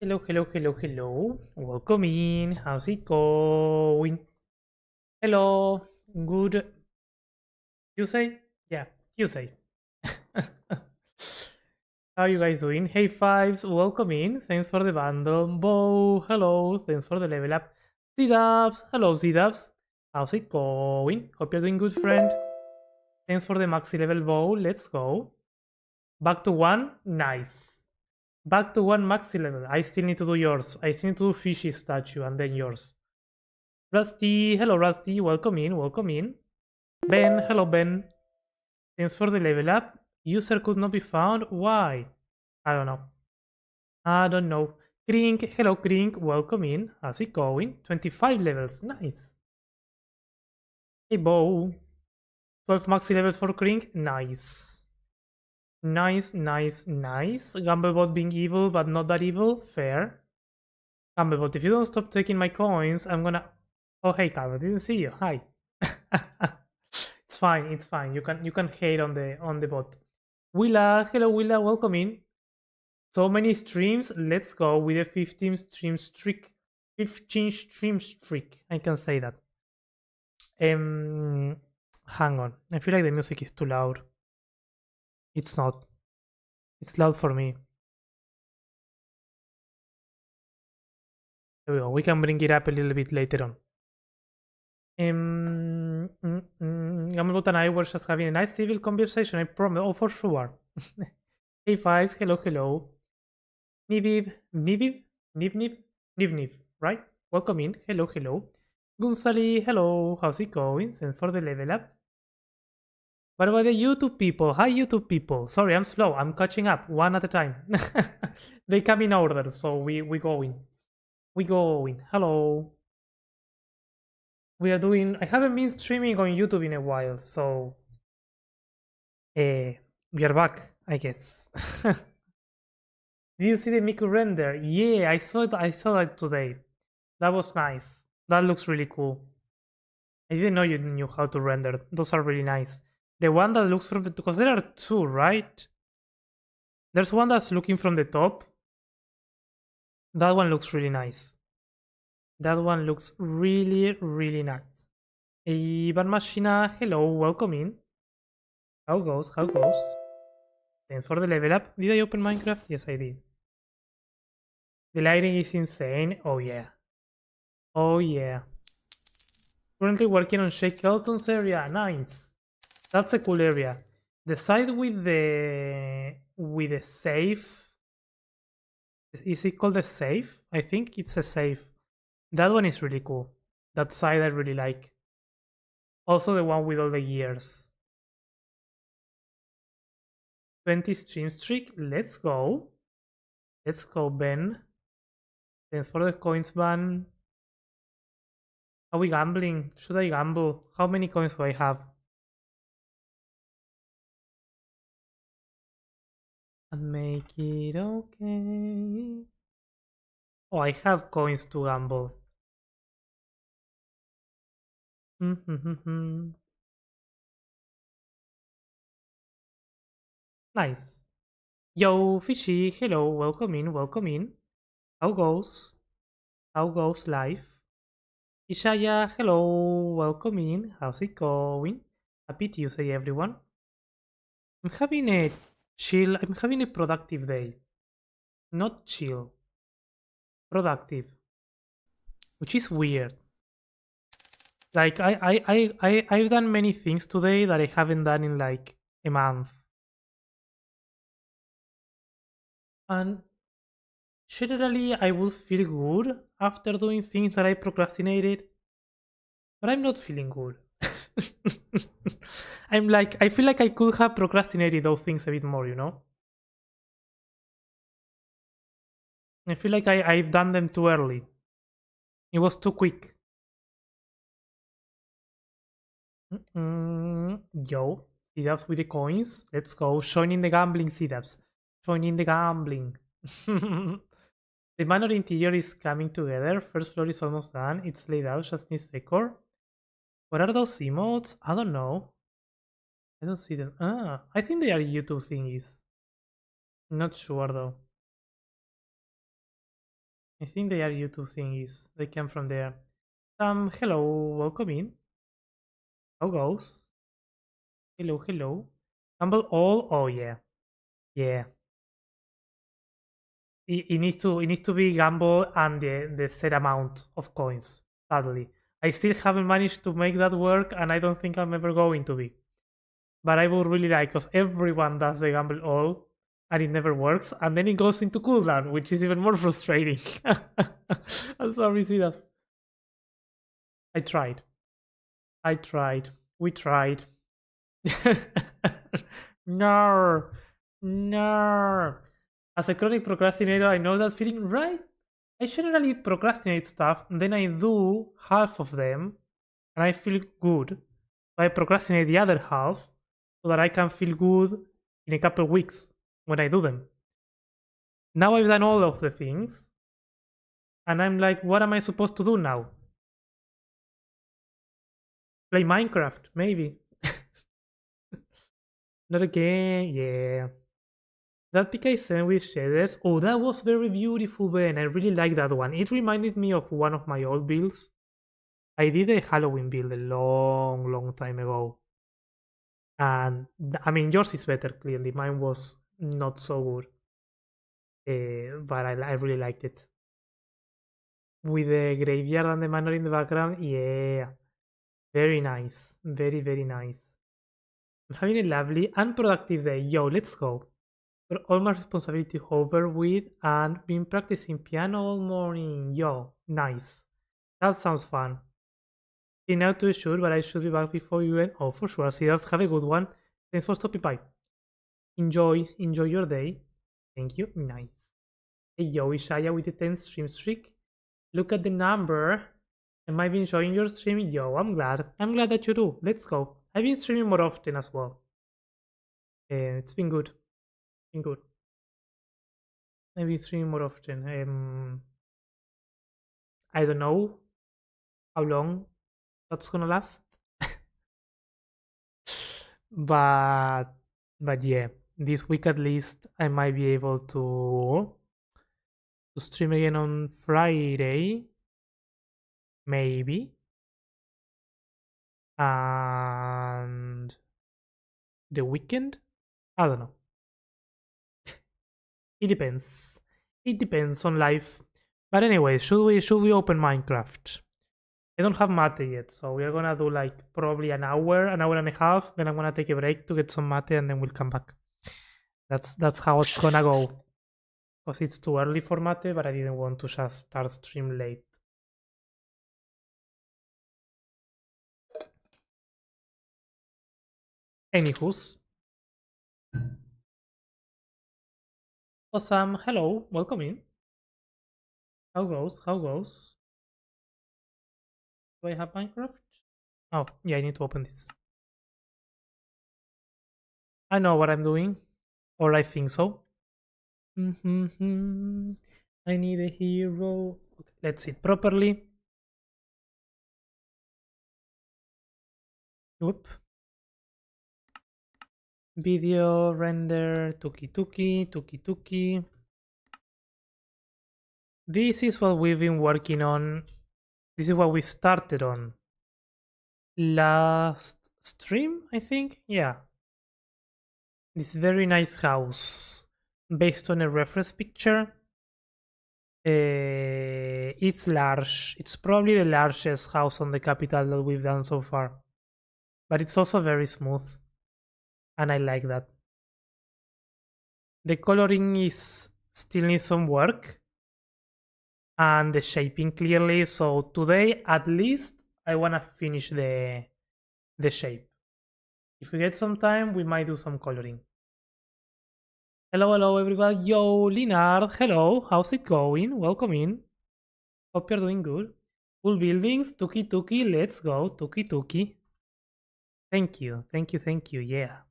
Hello, hello, hello, hello. Welcome in. How's it going? Hello. Good Tuesday? Yeah, Tuesday. How are you guys doing? Hey Fives, welcome in. Thanks for the bundle. Bo, hello. Thanks for the level up. Z-Dubs, hello Z-Dubs. How's it going? Hope you're doing good, friend. Thanks for the maxi level bow. Let's go. Back to one. Nice. Back to one maxi level. I still need to do yours. I still need to do fishy statue and then yours. Rusty, hello Rusty, welcome in, welcome in. Ben, hello Ben. Thanks for the level up. User could not be found. Why? I don't know. I don't know. Krink, hello Krink, welcome in. How's it going? 25 levels, nice. Hey Bo. 12 maxi levels for Krink, nice. Nice, nice, nice. Gamblebot being evil, but not that evil, fair. Gamblebot, if you don't stop taking my coins, I'm gonna... Oh hey Calvin, didn't see you, hi. It's fine, it's fine. You can hate on the bot. Willa, hello Willa, welcome in. So many streams. Let's go with a 15 stream streak. 15 stream streak. I can say that. Hang on. I feel like the music is too loud. It's not. It's loud for me. There we go. We can bring it up a little bit later on. Gamblebot and I were just having a nice civil conversation, I promise. Oh, for sure. Hey, Fives. Hello, hello. Niviv, Niviv, Niv, right? Welcome in. Hello, hello. Gunsali, hello. How's it going? Thanks for the level up. What about the YouTube people? Hi, YouTube people. Sorry, I'm slow. I'm catching up one at a time. They come in order, so we going. We going. Hello. We are doing. I haven't been streaming on YouTube in a while, so we are back, I guess. Did you see the Miku render? Yeah, I saw it. I saw that today. That was nice. That looks really cool. I didn't know you knew how to render. Those are really nice. The one that looks from the... Because there are two, right? There's one that's looking from the top. That one looks really nice. That one looks really, really nice. Hey, Van Machina, hello, welcome in. How goes? How goes? Thanks for the level up. Did I open Minecraft? Yes, I did. The lighting is insane. Oh yeah. Oh yeah. Currently working on Shackleton's area. Nice. That's a cool area. The side with the safe. Is it called a safe? I think it's a safe. That one is really cool. That side I really like. Also the one with all the gears. 20 stream streak. Let's go. Let's go, Ben. Thanks for the coins, ban. Are we gambling? Should I gamble? How many coins do I have? And make it okay. Oh, I have coins to gamble. Nice. Yo, Fishy, hello, welcome in, welcome in. How goes? How goes life? Ishaya, hello, welcome in. How's it going? Happy Tuesday, everyone. I'm having a I'm having a productive day. Not chill. Productive. Which is weird. Like I've done many things today that I haven't done in like a month. And generally I would feel good after doing things that I procrastinated, but I'm not feeling good. I feel like I could have procrastinated those things a bit more, you know? I feel like I've done them too early. It was too quick. Yo, C-dubs with the coins. Let's go. Joining the gambling, C-dubs. Joining the gambling. The manor interior is coming together. First floor is almost done. It's laid out, just needs decor. What are those emotes? I don't know. I don't see them. Ah, I think they are YouTube thingies. Not sure though. I think they are YouTube thingies. They come from there. Hello, welcome in. How goes? Hello, hello. Humble all. Oh yeah, yeah. It needs to be gamble and the set amount of coins. Sadly, I still haven't managed to make that work, and I don't think I'm ever going to be. But I would really like, because everyone does the gamble all, and it never works, and then it goes into cooldown, which is even more frustrating. I'm sorry, Sidas. I tried. I tried. We tried. No, no. As a chronic procrastinator, I know that feeling, right? I generally procrastinate stuff, and then I do half of them, and I feel good. So I procrastinate the other half so that I can feel good in a couple of weeks when I do them. Now I've done all of the things, and I'm like, what am I supposed to do now? Play Minecraft, maybe. Not again, yeah. That PK sandwich shaders. Oh, that was very beautiful, Ben. I really like that one. It reminded me of one of my old builds. I did a Halloween build a long, long time ago. And I mean, yours is better, clearly. Mine was not so good. But I really liked it. With the graveyard and the manor in the background, yeah. Very nice. Very, very nice. I'm having a lovely and productive day. Yo, let's go. Got all my responsibility over with and been practicing piano all morning. Yo, nice. That sounds fun. In now to shoot, but I should be back before you end. Oh, for sure. See, that's have a good one. Thanks for stopping by. Enjoy your day. Thank you. Nice. Hey, yo, Ishaya with the 10 stream streak. Look at the number. Am I been enjoying your stream? Yo, I'm glad. I'm glad that you do. Let's go. I've been streaming more often as well. It's been good. Been good. I've been streaming more often. I don't know how long that's gonna last, but yeah, this week at least I might be able to stream again on Friday, maybe, and the weekend. I don't know. It depends. It depends on life. But anyway, should we open Minecraft? I don't have mate yet, so we are gonna do like probably an hour and a half. Then I'm gonna take a break to get some mate, and then we'll come back. That's how it's gonna go. Because it's too early for mate, but I didn't want to just start stream late. Anywho's. Awesome. Hello. Welcome in. How goes? How goes? Do I have Minecraft? Oh, yeah, I need to open this. I know what I'm doing. Or I think so. I need a hero. Okay, let's see it properly. Whoop. Video render. Tuki tuki. Tuki tuki. This is what we've been working on. This is what we started on last stream, I think. Yeah. This very nice house based on a reference picture. It's large. It's probably the largest house on the capital that we've done so far. But it's also very smooth. And I like that. The coloring is still needs some work. And the shaping clearly. So today, at least, I want to finish the shape. If we get some time, we might do some coloring. Hello, everybody. Yo, Linard. Hello. How's it going? Welcome in. Hope you're doing good. Cool buildings. Tuki tuki. Let's go. Tuki tuki. Thank you. Yeah.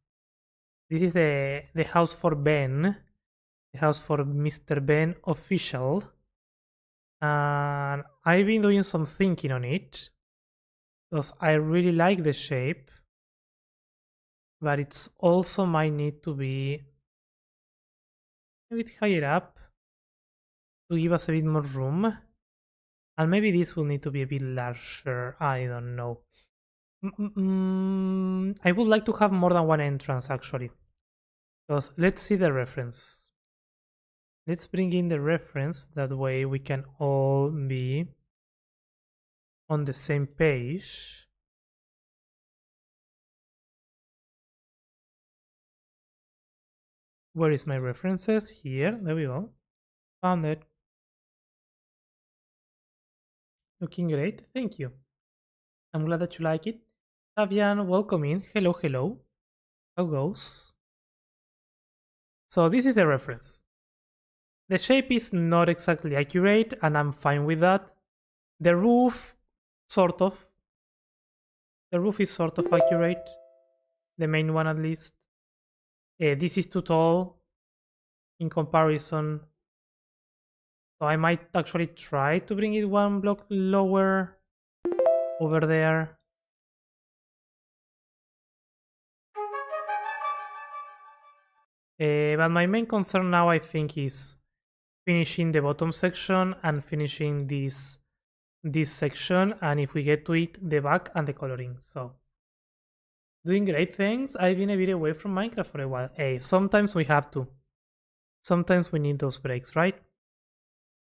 This is the house for Ben. The house for Mr. Ben official. And I've been doing some thinking on it. Because I really like the shape. But it's also might need to be a bit higher up to give us a bit more room. And maybe this will need to be a bit larger. I don't know. I would like to have more than one entrance actually. Because let's see the reference. Let's bring in the reference. That way we can all be on the same page. Where is my references? Here. There we go. Found it. Looking great. Thank you. I'm glad that you like it. Fabian, welcome in. Hello, hello. How goes? So this is the reference. The shape is not exactly accurate, and I'm fine with that. The roof, sort of. The roof is sort of accurate. The main one, at least. This is too tall in comparison. So I might actually try to bring it one block lower over there. But my main concern now, I think, is finishing the bottom section and finishing this section, and if we get to it, the back and the coloring. So doing great things. I've been a bit away from Minecraft for a while. Hey, sometimes we have to. Sometimes we need those breaks, right?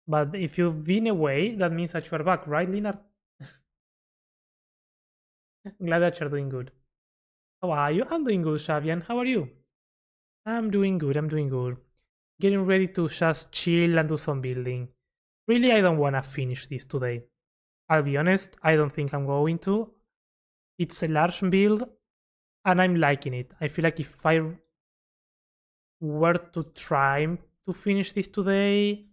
But if you've been away, that means that you are back, right, Lina? Glad that you're doing good. How are you? I'm doing good, Xavian. How are you? I'm doing good. Getting ready to just chill and do some building. Really, I don't want to finish this today. I'll be honest, I don't think I'm going to. It's a large build, and I'm liking it. I feel like if I were to try to finish this today,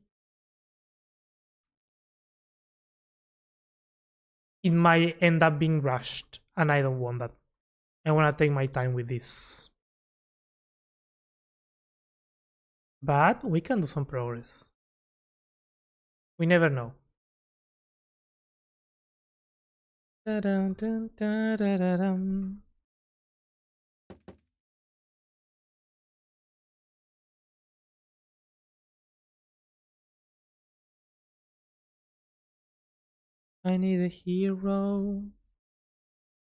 it might end up being rushed, and I don't want that. I want to take my time with this. But we can do some progress. We never know. Da-dum-dum-da-da-da-dum. I need a hero.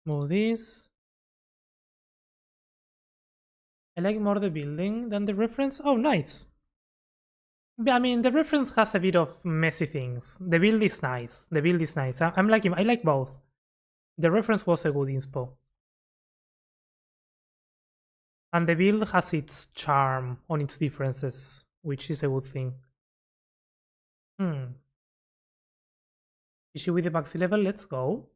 Move this. I like more the building than the reference. Oh, nice. I mean, the reference has a bit of messy things. The build is nice. The build is nice. I'm liking. I like both. The reference was a good inspo, and the build has its charm on its differences, which is a good thing. Hmm. Issue with the maxi level. Let's go.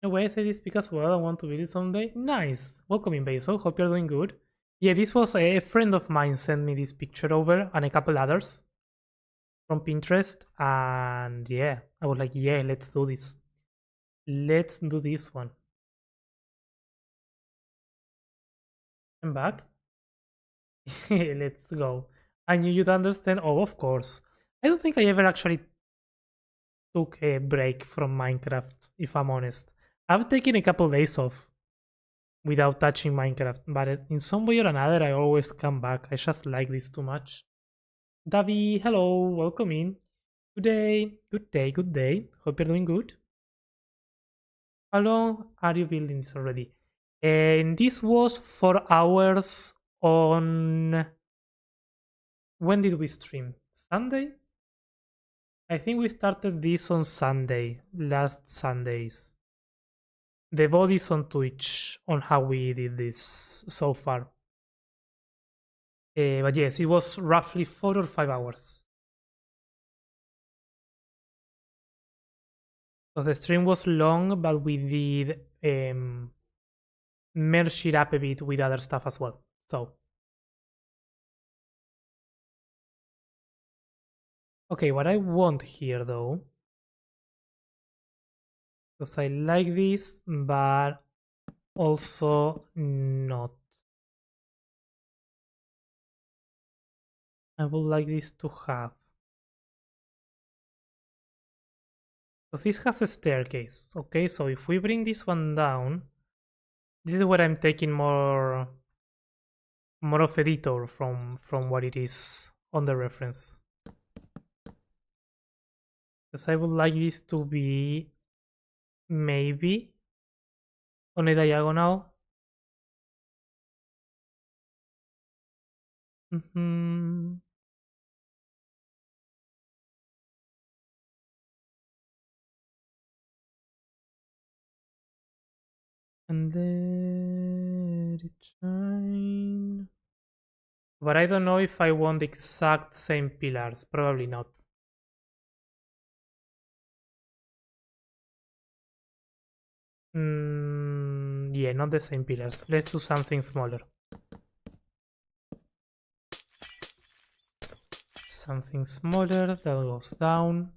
No way I say this because well, I want to build it someday. Nice. Welcome in, Basil. Hope you're doing good. Yeah, this was a friend of mine sent me this picture over and a couple others from Pinterest, and yeah, I was like, yeah, let's do this. Let's do this one. I'm back. Let's go. I knew you'd understand. Oh, of course. I don't think I ever actually took a break from Minecraft, if I'm honest. I've taken a couple days off without touching Minecraft, but in some way or another, I always come back. I just like this too much. Davi, hello, welcome in. Good day, good day, good day. Hope you're doing good. How long are you building this already? And this was 4 hours on. When did we stream? Sunday? I think we started this on Sunday, last Sundays. The body's on Twitch on how we did this so far. But yes, it was roughly 4 or 5 hours. So the stream was long, but we did merge it up a bit with other stuff as well. So. Okay, what I want here though, because I like this, but also not. I would like this to have. Because this has a staircase, okay? So if we bring this one down, this is where I'm taking more of a detour from what it is on the reference. Because I would like this to be maybe on a diagonal. Mm-hmm. And let it shine. But I don't know if I want the exact same pillars. Probably not. Yeah, not the same pillars. Let's do something smaller. Something smaller that goes down.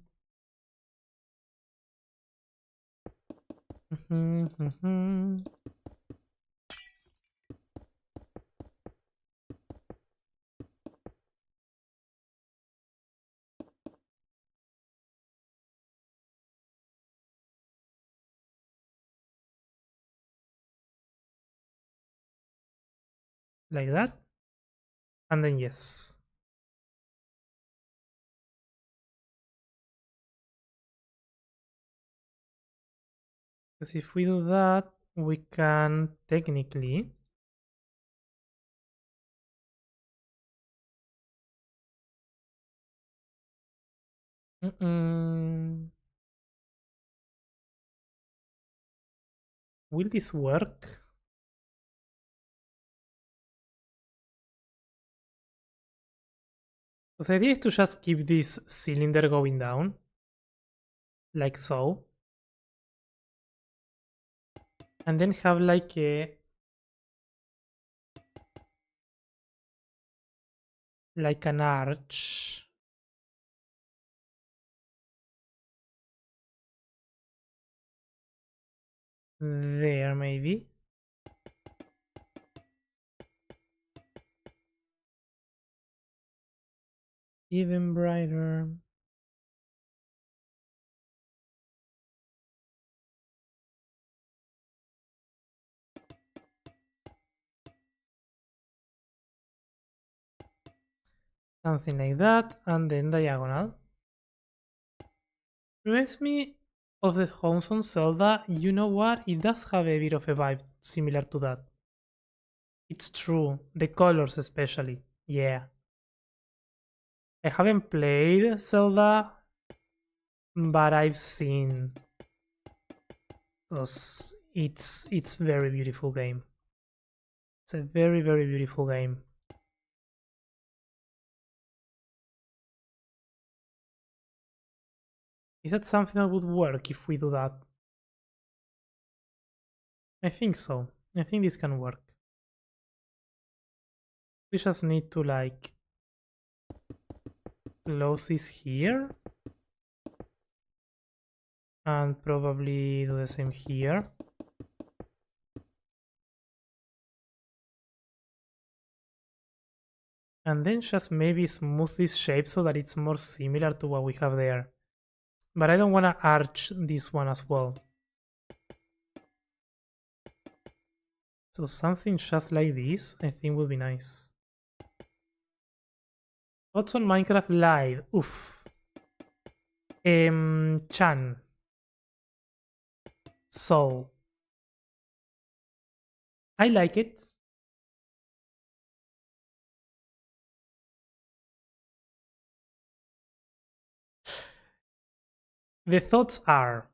Like that. And then yes. Because if we do that, we can technically will this work? So the idea is to just keep this cylinder going down. Like so. And then have like a like an arch. There maybe. Even brighter. Something like that, and then diagonal. Reminds me of the homes on Zelda. You know what? It does have a bit of a vibe similar to that. It's true. The colors especially. Yeah. I haven't played Zelda, but I've seen, because it's very beautiful game. It's a very, very beautiful game. Is that something that would work if we do that? I think so. I think this can work. We just need to like close this here and probably do the same here. And then just maybe smooth this shape so that it's more similar to what we have there. But I don't want to arch this one as well. So something just like this, I think would be nice. Thoughts on Minecraft Live? Oof. Chan. So, I like it. The thoughts are,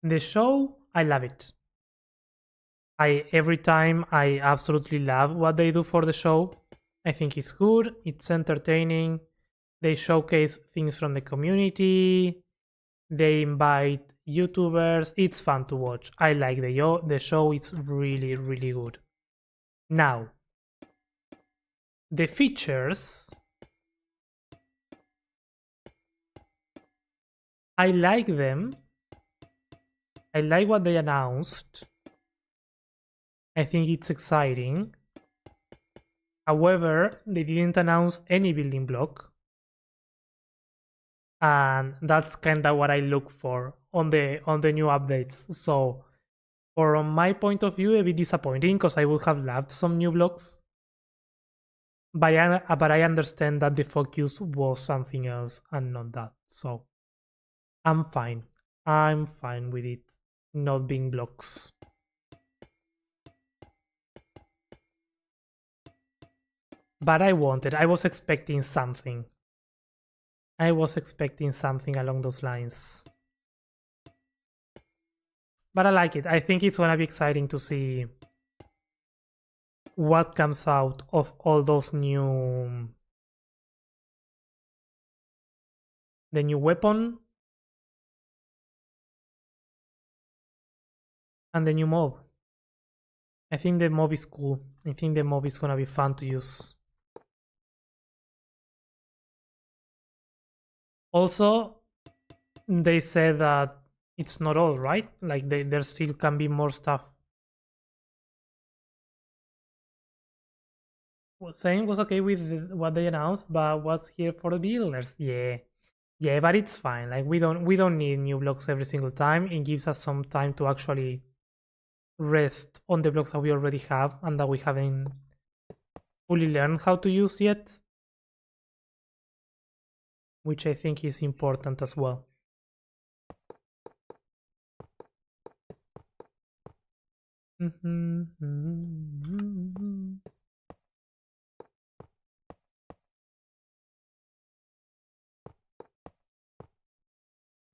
the show, I love it. Every time I absolutely love what they do for the show. I think it's good, it's entertaining. They showcase things from the community. They invite YouTubers. It's fun to watch. I like the show. It's really, really good. Now, the features, I like them. I like what they announced. I think it's exciting. However, they didn't announce any building block. And that's kind of what I look for on the new updates. So, from my point of view, a bit disappointing because I would have loved some new blocks. But I understand that the focus was something else and not that. So, I'm fine. I'm fine with it not being blocks. But I was expecting something. I was expecting something along those lines. But I like it. I think it's gonna be exciting to see what comes out of all those new... The new weapon and the new mob. I think the mob is cool. I think the mob is gonna be fun to use. Also, they said that it's not all, right? Like there still can be more stuff. Saying was okay with what they announced, but what's here for the builders? Yeah, but it's fine. Like we don't need new blocks every single time. It gives us some time to actually rest on the blocks that we already have and that we haven't fully learned how to use yet, which I think is important as well.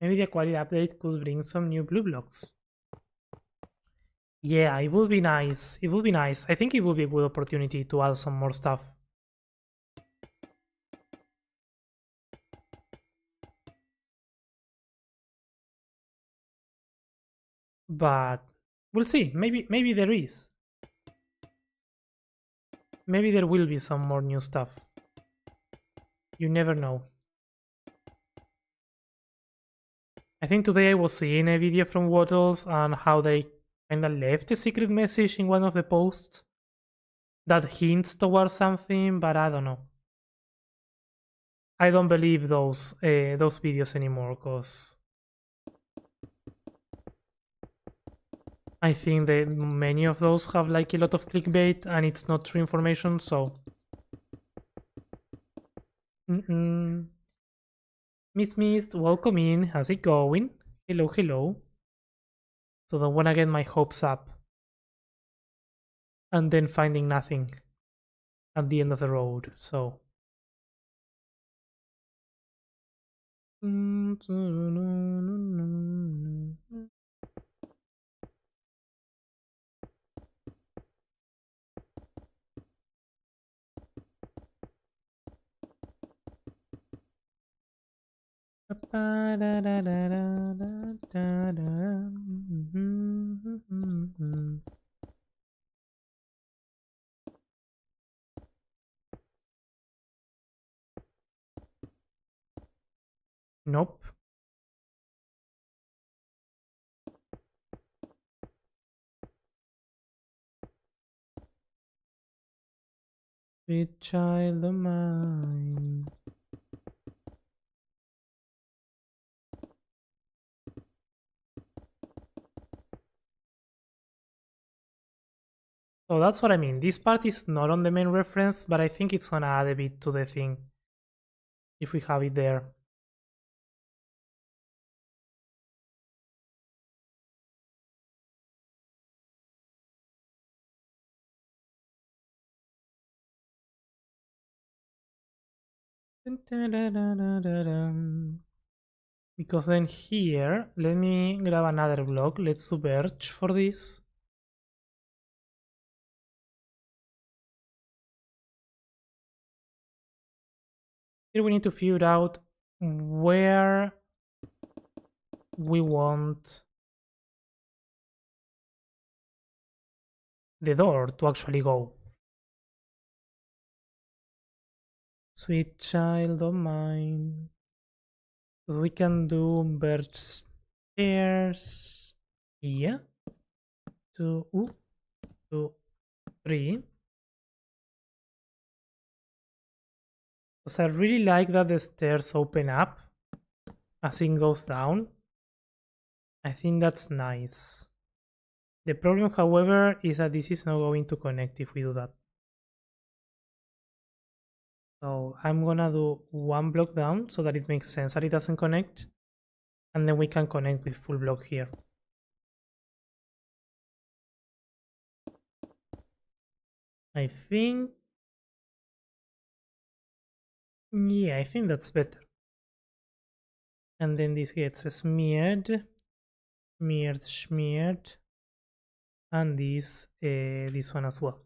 Maybe the quality update could bring some new blue blocks. Yeah, it would be nice. It would be nice. I think it would be a good opportunity to add some more stuff. But we'll see. Maybe there is. Maybe there will be some more new stuff. You never know. I think today I was seeing a video from Wattles on how they kinda left a secret message in one of the posts that hints towards something, but I don't know. I don't believe those videos anymore because I think that many of those have like a lot of clickbait and it's not true information, so... Miss Mist, welcome in. How's it going? Hello, hello. So don't wanna get my hopes up and then finding nothing at the end of the road, so... Nope. Sweet child of mine. So that's what I mean. This part is not on the main reference, but I think it's gonna add a bit to the thing if we have it there. Because then here, let me grab another block. Let's submerge for this. Here we need to figure out where we want the door to actually go. Sweet child of mine. Because we can do birch stairs. Yeah. 2, 2, 3. Because I really like that the stairs open up as it goes down. I think that's nice. The problem, however, is that this is not going to connect if we do that. So I'm gonna do one block down so that it makes sense that it doesn't connect. And then we can connect with full block here. I think... yeah, I think that's better. And then this gets smeared, smeared, and this one as well.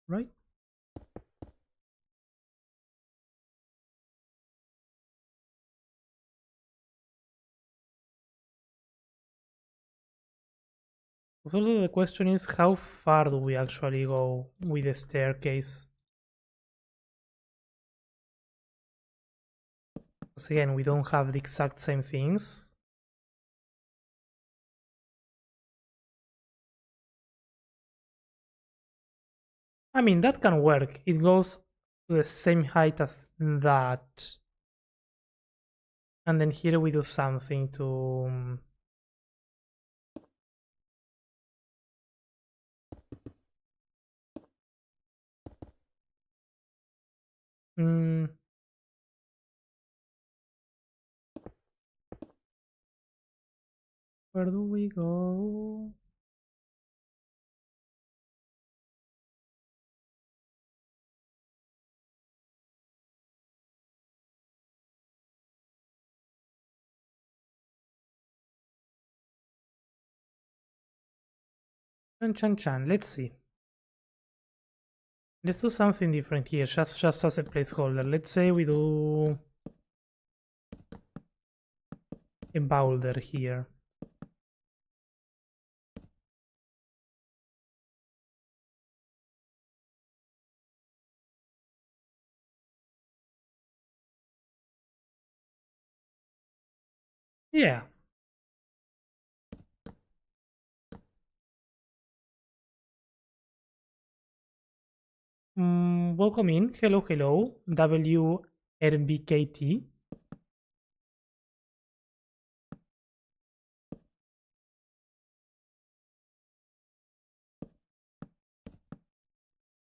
Right? So the question is, how far do we actually go with the staircase? Because again, we don't have the exact same things. I mean, that can work. It goes to the same height as that. And then here we do something to... mm, where do we go? Chan. Let's see. Let's do something different here, just as a placeholder. Let's say we do a boulder here. Yeah. Welcome in. Hello. WRBKT.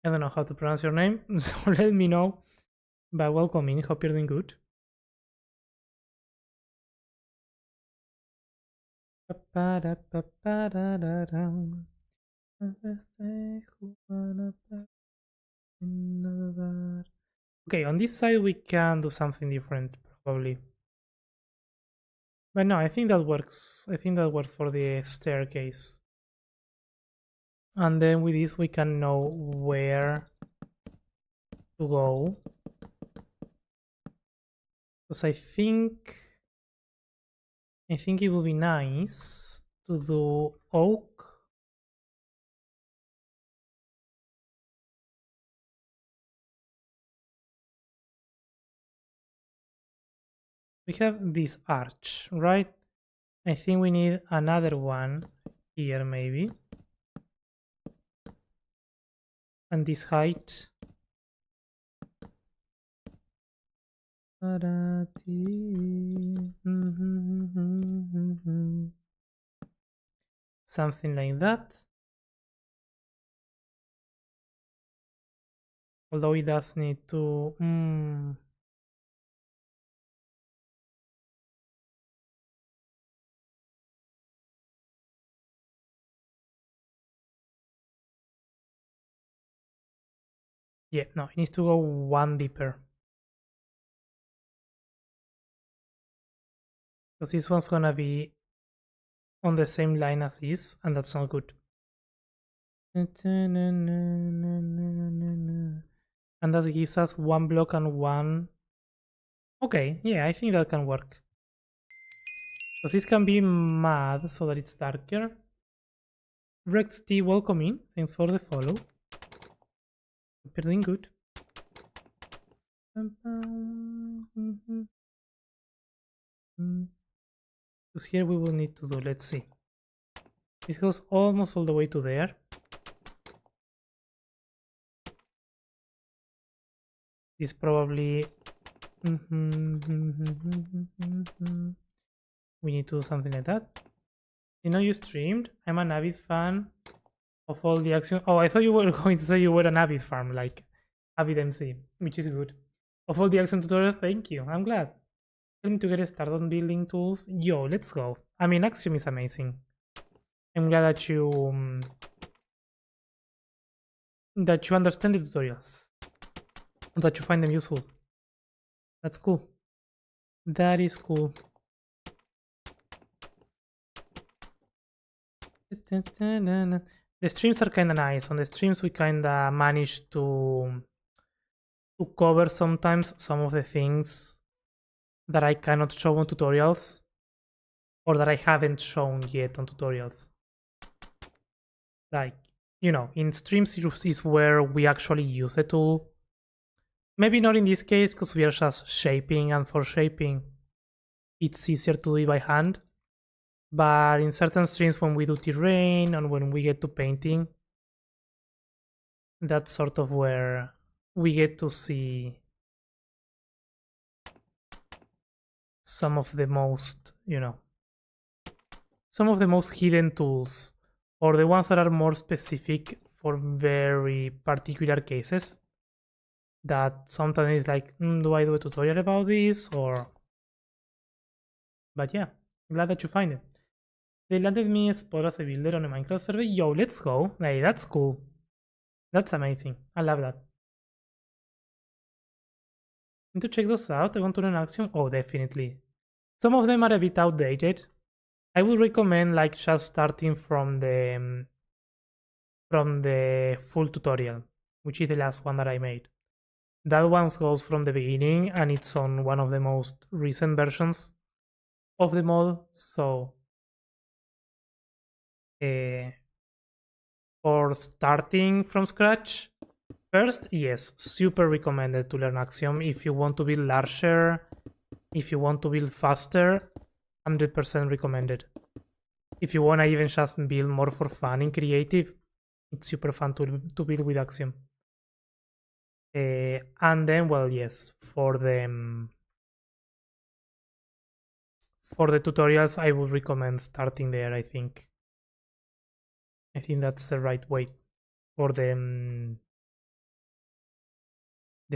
I don't know how to pronounce your name, so let me know. But welcome in. Hope you're doing good. Okay, on this side we can do something different, probably. But no, I think that works. I think that works for the staircase. And then with this we can know where to go. Because I think it would be nice to do oak. We have this arch, right? I think we need another one here maybe. And this height. Something like that. Although it does need to... Yeah, no, it needs to go one deeper. Because this one's gonna be on the same line as this, and that's not good. And that gives us one block and one... Okay, yeah, I think that can work. Because this can be mad so that it's darker. Rex T, welcome in. Thanks for the follow. You're doing good. Because here we will need to do, let's see. This goes almost all the way to there. This probably... We need to do something like that. You know you streamed? I'm an avid fan of all the Axiom... Oh, I thought you were going to say you were an avid farm, like avid MC, which is good. Of all the Axiom tutorials, thank you. I'm glad. Tell me to get started on building tools. Yo, let's go. I mean, Axiom is amazing. I'm glad that you understand the tutorials, and that you find them useful. That's cool. That is cool. The streams are kind of nice. On the streams, we kind of manage to cover sometimes some of the things that I cannot show on tutorials, or that I haven't shown yet on tutorials. Like, you know, in streams is where we actually use the tool. Maybe not in this case, because we are just shaping, and for shaping, it's easier to do it by hand. But in certain streams, when we do terrain and when we get to painting, that's sort of where we get to see some of the most, some of the most hidden tools, or the ones that are more specific for very particular cases. That sometimes is like, do I do a tutorial about this? Or... But yeah, glad that you find it. They landed me a spot as a builder on a Minecraft server. Yo, let's go. Hey, that's cool. That's amazing. I love that. Need to check those out. I want to learn Axiom. Oh, definitely. Some of them are a bit outdated. I would recommend like just starting from the full tutorial, which is the last one that I made. That one goes from the beginning, and it's on one of the most recent versions of the mod. So for starting from scratch, first, yes, super recommended to learn Axiom. If you want to build larger, if you want to build faster, 100% recommended. If you want to even just build more for fun in creative, it's super fun to build with Axiom. And then, well, yes, for the tutorials, I would recommend starting there. I think that's the right way for the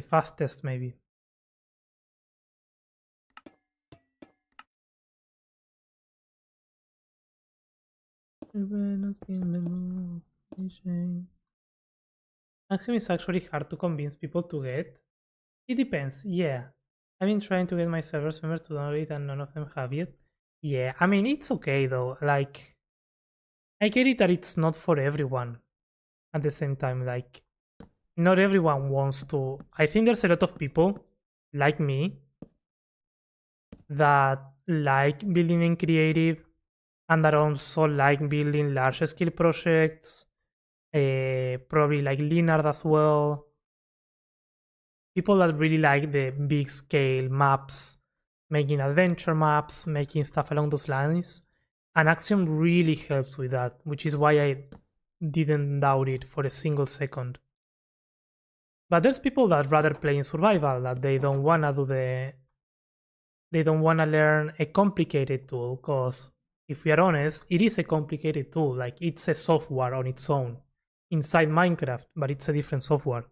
fastest, maybe. Axiom is actually hard to convince people to get. It depends, yeah. I've been trying to get my servers members to download it and none of them have yet. Yeah, I mean, it's okay though. Like, I get it that it's not for everyone at the same time. Like, not everyone wants to. I think there's a lot of people like me that like building in creative and that also like building large scale projects, probably like Leonard as well. People that really like the big scale maps, making adventure maps, making stuff along those lines. And Axiom really helps with that, which is why I didn't doubt it for a single second. But there's people that rather play in survival, that they don't wanna do they don't wanna learn a complicated tool, because if we are honest, it is a complicated tool. Like, it's a software on its own inside Minecraft, but it's a different software.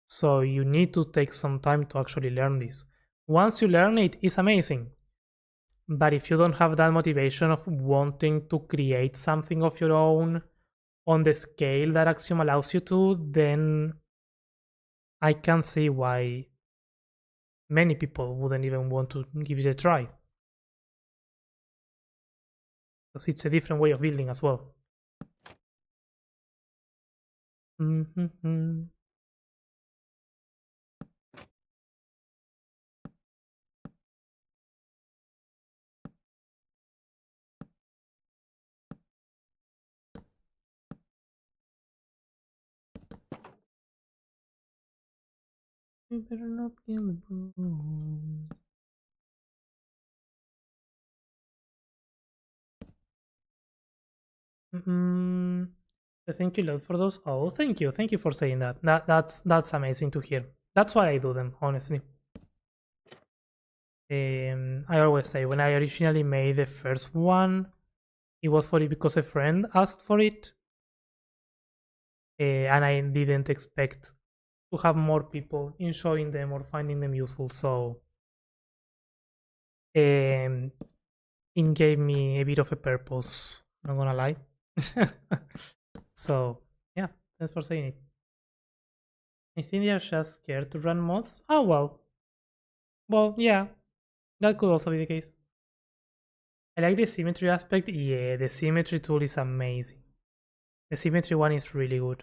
So you need to take some time to actually learn this. Once you learn it, it's amazing. But if you don't have that motivation of wanting to create something of your own on the scale that Axiom allows you to, then I can see why many people wouldn't even want to give it a try. Because it's a different way of building as well. Mm-hmm. You better not kill the broom. Mm-mm. Thank you, Lord, for those. Oh, thank you for saying that. That's amazing to hear. That's why I do them, honestly. I always say when I originally made the first one, it was for it because a friend asked for it, and I didn't expect to have more people enjoying them or finding them useful. So it gave me a bit of a purpose. Not gonna lie. So yeah, thanks for saying it. I think they are just scared to run mods. Oh well yeah, that could also be the case. I like the symmetry aspect. Yeah, the symmetry tool is amazing. The symmetry one is really good.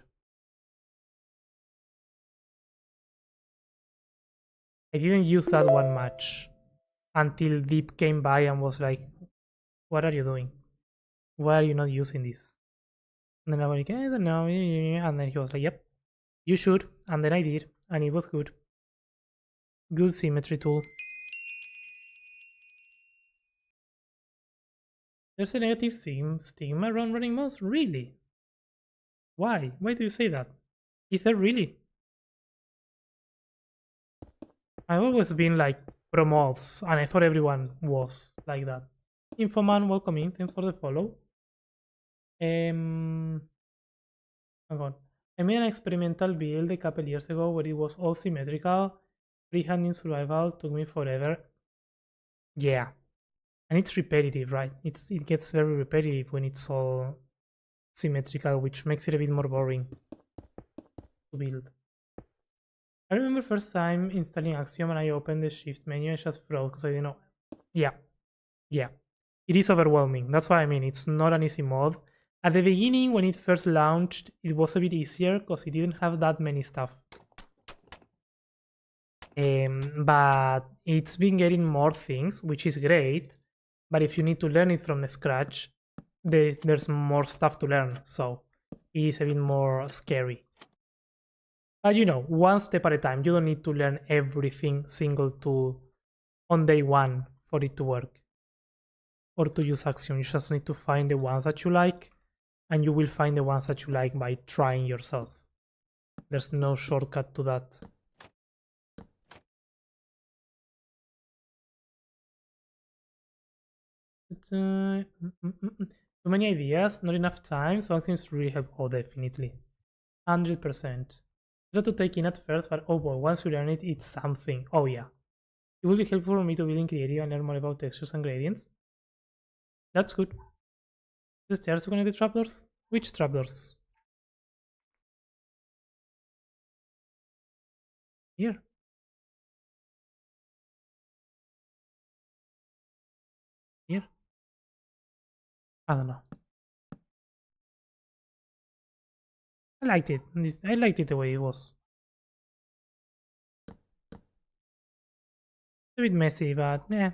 I didn't use that one much until Deep came by and was like, "What are you doing? Why are you not using this?" And then I was like, "I don't know." And then he was like, "Yep, you should." And then I did, and it was good. Good symmetry tool. There's a negative stigma around running mods? Really? Why? Why do you say that? Is there really? I've always been like pro mods, and I thought everyone was like that. Infoman, welcome in. Thanks for the follow. Hang on. I made an experimental build a couple years ago where it was all symmetrical. Freehanding survival took me forever. Yeah. And it's repetitive, right? It gets very repetitive when it's all symmetrical, which makes it a bit more boring to build. I remember first time installing Axiom and I opened the shift menu and just froze because I didn't know. Yeah, yeah. It is overwhelming. That's what I mean. It's not an easy mod. At the beginning, when it first launched, it was a bit easier because it didn't have that many stuff. But it's been getting more things, which is great. But if you need to learn it from scratch, there's more stuff to learn. So it is a bit more scary. But you know, one step at a time. You don't need to learn everything single tool on day one for it to work. Or to use Axiom. You just need to find the ones that you like, and you will find the ones that you like by trying yourself. There's no shortcut to that. Too many ideas, not enough time, so one seems to really help. Oh, definitely. 100%. Not to take in at first, but oh boy, once you learn it, it's something. Oh yeah. It will be helpful for me to build in creative and learn more about textures and gradients. That's good. The stairs to connect the trapdoors? Which trapdoors? Here. I don't know. I liked it. I liked it the way it was. A bit messy, but yeah.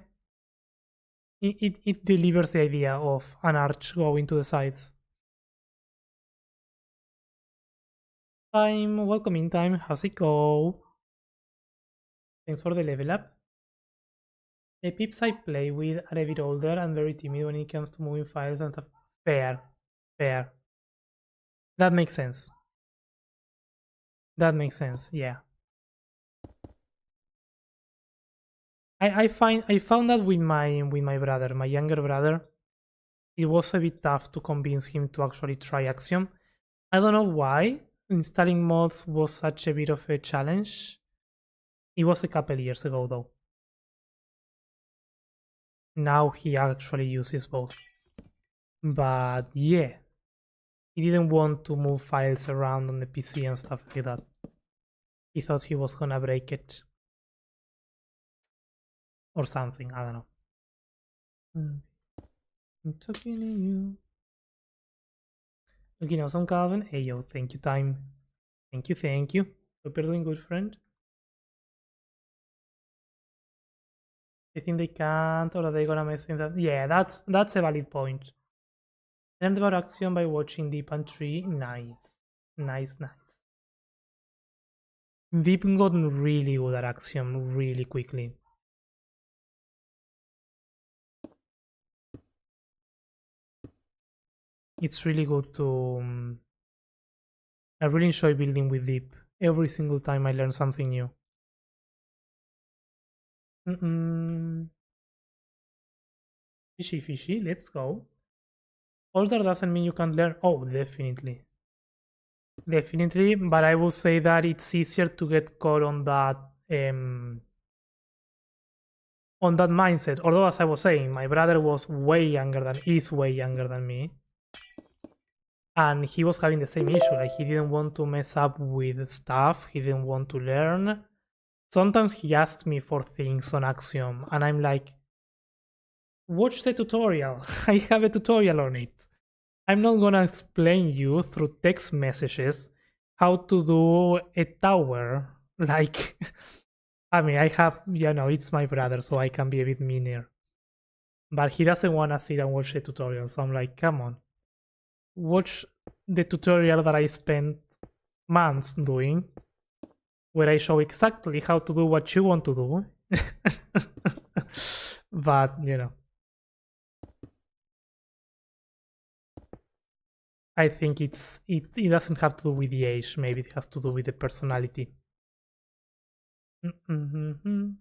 It delivers the idea of an arch going to the sides. Time, welcome in time. How's it go? Thanks for the level up. The peeps I play with are a bit older and very timid when it comes to moving files and stuff. Fair. Fair. That makes sense. That makes sense, yeah. I found that with my brother, my younger brother, it was a bit tough to convince him to actually try Axiom. I don't know why. Installing mods was such a bit of a challenge. It was a couple years ago though. Now he actually uses both. But yeah, he didn't want to move files around on the PC and stuff like that. He thought he was gonna break it. Or something, I don't know. I'm talking to you. Looking awesome, Calvin. Hey yo, thank you, time. Thank you, thank you. Hope you're doing good, friend. I think they can't, or are they gonna mess things up? Yeah, that's a valid point. Learned about Axiom by watching Deep and Tree. Nice. Nice, nice. Deep gotten really good at Axiom really quickly. It's really good to... I really enjoy building with Deep. Every single time I learn something new. Fishy, fishy, let's go. Older doesn't mean you can't learn. Oh, definitely. Definitely, but I will say that it's easier to get caught on that mindset. Although, as I was saying, my brother was is way younger than me, and he was having the same issue. Like he didn't want to mess up with stuff. He didn't want to learn. Sometimes he asked me for things on Axiom, and I'm like, watch the tutorial. I have a tutorial on it. I'm not gonna explain you through text messages how to do a tower. Like, I mean, I have, it's my brother, so I can be a bit meaner. But he doesn't wanna sit and watch the tutorial, so I'm like, come on. Watch the tutorial that I spent months doing, where I show exactly how to do what you want to do. But, I think it doesn't have to do with the age. Maybe it has to do with the personality. Some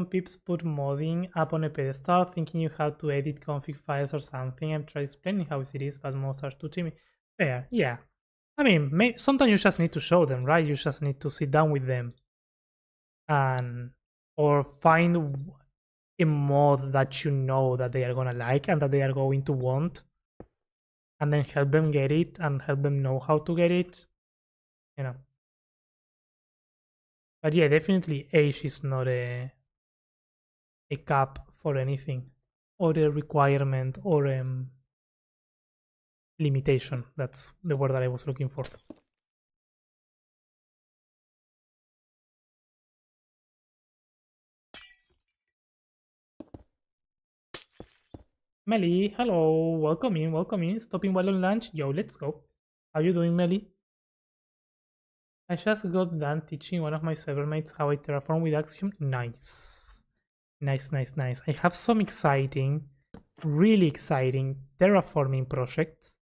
peeps put modding up on a pedestal, thinking you have to edit config files or something. I'm trying explaining how easy it is, but most are too timid. Fair, yeah. I mean, sometimes you just need to show them, right? You just need to sit down with them and or find a mod that you know that they are gonna like and that they are going to want, and then help them get it and help them know how to get it. But yeah, definitely age is not a cap for anything, or a requirement, or limitation. That's the word that I was looking for. Melly, hello, welcome in, welcome in. Stopping while on lunch? Yo, let's go. How you doing, Melly? I just got done teaching one of my cybermates how I terraform with Axiom. Nice. Nice, nice, nice. I have some exciting, really exciting terraforming projects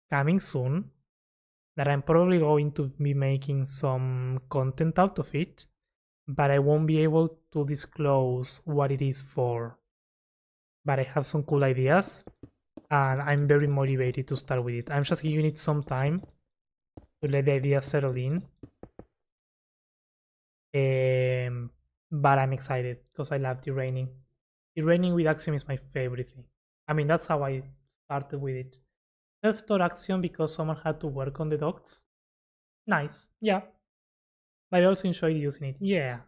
coming soon that I'm probably going to be making some content out of it, but I won't be able to disclose what it is for. But I have some cool ideas, and I'm very motivated to start with it. I'm just giving it some time to let the idea settle in. But I'm excited because I love deraining. Deraining with Axiom is my favorite thing. I mean, that's how I started with it. Self-taught Axiom because someone had to work on the docs. Nice, yeah. But I also enjoyed using it. Yeah.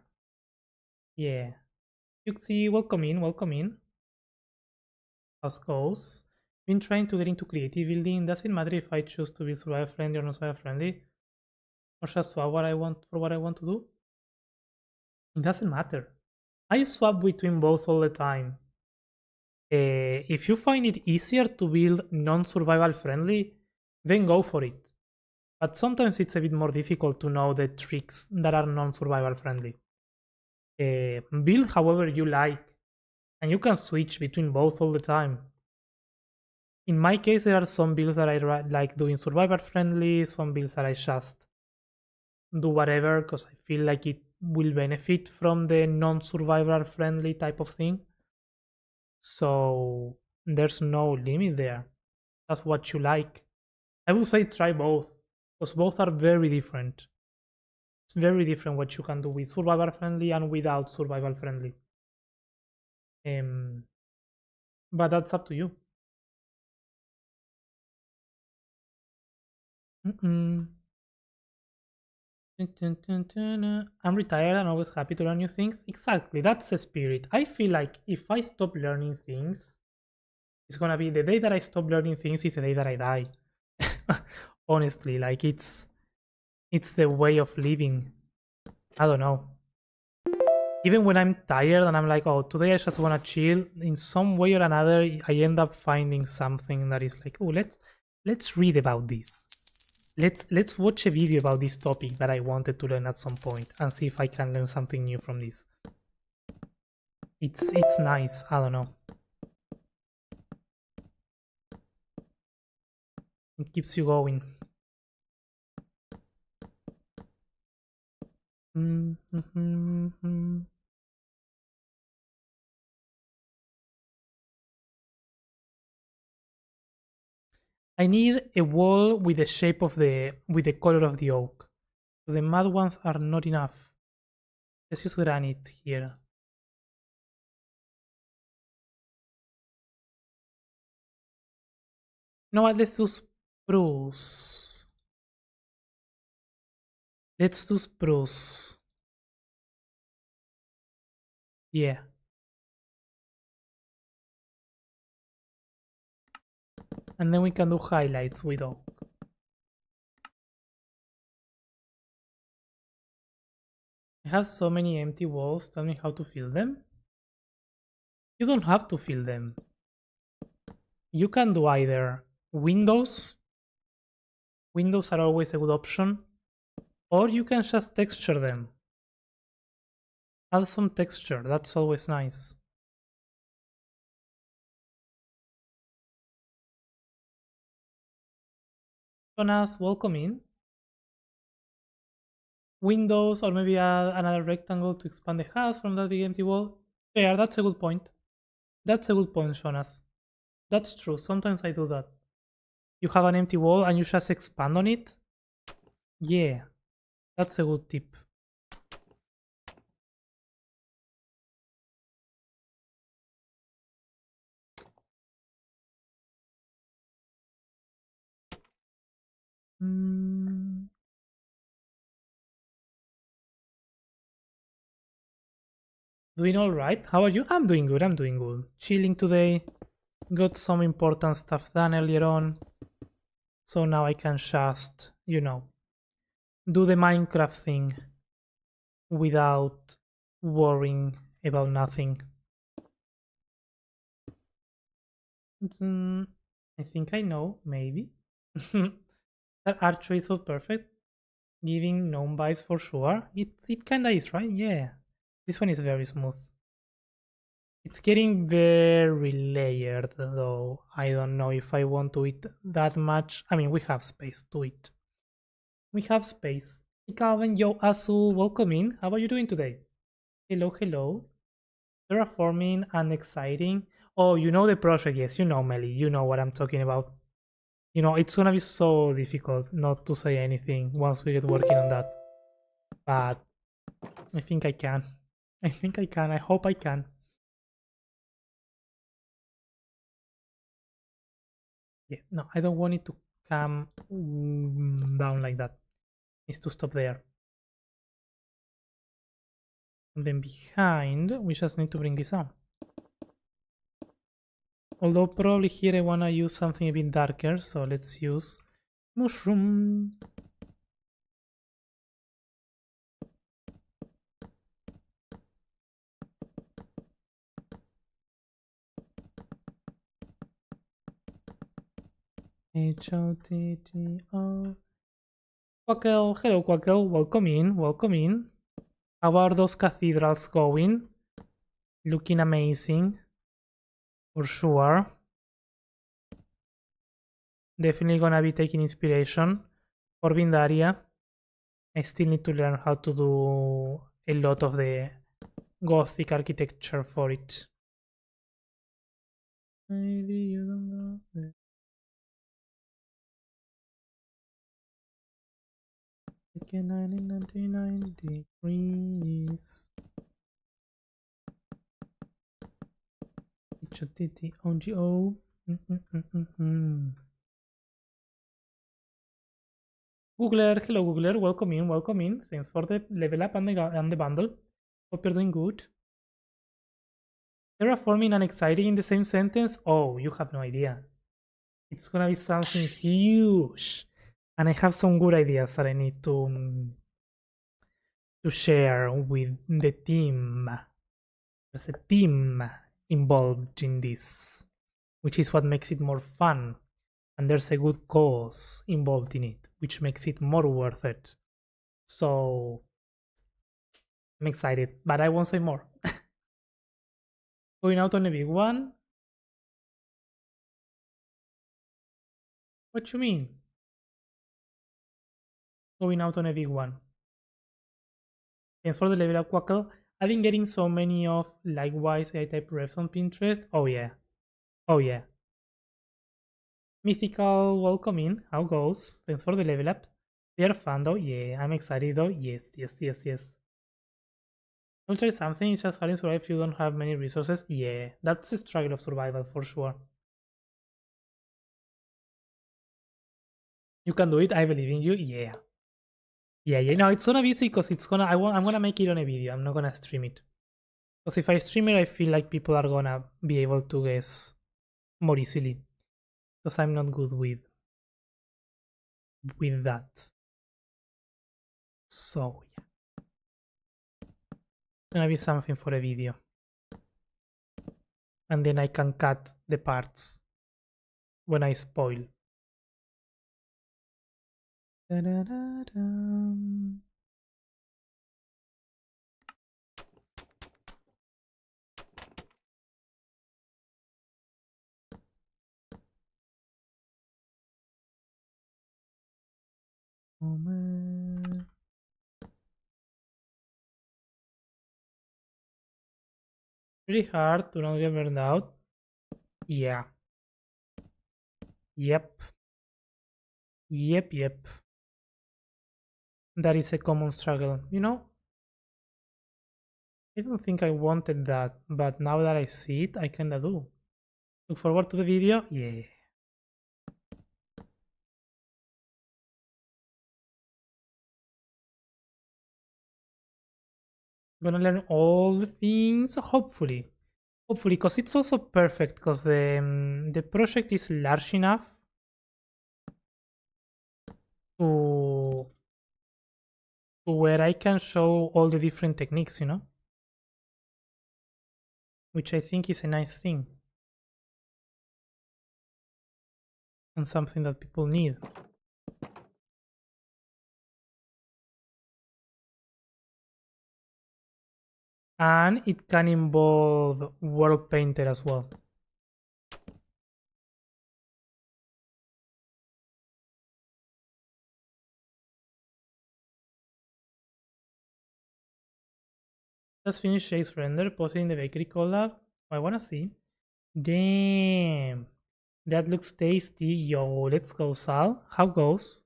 Yeah. Yuxi, welcome in, welcome in. House goes. Been trying to get into creative building. Does it matter if I choose to be survival friendly or not survival friendly? Or just swap what I want for what I want to do? It doesn't matter. I swap between both all the time. If you find it easier to build non-survival friendly, then go for it. But sometimes it's a bit more difficult to know the tricks that are non-survival friendly. Build however you like, and you can switch between both all the time. In my case, there are some builds that I like doing survival friendly, some builds that I just do whatever because I feel like it will benefit from the non-survival friendly type of thing. So there's no limit there. That's what you like. I would say try both because both are very different. It's very different what you can do with survival friendly and without survival friendly. Um, but that's up to you. Mm-mm. I'm retired and always happy to learn new things. Exactly, that's the spirit. I feel like if I stop learning things, it's gonna be the day that I stop learning things is the day that I die. Honestly, like it's the way of living. I don't know. Even when I'm tired and I'm like, oh, today I just wanna chill, in some way or another, I end up finding something that is like, oh, let's read about this. Let's watch a video about this topic that I wanted to learn at some point and see if I can learn something new from this. It's nice. I don't know. It keeps you going. I need a wall with the shape of the color of the oak. The mud ones are not enough. Let's use granite here. No, let's do spruce. Let's do spruce. Yeah. And then we can do highlights with oak. I have so many empty walls. Tell me how to fill them. You don't have to fill them. You can do either windows. Windows are always a good option. Or you can just texture them. Add some texture. That's always nice. Jonas, welcome in. Windows or maybe add another rectangle to expand the house from that big empty wall. Yeah, that's a good point. That's a good point, Jonas. That's true. Sometimes I do that. You have an empty wall and you just expand on it. Yeah, that's a good tip. Doing alright. How are you? I'm doing good. I'm doing good. Chilling today. Got some important stuff done earlier on. So now I can just, do the Minecraft thing without worrying about nothing. I think I know, maybe. That archery is so perfect. Giving gnome vibes for sure. It kinda is, right? Yeah. This one is very smooth. It's getting very layered though. I don't know if I want to eat that much. I mean, we have space to eat. We have space. Hey Calvin, yo Asu, welcome in. How are you doing today? Hello, hello. Terraforming and exciting. Oh, you know the project, yes, you know Melly. You know what I'm talking about. It's gonna be so difficult not to say anything once we get working on that. But I think I can. I think I can. I hope I can. Yeah, no, I don't want it to come down like that. It needs to stop there. And then behind, we just need to bring this up. Although probably here I wanna use something a bit darker, so let's use mushroom. H-O-T-T-O. Quackle, hello Quackle, welcome in, welcome in. How are those cathedrals going? Looking amazing, for sure. Definitely gonna be taking inspiration for Vindaria. I still need to learn how to do a lot of the Gothic architecture for it. Maybe you don't know. Again, 99 degrees. H-O-T-T-O-G-O. Googler, hello Googler, welcome in, welcome in. Thanks for the level up and the bundle. Hope you're doing good. Terraforming and exciting in the same sentence? Oh, you have no idea. It's gonna be something huge. And I have some good ideas that I need to share with the team. There's a team involved in this, which is what makes it more fun. And there's a good cause involved in it, which makes it more worth it. So I'm excited, but I won't say more. Going out on a big one? What you mean? Going out on a big one. Thanks for the level up, Quackle. I've been getting so many of likewise AI type refs on Pinterest. Oh yeah. Oh yeah. Mythical, welcome in. How goes? Thanks for the level up. They are fun though. Yeah, I'm excited though. Yes, yes, yes, yes. I'll try something. It's just hard to survive if you don't have many resources. Yeah, that's the struggle of survival for sure. You can do it. I believe in you. Yeah. Yeah, yeah. No, it's gonna be easy because I'm gonna make it on a video. I'm not gonna stream it. Because if I stream it, I feel like people are gonna be able to guess more easily. Because I'm not good with that. So yeah. It's gonna be something for a video. And then I can cut the parts when I spoil. Da-da-da-dum. Oh man. Pretty hard to not get burned out. Yeah. Yep. Yep, yep. That is a common struggle. You know, I don't think I wanted that, but now that I see it, I kinda do. Look forward to the video. Yeah. Gonna learn all the things, hopefully. Hopefully, because it's also perfect, because the project is large enough to where I can show all the different techniques, you know? Which I think is a nice thing. And something that people need. And it can involve World Painter as well. Just finished Shake's render, posted in the bakery collab. I wanna see. Damn, that looks tasty. Yo, let's go, Sal. How goes?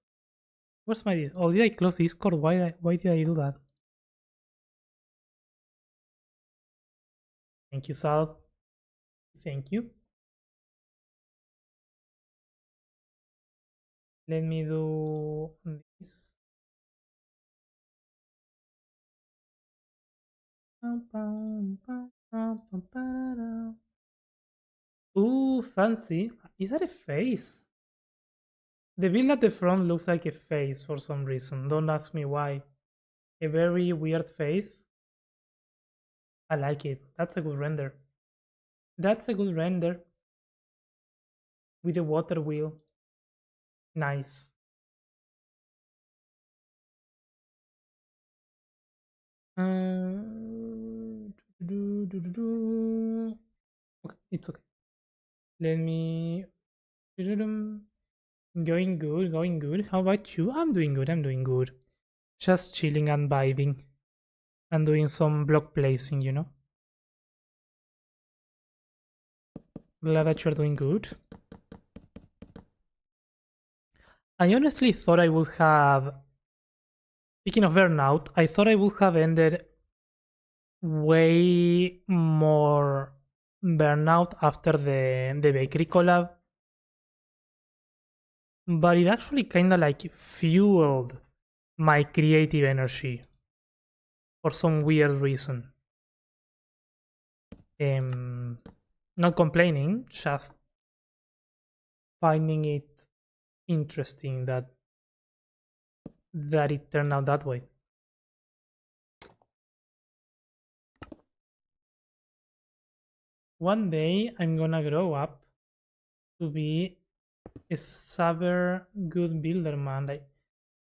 Where's my? Oh, did I close Discord? Why did I do that? Thank you, Sal. Thank you. Let me do this. Ooh, fancy. Is that a face? The build at the front looks like a face for some reason. Don't ask me why. A very weird face. I like it. That's a good render. That's a good render with a water wheel. Nice. Okay, it's okay. Let me. Going good, going good. How about you? I'm doing good, I'm doing good. Just chilling and vibing and doing some block placing, you know? Glad that you're doing good. I honestly thought I would have. Speaking of burnout, I thought I would have ended way more burnout after the bakery collab, but it actually kind of like fueled my creative energy for some weird reason. Um, Not complaining, just finding it interesting that it turned out that way. One day I'm gonna grow up to be a super good builder, man. Like,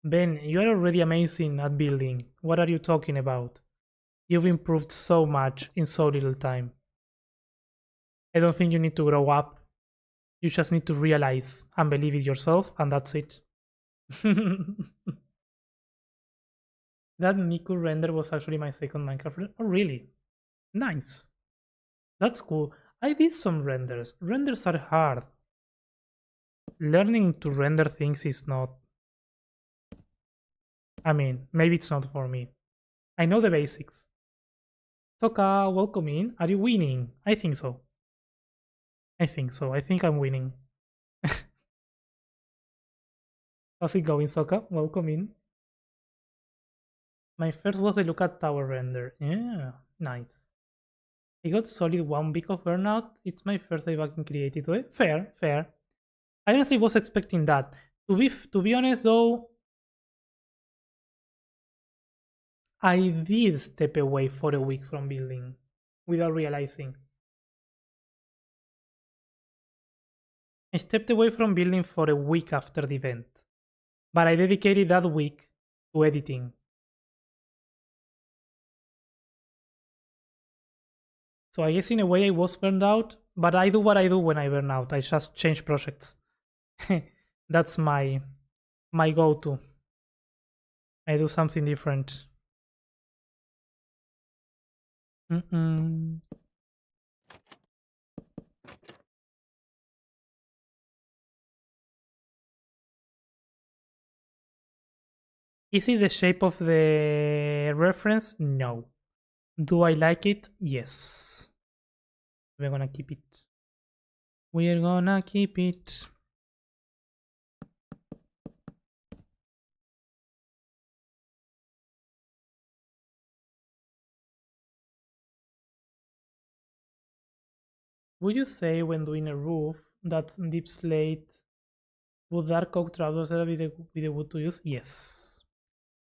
Ben, you are already amazing at building. What are you talking about? You've improved so much in so little time. I don't think you need to grow up. You just need to realize and believe it yourself, and that's it. That Miku render was actually my second Minecraft render. Oh, really? Nice. That's cool. I did some renders. Renders are hard. Learning to render things is not. I mean, maybe it's not for me. I know the basics. Soka, welcome in. Are you winning? I think so. I think so. I think I'm winning. How's it going, Soka? Welcome in. My first was the Lookout Tower render. Yeah, nice. I got solid 1 week of burnout. It's my first day back in creative way. Fair, fair. I honestly was expecting that. To be honest though, I did step away for a week from building without realizing. I stepped away from building for a week after the event, but I dedicated that week to editing. So I guess in a way I was burned out, but I do what I do when I burn out. I just change projects. That's my go-to. I do something different. Mm-mm. Is it the shape of the reference? No. Do I like it? Yes. We're gonna keep it. We're gonna keep it. Would you say when doing a roof that's deep slate, would dark oak trapdoors be the wood to use? Yes.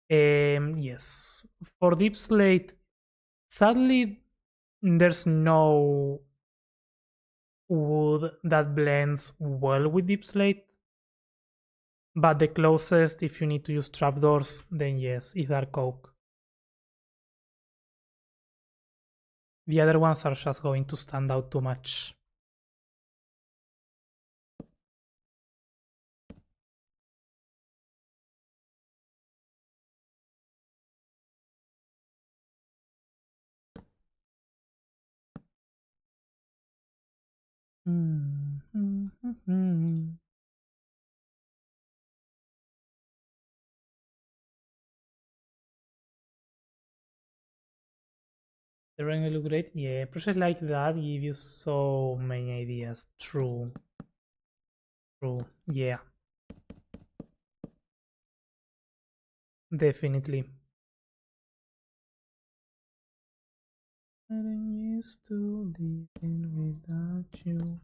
Yes. For deep slate, sadly, there's no wood that blends well with deep slate. But the closest, if you need to use trapdoors, then yes, is dark oak. The other ones are just going to stand out too much. The rank will look great. Yeah, projects like that give you so many ideas. True. True. Yeah. Definitely. I'm used to living without you.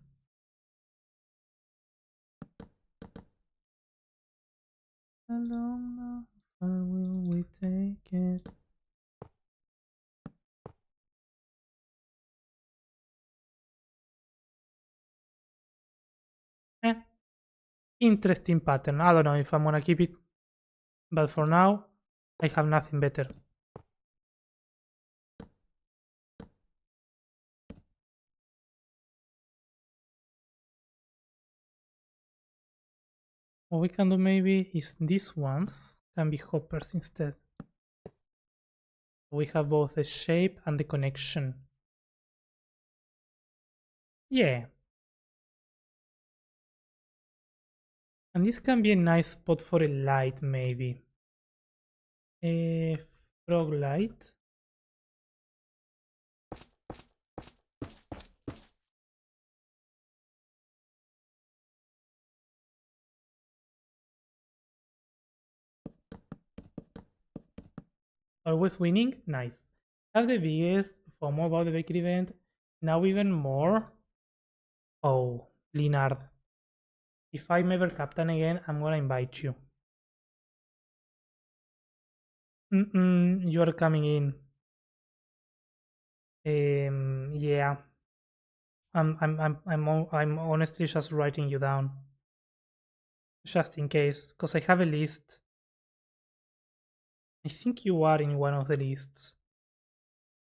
How long will we take it? Eh, interesting pattern. I don't know if I'm gonna keep it, but for now, I have nothing better. What we can do maybe is these ones can be hoppers instead. We have both the shape and the connection. Yeah. And this can be a nice spot for a light maybe. A frog light. Always winning? Nice. Have the biggest FOMO about the bakery event. Now even more. Oh, Linard. If I'm ever captain again, I'm gonna invite you. You are coming in. Yeah. I'm honestly just writing you down. Just in case. Because I have a list. I think you are in one of the lists.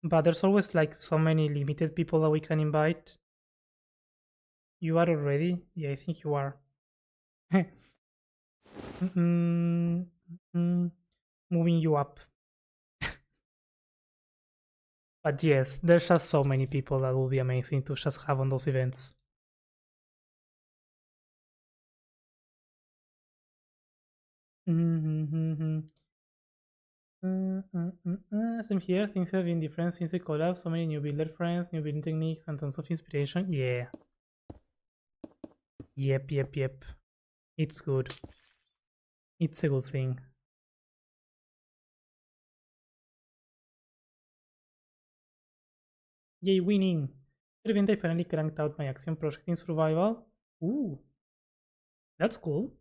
But there's always like so many limited people that we can invite. You are already? Yeah, I think you are. Mm, moving you up. But yes, there's just so many people that will be amazing to just have on those events. Same here, things have been different since the collab. So many new builder friends, new building techniques, and tons of inspiration. Yeah. Yep. It's good. It's a good thing. Yay, winning! The event I finally cranked out my Axiom project in survival. Ooh, that's cool.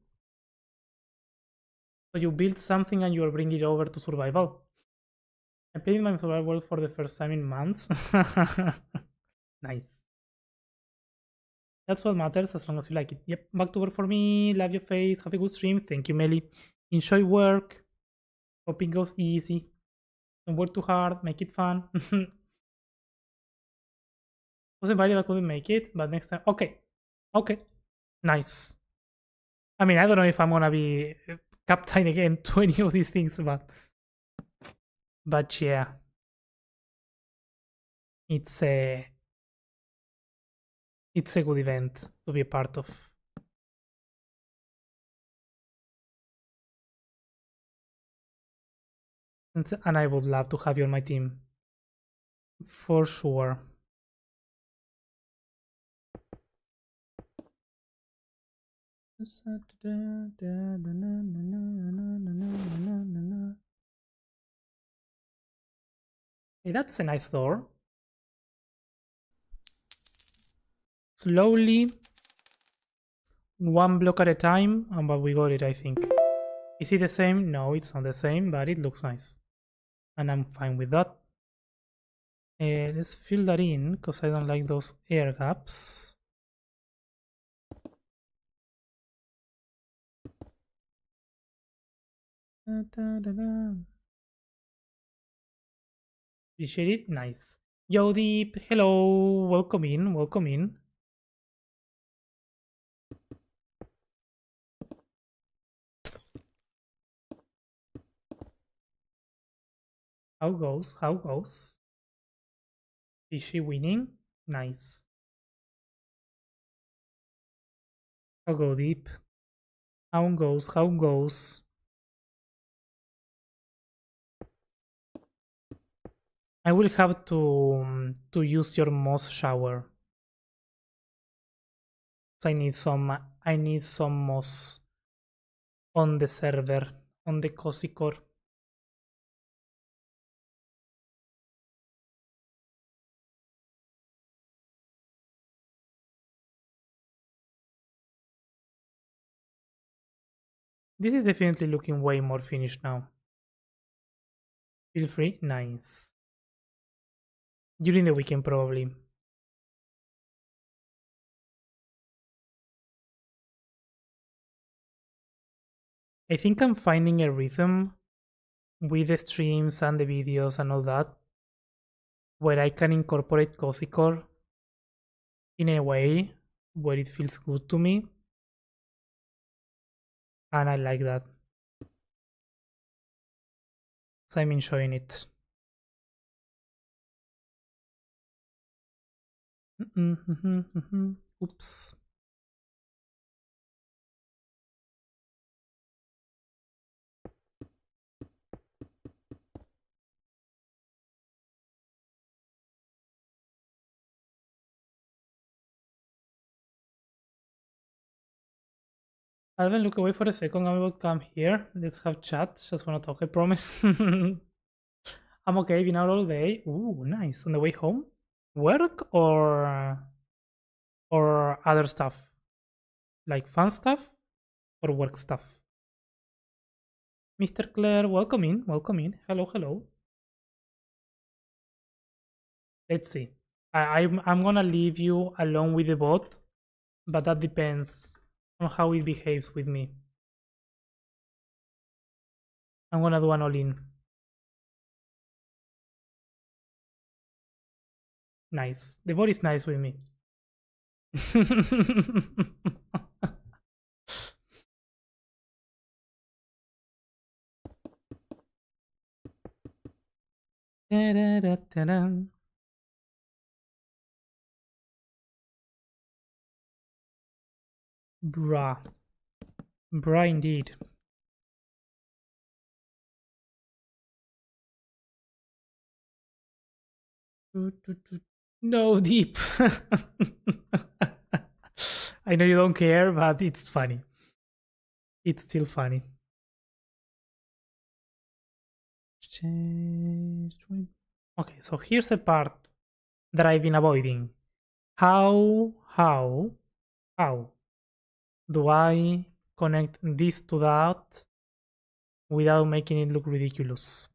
So you build something and you're bringing it over to survival. I played my survival for the first time in months. Nice. That's what matters as long as you like it. Yep, back to work for me. Love your face. Have a good stream. Thank you, Melly. Enjoy work. Hope it goes easy. Don't work too hard. Make it fun. Was invited, I couldn't make it, but next time. Okay. Okay. Nice. I mean, I don't know if I'm gonna be captain again to any of these things, but yeah, it's a good event to be a part of. And I would love to have you on my team. For sure. Hey, that's a nice door. Slowly, one block at a time, but we got it, I think. Is it the same? No, it's not the same, but it looks nice. And I'm fine with that. Let's fill that in, because I don't like those air gaps. Appreciate it. Nice. Yo, Deep. Hello. Welcome in. Welcome in. How goes? How goes? Is she winning? Nice. How go, Deep? How goes? How goes? I will have to use your moss shower. I need some moss on the server, on the cozy core. This is definitely looking way more finished now. Feel free. Nice. During the weekend, probably. I think I'm finding a rhythm with the streams and the videos and all that where I can incorporate cozy core in a way where it feels good to me, and I like that. So I'm enjoying it. Oops. Alvin, look away for a second. I will come here. Let's have chat. Just wanna talk, I promise. I'm okay, been out all day. Ooh, nice. On the way home? Work or other stuff? Like fun stuff or work stuff? Mr. Claire, welcome in. Welcome in. Hello, hello. Let's see. I'm gonna leave you alone with the bot, but that depends on how it behaves with me. I'm gonna do an all-in. Nice. The bot is nice with me. Bruh. Bruh indeed. No, deep. I know you don't care, but it's funny. It's still funny. Okay, so here's a part that I've been avoiding. How do I connect this to that without making it look ridiculous?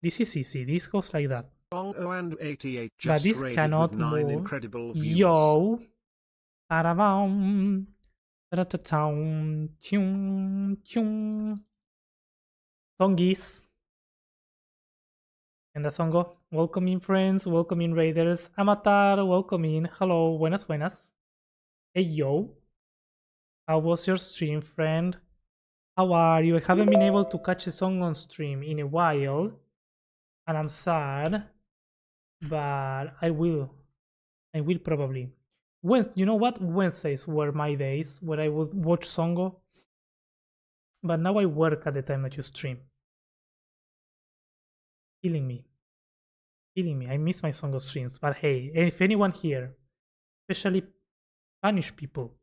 This is easy. This goes like that. But this cannot move. Yo. Songies. And the songo. Welcome in, friends. Welcome in, raiders. Amatar. Welcome in. Hello. Buenas, buenas. Hey, yo. How was your stream, friend? How are you? I haven't been able to catch a song on stream in a while. And I'm sad. But I will. I will probably. You know what? Wednesdays were my days where I would watch Songo. But now I work at the time that you stream. Killing me. Killing me. I miss my Songo streams. But hey, if anyone here, especially Spanish people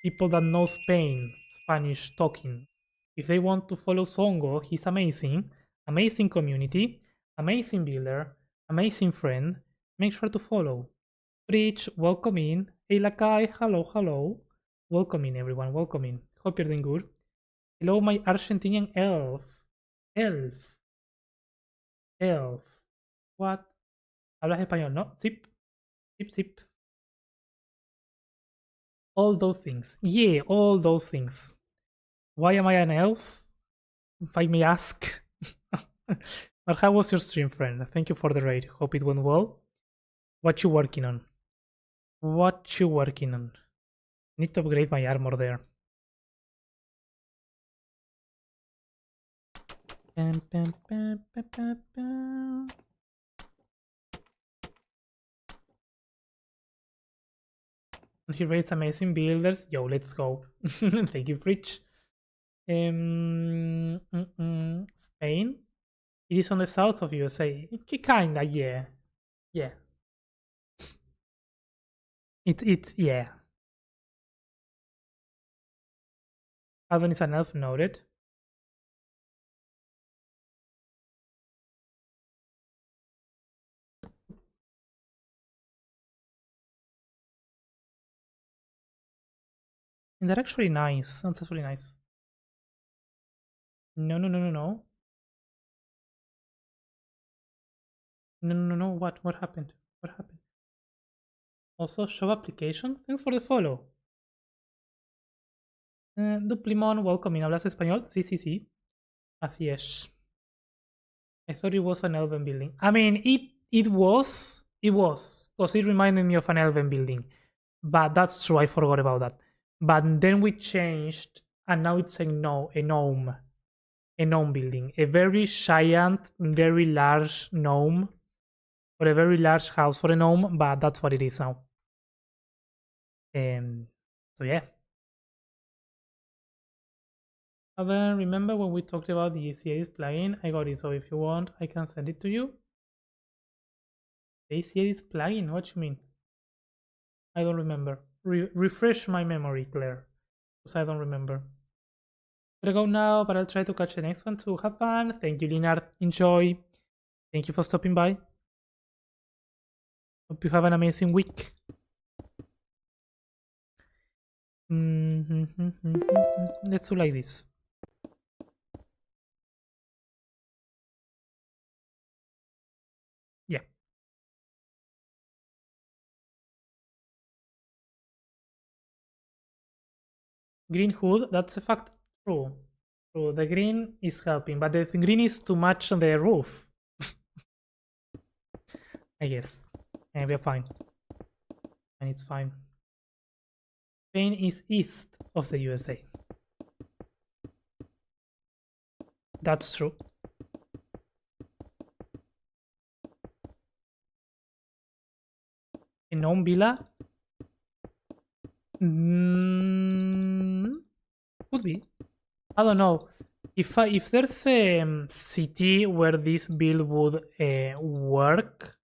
that know Spanish talking, if they want to follow Songo, he's amazing. Amazing community, amazing builder, amazing friend. Make sure to follow. Rich, welcome in. Hey Lakai, hello, hello. Welcome in everyone, welcome in. Hope you're doing good. Hello, my Argentinian elf. Elf. What? ¿Hablas español, no? Zip. Zip, zip. All those things. Yeah, all those things. Why am I an elf? If I may ask. But how was your stream, friend? Thank you for the raid. Hope it went well. What you working on? What you working on? Need to upgrade my armor there. Bam, bam, bam, bam, bam, bam. He raised amazing builders. Yo, let's go. Thank you, Fridge. Spain. It is on the south of USA. Kinda, yeah. Yeah. Yeah. Alvin is an elf, noted. They're actually nice. That's actually nice. No, no, no, no, no. No, no, no, no. What happened? What happened? Also, show application. Thanks for the follow. Duplimon, welcome in. ¿Hablas español? Sí, sí, sí. Así es. I thought it was an elven building. I mean, it was, because it reminded me of an elven building. But that's true, I forgot about that. But then we changed, and now it's a gnome building, a very giant, very large gnome, or a very large house for a gnome. But that's what it is now. So yeah. Remember when we talked about the ACAs plugin? I got it, so if you want, I can send it to you. The ACAs plugin? What you mean? I don't remember. Refresh my memory, Claire, because I don't remember. Gotta go now, but I'll try to catch the next one too. Have fun. Thank you, Linard. Enjoy. Thank you for stopping by. Hope you have an amazing week. Let's do like this. Yeah. Green hood, that's a fact. True. True. The green is helping, but the green is too much on the roof. I guess. And we're fine. And it's fine. Spain is east of the USA. That's true. A gnome villa? Could be. I don't know. If there's a city where this build would work,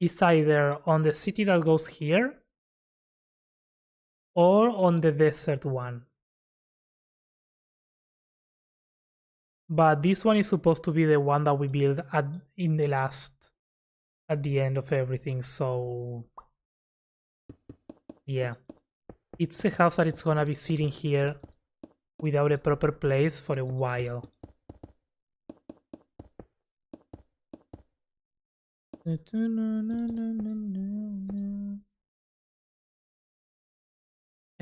it's either on the city that goes here or on the desert one. But this one is supposed to be the one that we build at the end of everything. So yeah, it's a house that it's gonna be sitting here without a proper place for a while. I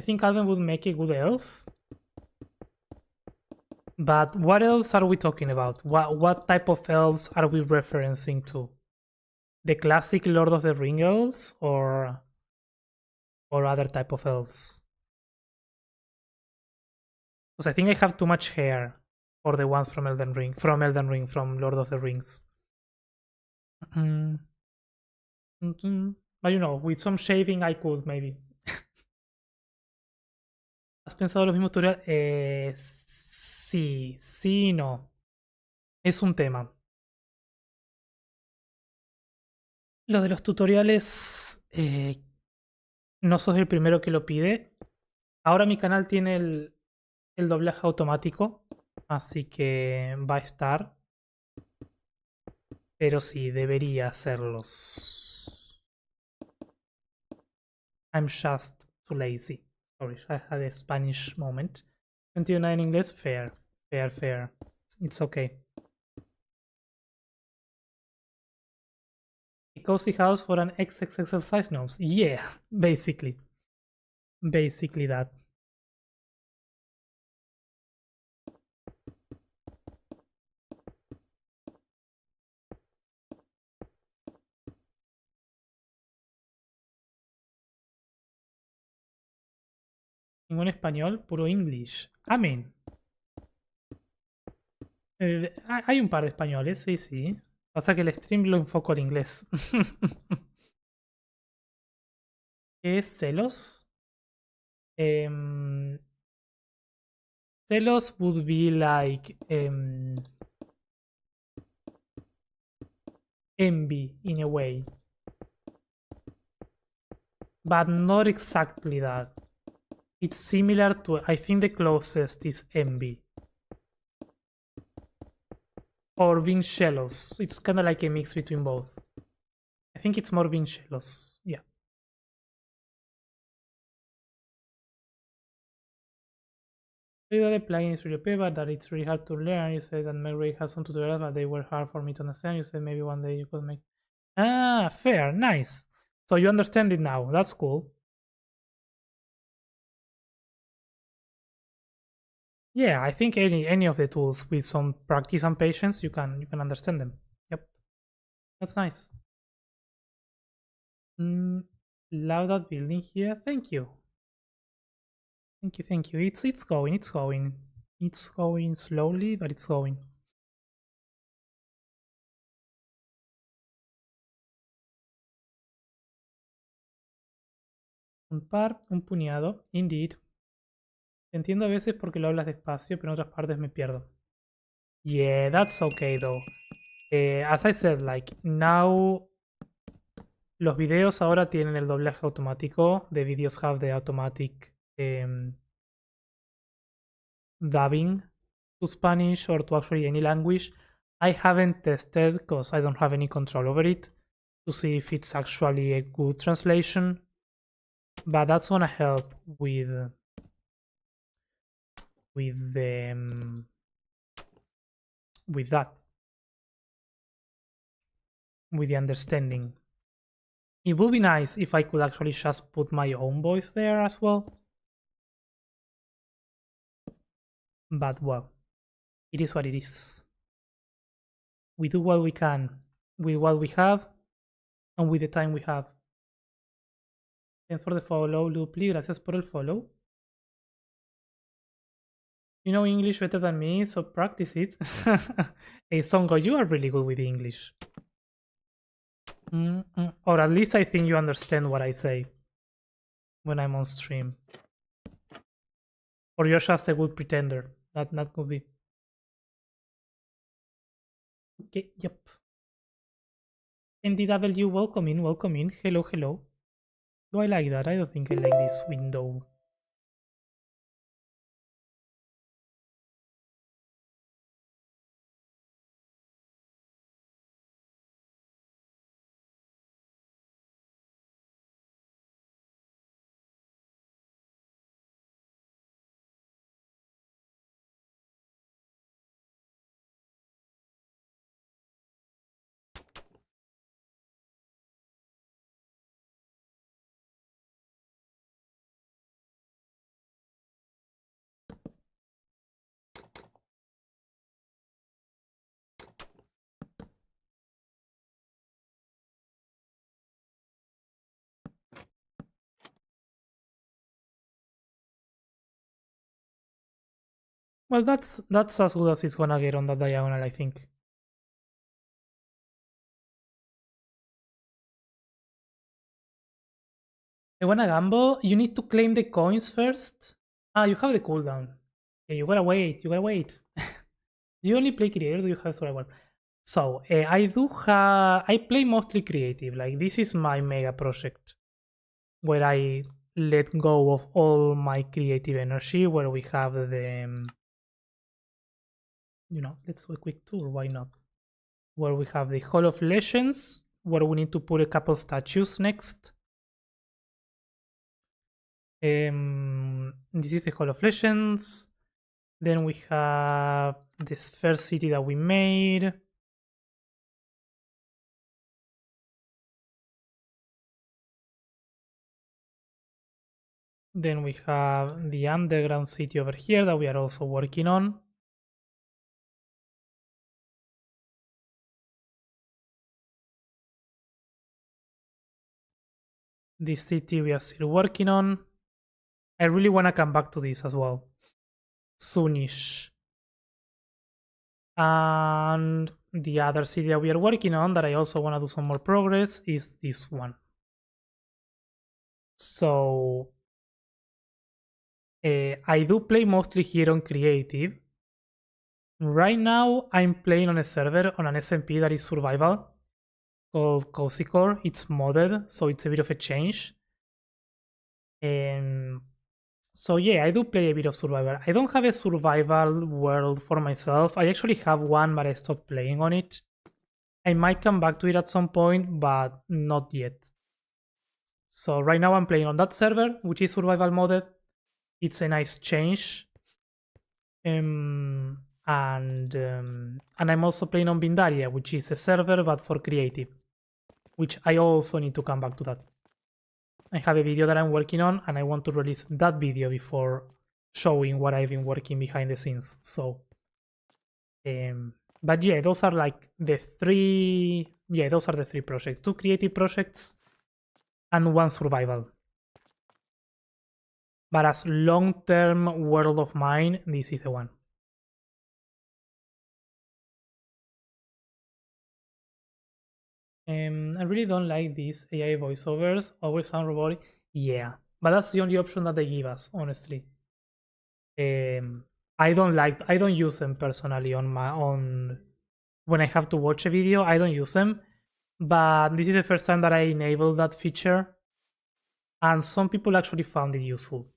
think Alvin would make a good elf. But what else are we talking about? What type of elves are we referencing to? The classic Lord of the Ring elves or other type of elves? Because I think I have too much hair for the ones from Elden Ring, from Lord of the Rings. But you know, with some shaving I could maybe. ¿Has pensado los mismos tutoriales? Sí, sí y no. Es un tema. Lo de los tutoriales, no sos el primero que lo pide. Ahora mi canal tiene el doblaje automático, así que va a estar. Pero sí, debería hacerlos. I'm just too lazy. Sorry, I had a Spanish moment. 29 in English, fair. It's okay. A cozy house for an XXXL size gnomes. Yeah, basically. Basically that. Ningún español, puro English. Amén. Hay un par de españoles, sí, sí. Pasa que el stream lo enfoco al inglés. ¿Qué es celos? Celos would be like envy in a way. But not exactly that. It's similar to, I think the closest is envy. Or being jealous. It's kind of like a mix between both. I think it's more being jealous. Yeah. You know, the plugin is really okay, but that it's really hard to learn. You said that MacRay has some tutorials, but they were hard for me to understand. You said maybe one day you could make. Ah, fair, nice. So you understand it now. That's cool. Yeah, I think any of the tools with some practice and patience, you can understand them. Yep, that's nice. Love that building here. Thank you, thank you, thank you. It's going, it's going slowly, but it's going. Un par, un puñado, indeed. Te entiendo a veces porque lo hablas despacio, pero en otras partes me pierdo. Yeah, that's okay though. As I said, like now los videos ahora tienen el doblaje automático. The videos have the automatic dubbing to Spanish or to actually any language. I haven't tested because I don't have any control over it to see if it's actually a good translation, but that's gonna help with the with that, with the understanding. It would be nice if I could actually just put my own voice there as well. But well, it is what it is. We do what we can with what we have and with the time we have. Thanks for the follow, Lupli. Gracias por el follow. You know English better than me, so practice it. Hey, Songo, you are really good with English. Or at least I think you understand what I say when I'm on stream. Or you're just a good pretender. That could be. Okay, yep. NDW, welcome in, welcome in. Hello, hello. Do I like that? I don't think I like this window. Well, that's as good as it's gonna get on that diagonal, I think. I wanna gamble. You need to claim the coins first. Ah, you have the cooldown. Yeah, you gotta wait. You gotta wait. Do you only play creative? Do you have survival? So I play mostly creative. Like this is my mega project where I let go of all my creative energy. Where we have the let's do a quick tour. Why not? Where we have the Hall of Legends, where we need to put a couple statues next. This is the Hall of Legends. Then we have this first city that we made. Then we have the underground city over here that we are also working on. This city we are still working on. I really want to come back to this as well. Soonish. And the other city that we are working on that I also want to do some more progress is this one. So I do play mostly here on creative. Right now I'm playing on a server on an SMP that is survival called Cozy Core. It's modded, so it's a bit of a change. So yeah, I do play a bit of survival. I don't have a survival world for myself. I actually have one, but I stopped playing on it. I might come back to it at some point, but not yet. So right now I'm playing on that server, which is survival modded. It's a nice change. And I'm also playing on Bindaria, which is a server but for creative, which I also need to come back to that. I have a video that I'm working on, and I want to release that video before showing what I've been working behind the scenes. So, but yeah, those are like the three. Yeah, those are the three projects: two creative projects and one survival. But as long-term world of mine, this is the one. I really don't like these AI voiceovers. Always sound robotic. Yeah, but that's the only option that they give us, honestly. Um, I don't use them personally on my own. When I have to watch a video, I don't use them. But this is the first time that I enabled that feature, and some people actually found it useful,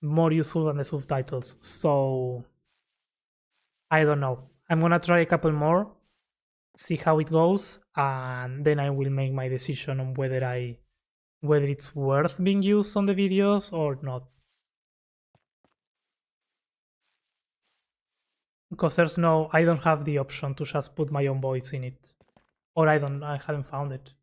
more useful than the subtitles. So I don't know. I'm gonna try a couple more, see how it goes, and then I will make my decision on whether it's worth being used on the videos or not. Because I don't have the option to just put my own voice in it, or I haven't found it.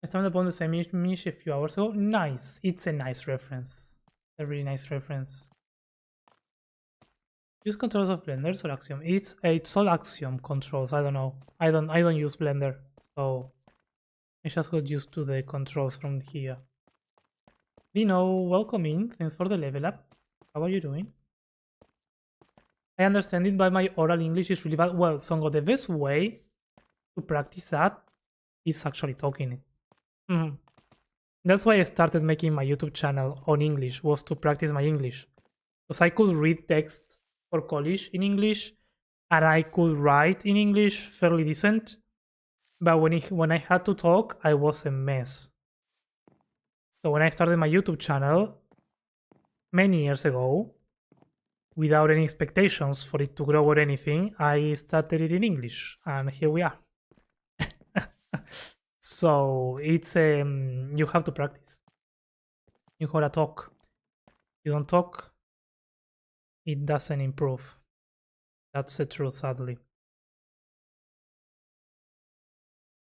I stumbled upon the same image a few hours ago. Nice, it's a nice reference, a really nice reference. Use controls of Blender or Axiom? It's all Axiom controls. I don't know. I don't use Blender, so I just got used to the controls from here. Dino, welcome in. Thanks for the level up. How are you doing? I understand it, but my oral English is really bad. Well, Songo, the best way to practice that is actually talking it. Mhm. That's why I started making my YouTube channel on English, was to practice my English. Because I could read text for college in English, and I could write in English fairly decent. But when I had to talk, I was a mess. So when I started my YouTube channel many years ago, without any expectations for it to grow or anything, I started it in English, and here we are. So it's you have to practice. You gotta talk. You don't talk, it doesn't improve. That's the truth, sadly.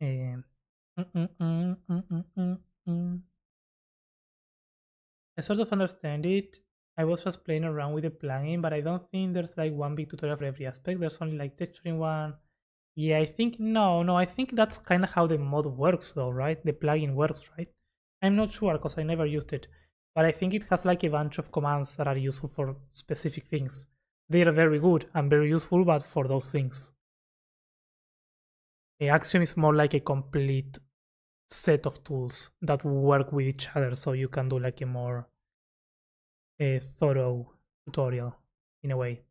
Um, mm, mm, mm, mm, mm, mm, mm. I sort of understand it. I was just playing around with the plugin, but I don't think there's like one big tutorial for every aspect. There's only like texturing one. Yeah, I think no, I think that's kind of how the mod works, though, right? The plugin works, right? I'm not sure because I never used it, but I think it has like a bunch of commands that are useful for specific things. They are very good and very useful, but for those things. The Axiom is more like a complete set of tools that work with each other, so you can do like a more thorough tutorial in a way.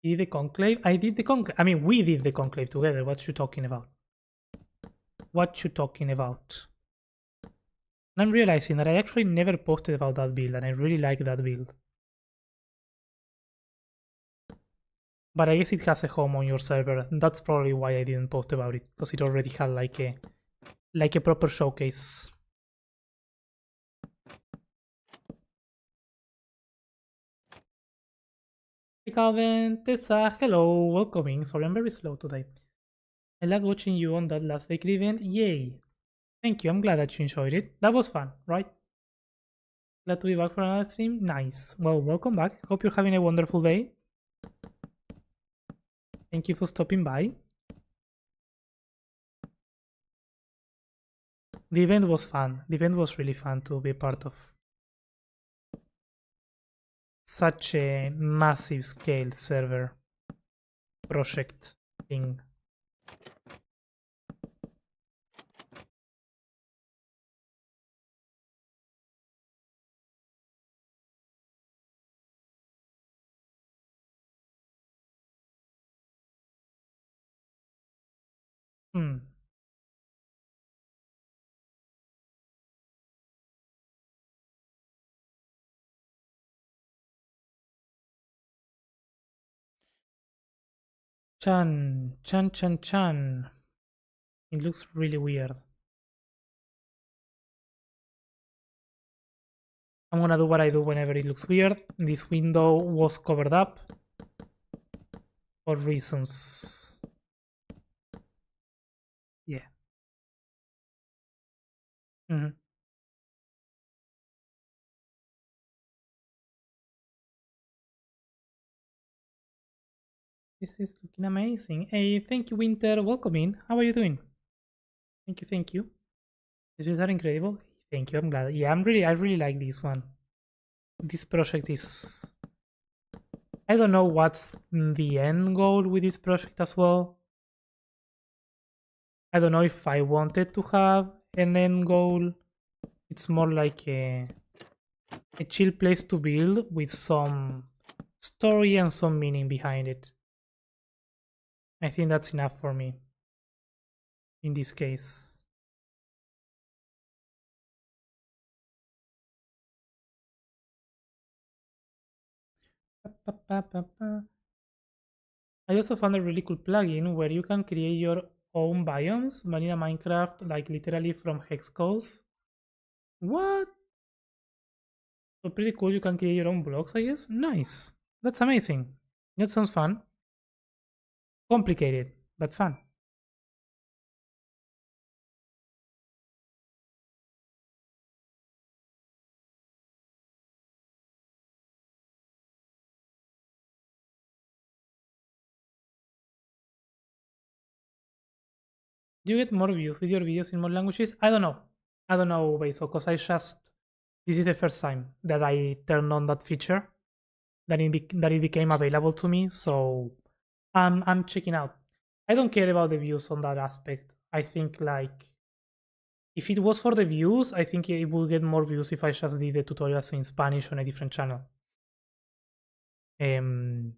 Did the conclave? I did the conclave. I mean, we did the conclave together. What you talking about? What you talking about? And I'm realizing that I actually never posted about that build, and I really like that build. But I guess it has a home on your server. That's probably why I didn't post about it, because it already had like a proper showcase. Hey Calvin, Tessa, hello, welcoming. Sorry, I'm very slow today. I loved watching you on that last weekly event. Yay! Thank you, I'm glad that you enjoyed it. That was fun, right? Glad to be back for another stream. Nice. Well, welcome back. Hope you're having a wonderful day. Thank you for stopping by. The event was fun. The event was really fun to be part of. Such a massive scale server project thing. Hmm. Chan. It looks really weird. I'm gonna do what I do whenever it looks weird. This window was covered up for reasons. Yeah. Mm-hmm. This is looking amazing. Hey, thank you, Winter. Welcome in. How are you doing? Thank you, thank you. These videos are incredible. Thank you. I'm glad. Yeah, I really like this one. This project is. I don't know what's the end goal with this project as well. I don't know if I wanted to have an end goal. It's more like a chill place to build with some story and some meaning behind it. I think that's enough for me in this case. I also found a really cool plugin where you can create your own biomes, vanilla Minecraft, like literally from hex codes. What? So pretty cool. You can create your own blocks, I guess. Nice. That's amazing. That sounds fun. Complicated, but fun. Do you get more views with your videos in more languages? I don't know. I don't know, Basil, because I just this is the first time that I turned on that feature that it became available to me. So I'm checking out. I don't care about the views on that aspect. I think like if it was for the views, I think it would get more views if I just did the tutorials in Spanish on a different channel. Um,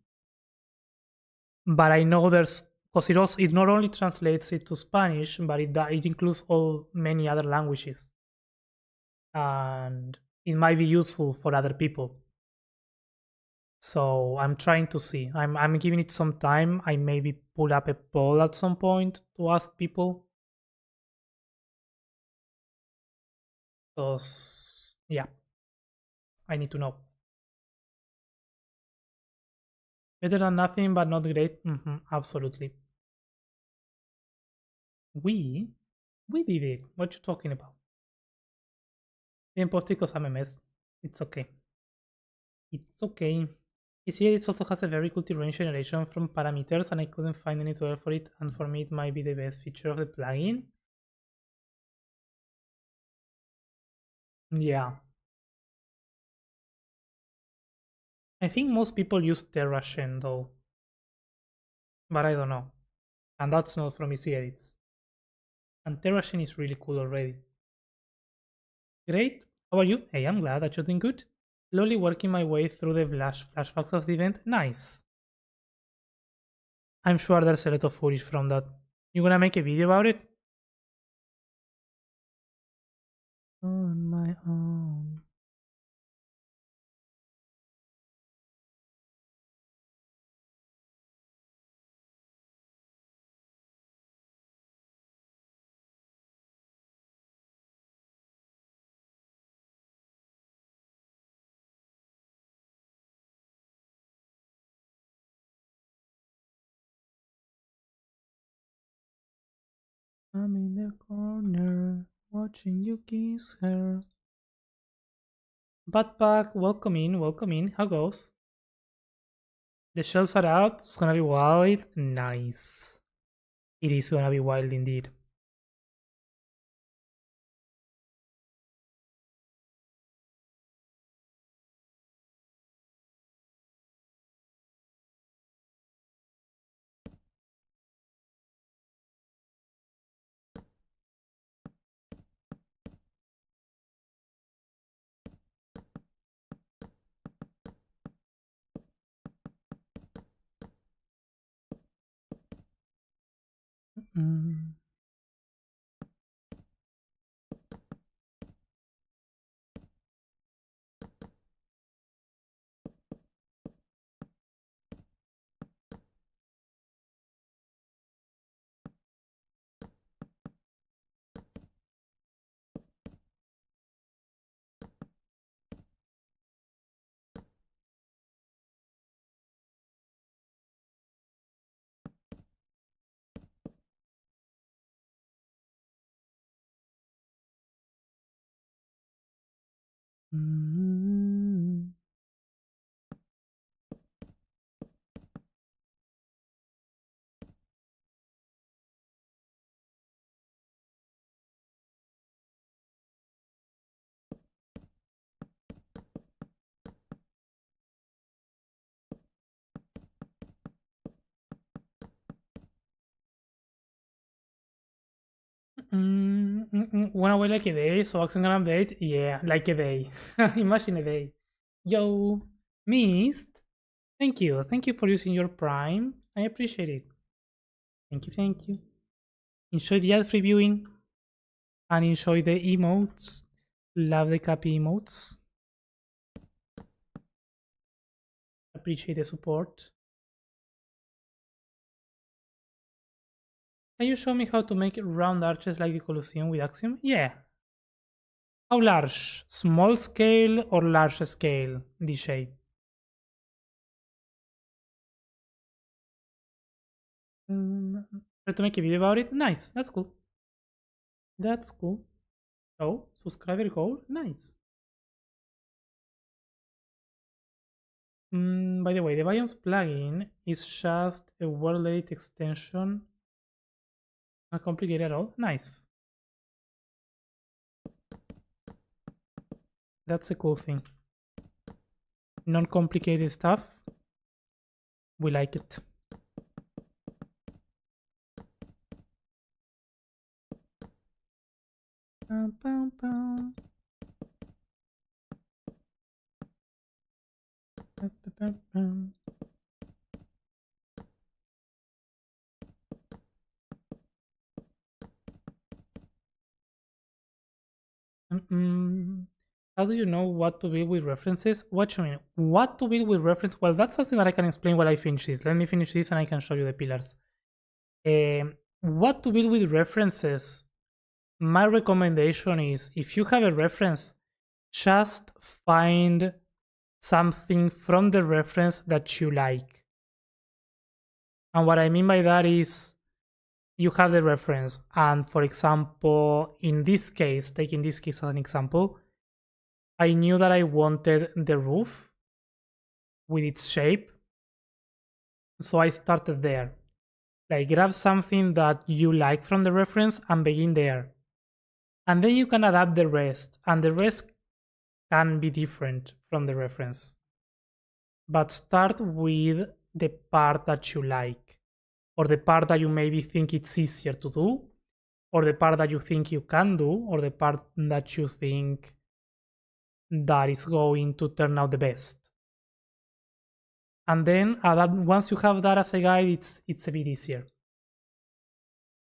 but I know there's because it not only translates it to Spanish, but it includes all many other languages, and it might be useful for other people. So I'm trying to see. I'm giving it some time. I maybe pull up a poll at some point to ask people. Because yeah, I need to know. Better than nothing, but not great. Absolutely. We we did it. What you talking about? Didn't post it because I'm a mess. It's okay. It's okay. You see, it also has a very cool terrain generation from parameters, and I couldn't find any tutorial for it. And for me, it might be the best feature of the plugin. Yeah, I think most people use Terraforming though, but I don't know. And that's not from easy edits. And Terraforming is really cool already. Great. How are you? Hey, I'm glad that you're doing good. Slowly working my way through the flashbacks of the event. Nice. I'm sure there's a lot of footage from that. You gonna make a video about it? On my own. I'm in the corner, watching you kiss her. Backpack, welcome in, welcome in. How goes? The shelves are out. It's gonna be wild. Nice. It is gonna be wild indeed. Mm. Mm. Went away like a day, so Axiom gonna update? Yeah, like a day. Imagine a day. Yo, missed. Thank you. Thank you for using your Prime. I appreciate it. Thank you, thank you. Enjoy the ad free viewing and enjoy the emotes. Love the copy emotes. Appreciate the support. Can you show me how to make round arches like the Colosseum with Axiom? Yeah. How large? Small scale or large scale? The shape. Try to make a video about it. Nice. That's cool. That's cool. Oh, subscriber goal. Nice. By the way, the Biomes plugin is just a world edit extension. Not complicated at all. Nice. That's a cool thing. Non-complicated stuff. We like it. Bum, bum, bum. Bum, bum, bum. How do you know what to build with references? What do you mean? What to build with reference? Well, that's something that I can explain while I finish this. Let me finish this and I can show you the pillars. What to build with references? My recommendation is if you have a reference, just find something from the reference that you like. And what I mean by that is you have the reference, and for example, in this case, taking this case as an example, I knew that I wanted the roof with its shape, so I started there. Like, grab something that you like from the reference and begin there. And then you can adapt the rest, and the rest can be different from the reference. But start with the part that you like, or the part that you maybe think it's easier to do, or the part that you think you can do, or the part that you think that is going to turn out the best. And then once you have that as a guide, it's a bit easier.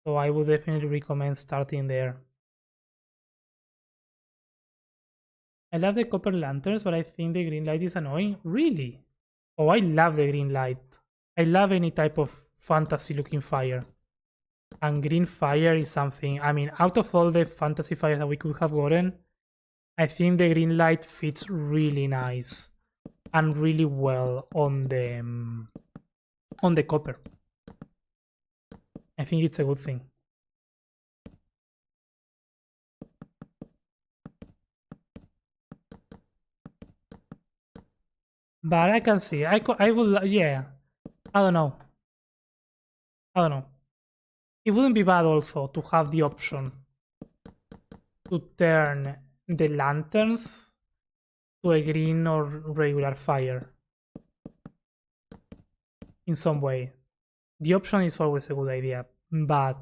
So I would definitely recommend starting there. I love the copper lanterns, but I think the green light is annoying. Really? Oh, I love the green light. I love any type of fantasy looking fire. And green fire is something, I mean, out of all the fantasy fires that we could have gotten, I think the green light fits really nice and really well on the copper. I think it's a good thing. But I can see, I will, yeah. I don't know. It wouldn't be bad also to have the option to turn the lanterns to a green or regular fire in some way. The option is always a good idea, but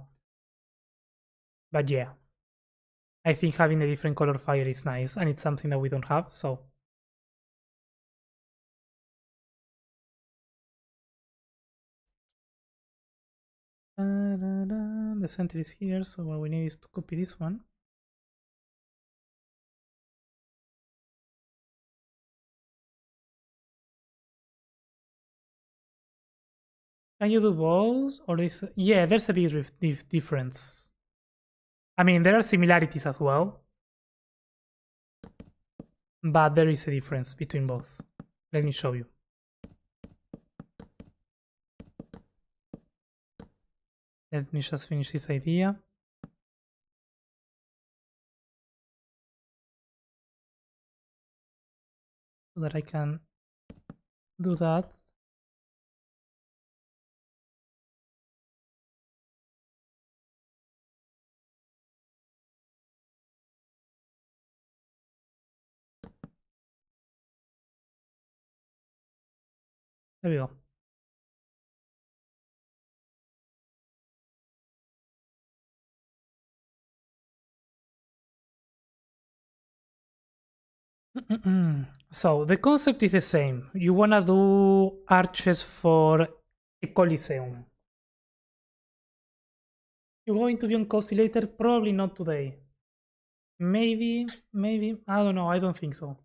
yeah, I think having a different color fire is nice, and it's something that we don't have, so. The center is here, so what we need is to copy this one. Can you do both? Or is yeah, there's a big difference. I mean, there are similarities as well, but there is a difference between both. Let me show you. Let me just finish this idea. so that I can do that. There we go. So the concept is the same. You wanna do arches for a coliseum. You're going to be on cozy later? Probably not today. Maybe, I don't know. I don't think so.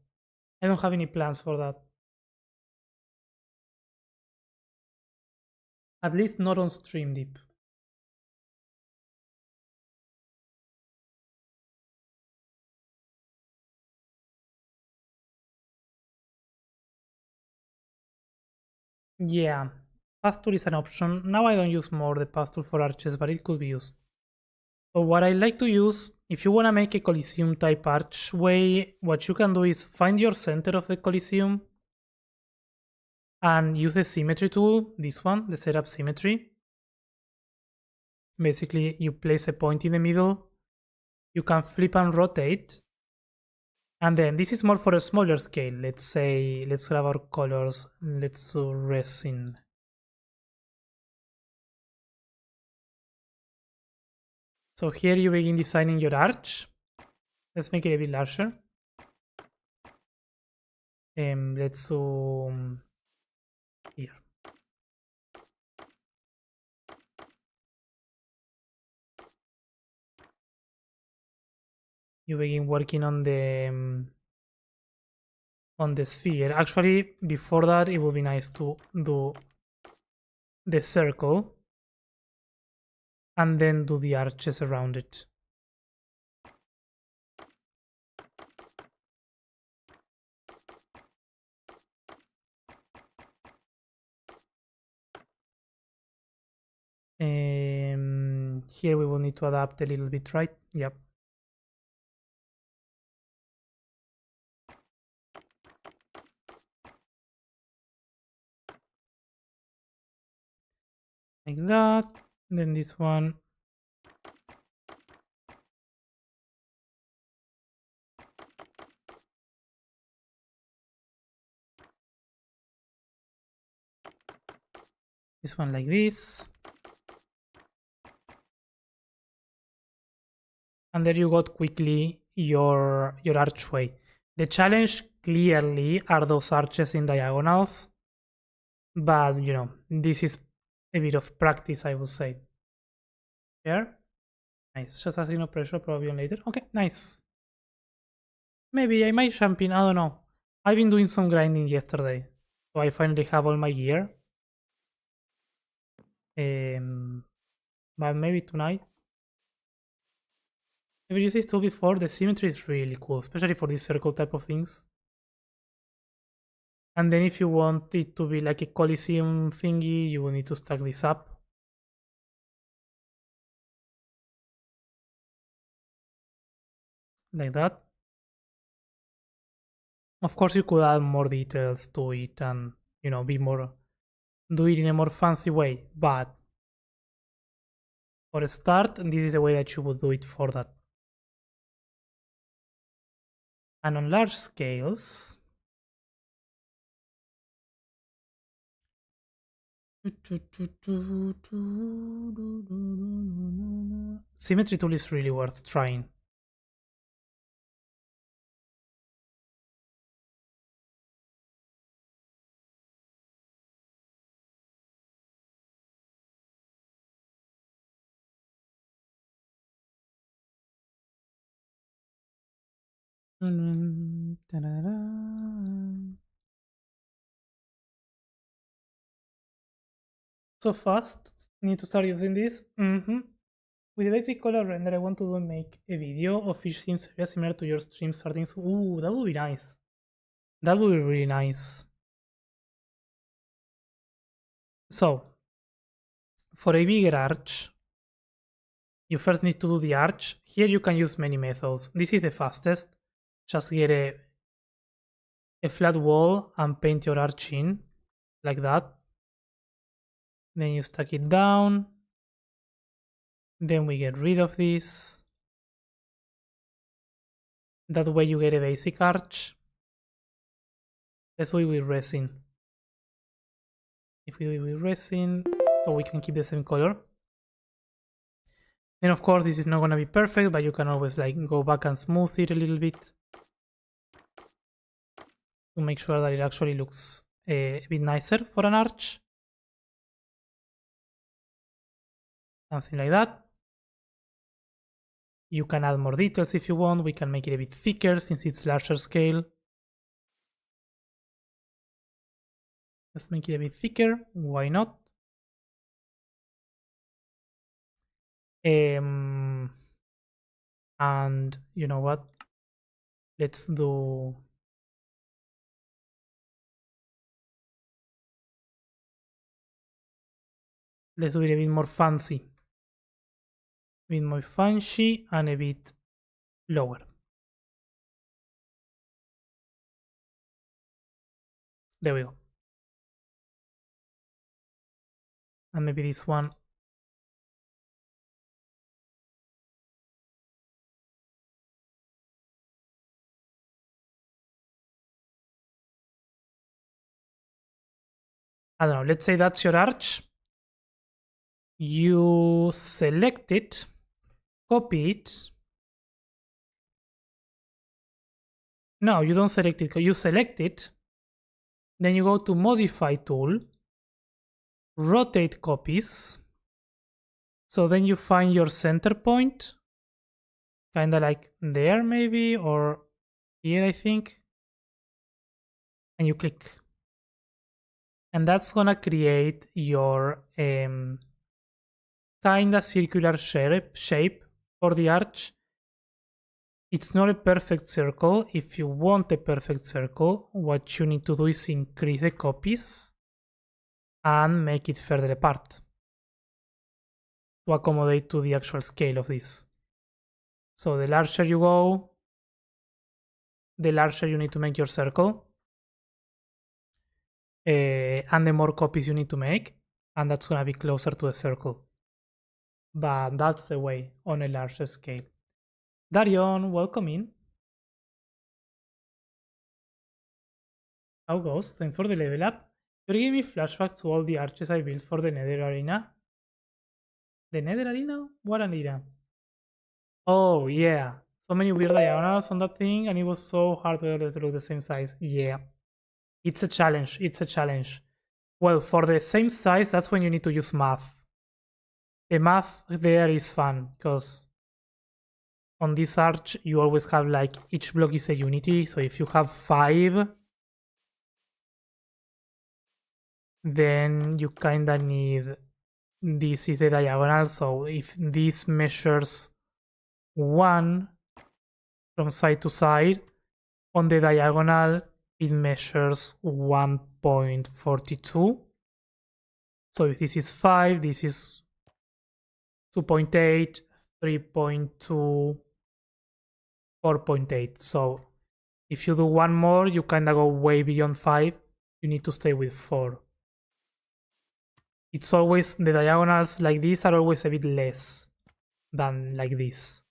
I don't have any plans for that. At least not on Stream Deep. Yeah, path tool is an option. Now I don't use more the path tool for arches, but it could be used. So what I like to use, if you want to make a Coliseum type archway, what you can do is find your center of the Coliseum and use the symmetry tool, this one, the setup symmetry. Basically, you place a point in the middle, you can flip and rotate, and then this is more for a smaller scale. Let's say, let's grab our colors, let's do resin. So here you begin designing your arch. Let's make it a bit larger. Let's zoom here. You begin working on the sphere. Actually, before that, it would be nice to do the circle and then do the arches around it. Here we will need to adapt a little bit, right? Yep. Like that. Then this one. This one like this. And there you got quickly your archway. The challenge clearly are those arches in diagonals, but you know, this is a bit of practice, I would say. There, nice. Just asking no pressure, probably on later. Okay, nice. Maybe I might jump in. I don't know. I've been doing some grinding yesterday, so I finally have all my gear. But maybe tonight. I've used this tool before. The symmetry is really cool, especially for this circle type of things. And then if you want it to be like a Coliseum thingy, you will need to stack this up. Like that. Of course, you could add more details to it and, you know, do it in a more fancy way. But for a start, this is the way that you would do it for that. And on large scales, symmetry tool is really worth trying. So fast, need to start using this. With electric color render, I want to make a video of each seems very similar to your stream starting. Ooh, that would be nice. That would be really nice. So, for a bigger arch, you first need to do the arch. Here you can use many methods. This is the fastest. Just get a a flat wall and paint your arch in, like that. Then you stack it down. Then we get rid of this. That way you get a basic arch. Let's do it with resin. If we do it with resin, so we can keep the same color. Then of course this is not gonna be perfect, but you can always like go back and smooth it a little bit to make sure that it actually looks a bit nicer for an arch. Something like that. You can add more details if you want. We can make it a bit thicker since it's larger scale. Let's make it a bit thicker. Why not? And you know what? Let's do... Let's do it a bit more fancy. A bit more fancy and a bit lower. There we go. And maybe this one. I don't know, let's say that's your arch. You select it, copy it. No, you don't select it, you select it. Then you go to Modify tool, rotate copies. So then you find your center point, kind of like there maybe, or here I think. And you click. And that's gonna create your kind of circular shape for the arch. It's not a perfect circle. If you want a perfect circle, what you need to do is increase the copies and make it further apart to accommodate to the actual scale of this. So the larger you go, the larger you need to make your circle. And the more copies you need to make, and that's gonna be closer to a circle. But that's the way on a larger scale. Darion, welcome in. How goes? Thanks for the level up. You're giving me flashbacks to all the arches I built for the Nether Arena. The Nether Arena? What arena? Oh, yeah. So many weird diagonals on that thing, and it was so hard to look the same size. Yeah. It's a challenge. It's a challenge. Well, for the same size, that's when you need to use math. The math there is fun, because on this arch, you always have like each block is a unity. So if you have 5, then you kind of need, this is the diagonal. So if this measures 1 from side to side, on the diagonal, it measures 1.42. So if this is 5, this is 2.8, 3.2, 4.8. So if you do one more, you kind of go way beyond 5. You need to stay with 4. It's always, the diagonals like this are always a bit less than like this.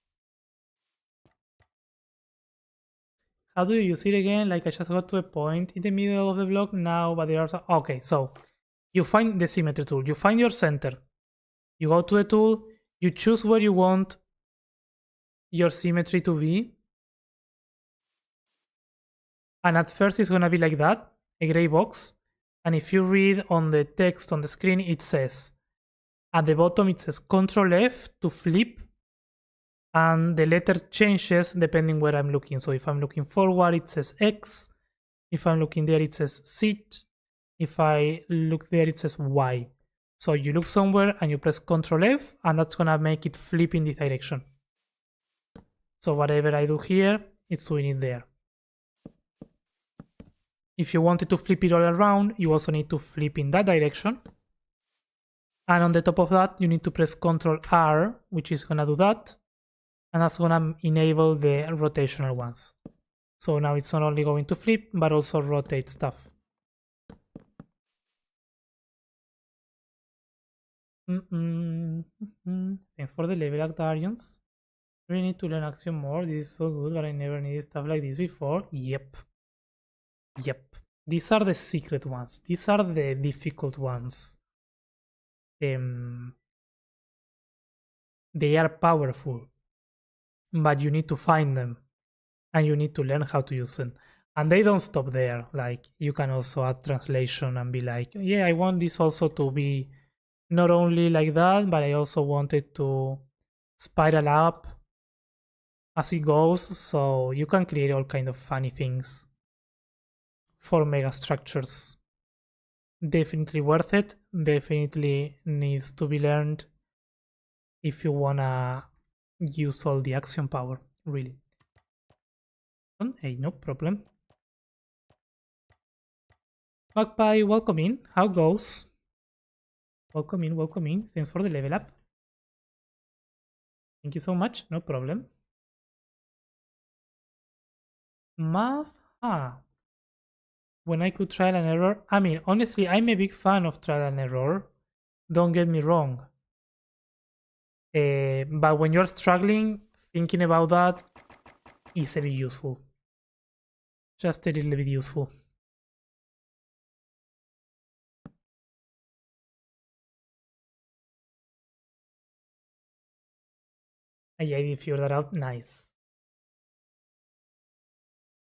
How do you use it again? Like I just got to a point in the middle of the block now, but there are... Okay, so you find the symmetry tool. You find your center. You go to the tool. You choose where you want your symmetry to be. And at first it's going to be like that, a gray box. And if you read on the text on the screen, it says, at the bottom it says Control F to flip. And the letter changes depending where I'm looking. So if I'm looking forward, it says X. If I'm looking there, it says Z. If I look there, it says Y. So you look somewhere and you press Control F, and that's gonna make it flip in this direction. So whatever I do here, it's doing it there. If you wanted to flip it all around, you also need to flip in that direction. And on the top of that, you need to press Control R, which is gonna do that. And that's gonna enable the rotational ones. So now it's not only going to flip, but also rotate stuff. Thanks for the level up, Darians. We need to learn Axiom more. This is so good, but I never needed stuff like this before. Yep. These are the secret ones. These are the difficult ones. They are powerful, but you need to find them and you need to learn how to use them. And they don't stop there. Like, you can also add translation and be like, yeah, I want this also to be not only like that, but I also want it to spiral up as it goes. So you can create all kind of funny things for mega structures. Definitely worth it. Definitely needs to be learned if you wanna use all the action power, really. Hey, no problem. Magpie, welcome in. How goes? Welcome in, welcome in. Thanks for the level up. Thank you so much. No problem. Math? When I could trial and error. I mean, honestly, I'm a big fan of trial and error. Don't get me wrong. But when you're struggling, thinking about that is a bit useful. Just a little bit useful. I did figure that out. Nice.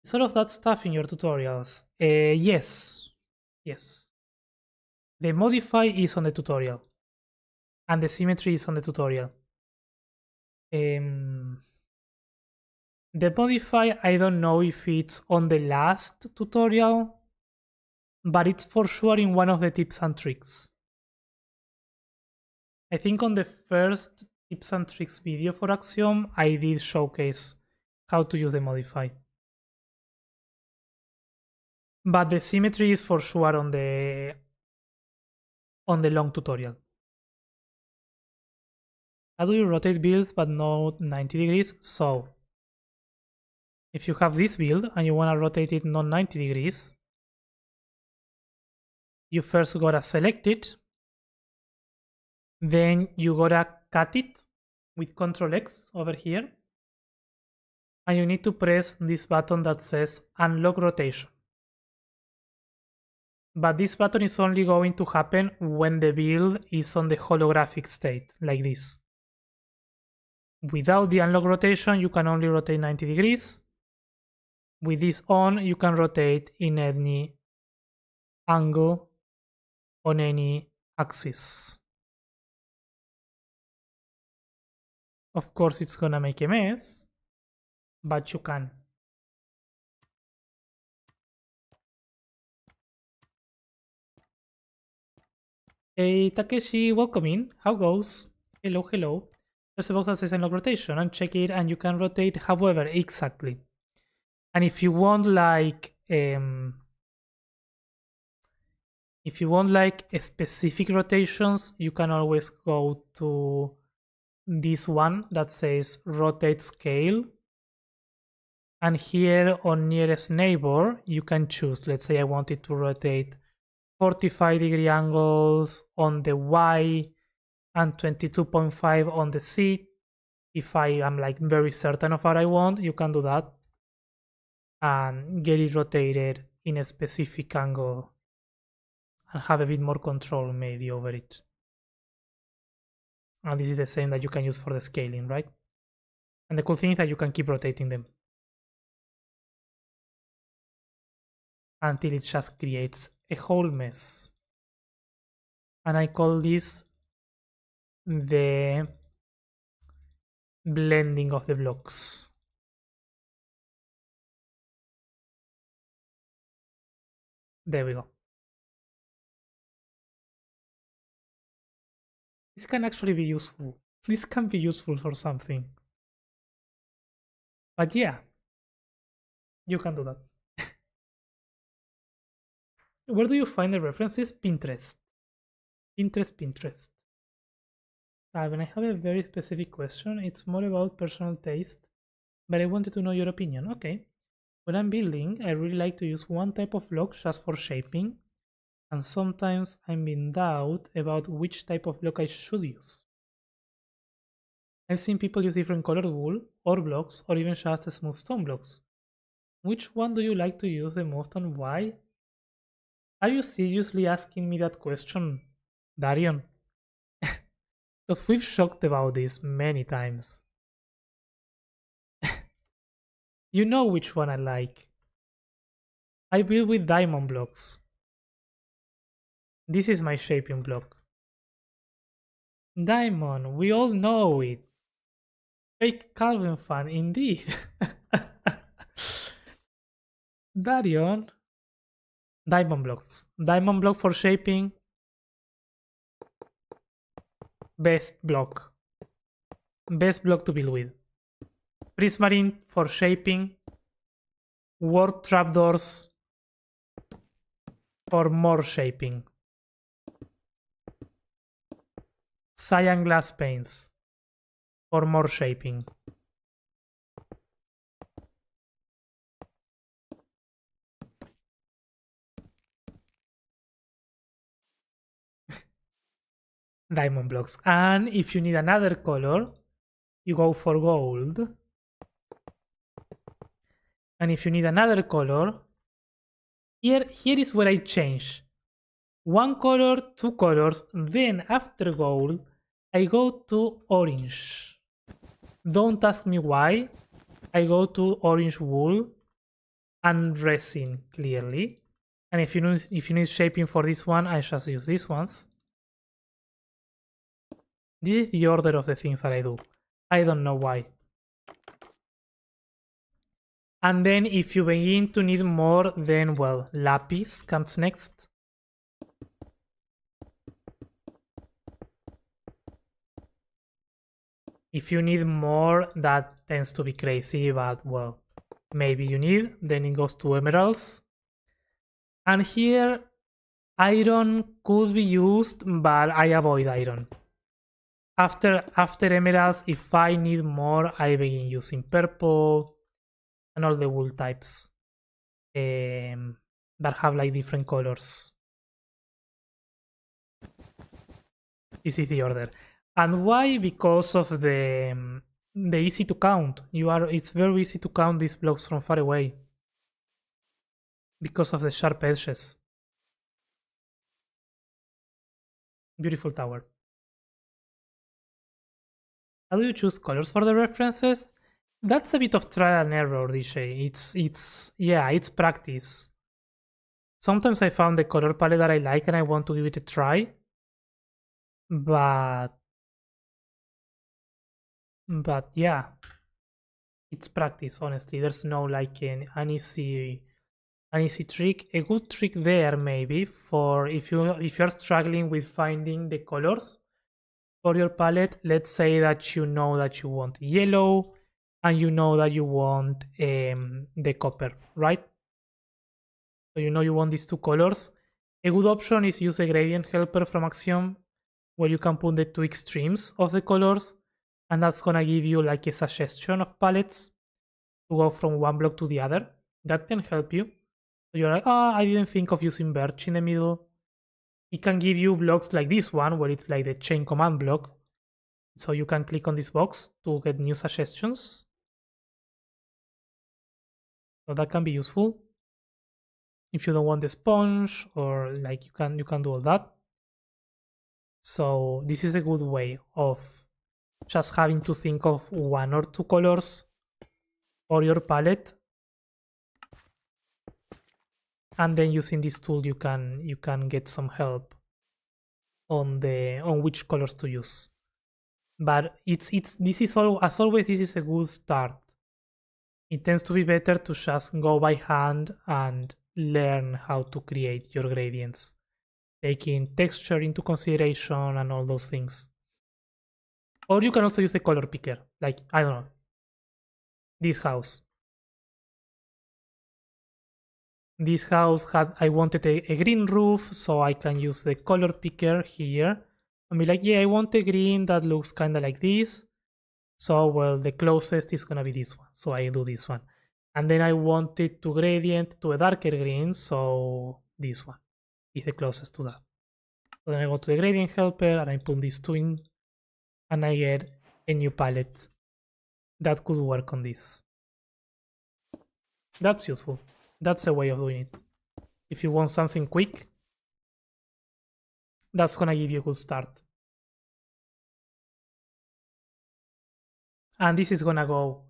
Is all of that stuff in your tutorials? Yes. Yes. The modify is on the tutorial. And the symmetry is on the tutorial. The modify, I don't know if it's on the last tutorial, but it's for sure in one of the tips and tricks. I think on the first tips and tricks video for Axiom, I did showcase how to use the modify. But the symmetry is for sure on the long tutorial. How do you rotate builds but not 90 degrees? So if you have this build and you want to rotate it not 90 degrees, you first gotta select it, then you gotta cut it with Ctrl X over here, and you need to press this button that says unlock rotation. But this button is only going to happen when the build is on the holographic state, like this. Without the unlock rotation, you can only rotate 90 degrees. With this on, you can rotate in any angle on any axis. Of course, it's gonna make a mess, but you can. Hey Takeshi, welcome in. How goes? Hello, hello. There's a box that says unlock rotation, and check it, and you can rotate however exactly. And if you want like specific rotations, you can always go to this one that says rotate scale. And here on nearest neighbor, you can choose. Let's say I wanted to rotate 45-degree angles on the Y and 22.5 on the Z. If I am like very certain of what I want, you can do that and get it rotated in a specific angle and have a bit more control maybe over it. And this is the same that you can use for the scaling, right? And the cool thing is that you can keep rotating them until it just creates a whole mess. And I call this the blending of the blocks. There we go. This can actually be useful. This can be useful for something. But yeah, you can do that. Where do you find the references? Pinterest. Pinterest. When I have a very specific question, it's more about personal taste, but I wanted to know your opinion. Okay. When I'm building, I really like to use one type of block just for shaping, and sometimes I'm in doubt about which type of block I should use. I've seen people use different colored wool, or blocks, or even just smooth stone blocks. Which one do you like to use the most and why? Are you seriously asking me that question, Darion? Because we've talked about this many times. You know which one I like. I build with diamond blocks. This is my shaping block. Diamond, we all know it. Fake Calvin fan, indeed. Darion. Diamond blocks. Diamond block for shaping. Best block. Best block to build with. Prismarine for shaping. Warp trapdoors for more shaping. Cyan glass panes for more shaping. Diamond blocks. And if you need another color, you go for gold. And if you need another color, here is where I change. One color, two colors, then after gold, I go to orange. Don't ask me why. I go to orange wool and resin, clearly. And if you need shaping for this one, I just use these ones. This is the order of the things that I do. I don't know why. And then if you begin to need more, then well, lapis comes next. If you need more, that tends to be crazy, but well, maybe you need, then it goes to emeralds. And here, iron could be used, but I avoid iron. After emeralds, if I need more, I begin using purple and all the wool types that have like different colors. This is the order. And why? Because of the easy to count. It's very easy to count these blocks from far away. Because of the sharp edges. Beautiful tower. How do you choose colors for the references? That's a bit of trial and error, DJ. It's practice. Sometimes I found the color palette that I like and I want to give it a try. But yeah, it's practice, honestly. There's no like an easy trick. A good trick there maybe for if you're struggling with finding the colors for your palette. Let's say that you know that you want yellow and you know that you want the copper, right? So you know you want these two colors. A good option is use a gradient helper from Axiom, where you can put the two extremes of the colors, and that's gonna give you like a suggestion of palettes to go from one block to the other. That can help you. So you're like, I didn't think of using birch in the middle. It can give you blocks like this one, where it's like the chain command block. So you can click on this box to get new suggestions. So that can be useful if you don't want the sponge, or like you can do all that. So this is a good way of just having to think of one or two colors for your palette, and then using this tool you can get some help on which colors to use. But this is as always, this is a good start. It tends to be better to just go by hand and learn how to create your gradients, taking texture into consideration and all those things. Or you can also use the color picker, like, I don't know, this house. This house I wanted a green roof, so I can use the color picker here and be like, yeah, I want a green that looks kind of like this. So, well, the closest is gonna be this one, so I do this one. And then I want it to gradient to a darker green, so this one is the closest to that. So then I go to the gradient helper and I put these two in, and I get a new palette that could work on this. That's useful. That's a way of doing it. If you want something quick, that's gonna give you a good start. And this is gonna go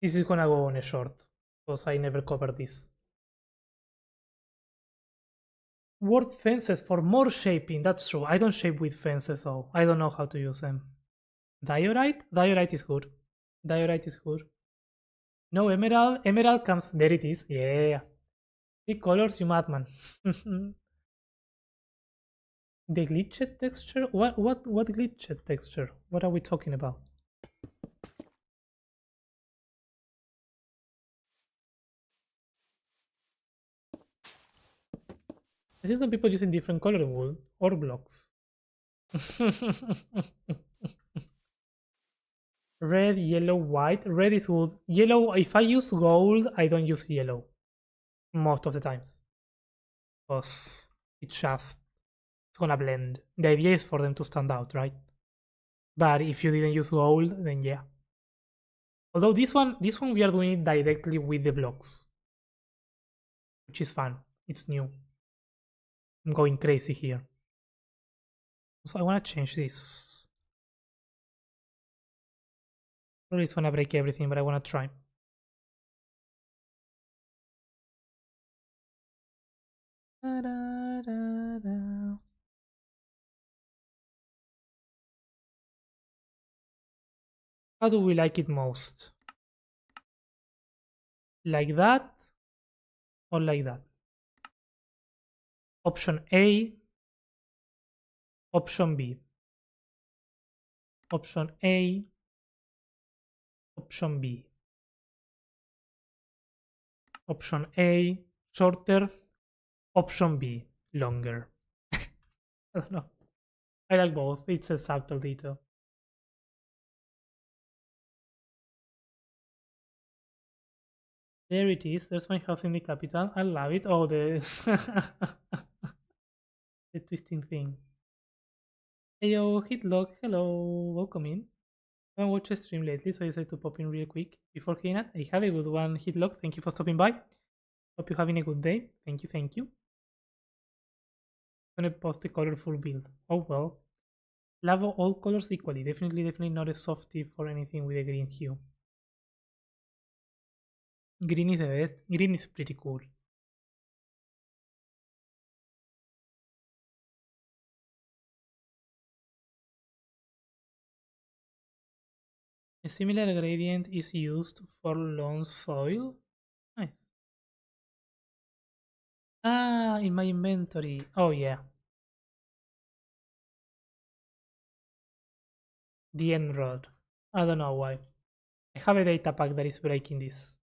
on a short, because I never covered this. Word fences for more shaping, that's true. I don't shape with fences though. I don't know how to use them. Diorite? Diorite is good. Diorite is good. No, emerald. Emerald comes. There it is. Yeah. 3 colors, you madman. The glitched texture? What glitched texture? What are we talking about? I see some people using different coloring wool or blocks. Red, yellow, white. Red is good. Yellow, if I use gold, I don't use yellow most of the times, because it's gonna blend. The idea is for them to stand out, right? But if you didn't use gold, then yeah. Although this one we are doing it directly with the blocks, which is fun. It's new. I'm going crazy here. So I want to change this. Probably it's gonna break everything, but I want to try. How do we like it most? Like that or like that? Option A, option B. Option A, option B. Option A, shorter. Option B, longer. I don't know. I like both. It's a subtle detail. There it is. There's my house in the capital. I love it. Oh, the the twisting thing. Heyo, Hitlock. Hello. Welcome in. I haven't watched a stream lately, so I decided to pop in real quick before Keynet. I have a good one, Hitlock. Thank you for stopping by. Hope you're having a good day. Thank you, thank you. I'm gonna post a colorful build. Oh well. Love all colors equally. Definitely not a softie for anything with a green hue. Green is the best. Green is pretty cool. A similar gradient is used for lawn soil. Nice. Ah, in my inventory. Oh yeah. The end rod. I don't know why. I have a data pack that is breaking this.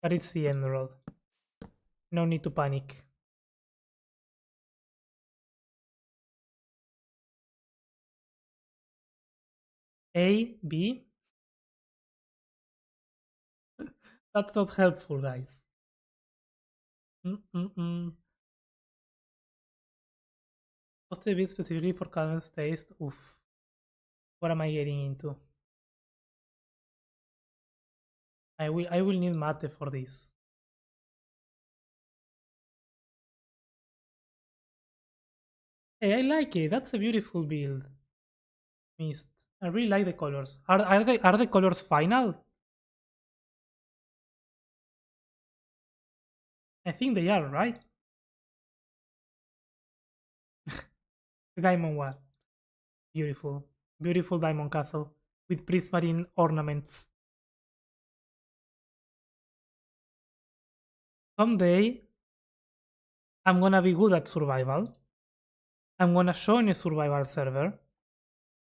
But it's the end rod. No need to panic. A, B. That's not helpful, guys. What's a bit specifically for Calvin's taste? Oof. What am I getting into? I will need mate for this. Hey, I like it. That's a beautiful build. Mist. I really like the colors. Are the colors final? I think they are, right? The diamond one. Beautiful. Beautiful diamond castle with prismarine ornaments. Someday I'm gonna be good at survival. I'm gonna join a survival server.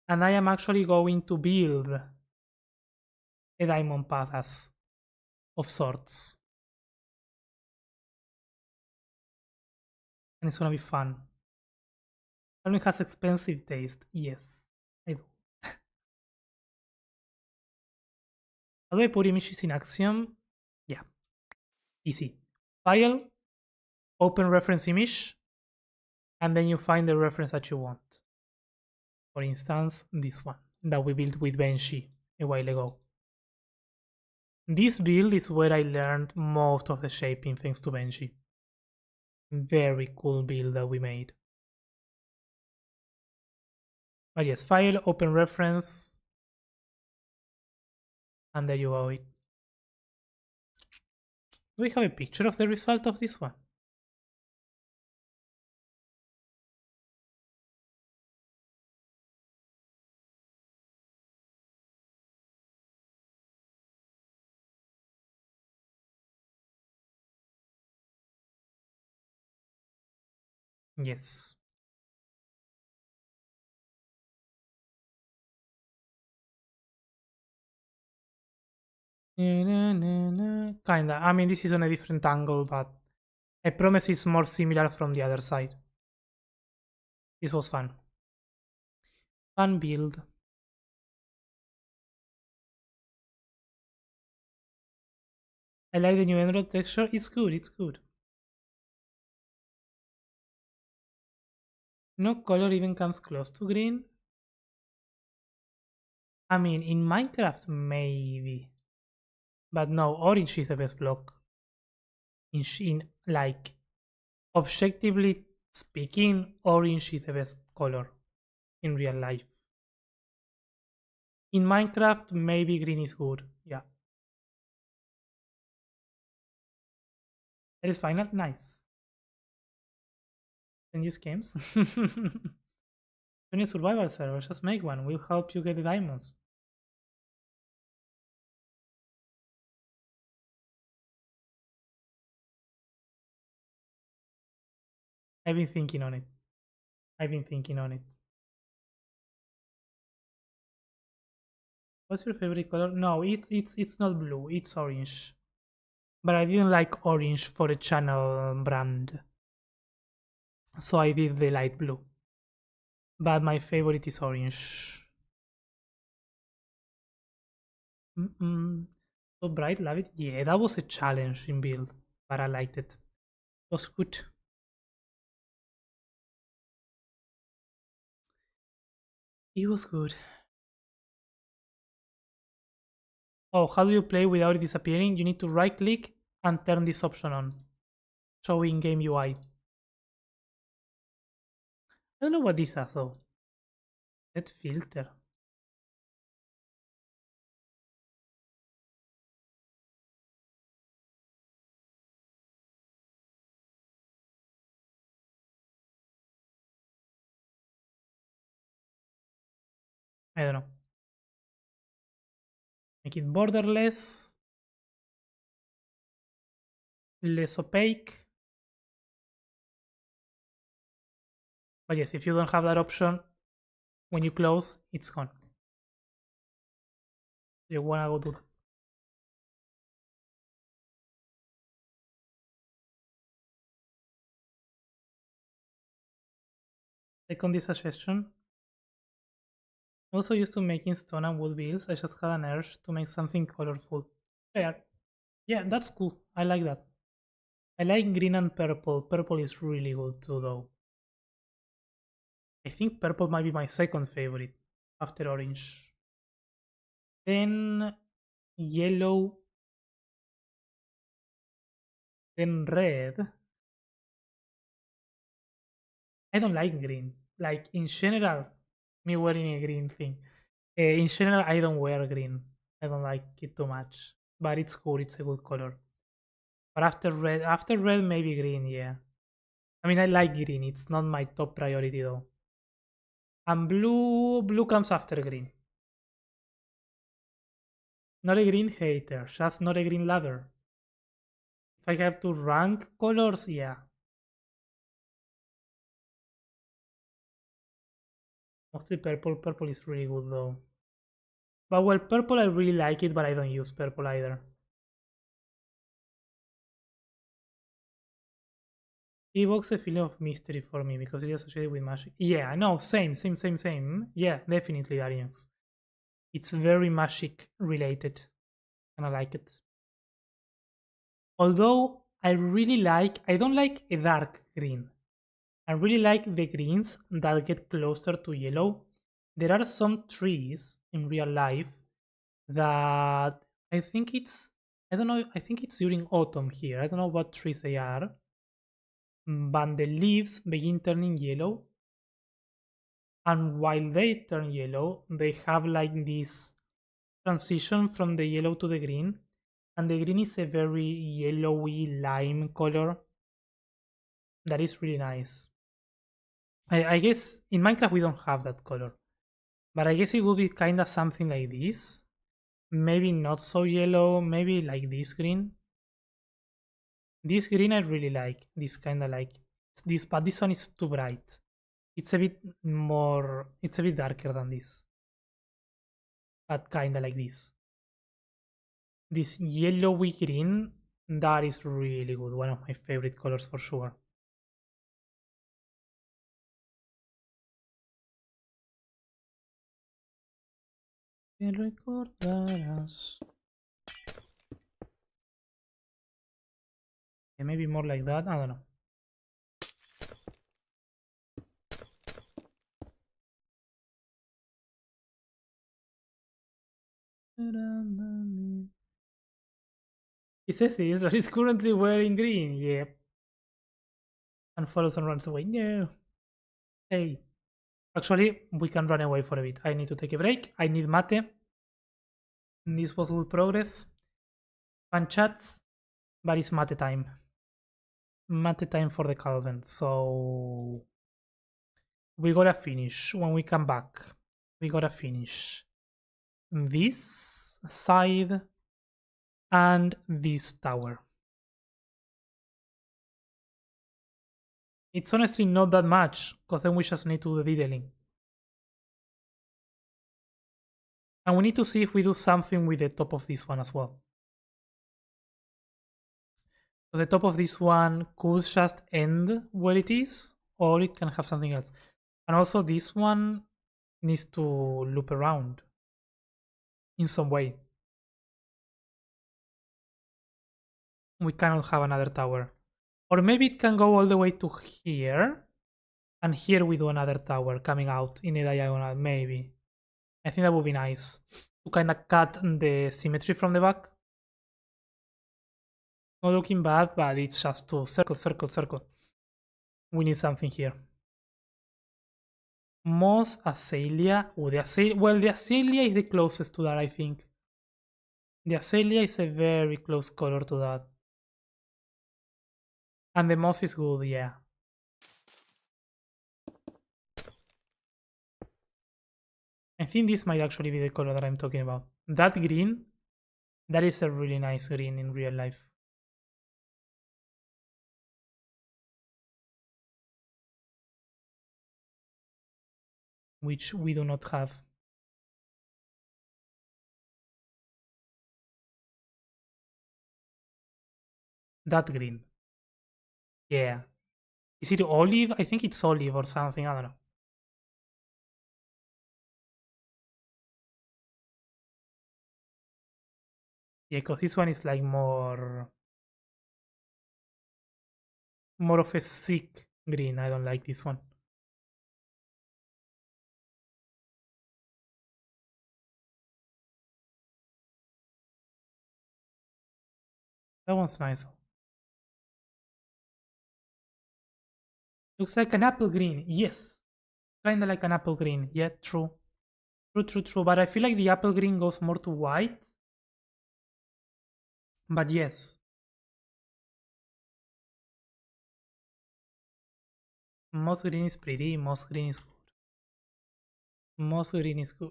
And I am actually going to build a diamond palace of sorts. And it's gonna be fun. Alvin has expensive taste. Yes, I do. How do I put images in Axiom? Yeah, easy. File, open reference image, and then you find the reference that you want. For instance, this one that we built with Benji a while ago. This build is where I learned most of the shaping thanks to Benji. Very cool build that we made. But yes, file, open reference, and there you go. Do we have a picture of the result of this one? Yes. Kinda. I mean, this is on a different angle, but I promise it's more similar from the other side. This was fun. Fun build. I like the new emerald texture. It's good, it's good. No color even comes close to green. I mean, in Minecraft, maybe. But no, orange is the best block. Like, objectively speaking, orange is the best color in real life. In Minecraft, maybe green is good. Yeah. That is final. Nice. Can use games. Any survival server, just make one. We'll help you get the diamonds. I've been thinking on it. I've been thinking on it. What's your favorite color? No, it's not blue. It's orange. But I didn't like orange for a channel brand, so I did the light blue. But my favorite is orange. So bright, love it. Yeah, that was a challenge in build, but I liked it. It was good. It was good. Oh, how do you play without it disappearing? You need to right click and turn this option on. Show in game UI. I don't know what this is though. Set filter. I don't know. Make it borderless, less opaque. But yes, if you don't have that option, when you close, it's gone. You wanna go do that. Second suggestion. Also used to making stone and wood builds. I just had an urge to make something colorful. Yeah, that's cool. I like that. I like green and purple. Purple is really good too, though. I think purple might be my second favorite after orange. Then yellow. Then red. I don't like green. Like in general, me wearing a green thing. In general, I don't wear green. I don't like it too much. But it's cool. It's a good color. But after red, maybe green. Yeah. I mean, I like green. It's not my top priority though. And blue comes after green. Not a green hater, just not a green lover. If I have to rank colors, yeah. Mostly purple. Purple is really good though. But well, purple I really like it, but I don't use purple either. evokes a feeling of mystery for me because it is associated with magic. Yeah, no, same. Yeah, definitely, Darians. It's very magic related, and I like it. Although I don't like a dark green. I really like the greens that get closer to yellow. There are some trees in real life that I think it's I don't know, I think it's during autumn here. I don't know what trees they are, but the leaves begin turning yellow, and while they turn yellow, they have like this transition from the yellow to the green, and the green is a very yellowy lime color that is really nice. I guess in Minecraft we don't have that color, but I guess it would be kind of something like this. Maybe not so yellow, maybe like this green. This green I really like. This kind of like this, but this one is too bright. It's a bit more, it's a bit darker than this, but kind of like this. This yellowy green, that is really good. One of my favorite colors for sure. Me recordarás. Yeah, maybe more like that. I don't know. It says this, but he's currently wearing green. Yep. And follows and runs away. No. Hey. Actually, we can run away for a bit. I need to take a break. I need mate. This was good progress. Fun chats. But it's mate time. Mate time for the Calvin. So we gotta finish when we come back. We gotta finish this side and this tower. It's honestly not that much, because then we just need to do the detailing. And we need to see if we do something with the top of this one as well. So the top of this one could just end where it is, or it can have something else. And also this one needs to loop around in some way. We cannot have another tower. Or maybe it can go all the way to here, and here we do another tower coming out in a diagonal, maybe. I think that would be nice to kind of cut the symmetry from the back. Not looking bad, but it's just to circle. We need something here. Moss Azalea. Oh, the Azalea. Well, the Azalea is the closest to that, I think. The Azalea is a very close color to that. And the moss is good, yeah. I think this might actually be the color that I'm talking about. That green, that is a really nice green in real life. Which we do not have. That green. Yeah. Is it olive? I think it's olive or something. I don't know. Yeah, because this one is like more of a sick green. I don't like this one. That one's nice. Looks like an apple green. Yes. Kinda like an apple green. Yeah, true. True. But I feel like the apple green goes more to white. But yes. Moss green is pretty. Moss green is good. Moss green is good.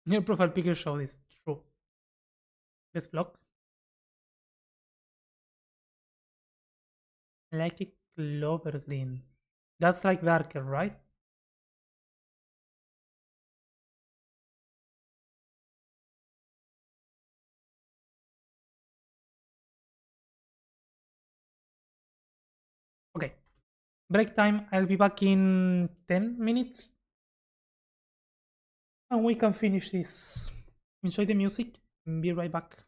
Your profile picture show this. True. Let's block. I like it clover green. That's like darker, right? Break time. I'll be back in 10 minutes and we can finish this. Enjoy the music. Be right back.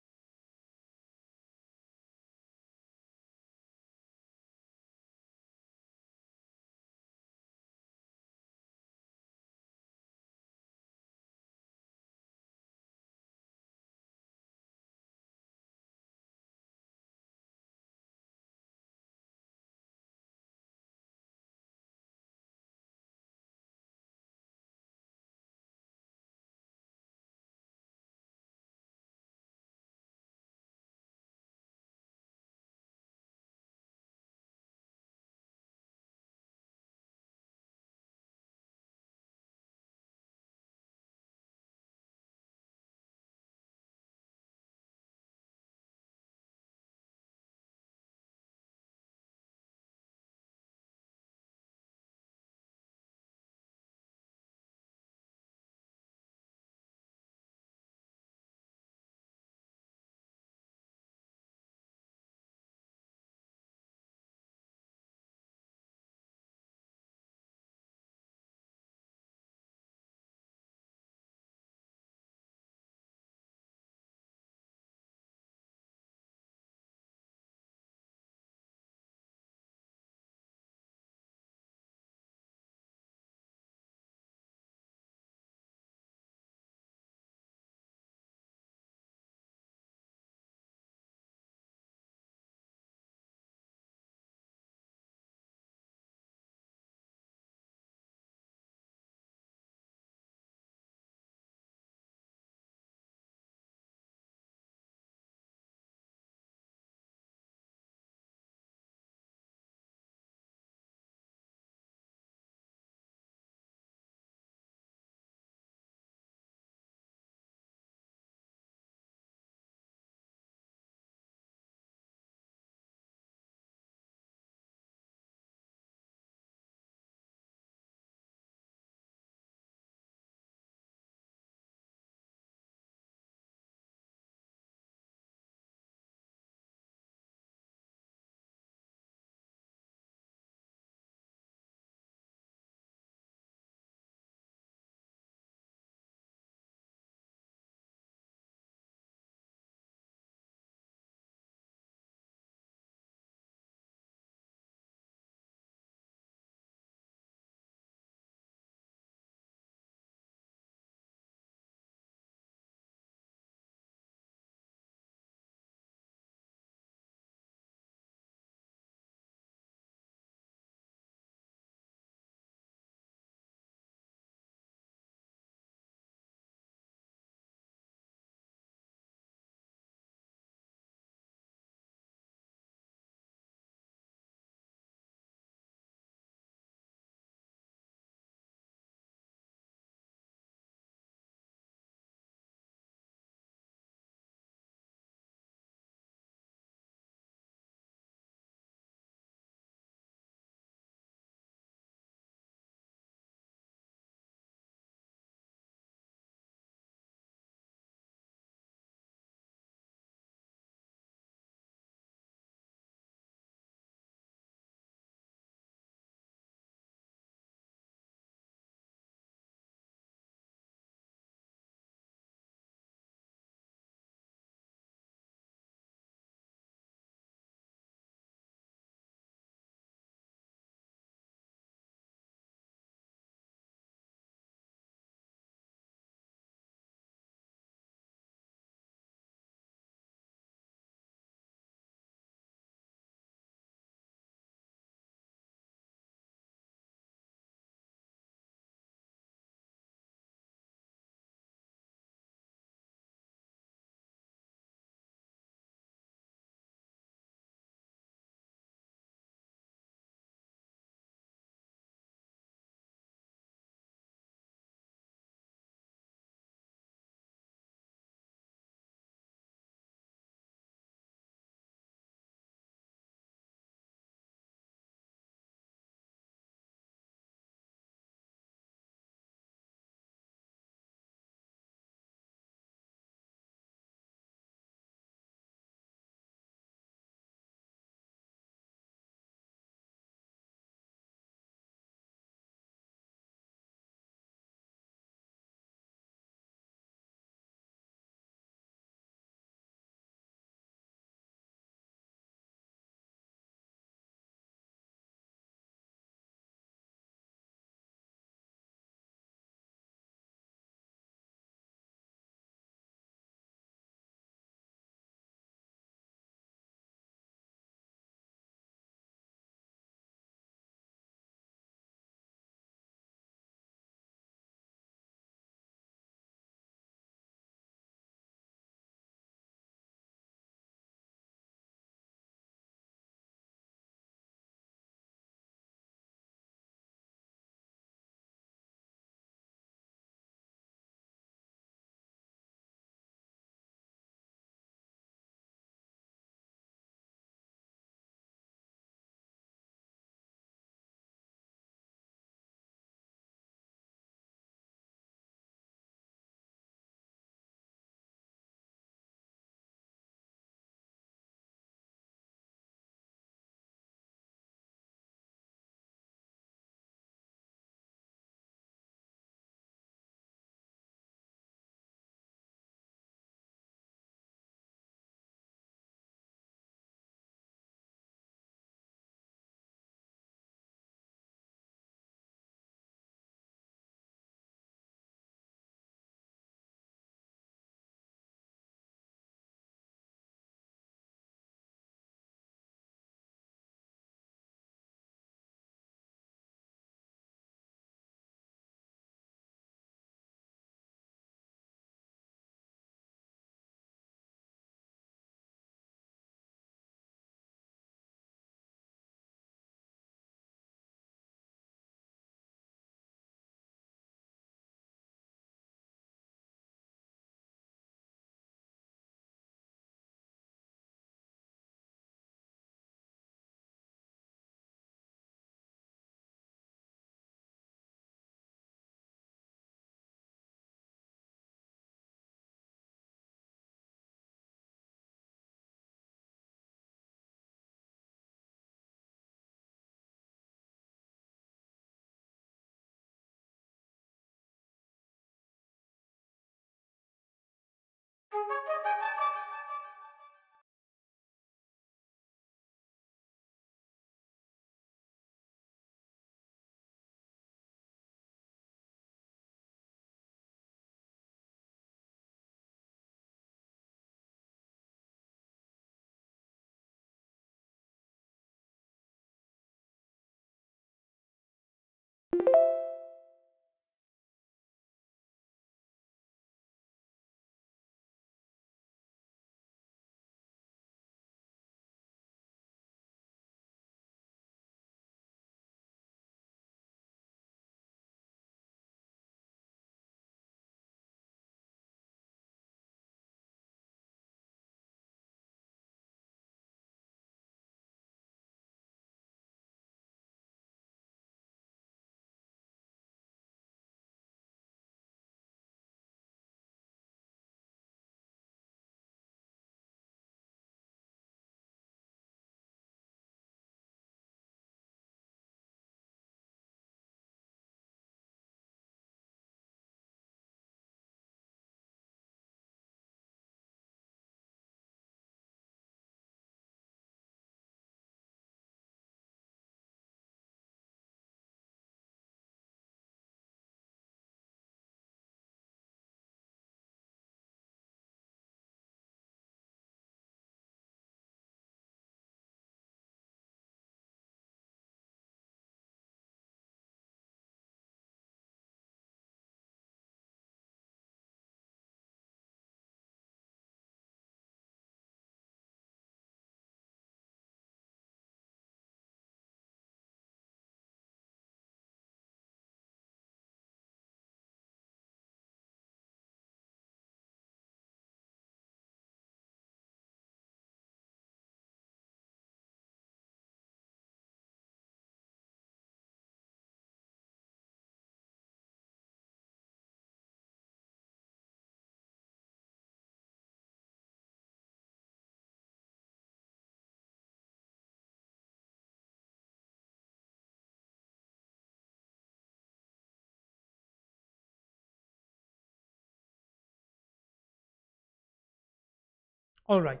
Alright,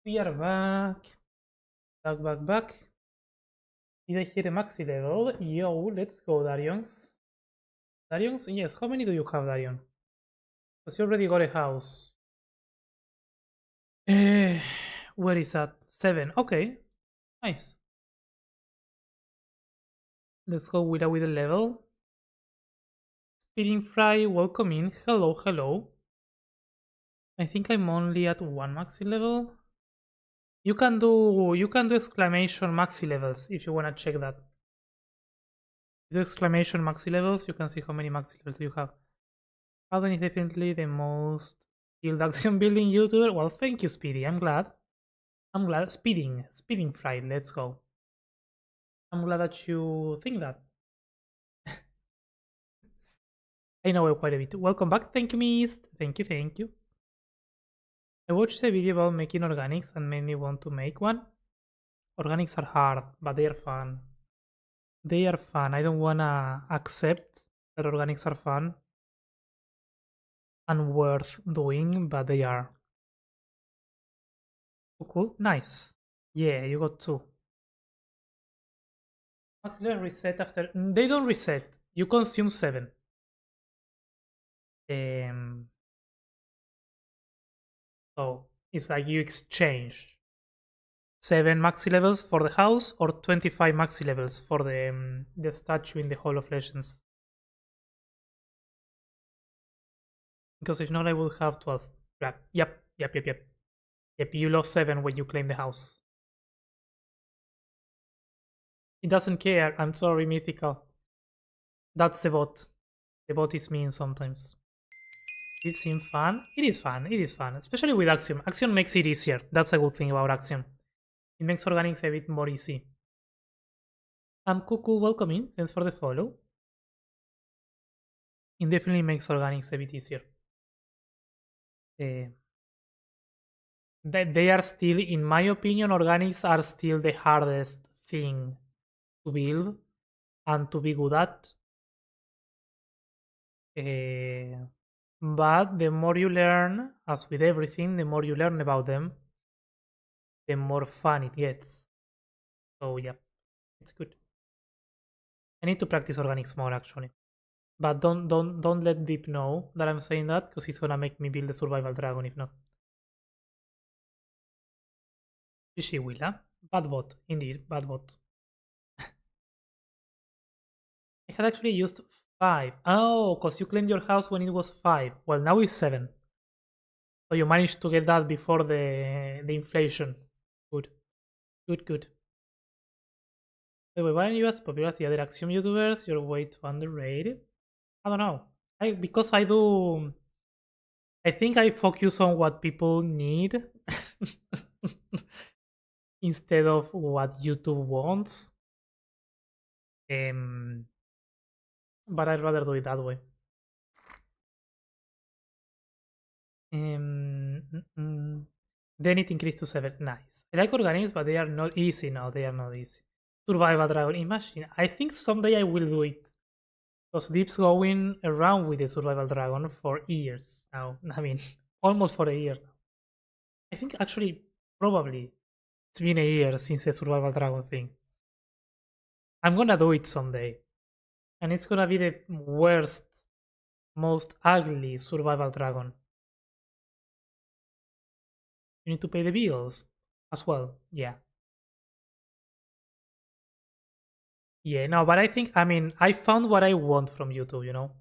we are back. Back. Did I hit a maxi level? Yo, let's go, Darions. Darions? Yes, how many do you have, Darion? Because you already got a house. Eh, where is that? 7. Okay, nice. Let's go with the level. Speeding Fry, welcome in. Hello. I think I'm only at 1 maxi level. You can do exclamation maxi levels if you wanna check that. The exclamation maxi levels, you can see how many maxi levels you have. Alden is definitely the most skilled action building YouTuber. Well, thank you, Speedy. I'm glad. Speeding fried. Let's go. I'm glad that you think that. I know quite a bit. Welcome back. Thank you, Mist. Thank you. I watched a video about making organics and made me want to make one. Organics are hard, but they are fun. They are fun. I don't wanna accept that organics are fun and worth doing, but they are. Oh, cool. Nice. Yeah, you got 2. Maxillary reset after. They don't reset. You consume 7. Um, so it's like you exchange 7 maxi levels for the house or 25 maxi levels for the statue in the Hall of Legends. Because if not, I will have 12. Yep. Yep, you lost 7 when you claim the house. It doesn't care. I'm sorry, Mythical. That's the bot. The bot is mean sometimes. It seems fun. It is fun. Especially with Axiom. Axiom makes it easier. That's a good thing about Axiom. It makes organics a bit more easy. Cuckoo, welcome in. Thanks for the follow. It definitely makes organics a bit easier. They are still, in my opinion, organics are still the hardest thing to build and to be good at. But the more you learn, as with everything, the more you learn about them, the more fun it gets. So yeah, it's good. I need to practice organics more actually. But don't let Deep know that I'm saying that, because he's gonna make me build a survival dragon if not. She will, huh? Bad bot, indeed, bad bot. I had actually used 5. Oh, because you claimed your house when it was 5. Well, now it's 7. So you managed to get that before the inflation. Good. Good. By the way, why are you as popular as the other Axiom YouTubers? You're way too underrated. I don't know. Because I do. I think I focus on what people need instead of what YouTube wants. But I'd rather do it that way. Then it increased to 7. Nice. I like organics, but they are not easy now. They are not easy. Survival dragon. Imagine. I think someday I will do it. Because Deep's going around with the survival dragon for years now. I mean, almost for a year now. I think actually, probably, it's been a year since the survival dragon thing. I'm gonna do it someday. And it's gonna be the worst, most ugly survival dragon. You need to pay the bills as well. Yeah. Yeah, no, but I mean, I found what I want from YouTube, you know?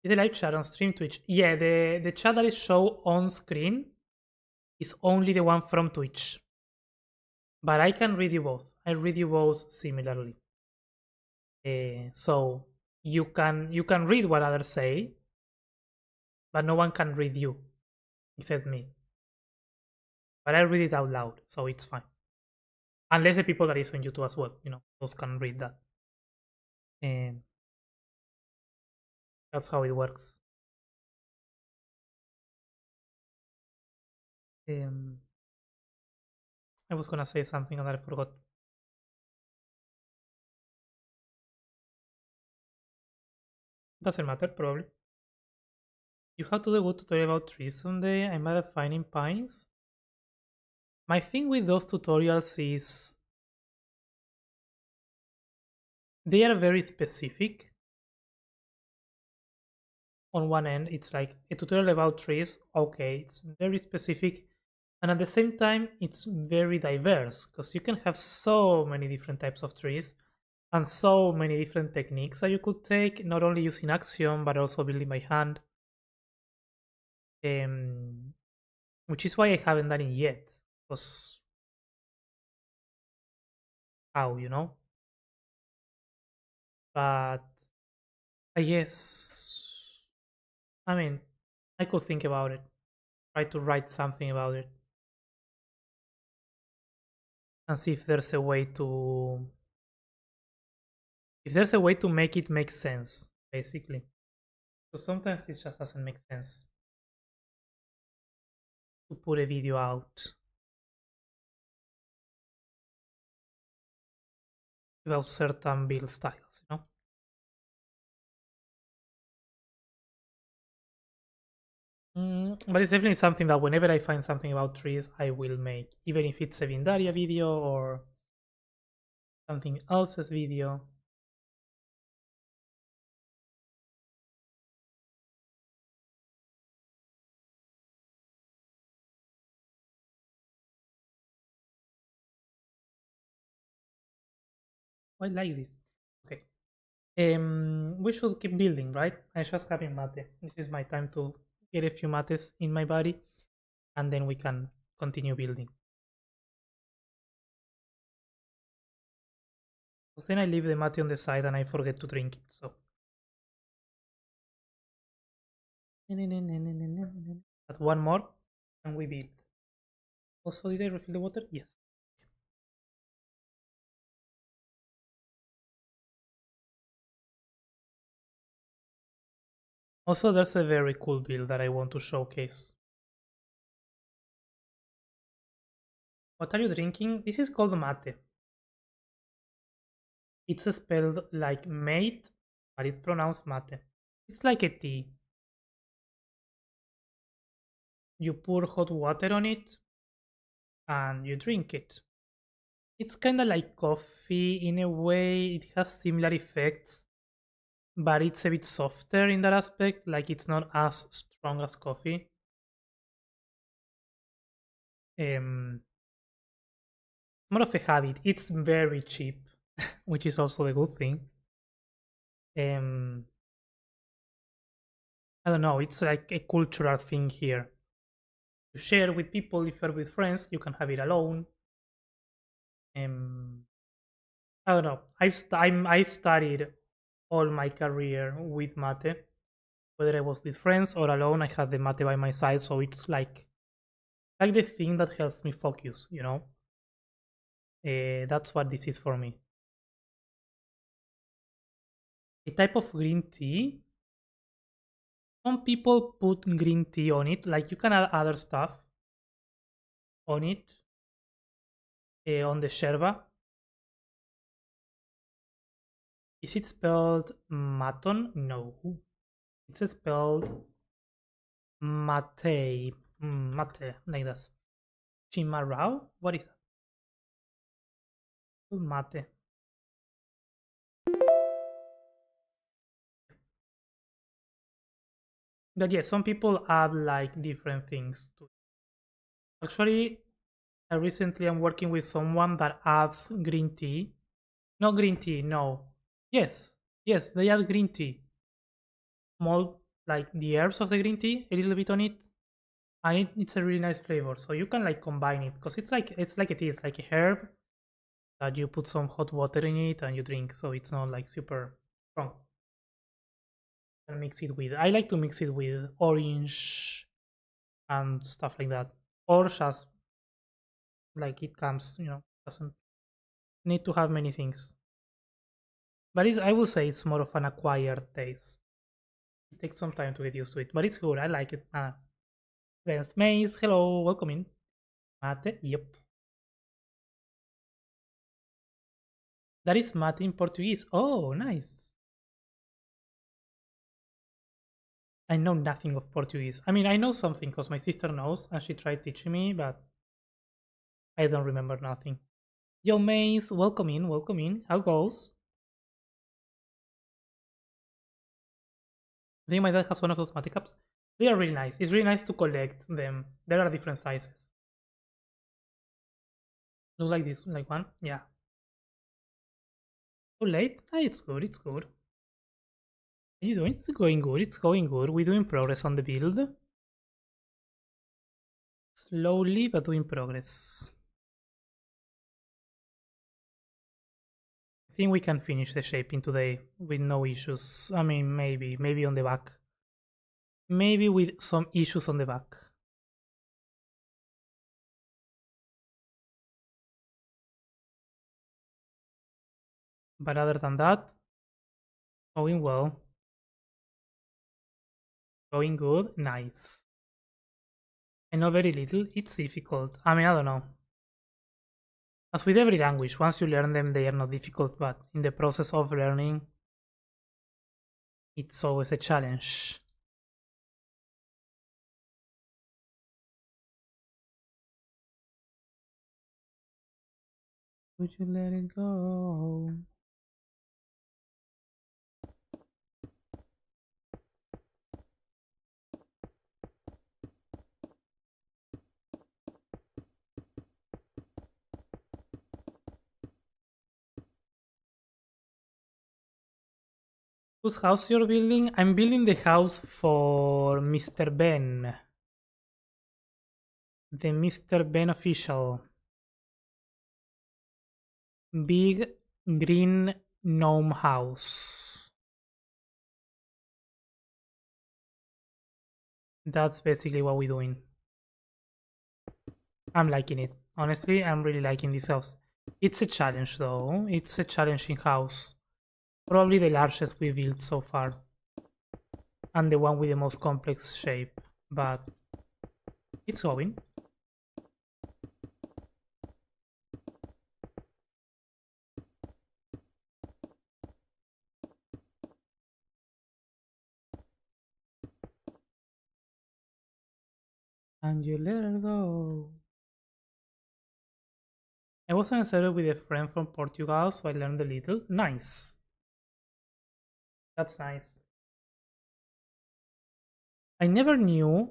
Is the live chat on stream Twitch? Yeah, the chat that is shown on screen is only the one from Twitch. But I can read you both. I read you both similarly. So you can read what others say, but no one can read you except me. But I read it out loud, so it's fine. Unless the people that is on YouTube as well, you know, those can read that. And that's how it works. I was gonna say something and I forgot. Doesn't matter, probably. You have to do a good tutorial about trees someday. I'm bad at finding pines. My thing with those tutorials is they are very specific. On one end, it's like a tutorial about trees. Okay, it's very specific. And at the same time, it's very diverse because you can have so many different types of trees and so many different techniques that you could take, not only using Axiom, but also building by hand. Um, which is why I haven't done it yet. Because how, you know? But I guess, I mean, I could think about it, try to write something about it, and see if there's a way to make it make sense, basically. So sometimes it just doesn't make sense to put a video out about certain build styles, you know? But it's definitely something that whenever I find something about trees, I will make, even if it's a Vindaria video or something else's video. I like this. Okay. We should keep building, right? I just having mate. This is my time to get a few mates in my body, and then we can continue building. Because then I leave the mate on the side and I forget to drink it. So, but one more, and we build. Also, did I refill the water? Yes. Also, there's a very cool build that I want to showcase. What are you drinking? This is called mate. It's spelled like mate, but it's pronounced mate. It's like a tea. You pour hot water on it and you drink it. It's kind of like coffee in a way. It has similar effects, but it's a bit softer in that aspect. Like it's not as strong as coffee. Um, More of a habit. It's very cheap, which is also a good thing. Um, I don't know. It's like a cultural thing here. You share with people. If you're with friends, you can have it alone. Um, I don't know. I studied all my career with mate. Whether I was with friends or alone, I had the mate by my side, so it's like the thing that helps me focus. You know, that's what this is for me. A type of green tea. Some people put green tea on it, like you can add other stuff on it, on the sherba. Is it spelled maton? No, it's spelled mate. Mate, like that. Chimarrao? What is that? Mate. But yeah, some people add like different things to it. Actually, I recently am working with someone that adds green tea. No green tea, no. Yes, yes, they add green tea. Small, like the herbs of the green tea, a little bit on it, and it's a really nice flavor. So you can like combine it because it's like a tea. It's like a herb that you put some hot water in it and you drink. So it's not like super strong. And mix it with. I like to mix it with orange and stuff like that, or just like it comes. Doesn't need to have many things. But I would say it's more of an acquired taste. It takes some time to get used to it, but it's good. I like it. Friends, Maze, hello, welcome in. Mate, yep. That is mate in Portuguese. Oh, nice. I know nothing of Portuguese. I mean, I know something because my sister knows and she tried teaching me, but I don't remember nothing. Yo, Maze, welcome in, welcome in. How goes? I think my dad has one of those matic cups. They are really nice. It's really nice to collect them. There are different sizes. Look like this, like one. Yeah. Too late? Ah, it's good, it's good. How you doing? It's going good, it's going good. We're doing progress on the build. Slowly, but doing progress. I think we can finish the shaping today with no issues. I mean, maybe on the back. Maybe with some issues on the back. But other than that, going well. Going good, nice. I know very little, it's difficult. I mean, I don't know. As with every language, once you learn them, they are not difficult, but in the process of learning, it's always a challenge. Would you let it go? Whose house you're building? I'm building the house for Mr. Ben. The Mr. Ben official. Big green gnome house. That's basically what we're doing. I'm liking it. Honestly, I'm really liking this house. It's a challenge though. It's a challenging house. Probably the largest we built so far. And the one with the most complex shape. But it's going. And you let her go. I was on a server with a friend from Portugal, so I learned a little. Nice. That's nice. I never knew,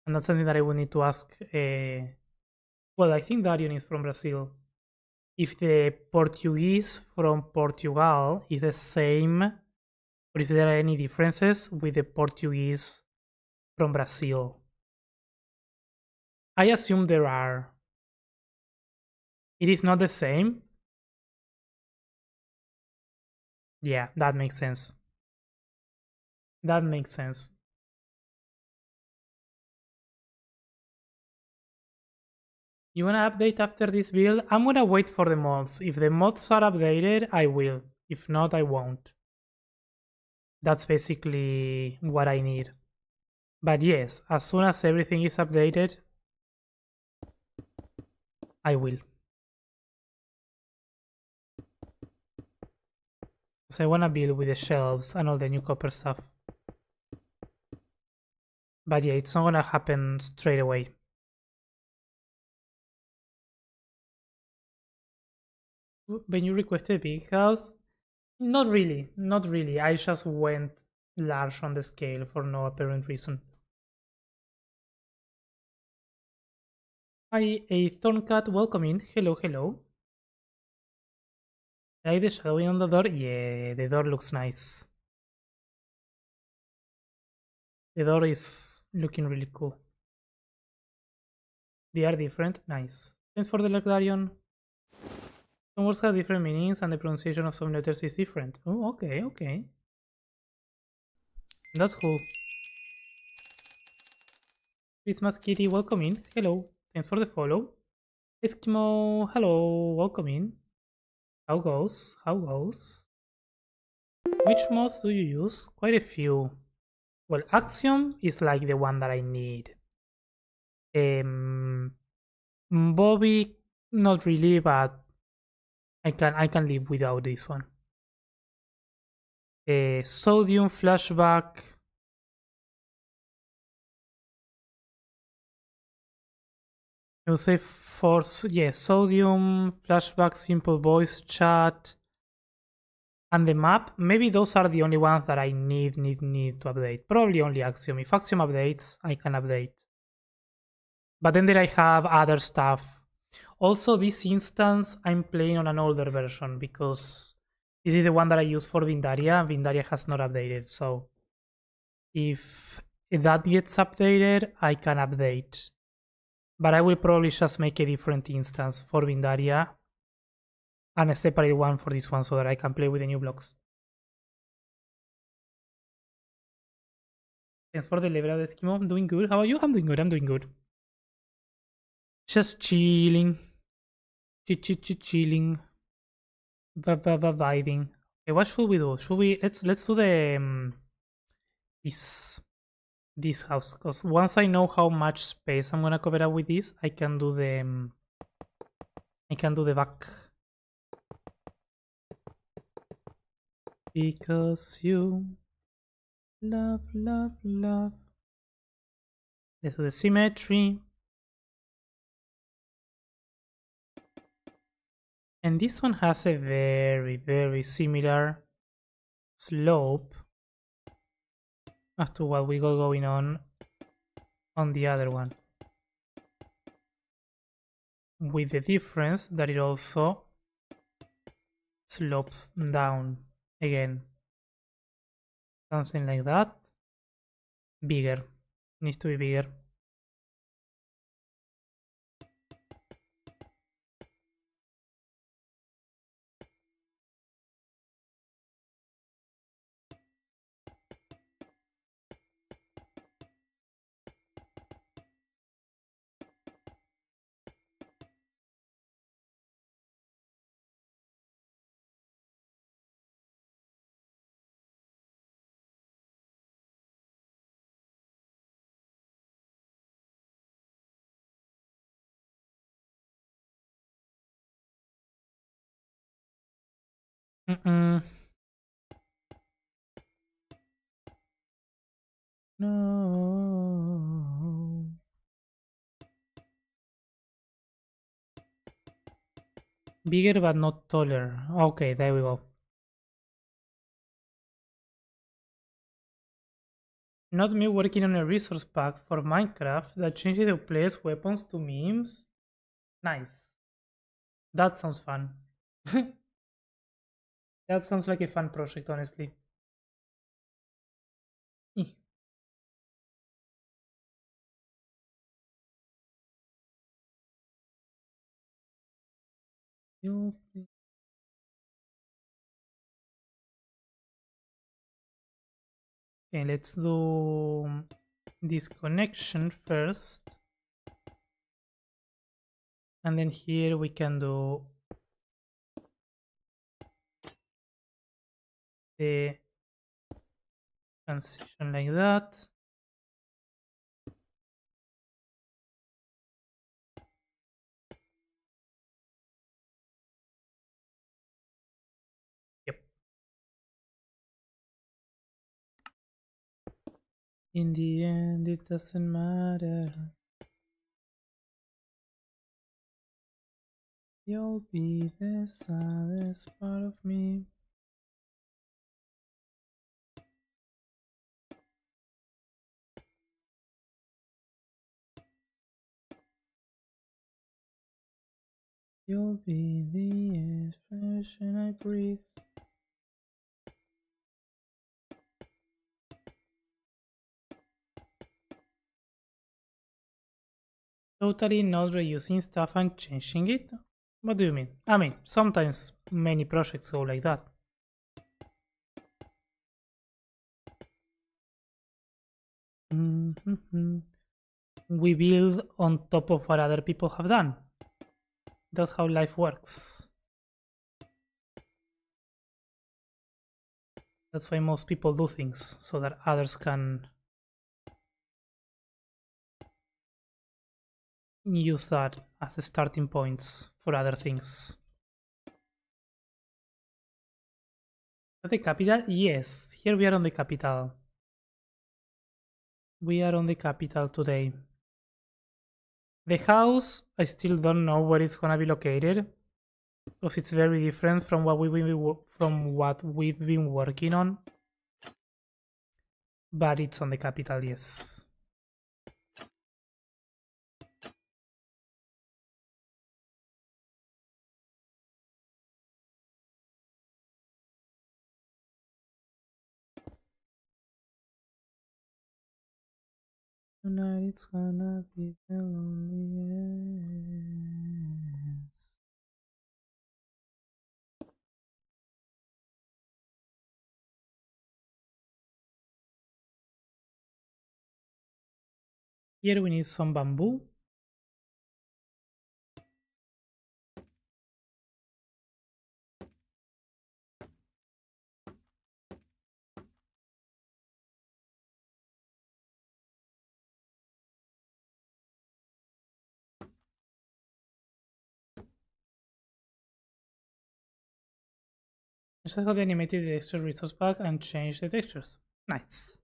and that's something that I would need to ask. Well, I think Darion is from Brazil. If the Portuguese from Portugal is the same, or if there are any differences with the Portuguese from Brazil. I assume there are. It is not the same. Yeah, that makes sense. That makes sense. You wanna update after this build? I'm gonna wait for the mods. If the mods are updated, I will. If not, I won't. That's basically what I need. But yes, as soon as everything is updated, I will. Because I wanna build with the shelves and all the new copper stuff. But yeah, it's not gonna happen straight away. When you requested a big house, not really, not really. I just went large on the scale for no apparent reason. Hi, a Thorncat, welcome in. Hello, hello. Like the shadowing on the door? Yeah, the door looks nice. The door is looking really cool. They are different. Nice. Thanks for the like, Darion. Some words have different meanings and the pronunciation of some letters is different. Oh, okay, okay. That's cool. Christmas Kitty, welcome in. Hello. Thanks for the follow. Eskimo, hello, welcome in. How goes? How goes? Which mods do you use? Quite a few. Well, Axiom is like the one that I need. Bobby, not really, but I can live without this one. Sodium flashback. I would say for sodium, flashback, simple voice chat, and the map. Maybe those are the only ones that I need to update. Probably only Axiom. If Axiom updates, I can update. But then there I have other stuff. Also, this instance I'm playing on an older version because this is the one that I use for Vindaria. Vindaria has not updated, so if that gets updated, I can update. But I will probably just make a different instance for Vindaria and a separate one for this one so that I can play with the new blocks. Thanks for the level up, Eskimo. I'm doing good. How about you? I'm doing good. I'm doing good. Just chilling. Chilling. Vibing. Okay, what should we do? Should we let's do the this house, because once I know how much space I'm gonna cover up with this, I can do the back. Because you love. Let's do the symmetry. And this one has a very similar slope as to what we got going on the other one. With the difference that it also slopes down again. Something like that. Bigger. Needs to be bigger. No. Bigger but not taller. Okay, there we go. Not me working on a resource pack for Minecraft that changes the player's weapons to memes. Nice. That sounds fun. That sounds like a fun project, honestly. Okay, let's do this connection first. And then here we can do the transition like that. Yep. In the end, it doesn't matter. You'll be the saddest part of me. You'll be the air fresh and I breathe. Totally not reusing stuff and changing it? What do you mean? I mean, sometimes many projects go like that. We build on top of what other people have done. That's how life works. That's why most people do things, so that others can use that as the starting points for other things. At the capital? Yes, here we are on the capital. We are on the capital today. The house, I still don't know where it's gonna be located because it's very different from what we've been working on. But it's on the capital, yes. Tonight it's gonna be the loneliest. Here we need some bamboo. Just have the animated the extra resource pack and change the textures. Nice.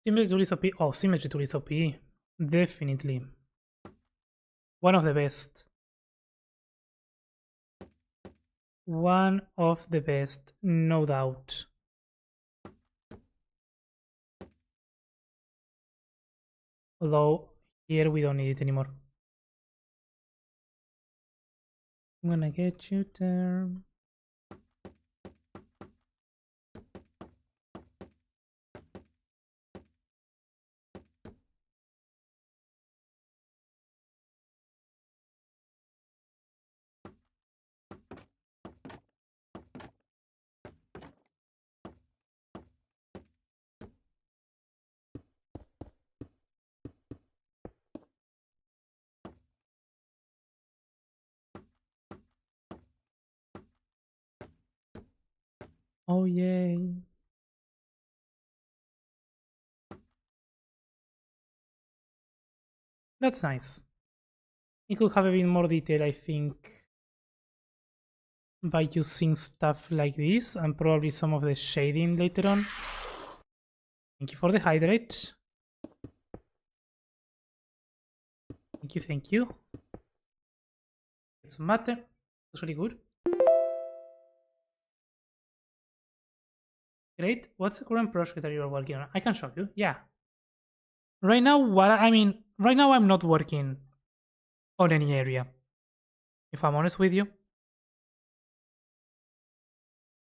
Symmetry tool is OP. Oh, symmetry tool is OP. Definitely. One of the best. One of the best, no doubt. Although here we don't need it anymore. I'm gonna get you there. Oh yay. That's nice. It could have a bit more detail, I think, by using stuff like this and probably some of the shading later on. Thank you for the hydrate. Thank you, thank you. Get some matter. That's really good. Great. What's the current project that you are working on? I can show you. Yeah. Right now, right now I'm not working on any area. If I'm honest with you,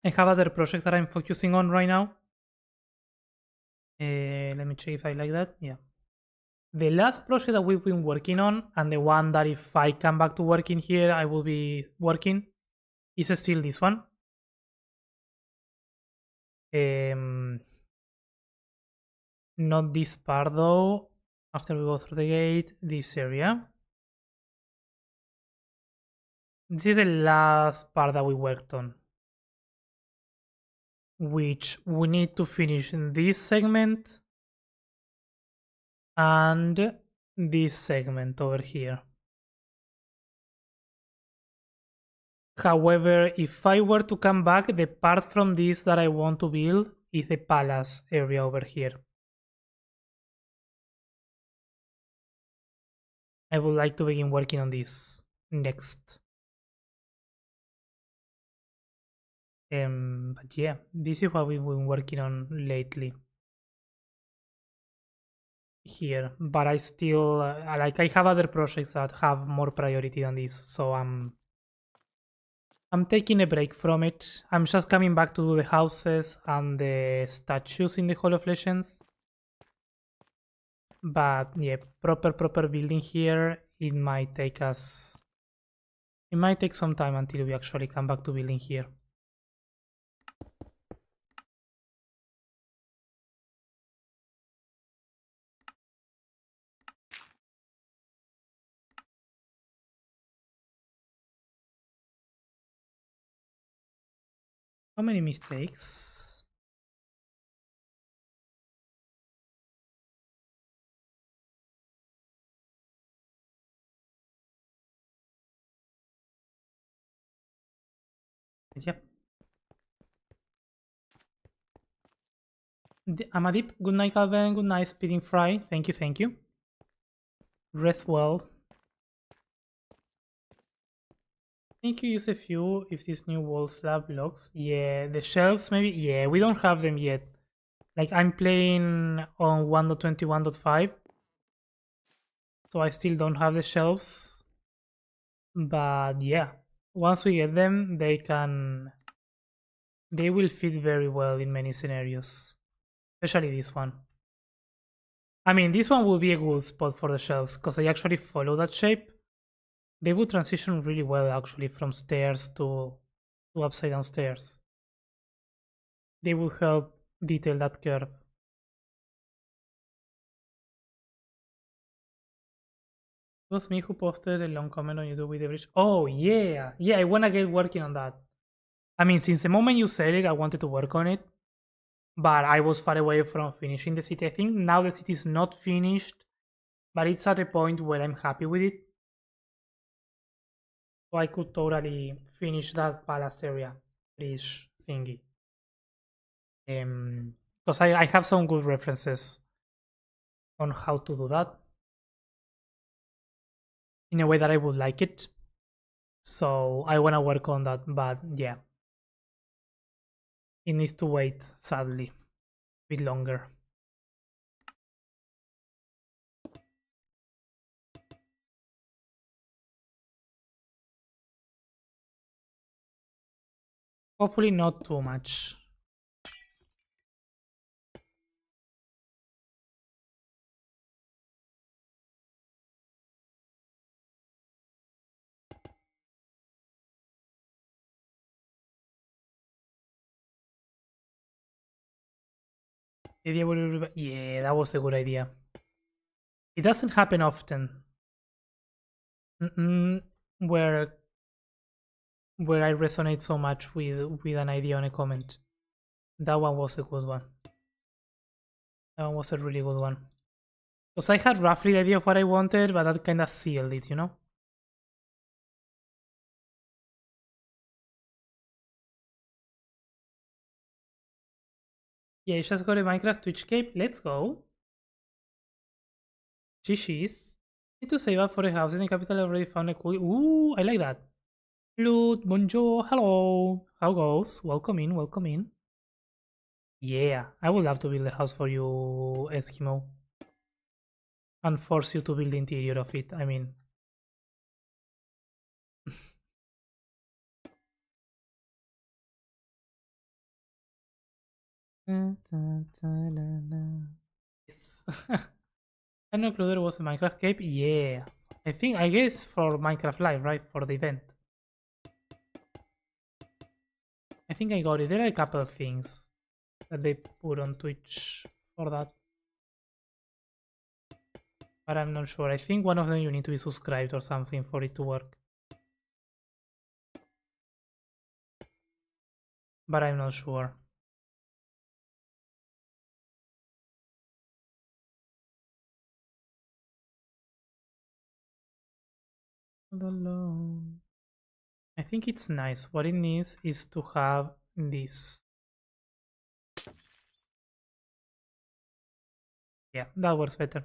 I have other projects that I'm focusing on right now. Let me check if I like that. Yeah. The last project that we've been working on, and the one that if I come back to working here, I will be working, is still this one. Not this part though. After we go through the gate, this area. This is the last part that we worked on, which we need to finish in this segment and this segment over here. However, if I were to come back, the part from this that I want to build is the palace area over here. I would like to begin working on this next. But yeah, this is what we've been working on lately here. But I still like I have other projects that have more priority than this, so I'm taking a break from it. I'm just coming back to do the houses and the statues in the Hall of Legends. But yeah, proper building here, it might take some time until we actually come back to building here. How many mistakes? Yep. Amadip, good night, Calvin. Good night, Speeding Fry. Thank you, thank you. Rest well. I think you use a few if this new wall slab blocks. Yeah, the shelves maybe. Yeah, we don't have them yet. Like I'm playing on 1.21.5, so I still don't have the shelves. But yeah, once we get them, they will fit very well in many scenarios, especially this one. I mean, this one will be a good spot for the shelves because they actually follow that shape. They would transition really well actually from stairs to upside down stairs. They will help detail that curve. It was me who posted a long comment on YouTube with the bridge. Oh yeah, yeah. I wanna get working on that. I mean, since the moment you said it, I wanted to work on it, but I was far away from finishing the city. I think now the city is not finished, but it's at a point where I'm happy with it. So I could totally finish that palace area bridge thingy. Because I have some good references on how to do that in a way that I would like it. So I want to work on that, but yeah, it needs to wait, sadly, a bit longer. Hopefully, not too much. Yeah, that was a good idea. It doesn't happen often. Mm-mm, where where I resonate so much with an idea on a comment. That one was a good one. That one was a really good one. Because I had roughly the idea of what I wanted, but that kind of sealed it, you know? Yeah, I just got a Minecraft Twitch cape. Let's go. GG's. Need to save up for a house in the capital. I already found a cool. Ooh, I like that. Flute, bonjour, hello. How goes? Welcome in, welcome in. Yeah, I would love to build a house for you, Eskimo. And force you to build the interior of it. I mean, yes. I know Cruder was a Minecraft cape. Yeah. I guess for Minecraft Live, right? For the event. I think I got it. There are a couple of things that they put on Twitch for that. But I'm not sure. I think one of them you need to be subscribed or something for it to work. But I'm not sure. All alone. I think it's nice. What it needs is to have this. Yeah, that works better.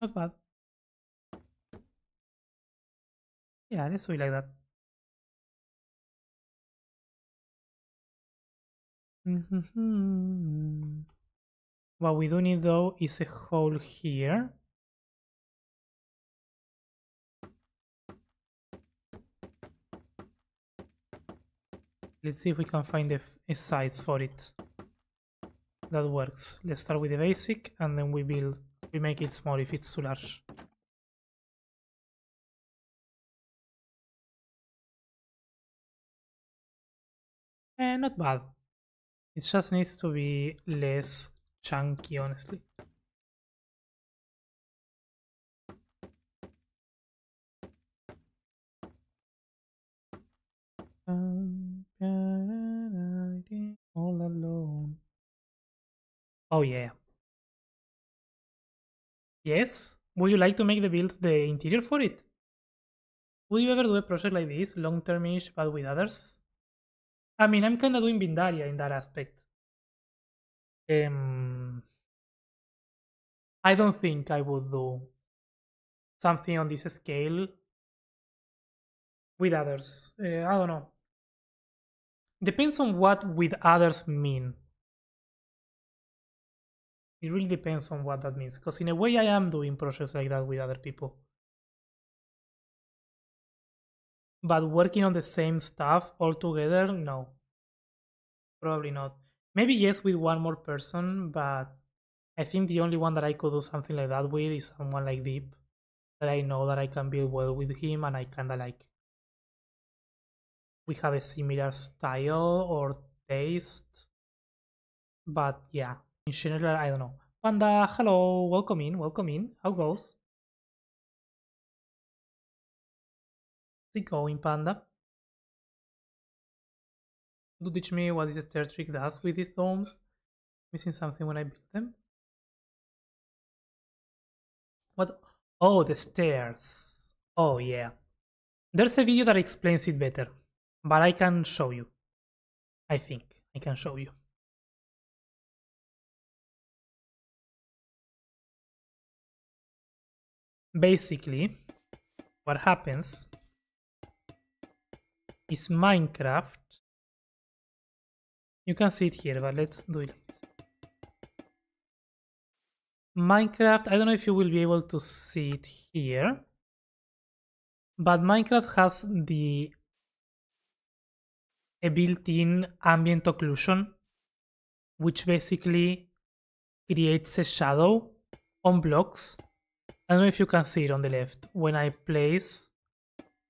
Not bad. Yeah, let's do it like that. What we do need though is a hole here. Let's see if we can find a size for it that works. Let's start with the basic and then we make it small if it's too large. Not bad. It just needs to be less chunky, honestly. All alone. Oh yeah. Yes? Would you like to make the build the interior for it? Would you ever do a project like this, long-termish but with others? I mean, I'm kind of doing Bindaria in that aspect. I don't think I would do something on this scale with others. I don't know. Depends on what with others mean. It really depends on what that means. Because in a way, I am doing projects like that with other people. But working on the same stuff all together, no. Probably not. Maybe yes with one more person, but I think the only one that I could do something like that with is someone like Deep. That I know that I can build well with him and I kinda like we have a similar style or taste. But yeah, in general, I don't know. Panda, hello, welcome in, welcome in. How goes? How's it going, Panda? Do teach me what this stair trick does with these domes? Missing something when I build them? What? Oh, the stairs. Oh, yeah. There's a video that explains it better, but I can show you. I think I can show you. Basically, what happens is Minecraft. You can see it here, but let's do it like this. Minecraft, I don't know if you will be able to see it here, but Minecraft has a built-in ambient occlusion, which basically creates a shadow on blocks. I don't know if you can see it on the left. When I place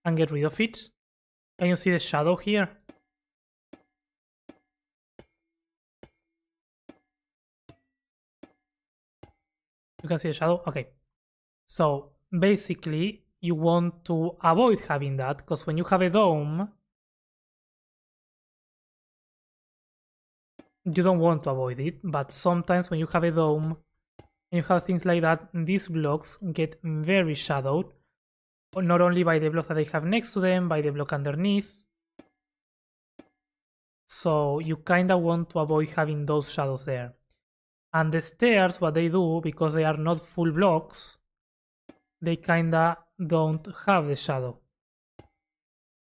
and get rid of it, can you see the shadow here? You can see the shadow? Okay. So basically, you want to avoid having that, because when you have a dome, you don't want to avoid it, but sometimes when you have a dome and you have things like that, these blocks get very shadowed, not only by the block that they have next to them, by the block underneath. So you kinda want to avoid having those shadows there. And the stairs, what they do, because they are not full blocks, they kinda don't have the shadow.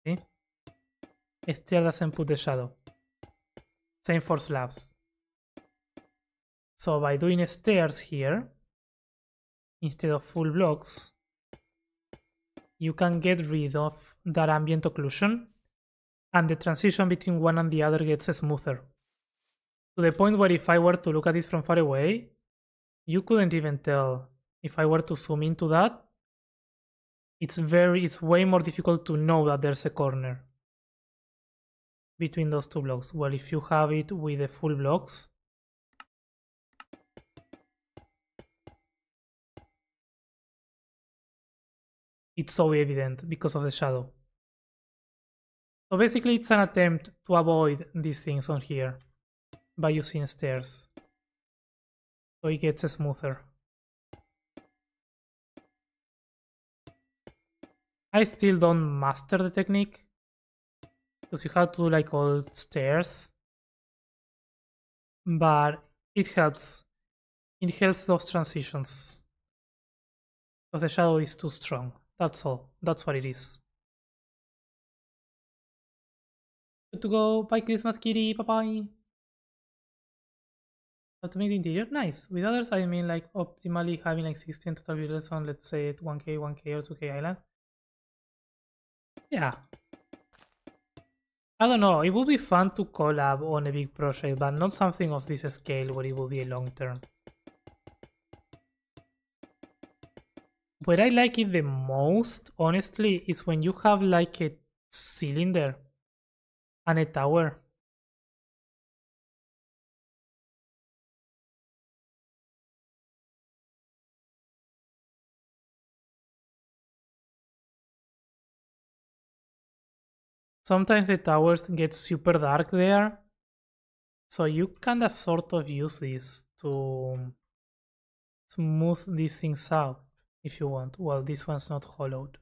See? A stair doesn't put the shadow. Same for slabs. So by doing stairs here, instead of full blocks, you can get rid of that ambient occlusion, and the transition between one and the other gets smoother. To the point where if I were to look at this from far away, you couldn't even tell. If I were to zoom into that, it's way more difficult to know that there's a corner between those two blocks. Well, if you have it with the full blocks, it's so evident because of the shadow. So basically it's an attempt to avoid these things on here by using stairs. So it gets smoother. I still don't master the technique, because you have to do like all stairs. But it helps. It helps those transitions. Because the shadow is too strong. That's all. That's what it is. Good to go. Bye Christmas kitty. Bye bye. How to make the interior? Nice. With others I mean like optimally having like 16 total builders on, let's say, 1k, 1k or 2k island. Yeah. I don't know, it would be fun to collab on a big project, but not something of this scale where it will be a long term. Where I like it the most, honestly, is when you have like a cylinder and a tower. Sometimes the towers get super dark there, so you kinda sort of use this to smooth these things out if you want. Well, this one's not hollowed.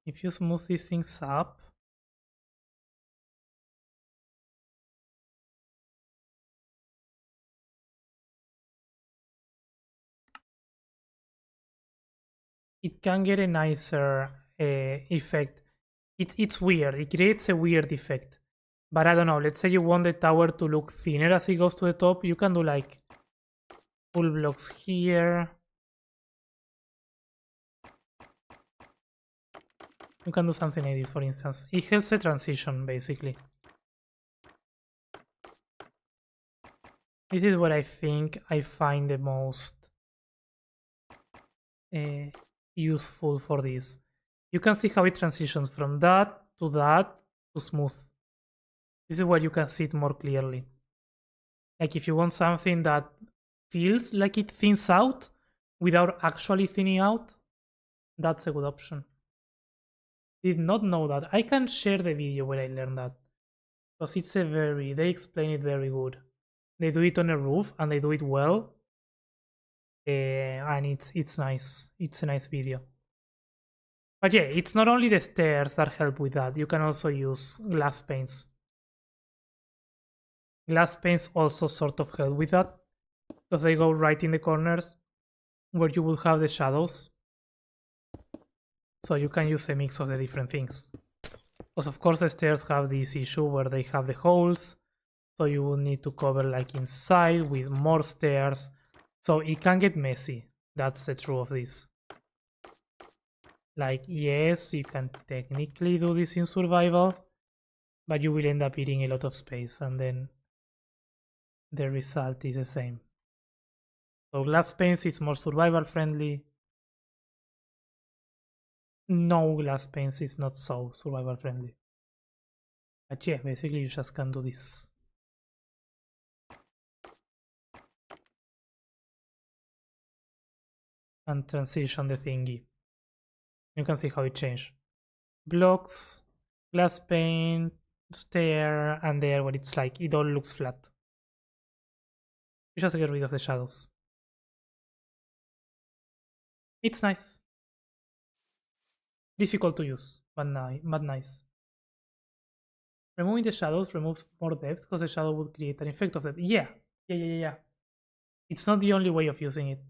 If you smooth these things up, it can get a nicer effect. It's weird. It creates a weird effect. But I don't know. Let's say you want the tower to look thinner as it goes to the top. You can do like full blocks here. You can do something like this, for instance. It helps the transition, basically. This is what I think I find the most useful for this. You can see how it transitions from that to smooth. This is where you can see it more clearly. Like if you want something that feels like it thins out without actually thinning out, that's a good option. Did not know that. I can share the video where I learned that. Because it's they explain it very good. They do it on a roof and they do it well. And it's nice. It's a nice video. But yeah, it's not only the stairs that help with that. You can also use glass panes. Glass panes also sort of help with that. Because they go right in the corners where you will have the shadows. So you can use a mix of the different things. Because of course the stairs have this issue where they have the holes. So you will need to cover like inside with more stairs. So it can get messy. That's the truth of this. Like, yes, you can technically do this in survival, but you will end up eating a lot of space and then the result is the same. So glass panes is more survival friendly. No glass panes is not so survival friendly. But yeah, basically you just can do this. And transition the thingy. You can see how it changed. Blocks, glass pane, stair, and there what it's like. It all looks flat. You just get rid of the shadows. It's nice. Difficult to use, but nice. Removing the shadows removes more depth because the shadow would create an effect of depth. Yeah. It's not the only way of using it.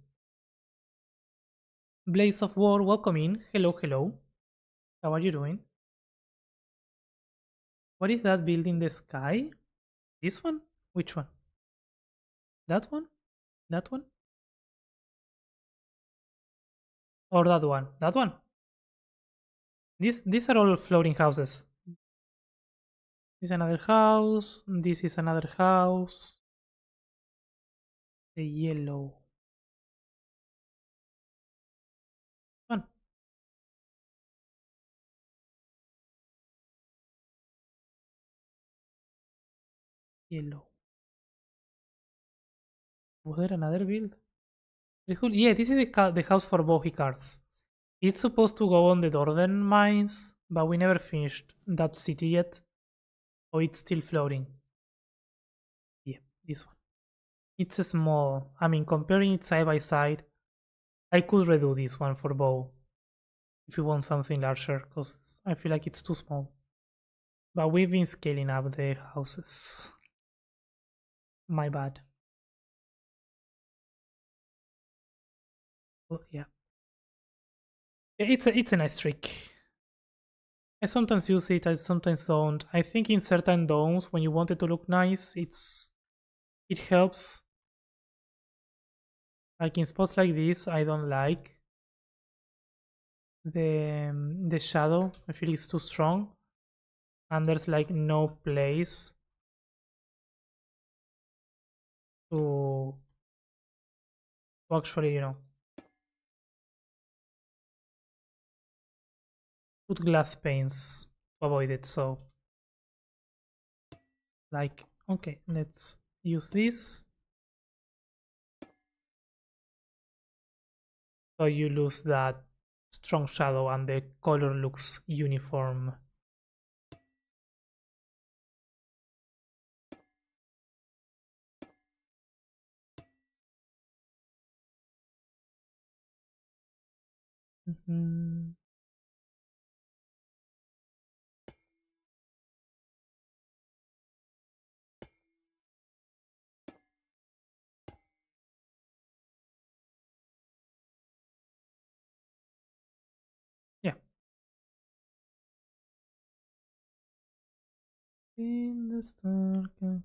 Blaze of War, welcome in. Hello. How are you doing? What is that build in the sky? This one? Which one? That one? That one? Or that one? That one? These are all floating houses. This is another house. This is another house. The yellow one. Yellow. Was there another build? Yeah, this is the house for Bohi cards. It's supposed to go on the Northern Mines, but we never finished that city yet. So it's still floating. Yeah, this one. It's small. I mean, comparing it side by side, I could redo this one for bow if you want something larger, because I feel like it's too small. But we've been scaling up the houses. My bad. Well, yeah. It's a nice trick. I sometimes use it, I sometimes don't. I think in certain domes, when you want it to look nice, it helps. Like in spots like this, I don't like the shadow. I feel it's too strong, and there's like no place to actually, put glass panes to avoid it. So, like, okay, let's use this. So you lose that strong shadow and the color looks uniform. Mm-hmm. Yeah. In the dark and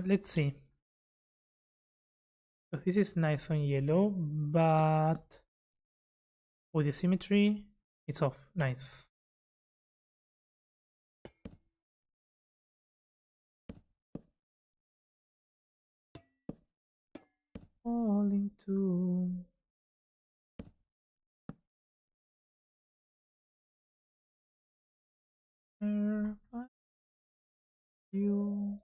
let's see. So this is nice on yellow, but with the symmetry, it's off. Nice. Falling to you.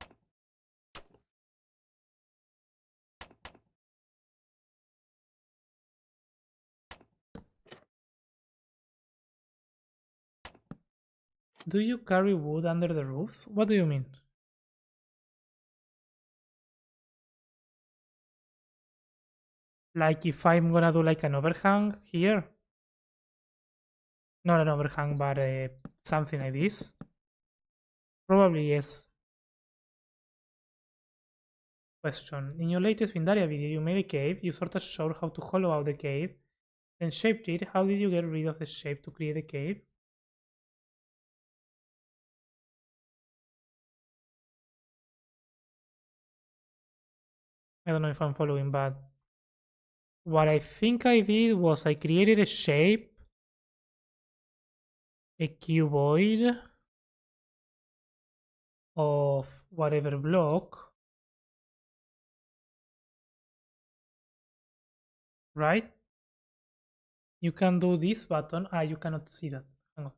Do you carry wood under the roofs? What do you mean? Like if I'm gonna do like an overhang here? Not an overhang, but something like this? Probably yes. Question. In your latest Vindaria video, you made a cave. You sort of showed how to hollow out the cave, then shaped it. How did you get rid of the shape to create a cave? I don't know if I'm following, but what I think I did was I created a shape, a cuboid of whatever block, right? You can do this button. Ah, you cannot see that. Hang on.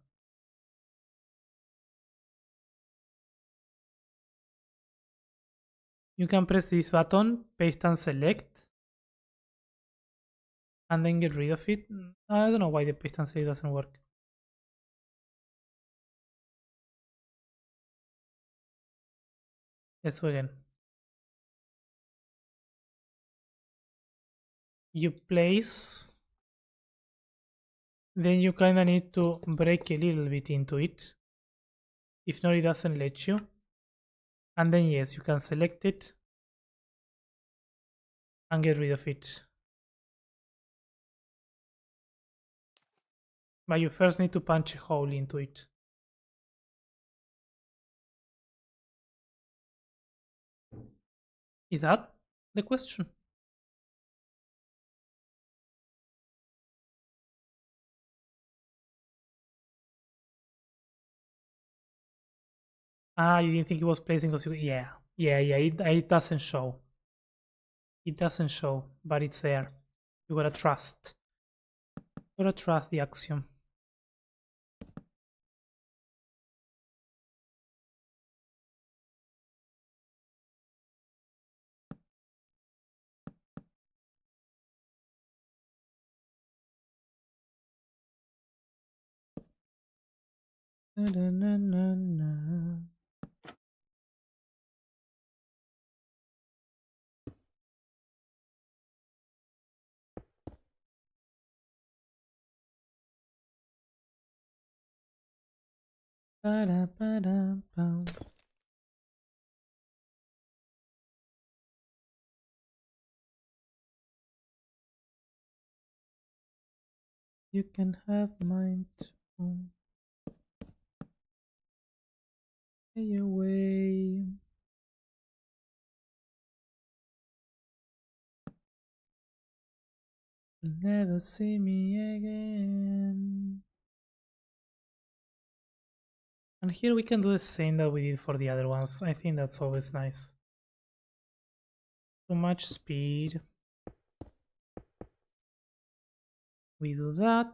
You can press this button, paste and select, and then get rid of it. I don't know why the paste and select doesn't work. Let's go again. You place, then you kind of need to break a little bit into it. If not, it doesn't let you. And then yes, you can select it and get rid of it. But you first need to punch a hole into it. Is that the question? Ah, you didn't think it was placing because you... Yeah, it doesn't show. It doesn't show, but it's there. You gotta trust. You gotta trust the axiom. Na, na, na, na. Ba-da-ba-da-bum. You can have mine too. Stay away. You'll never see me again. And here we can do the same that we did for the other ones. I think that's always nice. Too much speed. We do that.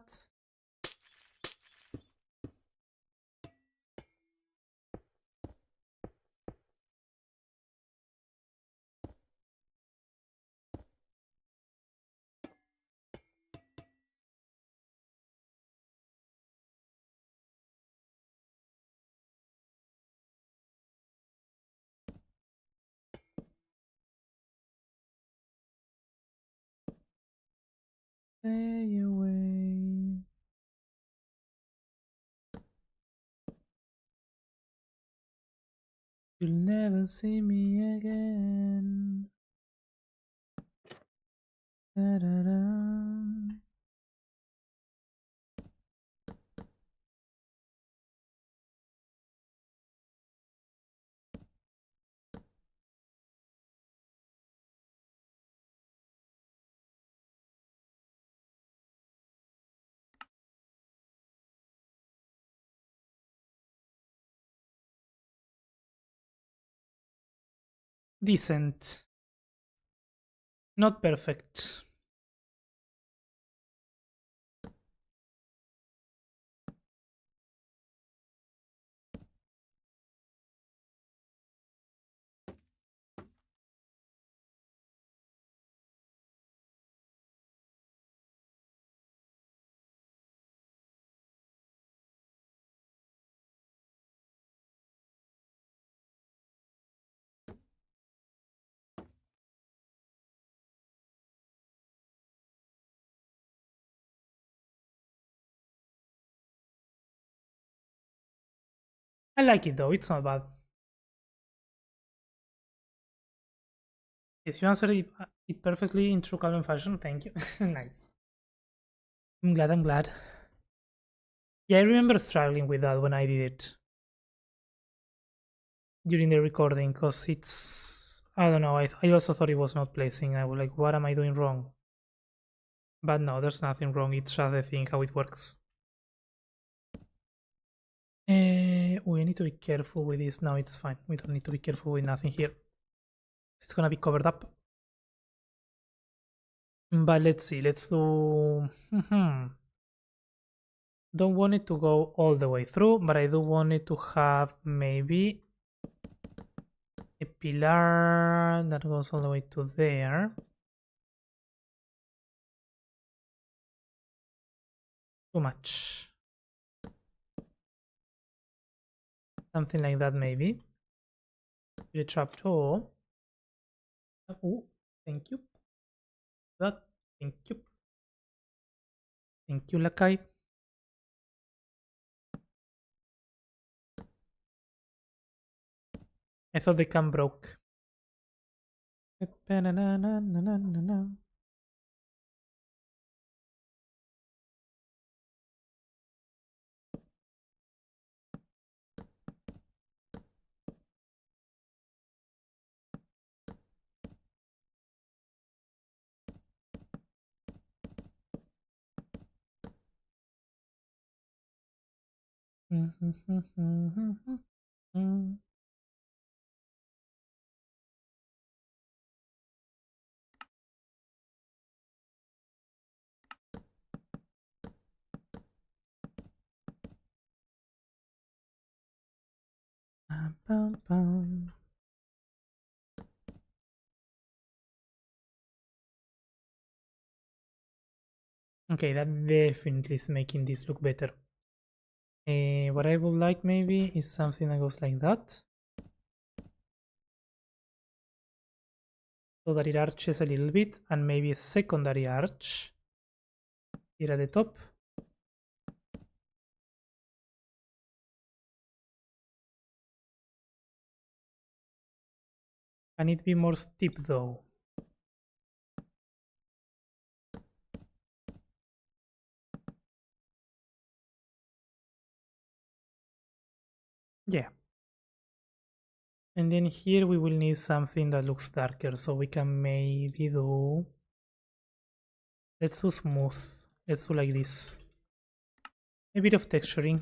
Stay away. You'll never see me again. Da-da-da. Decent. Not perfect. I like it though, it's not bad. Yes, you answered it perfectly in true Calvin fashion. Thank you. Nice. I'm glad, I'm glad. Yeah, I remember struggling with that when I did it during the recording because it's. I don't know, I also thought it was not placing. I was like, what am I doing wrong? But no, there's nothing wrong. It's just the thing how it works. We need to be careful with this. No, it's fine. We don't need to be careful with nothing here. It's gonna be covered up. But let's see. Let's do. Don't want it to go all the way through, but I do want it to have maybe a pillar that goes all the way to there. Too much. Something like that maybe. The trapdoor. Oh, thank you. That. Thank you. Thank you, Lakai. I thought the cam broke. Okay, that definitely is making this look better. What I would like maybe is something that goes like that. So that it arches a little bit, and maybe a secondary arch here at the top. Can it be more steep though? Yeah. And then here we will need something that looks darker, so we can maybe do. Let's do smooth. Let's do like this. A bit of texturing.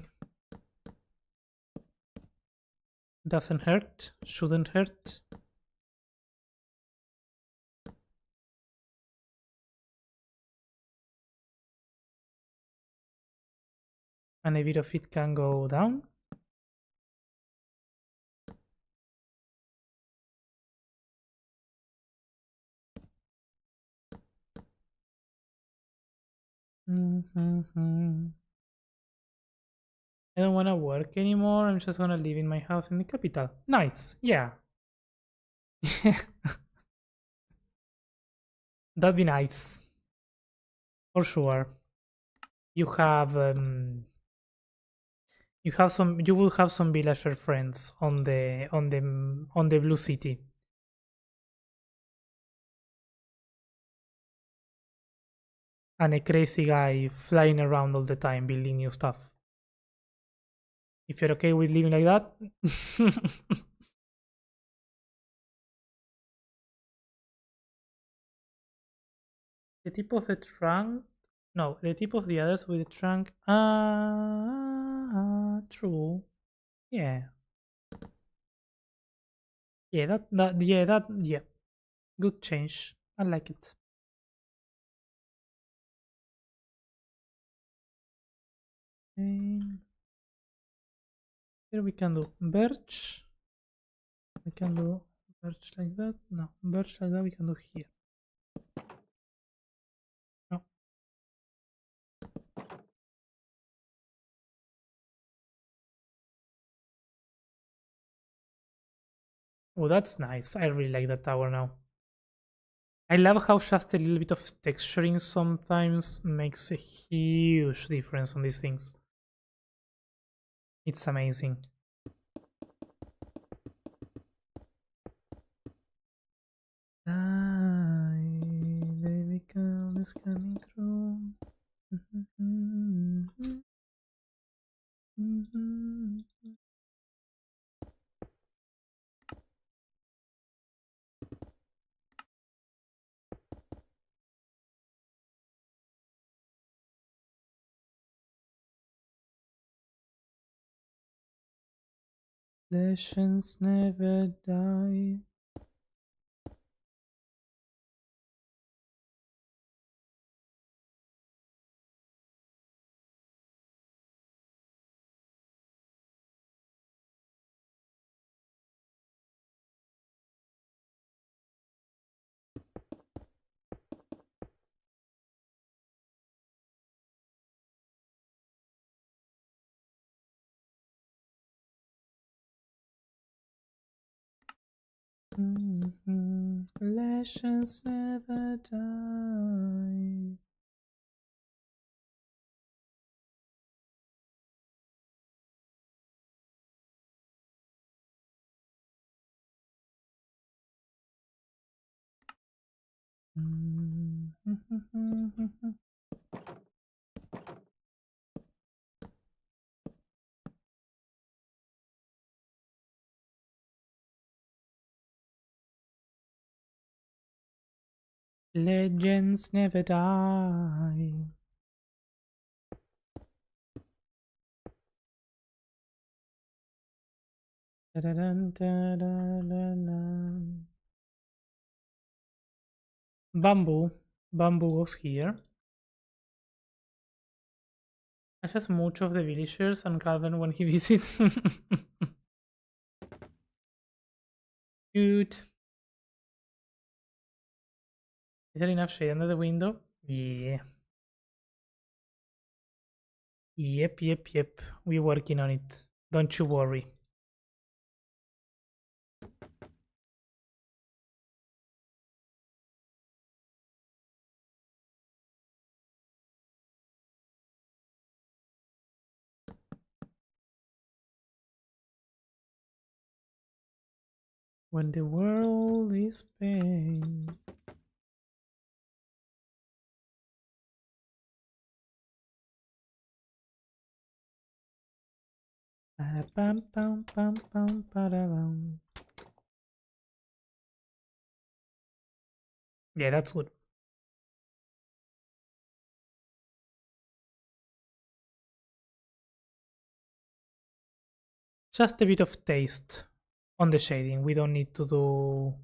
Doesn't hurt, shouldn't hurt. And a bit of it can go down. Mm-hmm. I don't want to work anymore. I'm just gonna live in my house in the capital. Nice. Yeah. That'd be nice. For sure. You have you will have some villager friends on the blue city. And a crazy guy flying around all the time building new stuff. If you're okay with living like that. The tip of the trunk. No, the tip of the others with the trunk. True. Yeah. Yeah. Good change. I like it. And here we can do birch. We can do birch like that. No, birch like that we can do here. No. Oh, that's nice. I really like that tower now. I love how just a little bit of texturing sometimes makes a huge difference on these things. It's amazing. Baby come is coming through. Legends never die. Legends never die. Legends never die. Bamboo. Bamboo was here. I just much of the villagers and Calvin when he visits. Good. Is there enough shade under the window? Yeah. Yep. We're working on it. Don't you worry. When the world is pain. Yeah, that's good. Just a bit of taste on the shading. We don't need to do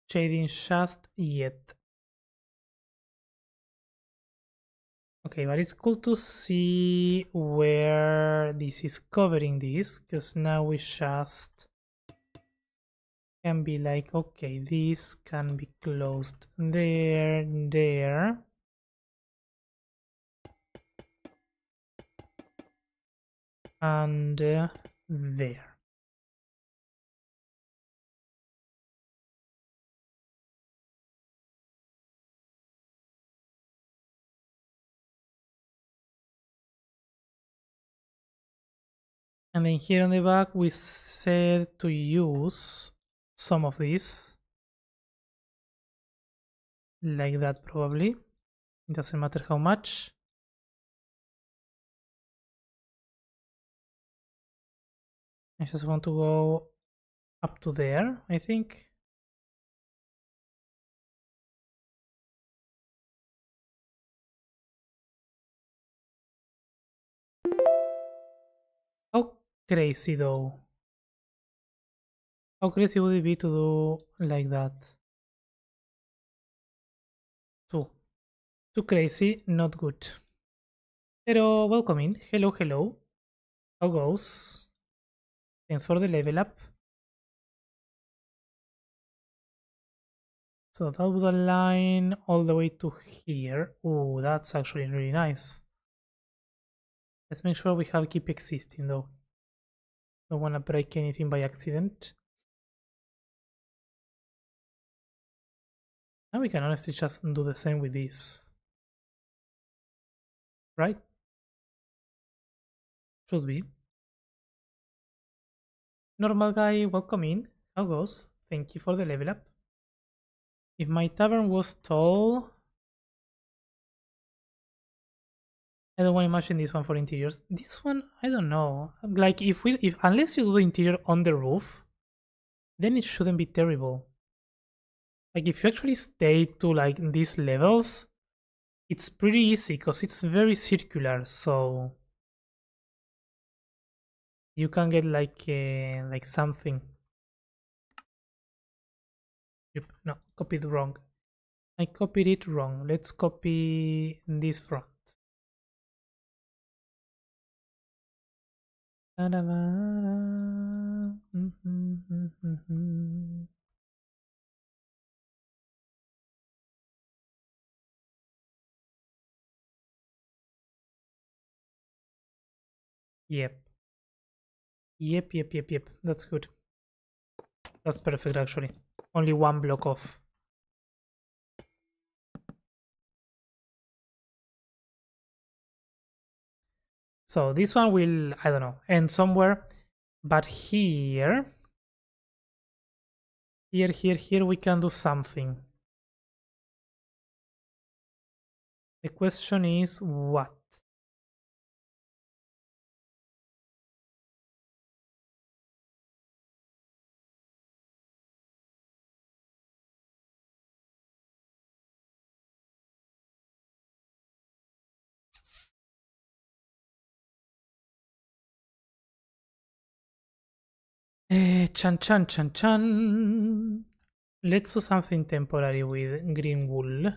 shading just yet. Okay, but it's cool to see where this is covering this, because now we just can be like, okay, this can be closed there, there. And there. And then here on the back, we said to use some of this, like that probably. It doesn't matter how much. I just want to go up to there, I think. How crazy though. How crazy would it be to do like that? Too crazy, not good. Pero welcome in. Hello, hello. How goes? Thanks for the level up. So that would align all the way to here. Oh, that's actually really nice. Let's make sure we have keep existing though. Don't want to break anything by accident. And we can honestly just do the same with this. Right? Should be. Normal guy, welcome in. How goes? Thank you for the level up. If my tavern was tall, I don't want to imagine this one for interiors. This one, I don't know. Like if unless you do the interior on the roof, then it shouldn't be terrible. Like if you actually stay to like these levels, it's pretty easy because it's very circular, so you can get like something. Yep, no, copied wrong. I copied it wrong. Let's copy this front. Yep. Yep. That's good. That's perfect actually. Only one block off. So this one will, I don't know, end somewhere. But here, we can do something. The question is what? Chan. Let's do something temporary with green wool.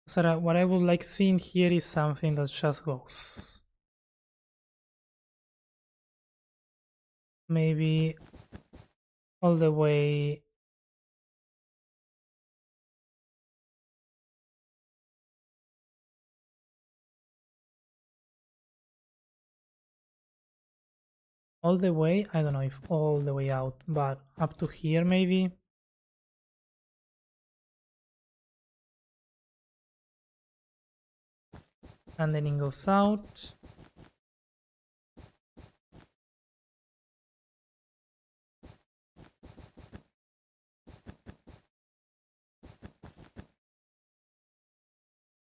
So what I would like seeing here is something that just goes. Maybe all the way. All the way, I don't know if all the way out, but up to here maybe. And then it goes out.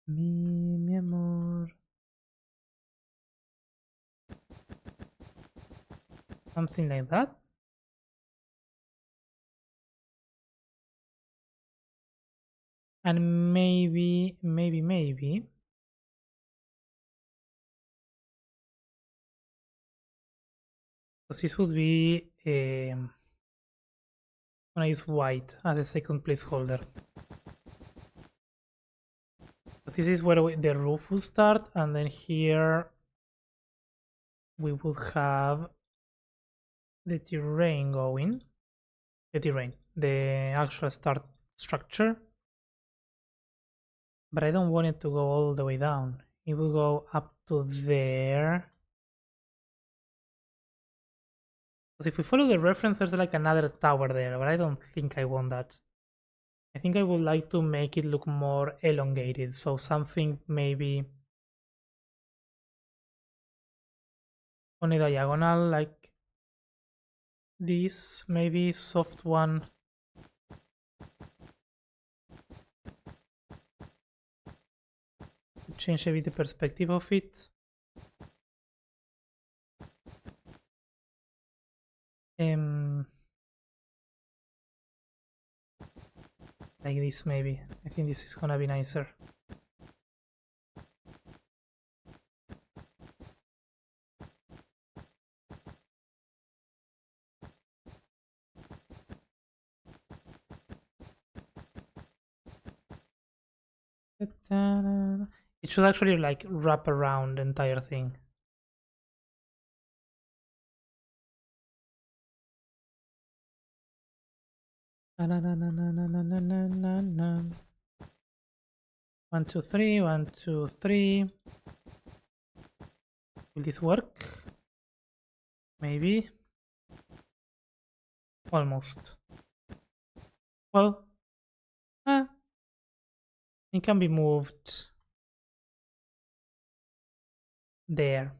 Mi amor. Something like that. And maybe Because this would be when I use white as the second placeholder. Because this is where the roof will start, and then here we would have the terrain going. The terrain, the actual start structure. But I don't want it to go all the way down. It will go up to there. Because if we follow the reference, there's like another tower there, but I don't think I want that. I think I would like to make it look more elongated. So something maybe on a diagonal like this, maybe soft one. Change a bit the perspective of it. Like this maybe. I think this is gonna be nicer. It should actually like wrap around the entire thing. Na, na, na, na, na, na, na, na, na. 1, 2, 3, 1, 2, 3. Will this work? Maybe. Almost. Well, it can be moved there.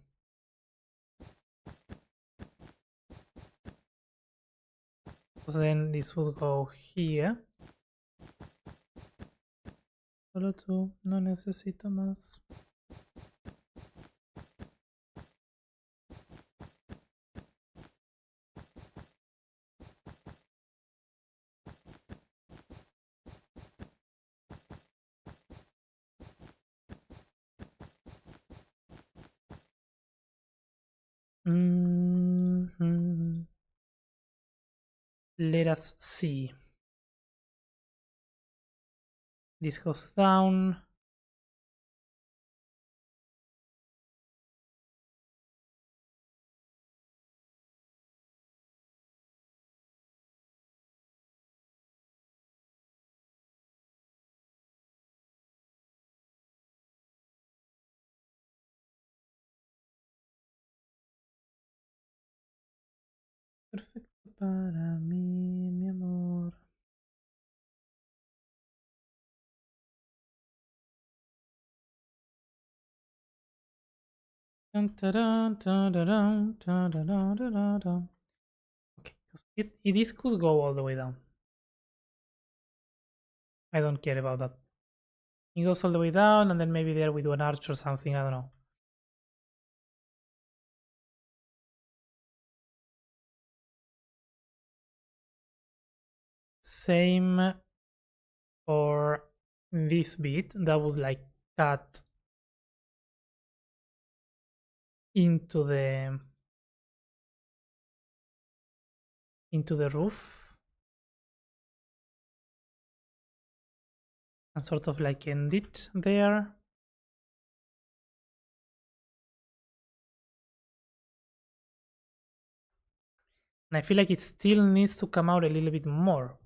So then this will go here. Solo tú, no necesito más. Let us see. This goes down. Perfecto para mí, mi amor. Okay, this could go all the way down. I don't care about that. It goes all the way down, and then maybe there we do an arch or something. I don't know. Same for this bit that was like cut into the roof and sort of like end it there. And I feel like it still needs to come out a little bit more.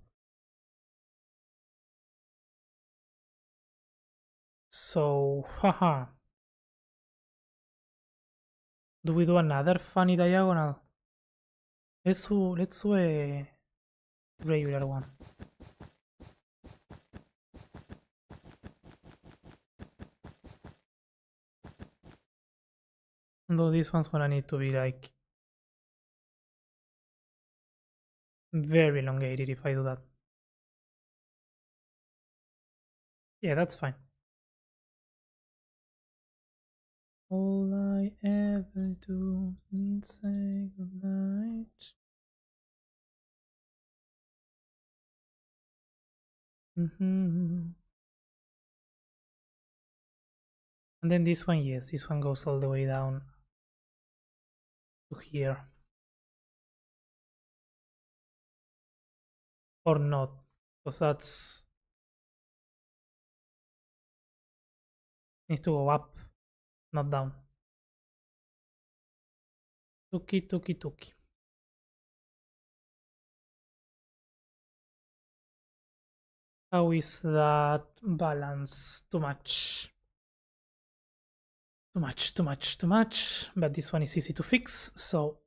So, haha. Do we do another funny diagonal? Let's do a regular one. Though this one's gonna need to be like very elongated if I do that. Yeah, that's fine. All I ever do is say goodnight. And then this one, yes, this one goes all the way down to here. or not, because that's needs to go up, not down. Tuki, tuki, tuki. How is that balance? Too much. Too much, too much, too much. But this one is easy to fix, so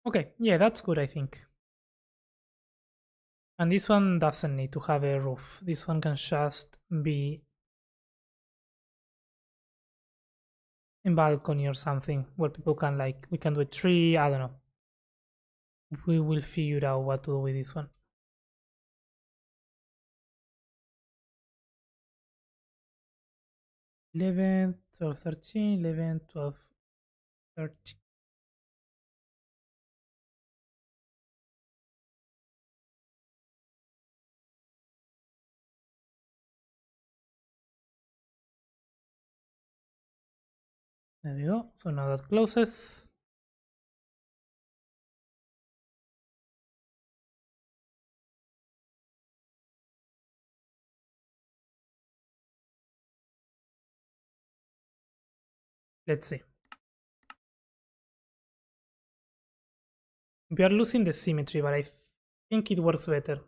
okay, yeah, that's good, I think. And this one doesn't need to have a roof. This one can just be in balcony or something where people can, like, we can do a tree, I don't know. We will figure out what to do with this one. 11, 12, 13, 11, 12, 13. There we go. So now that closes. Let's see. We are losing the symmetry, but I think it works better.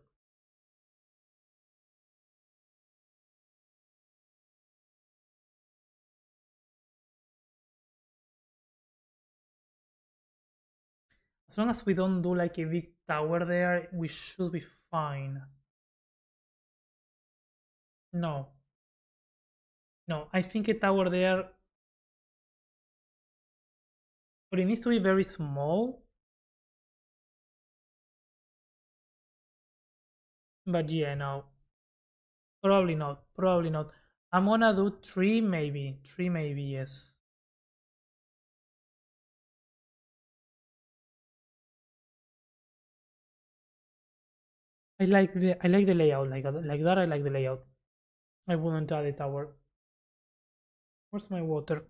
As long as we don't do like a big tower there, we should be fine. No. No, I think a tower there, but it needs to be very small. But yeah, no. Probably not. Probably not. I'm gonna do 3 maybe. 3 maybe, yes. I like the layout like that. I like the layout. I wouldn't add a tower. Where's my water?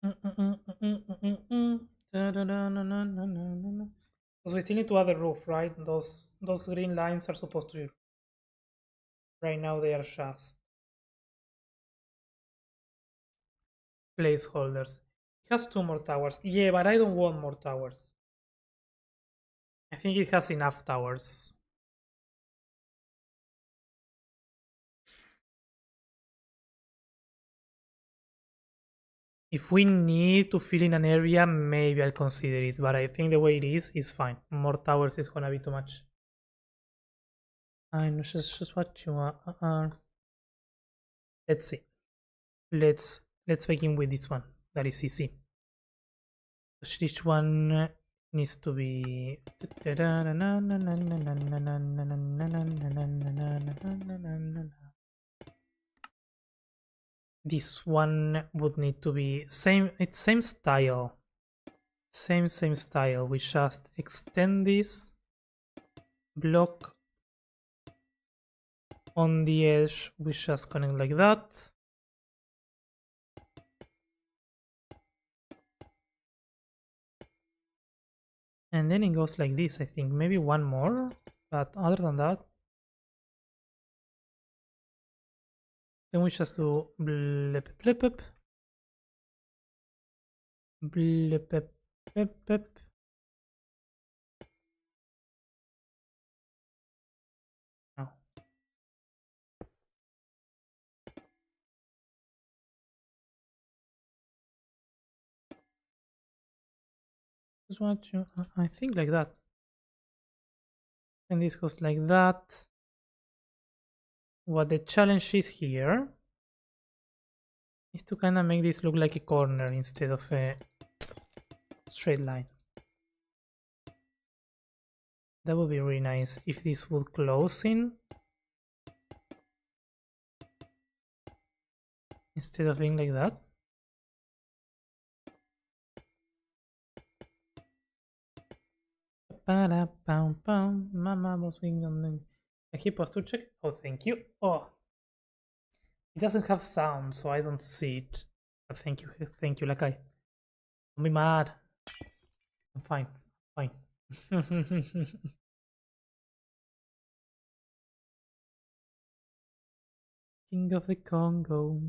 Because we still need to add a roof, right? Those green lines are supposed to be. Right now they are just placeholders. It has 2 more towers. Yeah, but I don't want more towers. I think it has enough towers. If we need to fill in an area, maybe I'll consider it. But I think the way it is fine. More towers is gonna be too much. I know just what you want. Let's see. Let's begin with this one. That is easy. Each one needs to be. This one would need to be same. It's same style. Same style. We just extend this block on the edge. We just connect like that. And then it goes like this, I think. Maybe one more, but other than that, then we just do blip blip blip blip blip blip blip. No. Just want to, I think like that. And this goes like that. What the challenge is here is to kind of make this look like a corner instead of a straight line. That would be really nice if this would close in instead of being like that. Mama was being on the. Aquí posture check. Oh, thank you. Oh, it doesn't have sound, so I don't see it. But thank you, Lakai. Don't be mad. I'm fine. Fine. King of the Congo.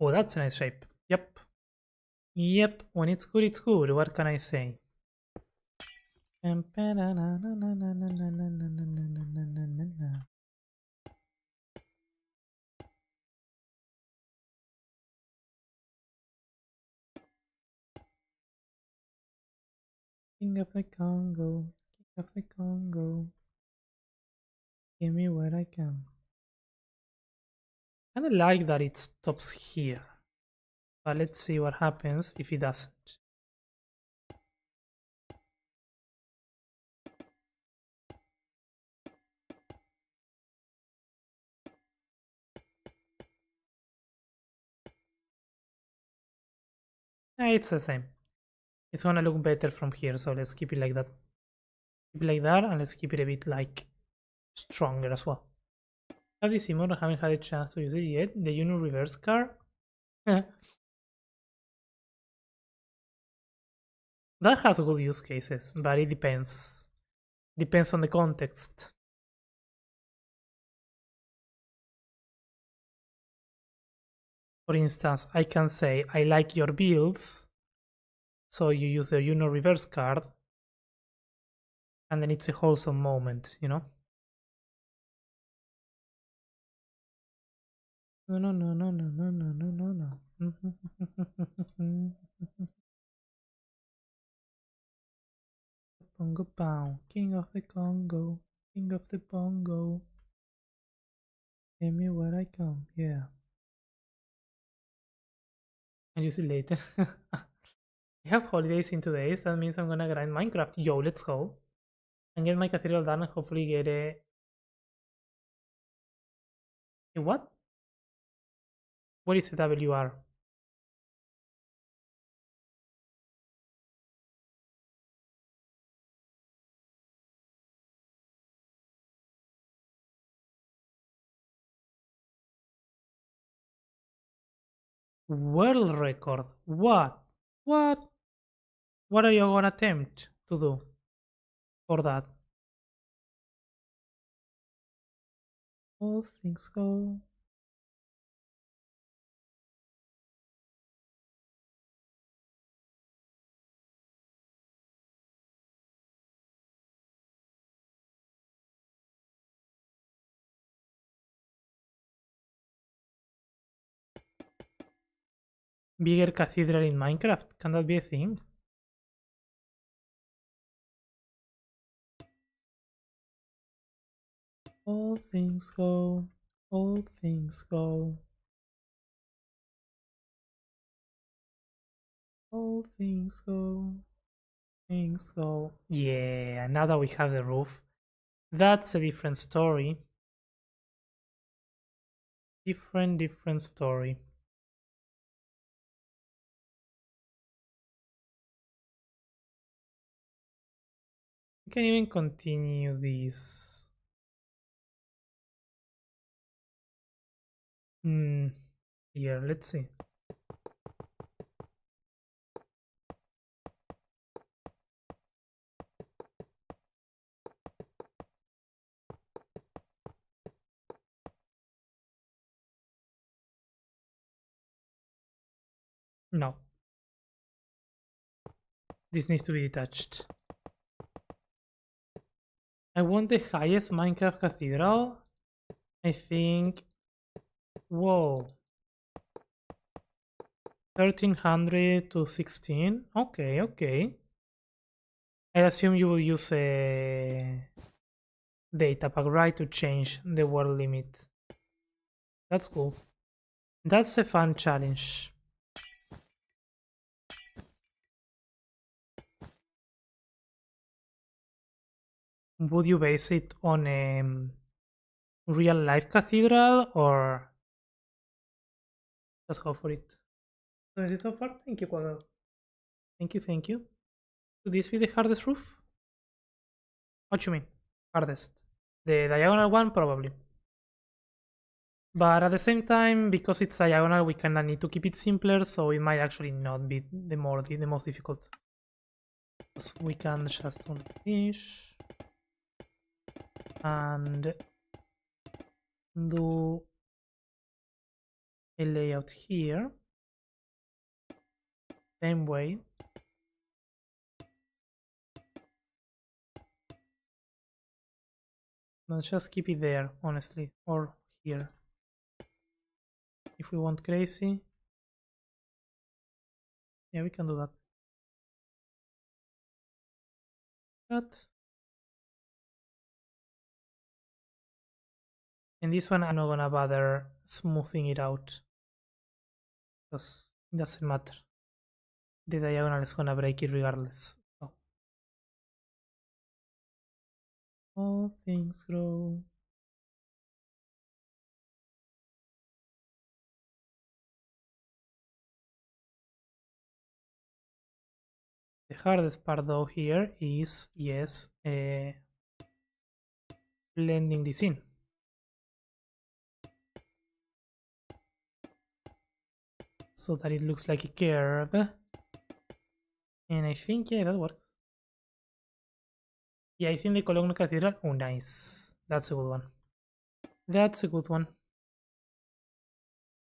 Oh, that's a nice shape. Yep. Yep. When it's good, it's good. What can I say? King of the Congo. King of the Congo. Give me what I can. I kinda like that it stops here. But let's see what happens if it doesn't. It's the same. It's gonna look better from here, so let's keep it like that. Keep it like that, and let's keep it a bit like stronger as well. Have this emote, I haven't had a chance to use it yet. The Uno reverse card. That has good use cases, but it depends. Depends on the context. For instance, I can say, I like your builds, so you use the Uno reverse card, and then it's a wholesome moment, you know? No, no, no, no, no, no, no, no, no, no. Bongo Pow, King of the Congo, King of the Bongo. Give me what I come, yeah. I'll use it later. I have holidays in 2 days, that means I'm gonna grind Minecraft. Yo, let's go. And get my cathedral done and hopefully get a what? What is a WR? World record. What? What? What are you gonna attempt to do for that? All things go. Bigger cathedral in Minecraft? Can that be a thing? All things go. All things go. All things go. Things go. Yeah, now that we have the roof, that's a different story. Different story. We can even continue this. Here, let's see. No. This needs to be detached. I want the highest Minecraft cathedral. I think. Whoa. 1300 to 16. Okay, okay. I assume you will use a data pack, right, to change the world limit. That's cool. That's a fun challenge. Would you base it on a real life cathedral or let's go for it? So is it so far? Thank you, Quagga. Thank you, thank you. Could this be the hardest roof? What you mean? Hardest. The diagonal one, probably. But at the same time, because it's diagonal, we kinda need to keep it simpler, so it might actually not be the most difficult. So we can just unleash and do a layout here. Same way. Let's just keep it there, honestly, or here. If we want crazy, yeah, we can do that. And this one, I'm not gonna bother smoothing it out because it doesn't matter. The diagonal is gonna break it regardless. So. All things grow. The hardest part though here is, yes, blending this in. So that it looks like a curve. And I think, yeah, that works. Yeah, I think the Cologne Cathedral, oh nice. That's a good one. That's a good one.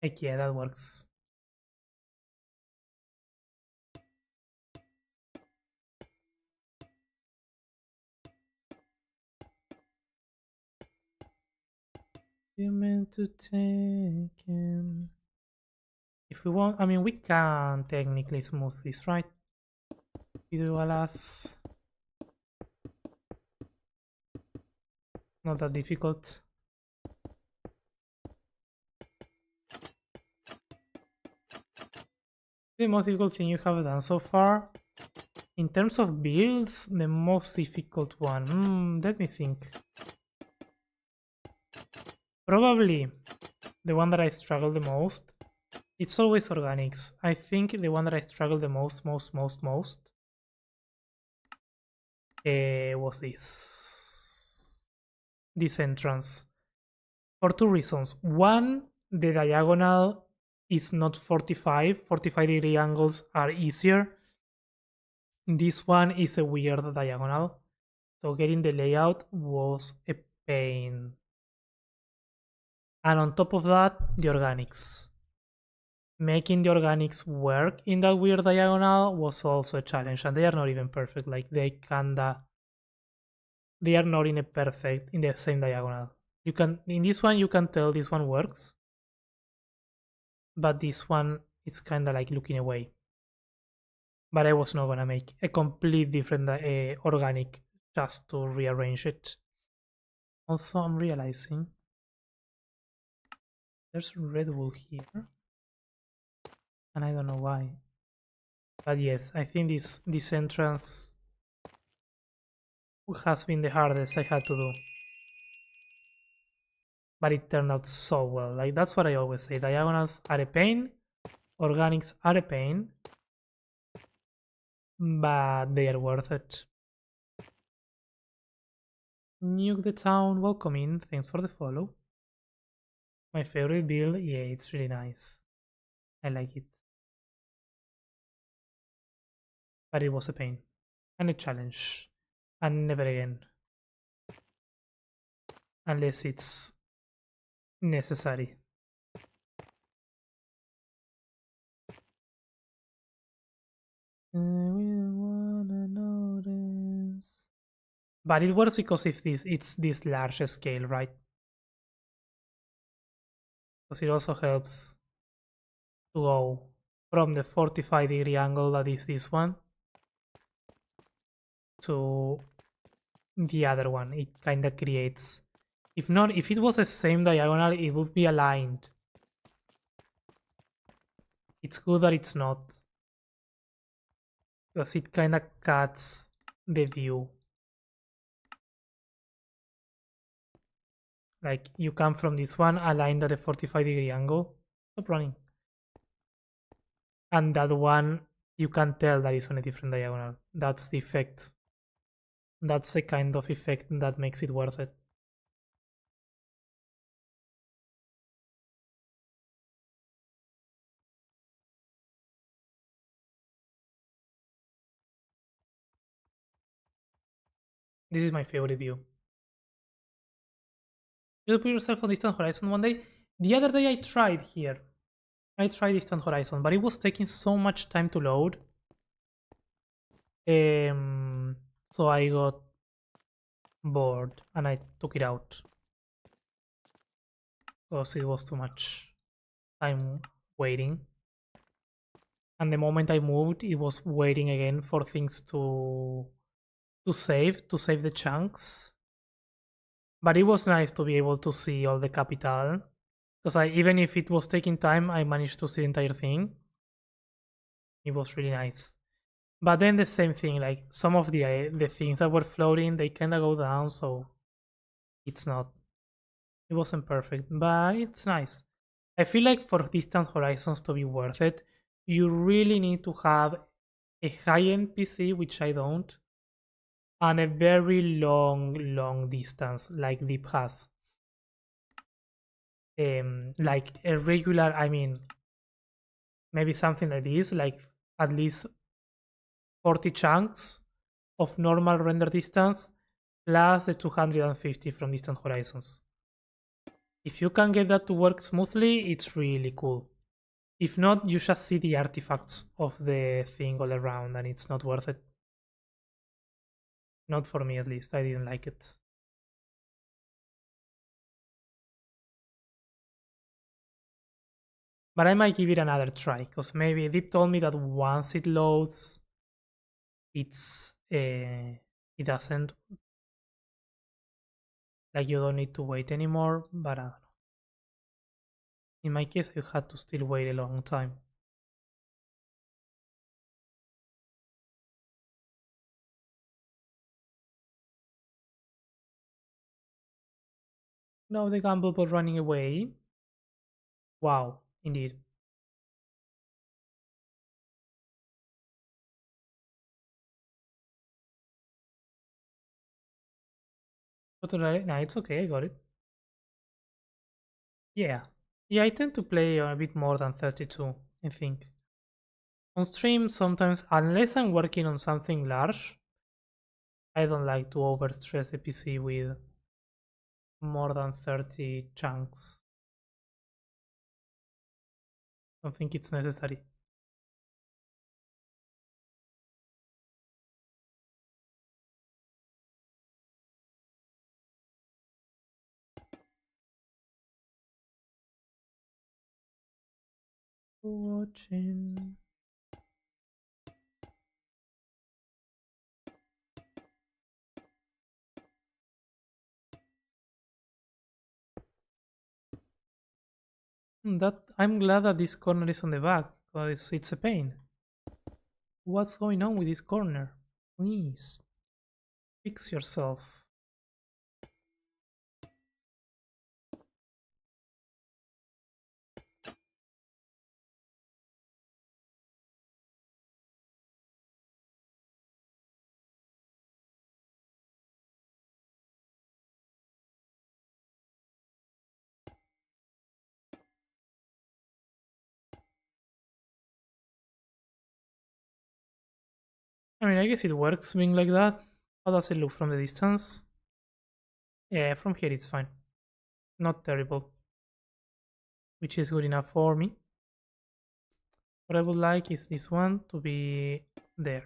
Heck yeah, that works. You meant to take him. If we want, I mean, we can technically smooth this, right? We do alas. Not that difficult. The most difficult thing you have done so far? In terms of builds, the most difficult one. Let me think. Probably the one that I struggle the most. It's always organics. I think the one that I struggle the most was this entrance. For two reasons. One, the diagonal is not 45. 45-degree angles are easier. This one is a weird diagonal. So getting the layout was a pain. And on top of that, the organics. Making the organics work in that weird diagonal was also a challenge. And they are not even perfect. Like they are not in the same diagonal. You can, in this one, you can tell this one works. But this one, it's kind of like looking away. But I was not gonna make a complete different organic just to rearrange it. Also, I'm realizing there's Red Bull here, and I don't know why. But yes, I think this entrance has been the hardest I had to do. But it turned out so well. Like that's what I always say. Diagonals are a pain, organics are a pain, but they are worth it. Nuke the town, welcome in, thanks for the follow. My favorite build, yeah, it's really nice. I like it. But it was a pain and a challenge. And never again. Unless it's necessary. We don't wanna notice. But it works because if it's this large scale, right? Because it also helps to go from the 45-degree angle that is this one to the other one. It kind of creates, if it was the same diagonal, it would be aligned. It's good that it's not, because it kind of cuts the view. Like you come from this one aligned at a 45-degree angle. Stop running. And that one, you can tell that it's on a different diagonal. That's the effect. That's the kind of effect that makes it worth it. This is my favorite view. You put yourself on distant horizon one day. The other day I tried here. I tried distant horizon, but it was taking so much time to load. So I got bored and I took it out because it was too much time waiting. And the moment I moved, it was waiting again for things to save the chunks. But it was nice to be able to see all the capital, because even if it was taking time, I managed to see the entire thing. It was really nice. But then the same thing, like some of the things that were floating, they kind of go down, so it's not. It wasn't perfect, but it's nice. I feel like for distant horizons to be worth it, you really need to have a high-end PC, which I don't, and a very long distance like Deep has. Like a regular, I mean, maybe something like this, like at least 40 chunks of normal render distance plus the 250 from distant horizons. If you can get that to work smoothly, it's really cool. If not, you just see the artifacts of the thing all around and it's not worth it. Not for me at least, I didn't like it. But I might give it another try, because maybe Deep told me that once it loads, it doesn't, like you don't need to wait anymore, but I don't know. In my case, I had to still wait a long time. Now the gamble bot running away. Wow, indeed. But no, it's okay, I got it. Yeah. Yeah, I tend to play a bit more than 32, I think. On stream, sometimes, unless I'm working on something large, I don't like to overstress the PC with more than 30 chunks. I don't think it's necessary. Watching. That I'm glad that this corner is on the back, because it's a pain. What's going on with this corner? Please fix yourself. I mean, I guess it works being like that. How does it look from the distance? Yeah, from here it's fine. Not terrible. Which is good enough for me. What I would like is this one to be there.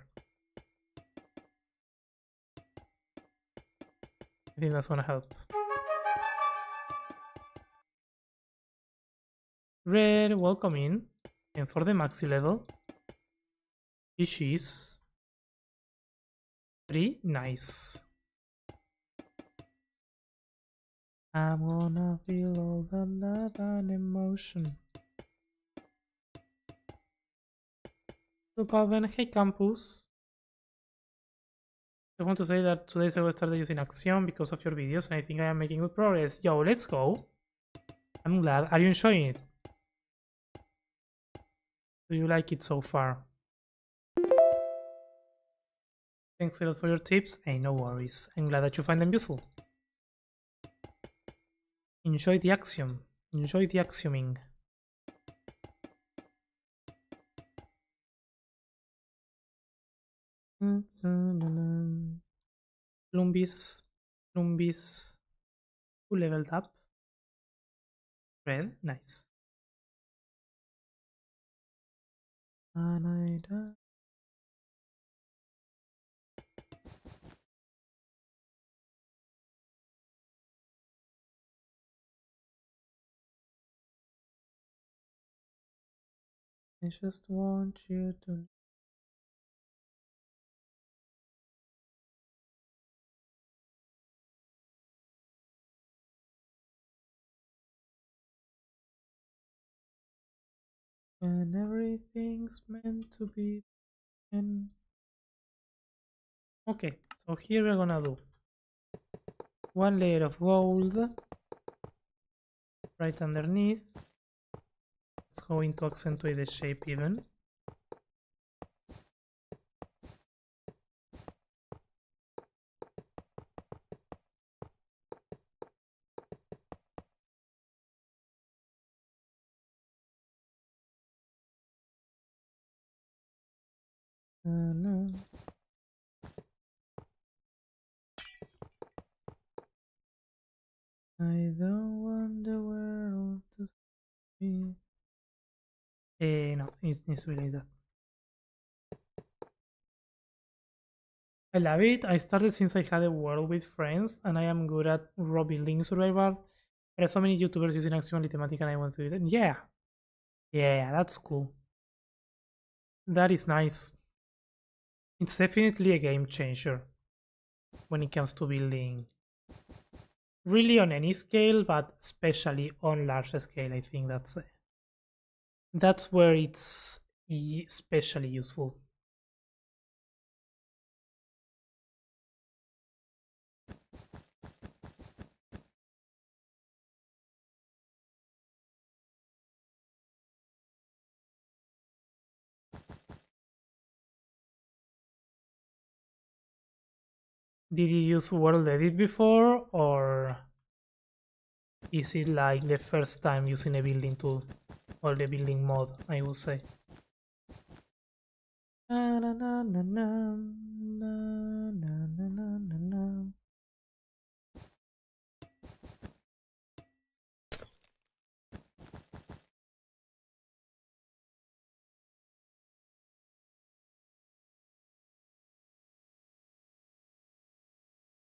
I think that's gonna help. Red, welcome in. And for the maxi level, is 3, nice. I'm gonna feel all the love and emotion. Look, Alvin. Hey, Campus. I want to say that 2 days ago I started using Axiom because of your videos, and I think I am making good progress. Yo, let's go. I'm glad. Are you enjoying it? Do you like it so far? Thanks a lot for your tips. Hey, no worries. I'm glad that you find them useful. Enjoy the Axiom. Enjoy the Axioming. Plumbis. Plumbis. Who leveled up? Red. Nice. And I just want you to. And everything's meant to be. And okay, so here we're gonna do 1 layer of gold right underneath. It's going to accentuate the shape even. No. I don't want the world to see. No, it needs to be like that. I love it. I started since I had a world with friends, and I am good at raw building survival. There are so many YouTubers using Axiom thematic, and I want to do it. Yeah, yeah, that's cool. That is nice. It's definitely a game changer when it comes to building. Really on any scale, but especially on large scale. I think that's where it's especially useful. Did you use World Edit before, or is it like the first time using a building tool or the building mod? I would say. Na, na, na, na, na, na, na, na, na, na.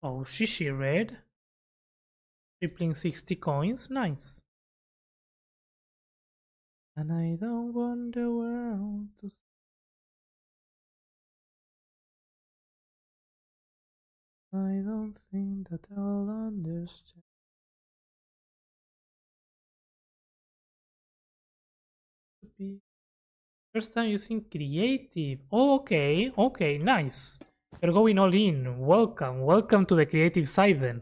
Oh, Shishi red. Tripling 60 coins. Nice. And I don't want the world to. I don't think that I'll understand. First time using creative. Oh, okay, okay, nice. You're going all in. Welcome, welcome to the creative side then.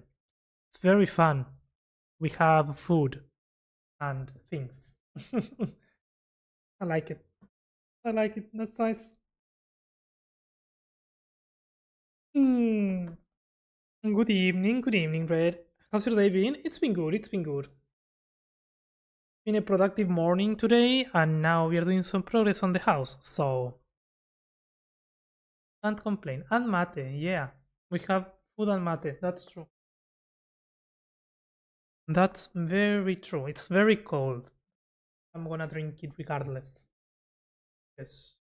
It's very fun. We have food and things. I like it. I like it. That's nice. Mm. Good evening, Red. How's your day been? It's been good. It's been good. Been a productive morning today, and now we are doing some progress on the house, so can't complain. And mate, yeah, we have food and mate. That's true. That's very true. It's very cold. I'm gonna drink it regardless. Yes.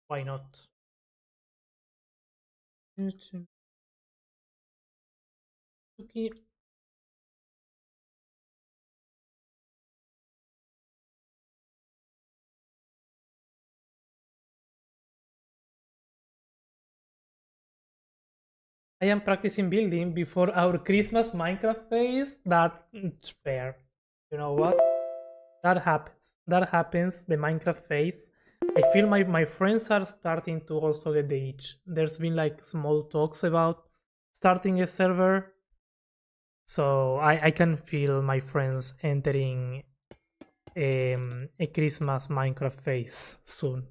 Why not? Okay. I am practicing building before our Christmas Minecraft phase. That's fair. You know what? That happens. That happens. The Minecraft phase. I feel my friends are starting to also get the itch. There's been like small talks about starting a server, so I can feel my friends entering a Christmas Minecraft phase soon.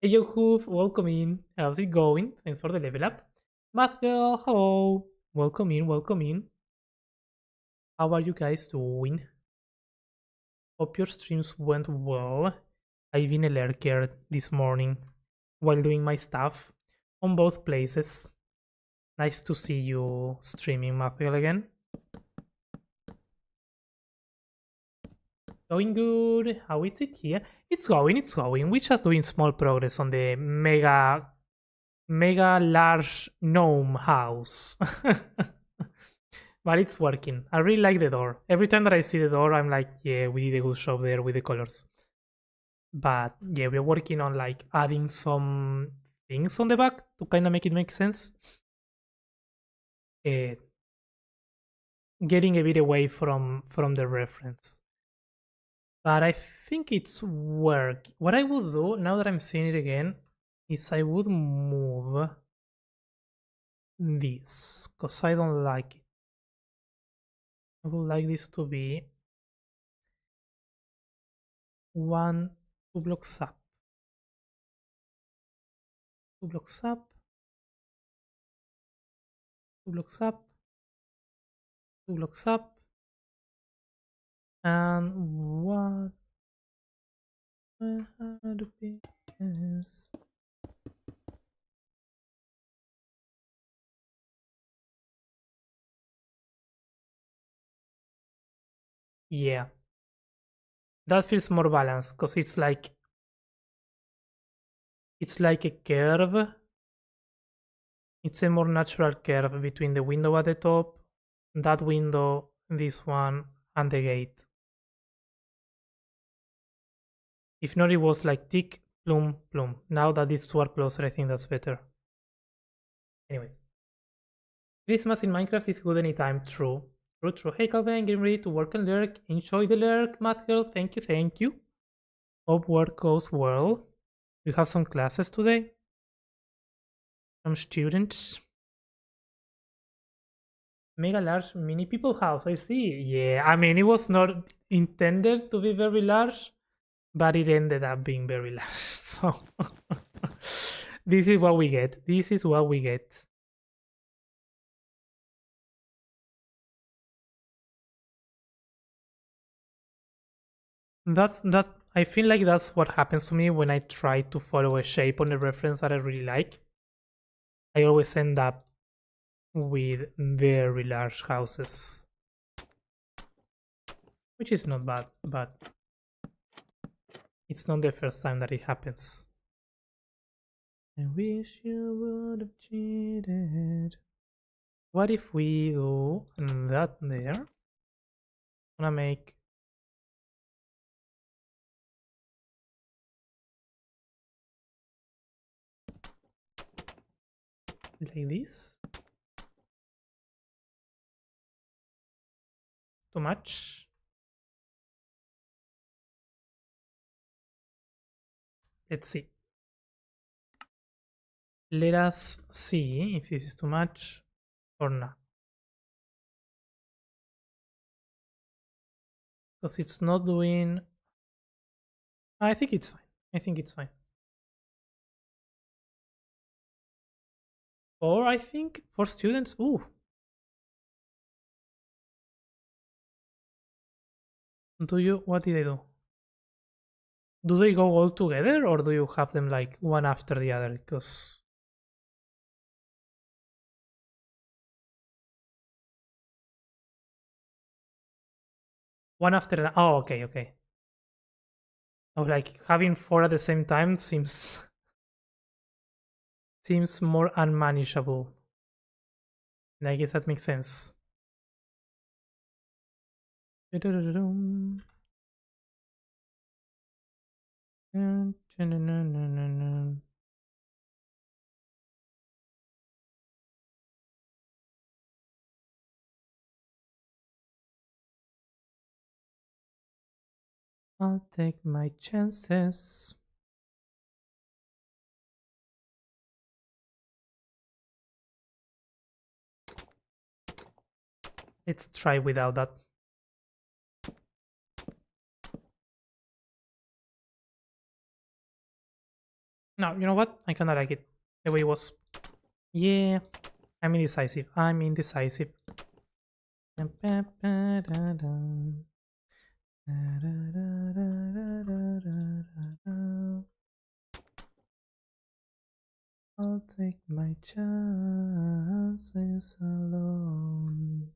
Hey yo, Hoof, welcome in. How's it going? Thanks for the level up. Math girl, hello. Welcome in, welcome in. How are you guys doing? Hope your streams went well. I've been a lurker this morning while doing my stuff on both places. Nice to see you streaming, Matthew, again. Going good. How is it here? It's going, it's going. We're just doing small progress on the mega large gnome house. But it's working. I really like the door. Every time that I see the door, I'm like, yeah, we did a good job there with the colors. But yeah, we're working on like adding some things on the back to kind of make it make sense. Uh, Getting a bit away from the reference. But I think it's work. What I would do now that I'm seeing it again is I would move this because I don't like it. I would like this to be 2 blocks up, 2 blocks up, 2 blocks up, 2 blocks up, and what to be is yeah. That feels more balanced because it's like a curve. It's a more natural curve between the window at the top, that window, this one, and the gate. If not, it was like tick, plum, plum. Now that these two are closer, I think that's better. Anyways. Christmas in Minecraft is good anytime. True. True, true. Hey, Calvin, getting ready to work and lurk. Enjoy the lurk, Math Girl. Thank you, thank you. Hope work goes well. We have some classes today. Some students. Mega large mini people house. I see. Yeah, I mean, it was not intended to be very large, but it ended up being very large. So this is what we get. This is what we get. That I feel like that's what happens to me when I try to follow a shape on a reference that I really like. I always end up with very large houses, which is not bad, but it's not the first time that it happens. I wish you would have cheated. What if we do that there? I'm gonna make like this. Too much. Let's see. Let us see if this is too much or not. Because it's not doing... I think it's fine. I think it's fine. Or I think for students... Ooh. What did I do? Do they go all together or do you have them like one after the other? Because... One after the... Oh, okay, okay. I was like, having 4 at the same time seems more unmanageable. And I guess that makes sense. I'll take my chances. Let's try without that. No, you know what? I kinda like it. The way it was. Yeah, I'm indecisive. I'm indecisive. I'll take my chances alone.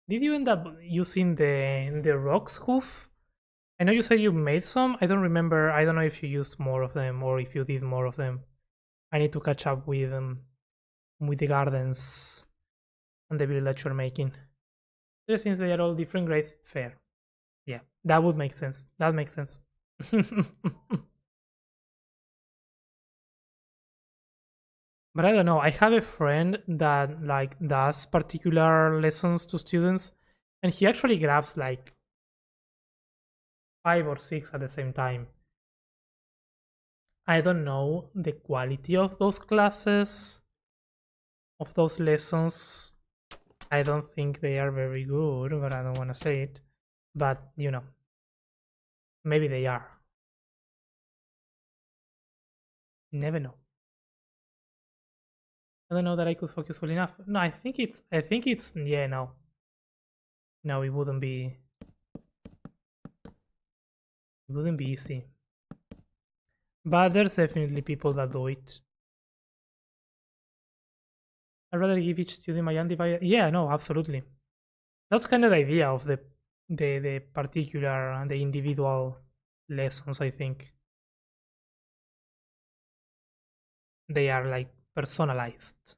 Did you end up using the rocks hoof? I know you said you made some. I don't remember. I don't know if you used more of them or if you did more of them. I need to catch up with the gardens and the build that you're making. Just since they are all different grades, fair. Yeah, that would make sense. That makes sense. But I don't know. I have a friend that like does particular lessons to students, and he actually grabs like 5 or 6 at the same time. I don't know the quality of those classes, of those lessons. I don't think they are very good, but I don't want to say it. But maybe they are. Never know. I don't know that I could focus well enough. No, I think it's yeah, no. No, it wouldn't be easy. But there's definitely people that do it. I'd rather give each student my undivided. Yeah, no, absolutely. That's kind of the idea of the particular and the individual lessons. I think they are like personalized.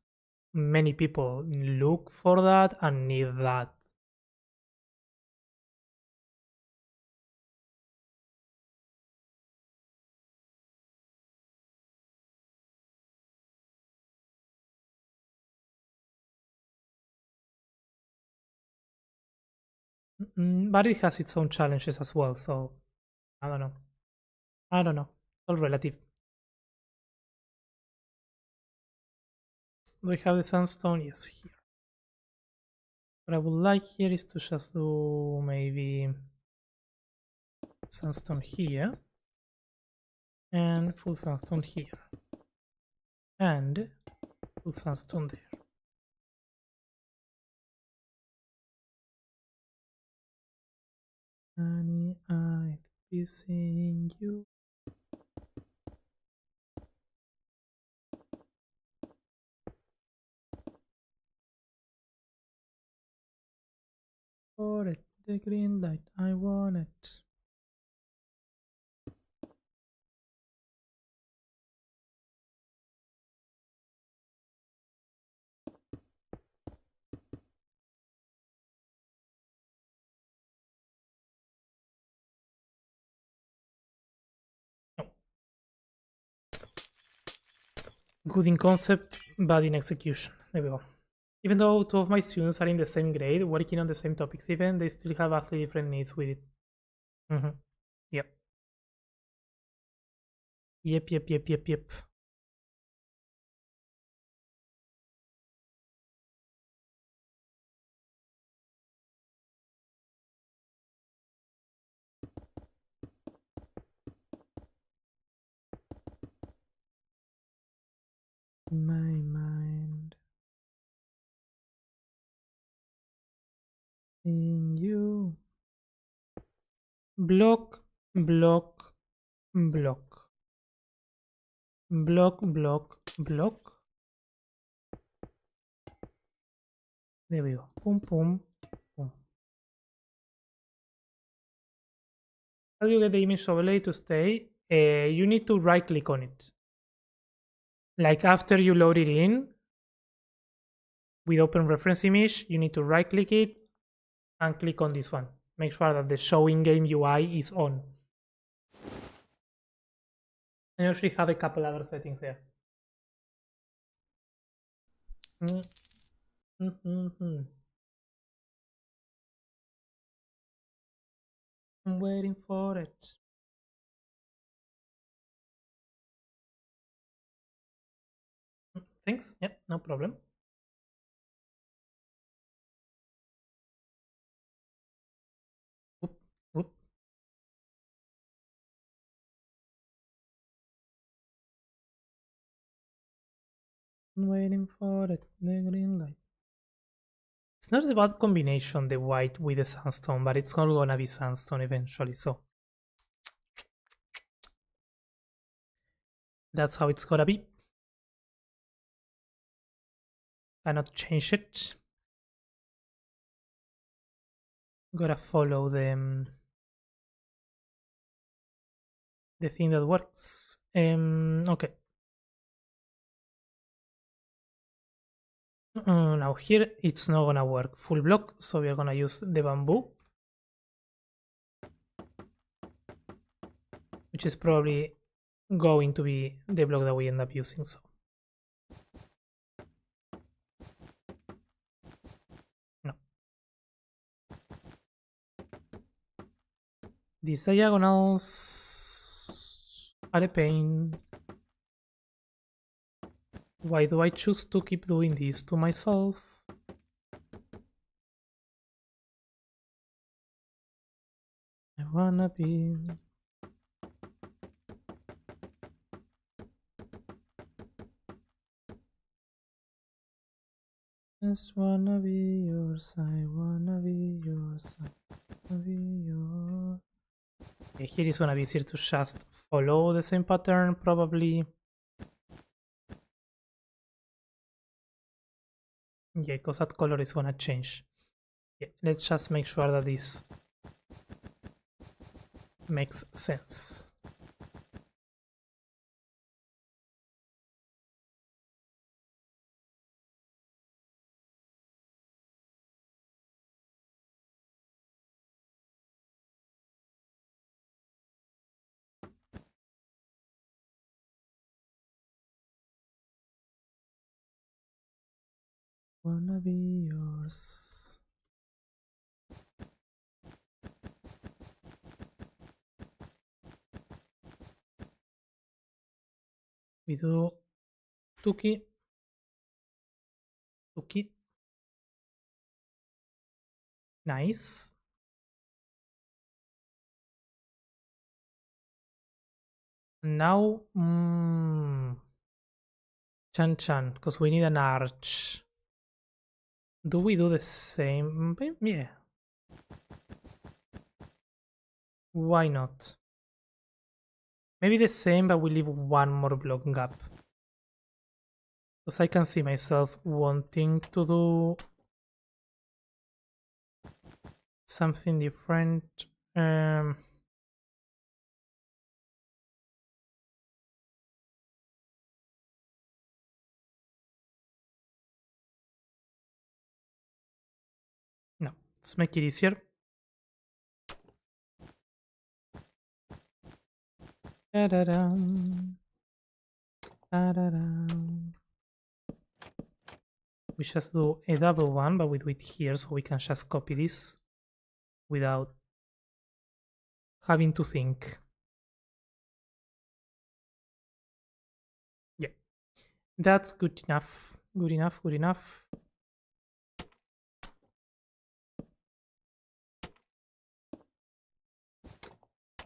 Many people look for that and need that. But it has its own challenges as well. So I don't know. I don't know. All relative. Do we have the sandstone? Yes, here. What I would like here is to just do maybe sandstone here and full sandstone here and full sandstone there. Honey, I'd be seeing you. For it, the green light, I want it. No. Good in concept, bad in execution. There we go. Even though two of my students are in the same grade, working on the same topics, even they still have vastly different needs with it. Mm-hmm. Yep. Yep, yep, yep, yep, yep. My mind in you. Block, block, block. Block, block, block. There we go. Boom, boom, boom. How do you get the image overlay to stay? You need to right click on it. Like after you load it in with open reference image, you need to right click it and click on this one. Make sure that the show in-game UI is on. I actually have a couple other settings there. I'm waiting for it. Thanks. Yeah, no problem. Whoop, whoop. Waiting for it, the green light. It's not a bad combination, the white with the sandstone, but it's not gonna be sandstone eventually, so that's how it's gonna be. Cannot change it. Gotta follow the thing that works. Okay. Now here it's not gonna work full block, so we are gonna use the bamboo, which is probably going to be the block that we end up using. So no, these diagonals are a pain. Why do I choose to keep doing this to myself? I wanna be... Just wanna be yours, I wanna be yours, I wanna be yours. Okay, here is gonna be easier to just follow the same pattern, probably. Yeah, because that color is gonna change. Yeah, let's just make sure that this makes sense. Wanna be yours. We do Tuki. Tuki. Nice. Now, Chan Chan, because we need an arch. Do we do the same? Yeah. Why not? Maybe the same, but we leave one more block gap. Because I can see myself wanting to do something different. No, let's make it easier. Da-da-dum. Da-da-dum. We just do a double one, but we do it here so we can just copy this without having to think. Yeah, that's good enough. Good enough, good enough.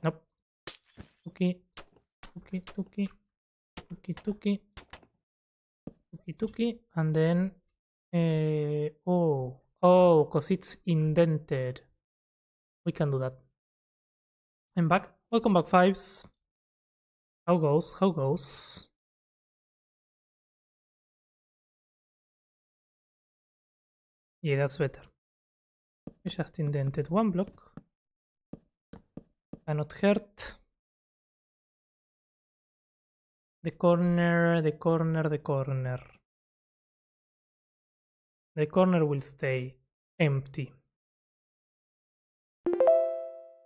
Nope. Okay. Okay, okay. Okay, okay. Okay, okay. And then oh, because it's indented. We can do that. I'm back. Welcome back, Fives. How goes? How goes? Yeah, that's better. We just indented one block. Cannot hurt. The corner, the corner, the corner. The corner will stay empty.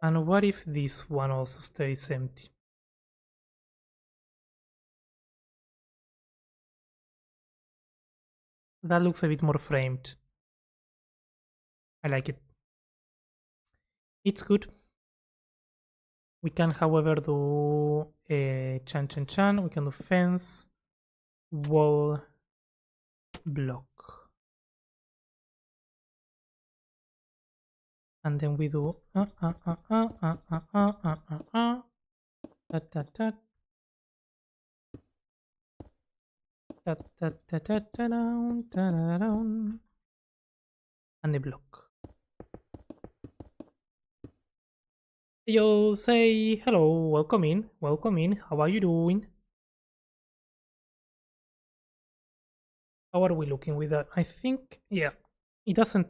And what if this one also stays empty? That looks a bit more framed. I like it. It's good. We can, however, do a chan chan chan. We can do fence, wall, block. And then we do and the block. Yo, say hello, welcome in, welcome in. How are you doing? How are we looking with that? I think, yeah, it doesn't.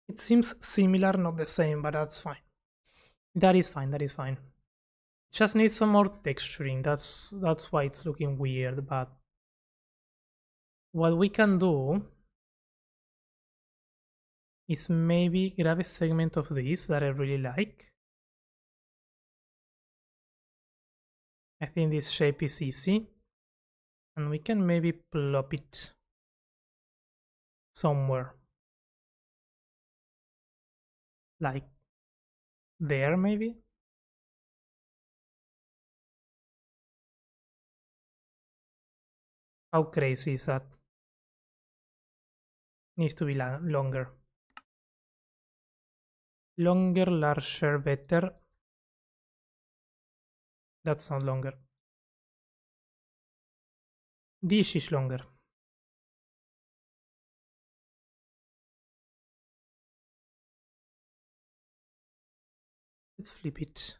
It seems similar, not the same, but that's fine. That is fine. That is fine. Just needs some more texturing. That's why it's looking weird. But what we can do is maybe grab a segment of this that I really like. I think this shape is easy. And we can maybe plop it somewhere. Like there, maybe? How crazy is that? Needs to be longer. Longer, larger, better. That's not longer. This is longer. Let's flip it.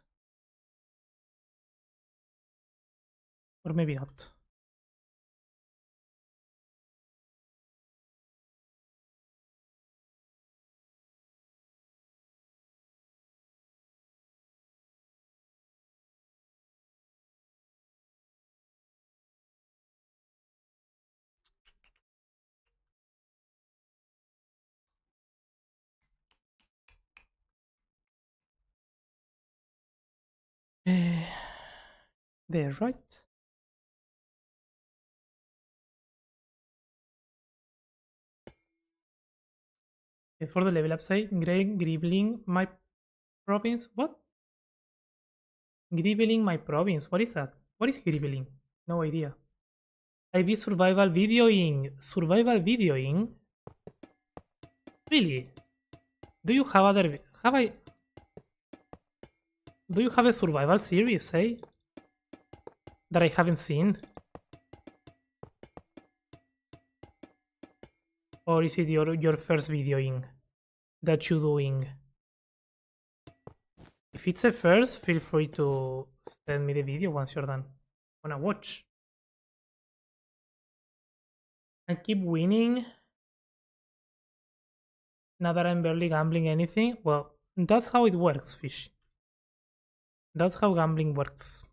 Or maybe not. There, right? For the level up, say, Gribbling my province. What? Gribbling my province. What is that? What is gribbling? No idea. IV survival videoing. Survival videoing? Really? Do you have other... Have I... Do you have a survival series, eh? That I haven't seen? Or is it your first videoing that you doing? If it's a first, feel free to send me the video once you're done. I wanna watch. And keep winning. Now that I'm barely gambling anything. Well, that's how it works, fish. That's how gambling works.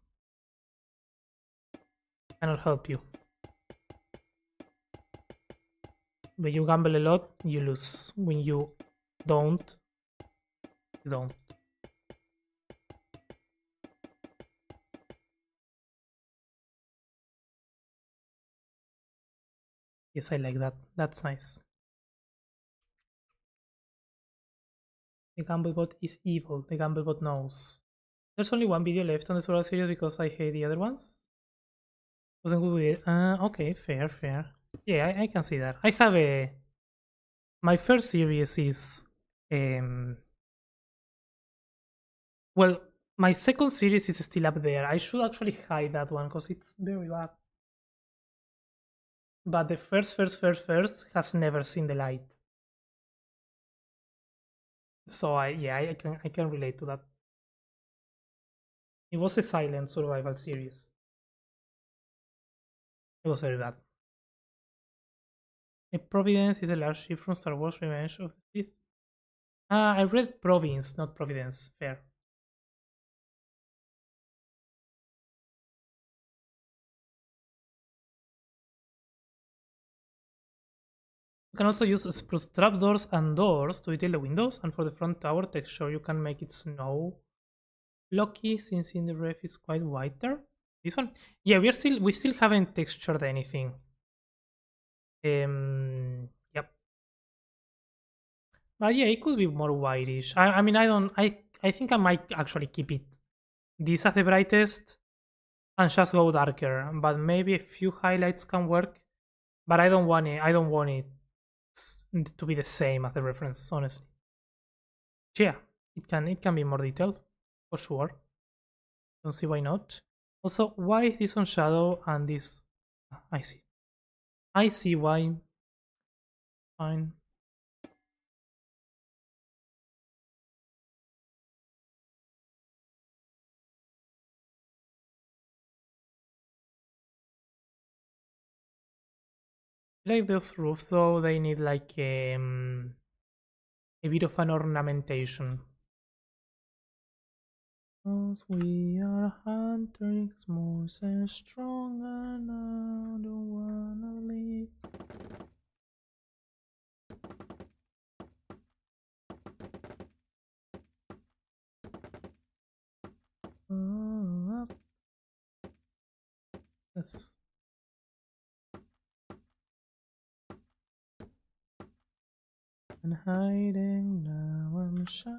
Cannot help you. When you gamble a lot, you lose. When you don't, you don't. Yes, I like that. That's nice. The Gamblebot is evil. The Gamblebot knows. There's only one video left on the Survival series because I hate the other ones. Wasn't good with it. Okay, fair, fair. Yeah, I can see that. I have a... My first series is... Well, my second series is still up there. I should actually hide that one because it's very bad. But the first has never seen the light. So I can relate to that. It was a silent survival series. It was very bad. A Providence is a large ship from Star Wars Revenge of the Sith. I read Province, not Providence. Fair. You can also use spruce trapdoors and doors to detail the windows, and for the front tower texture you can make it snow blocky since in the ref is quite whiter. This one? Yeah, we still haven't textured anything. Yep. But yeah, it could be more whitish. I mean I think I might actually keep it this as the brightest and just go darker. But maybe a few highlights can work. But I don't want it. I don't want it to be the same as the reference, honestly. Yeah, it can be more detailed for sure. Don't see why not. Also, why is this on shadow and this? I see. I see why. Fine. Like those roofs, though, they need like a bit of an ornamentation. Cause we are hunters, small and strong, and I don't wanna leave. Up. Yes. And hiding now, I'm shy.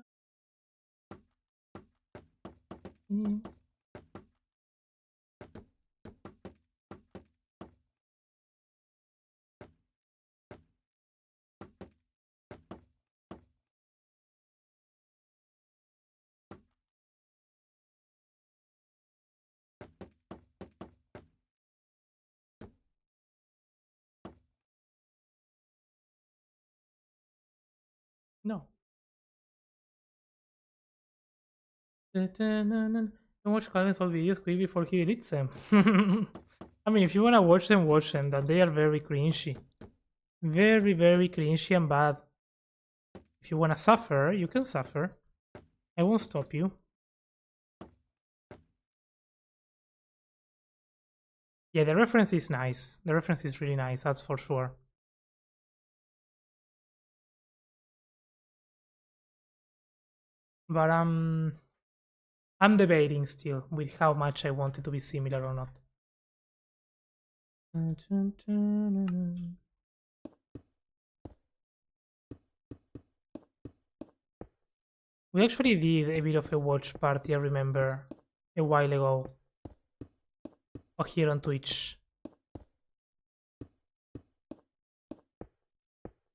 No. Don't watch Calvin's old videos quick before he deletes them. I mean, if you wanna watch them, watch them. That they are very cringy. Very, very cringy and bad. If you wanna suffer, you can suffer. I won't stop you. Yeah, the reference is nice. The reference is really nice, that's for sure. But I'm debating still with how much I want it to be similar or not. We actually did a bit of a watch party, I remember, a while ago. Or here on Twitch.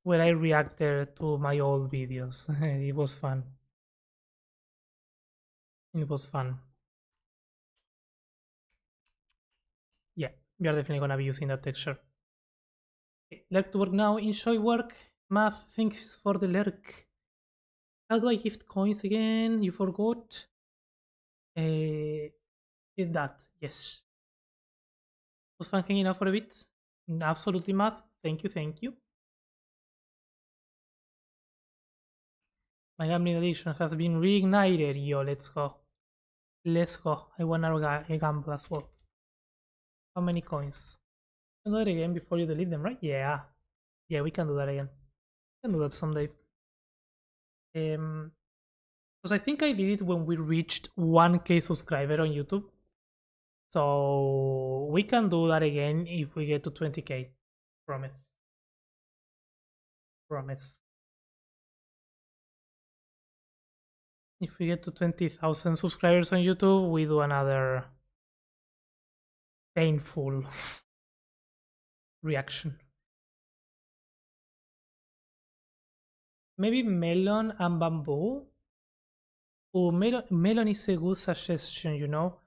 Where I reacted to my old videos. It was fun. It was fun. Yeah, we are definitely gonna be using that texture. Okay, lurk to work now. Enjoy work. Math, thanks for the lurk. How do I gift coins again? You forgot? Did that, yes. Was fun hanging out for a bit. Absolutely, Math. Thank you, thank you. My gambling addiction has been reignited. Yo, let's go. Let's go. I want a gamble as well. How many coins? Can do that again before you delete them, right? Yeah. Yeah, we can do that again. We can do that someday. Because I think I did it when we reached 1K subscriber on YouTube. So we can do that again if we get to 20K. Promise. Promise. If we get to 20,000 subscribers on YouTube, we do another painful reaction. Maybe melon and bamboo. Oh, melon is a good suggestion, you know.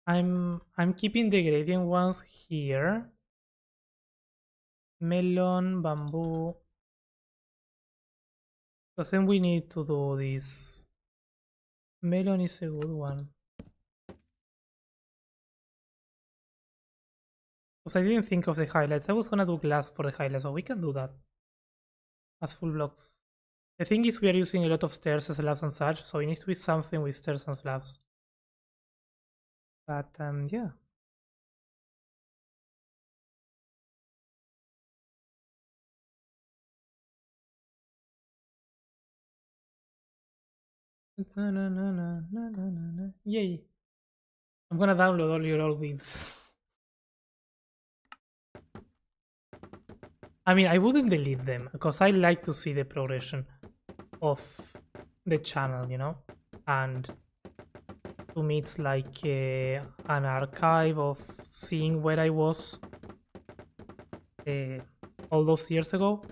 I'm keeping the gradient ones here. Melon, bamboo. Because then we need to do this. Melon is a good one. Because I didn't think of the highlights. I was gonna do glass for the highlights, but we can do that as full blocks. The thing is we are using a lot of stairs, slabs and such, so it needs to be something with stairs and slabs. But yeah. Yay. I'm gonna download all your old vids. I mean, I wouldn't delete them because I like to see the progression of the channel, you know? And To me, it's like an archive of seeing where I was uh, all those years ago.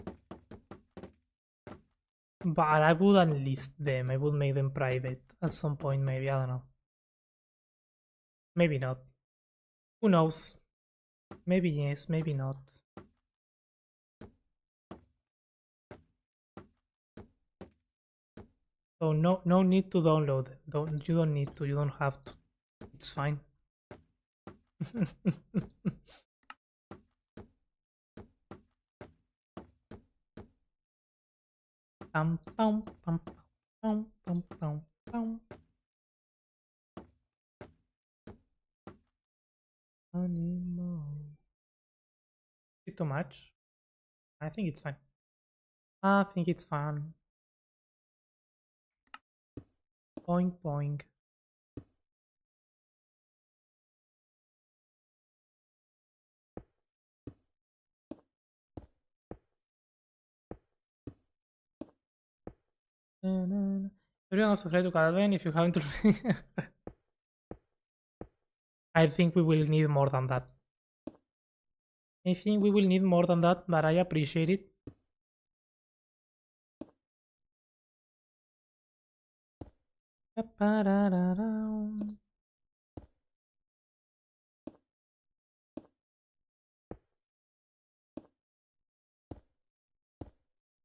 But I would unlist them. I would make them private at some point, maybe. I don't know. Maybe not. Who knows? Maybe yes, maybe not. So no need to download it. You don't need to. You don't have to. It's fine. Pam pam pam pam pam pam pam. Animal. Is it too much? I think it's fine. I think it's fun. Boing boing. Everyone also try to Calvin if you haven't. I think we will need more than that. I think we will need more than that, but I appreciate it.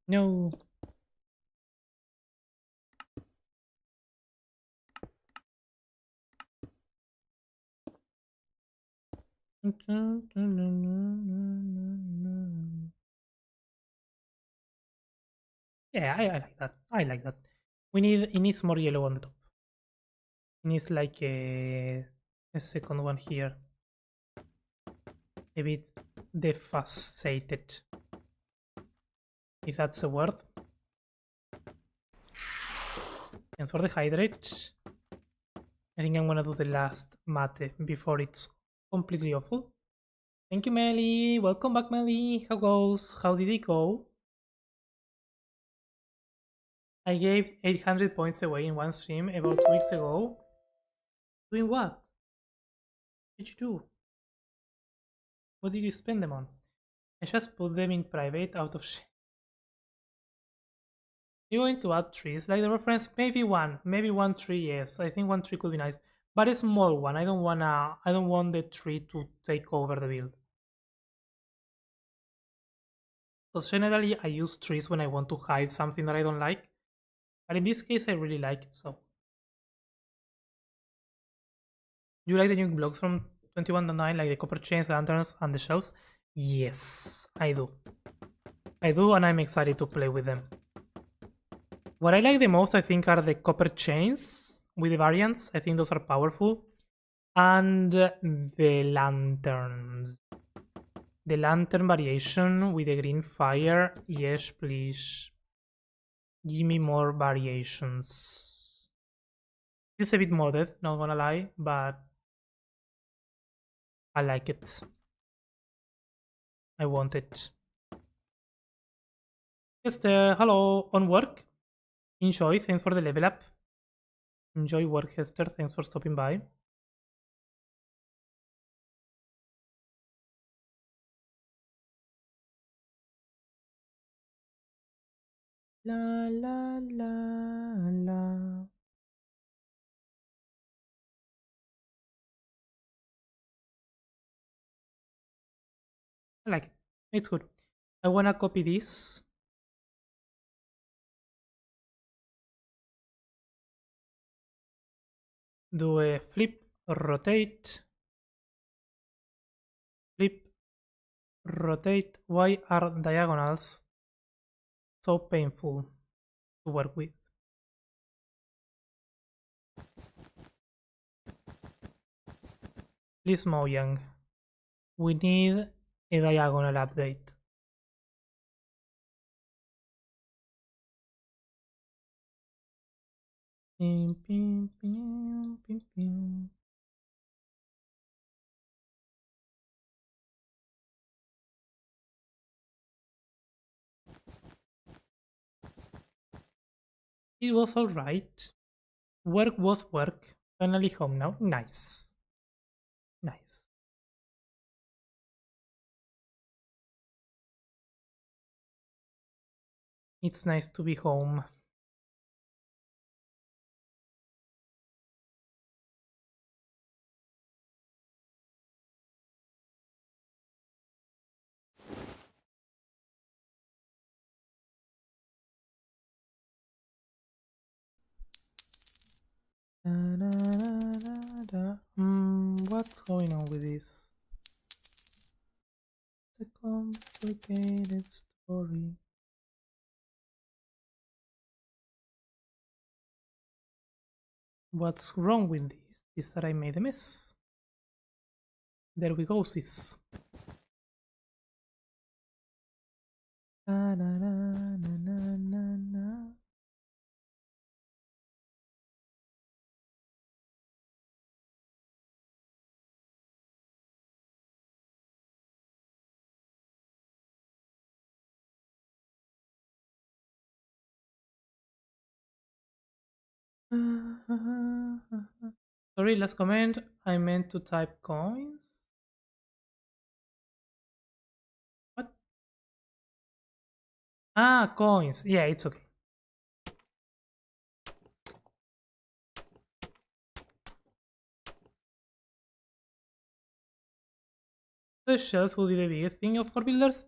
No. Yeah, I like that. I like that. It needs more yellow on the top. It needs like a second one here. A bit defaceted. If that's a word. And for the hydrate, I think I'm gonna do the last mate before it's completely awful. Thank you, Melly. Welcome back, Melly. How goes? How did it go? I gave 800 points away in one stream about 2 weeks ago. Doing what? What did you do? What did you spend them on? I just put them in private out of shame. You're going to add trees, like the reference, maybe one tree, yes. I think one tree could be nice. But a small one. I don't want the tree to take over the build. So generally I use trees when I want to hide something that I don't like. But in this case I really like it, so. You like the new blocks from 21.9, like the copper chains, lanterns, and the shelves? Yes, I do. I do, and I'm excited to play with them. What I like the most, I think, are the copper chains with the variants. I think those are powerful. And the lanterns. The lantern variation with the green fire. Yes, please. Give me more variations. It's a bit modded, not gonna lie, but I like it. I want it. Hester, hello, on work. Enjoy, thanks for the level up. Enjoy work, Hester, thanks for stopping by. La la la la. I like it. It's good. I wanna copy this. Do a flip, rotate, flip, rotate. Why are diagonals so painful to work with? Please, Mojang, we need a diagonal update. Pim, pim, pim, pim, pim. It was alright. Work was work. Finally home now. Nice. Nice. It's nice to be home. Da, da, da, da. What's going on with this? It's a complicated story. What's wrong with this? Is that I made a mess. There we go, sis. Na, na, na, na, na, na, na. Sorry, last comment. I meant to type coins. What? Ah, coins. Yeah, it's okay. The shelves will be the biggest thing for builders.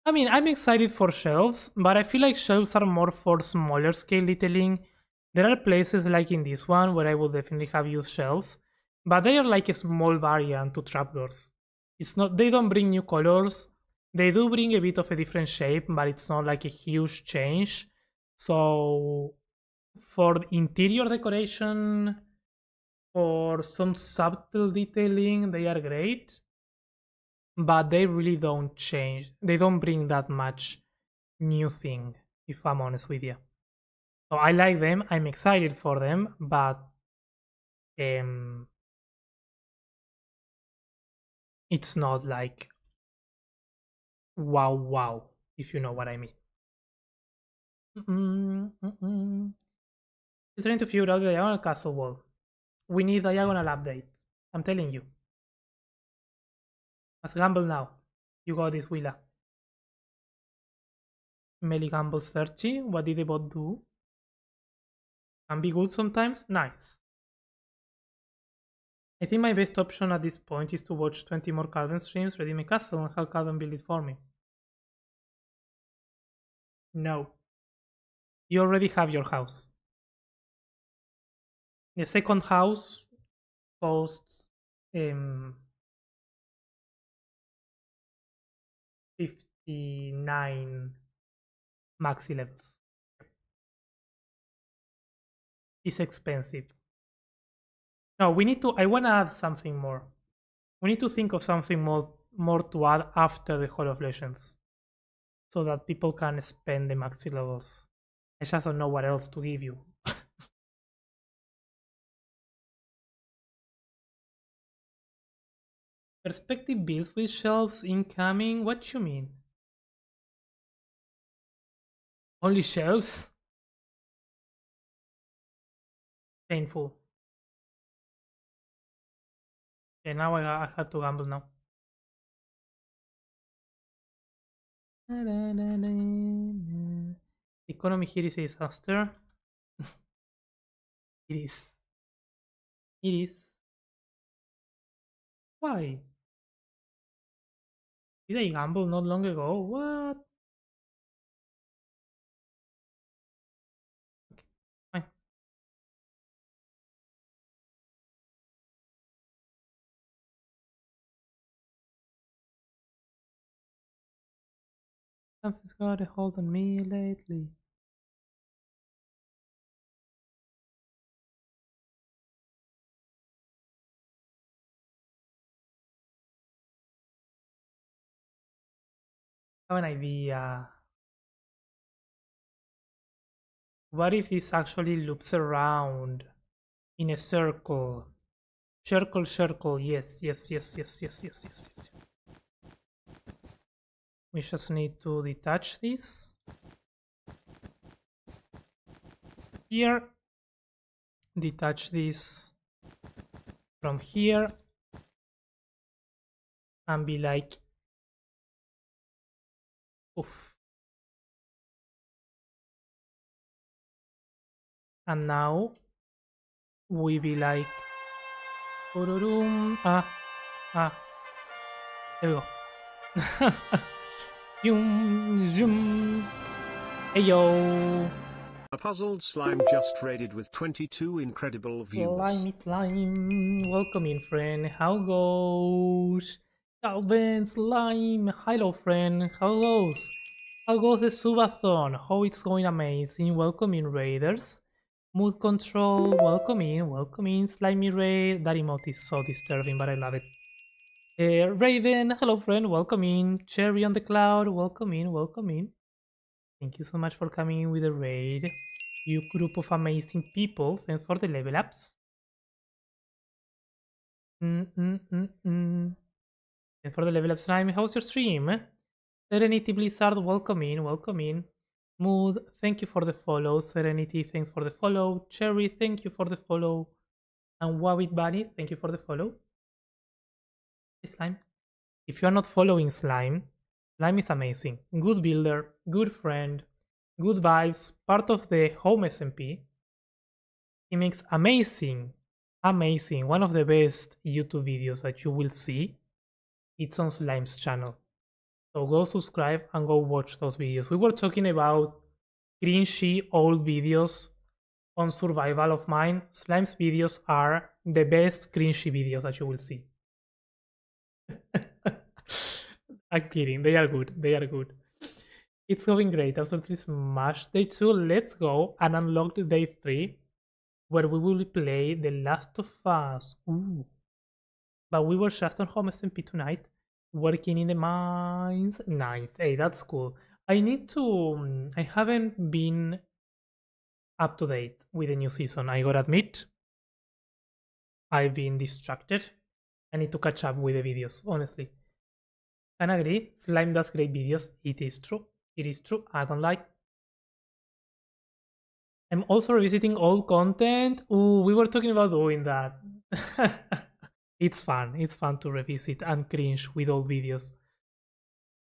I mean, I'm excited for shelves, but I feel like shelves are more for smaller scale detailing. There are places like in this one where I will definitely have used shelves, but they are like a small variant to trapdoors. It's not, they don't bring new colors. They do bring a bit of a different shape, but it's not like a huge change. So for interior decoration, for some subtle detailing, they are great, but they really don't change. They don't bring that much new thing, if I'm honest with you. So I like them, I'm excited for them, but um, it's not like wow, wow, if you know what I mean. Still trying to figure out the diagonal castle wall. We need diagonal update. I'm telling you. Let's gamble now. You got this, Willa. Melly gambles 30. What did the bot do? Can be good sometimes. Nice. I think my best option at this point is to watch 20 more Calvin streams, redeem a castle, and have Calvin build it for me. No. You already have your house. The second house costs 59 maxi levels. It's expensive. No, we need to. I want to add something more. We need to think of something more to add after the Hall of Legends, so that people can spend the maxi levels. I just don't know what else to give you. Perspective builds with shelves incoming. What you mean? Only shelves? Painful. Okay, now I have to gamble now. The economy here is a disaster. It is. It is. Why? Did I gamble not long ago? What? Okay, fine. Something's got a hold on me lately. I have an idea. What if this actually loops around in a circle? Circle, circle. Yes, yes, yes, yes, yes, yes, yes, yes. We just need to detach this. Here. detach this from here and be like, oof. And now we be like, ah, there we go. Zoom. Hey yo. A puzzled slime just raided with 22 incredible viewers. Slime. Welcome in, friend. How goes? Calvin Slime. Hello, friend. How goes? How goes the subathon? How it's going amazing. Welcome in, Raiders. Mood control. Welcome in. Welcome in, Slimy Raid. That emote is so disturbing, but I love it. Raven. Hello, friend. Welcome in. Cherry on the cloud. Welcome in. Welcome in. Thank you so much for coming in with the raid. You group of amazing people. Thanks for the level ups. Thanks for the level up, Slime. How's your stream? Serenity Blizzard, welcome in, welcome in. Mood, thank you for the follow. Serenity, thanks for the follow. Cherry, thank you for the follow. And Wabbit Bunny, thank you for the follow. Hey, Slime. If you are not following Slime, Slime is amazing. Good builder, good friend, good vibes, part of the home SMP. He makes amazing, one of the best YouTube videos that you will see. It's on Slime's channel. So go subscribe and go watch those videos. We were talking about cringy old videos on survival of mine. Slime's videos are the best cringy videos that you will see. I'm kidding. They are good. They are good. It's going great. Absolutely smash. Day 2. Let's go and unlock the day 3, where we will play The Last of Us. Ooh. But we were just on home SMP tonight, working in the mines. Nice. Hey, that's cool. I need to. I haven't been up to date with the new season. I gotta admit, I've been distracted. I need to catch up with the videos, honestly. Can agree. Slime does great videos. It is true. It is true. I don't like. I'm also revisiting old content. Ooh, we were talking about doing that. It's fun. It's fun to revisit and cringe with old videos.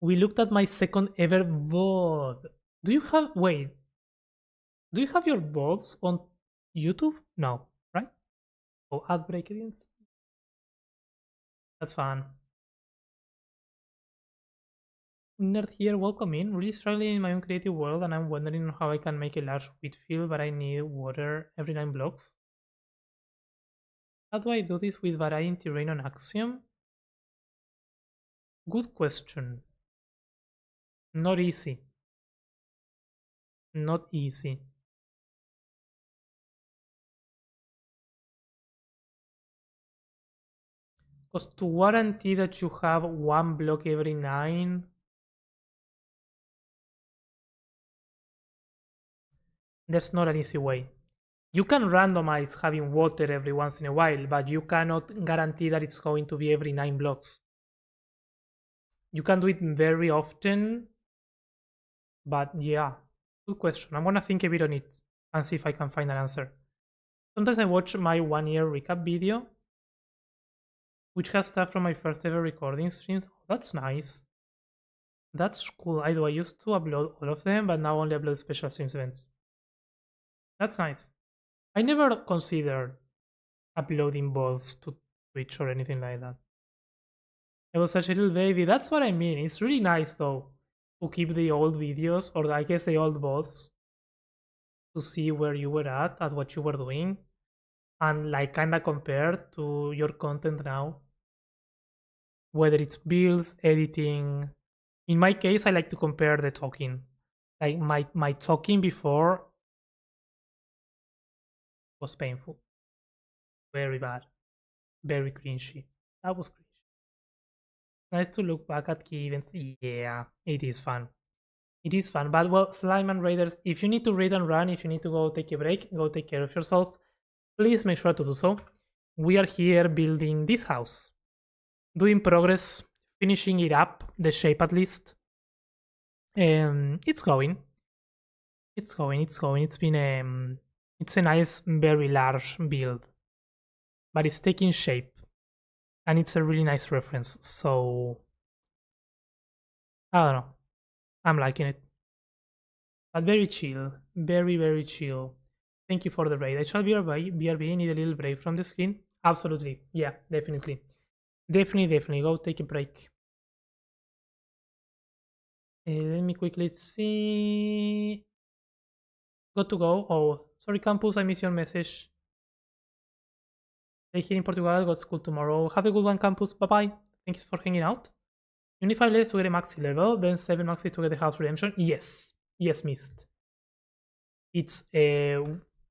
We looked at my second ever VOD. Do you have... Wait. Do you have your VODs on YouTube? No, right? Oh, ad break against. That's fun. Nerd here, welcome in. Really struggling in my own creative world, and I'm wondering how I can make a large wheat field, but I need water every 9 blocks. How do I do this with varying terrain on Axiom? Good question. Not easy. Not easy. Because to guarantee that you have 1 block every 9, there's not an easy way. You can randomize having water every once in a while, but you cannot guarantee that it's going to be every 9 blocks. You can do it very often, but yeah, good question. I'm gonna think a bit on it and see if I can find an answer. Sometimes I watch my 1-year recap video, which has stuff from my first ever recording streams. Oh, that's nice. That's cool. I used to upload all of them, but now only upload special streams events. That's nice. I never considered uploading balls to Twitch or anything like that. I was such a little baby. That's what I mean. It's really nice though to keep the old videos, or I guess the old balls, to see where you were at what you were doing, and like kinda compare to your content now. Whether it's builds, editing. In my case, I like to compare the talking. Like my talking before was painful. Very bad. Very cringy. That was cringy. Nice to look back at key events. Yeah, it is fun. It is fun. But well, Slime and Raiders, if you need to read and run, if you need to go take a break, go take care of yourself, please make sure to do so. We are here building this house. Doing progress, finishing it up, the shape at least. It's going. It's going. It's been It's a nice, very large build, but it's taking shape, and it's a really nice reference. So I don't know, I'm liking it, but very chill, very very chill. Thank you for the raid. I shall BRB need a little break from the screen. Absolutely, yeah, definitely, definitely. Go take a break. Let me quickly see. Got to go. Oh, sorry, Campus, I missed your message. Stay here in Portugal. Got school tomorrow. Have a good one, Campus. Bye bye. Thanks for hanging out. You need 5 levels to get a maxi level, then 7 maxi to get the house redemption. Yes. Yes, missed. It's a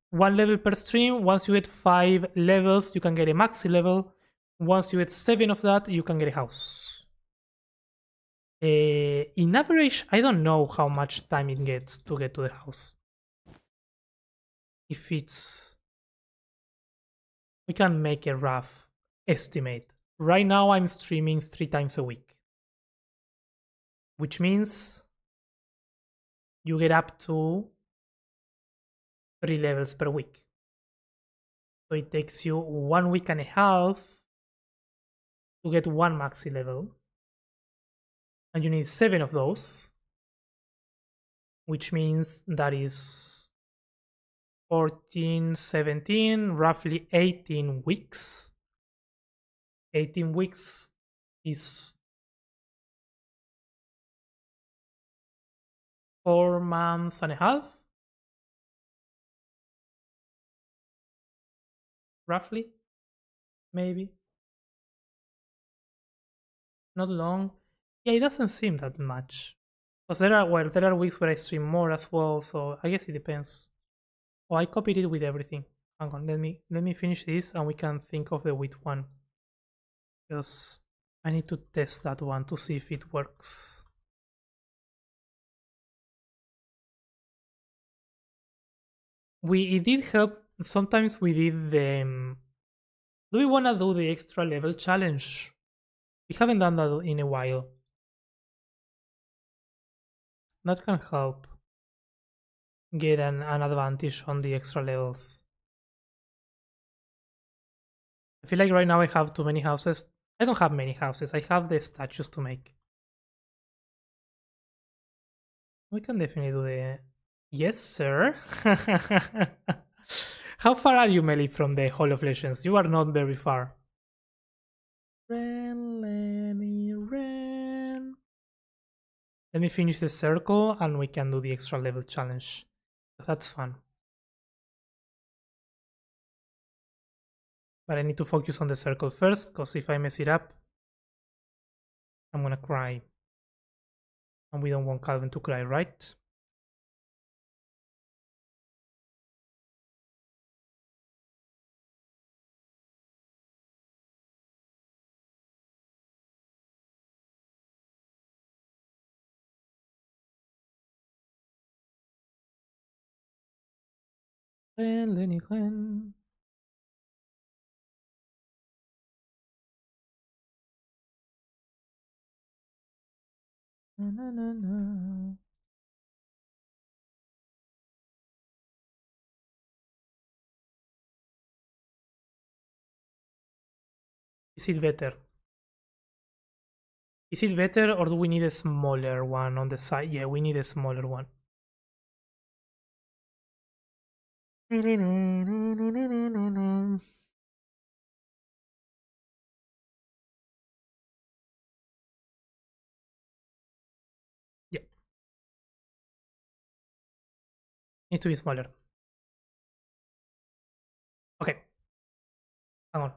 1 level per stream. Once you get 5 levels, you can get a maxi level. Once you get 7 of that, you can get a house. In average, I don't know how much time it gets to get to the house. If it's... We can make a rough estimate. Right now, I'm streaming 3 times a week, which means you get up to 3 levels per week. So it takes you 1 week and a half to get 1 maxi level. And you need 7 of those, which means that is 14, 17, roughly 18 weeks. 18 weeks is 4 months and a half, roughly, maybe. Not long. Yeah, it doesn't seem that much. Because there are weeks where I stream more as well, so I guess it depends. Oh, I copied it with everything. Hang on, let me finish this and we can think of the width one. Because I need to test that one to see if it works. It did help. Sometimes we did the. Do we want to do the extra level challenge? We haven't done that in a while. That can help get an advantage on the extra levels. I feel like right now I have too many houses. I don't have many houses. I have the statues to make. We can definitely do the... Yes, sir. How far are you, Meli, from the Hall of Legends? You are not very far. Ren, Lenny, Ren. Let me finish the circle and we can do the extra level challenge. That's fun. But I need to focus on the circle first, because if I mess it up, I'm gonna cry. And we don't want Calvin to cry, right? Lenny, Ren. Na, na, na, na. Is it better? Is it better, or do we need a smaller one on the side? Yeah, we need a smaller one. Yeah, needs to be smaller. Okay, hang on.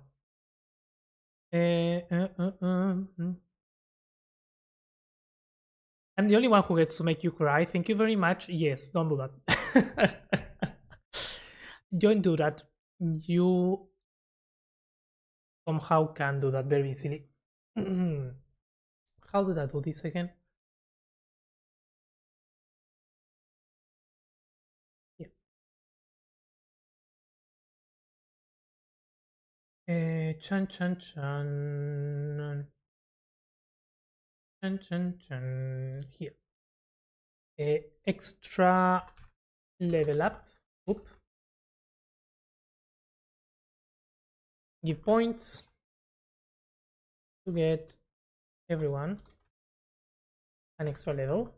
I'm the only one who gets to make you cry. Thank you very much. Yes, don't do that. Don't do that. You somehow can do that very easily. How did I do this again? Yeah. Chan chan chan. Chan chan chan. Here. Extra level up. Oop. give points to get everyone an extra level.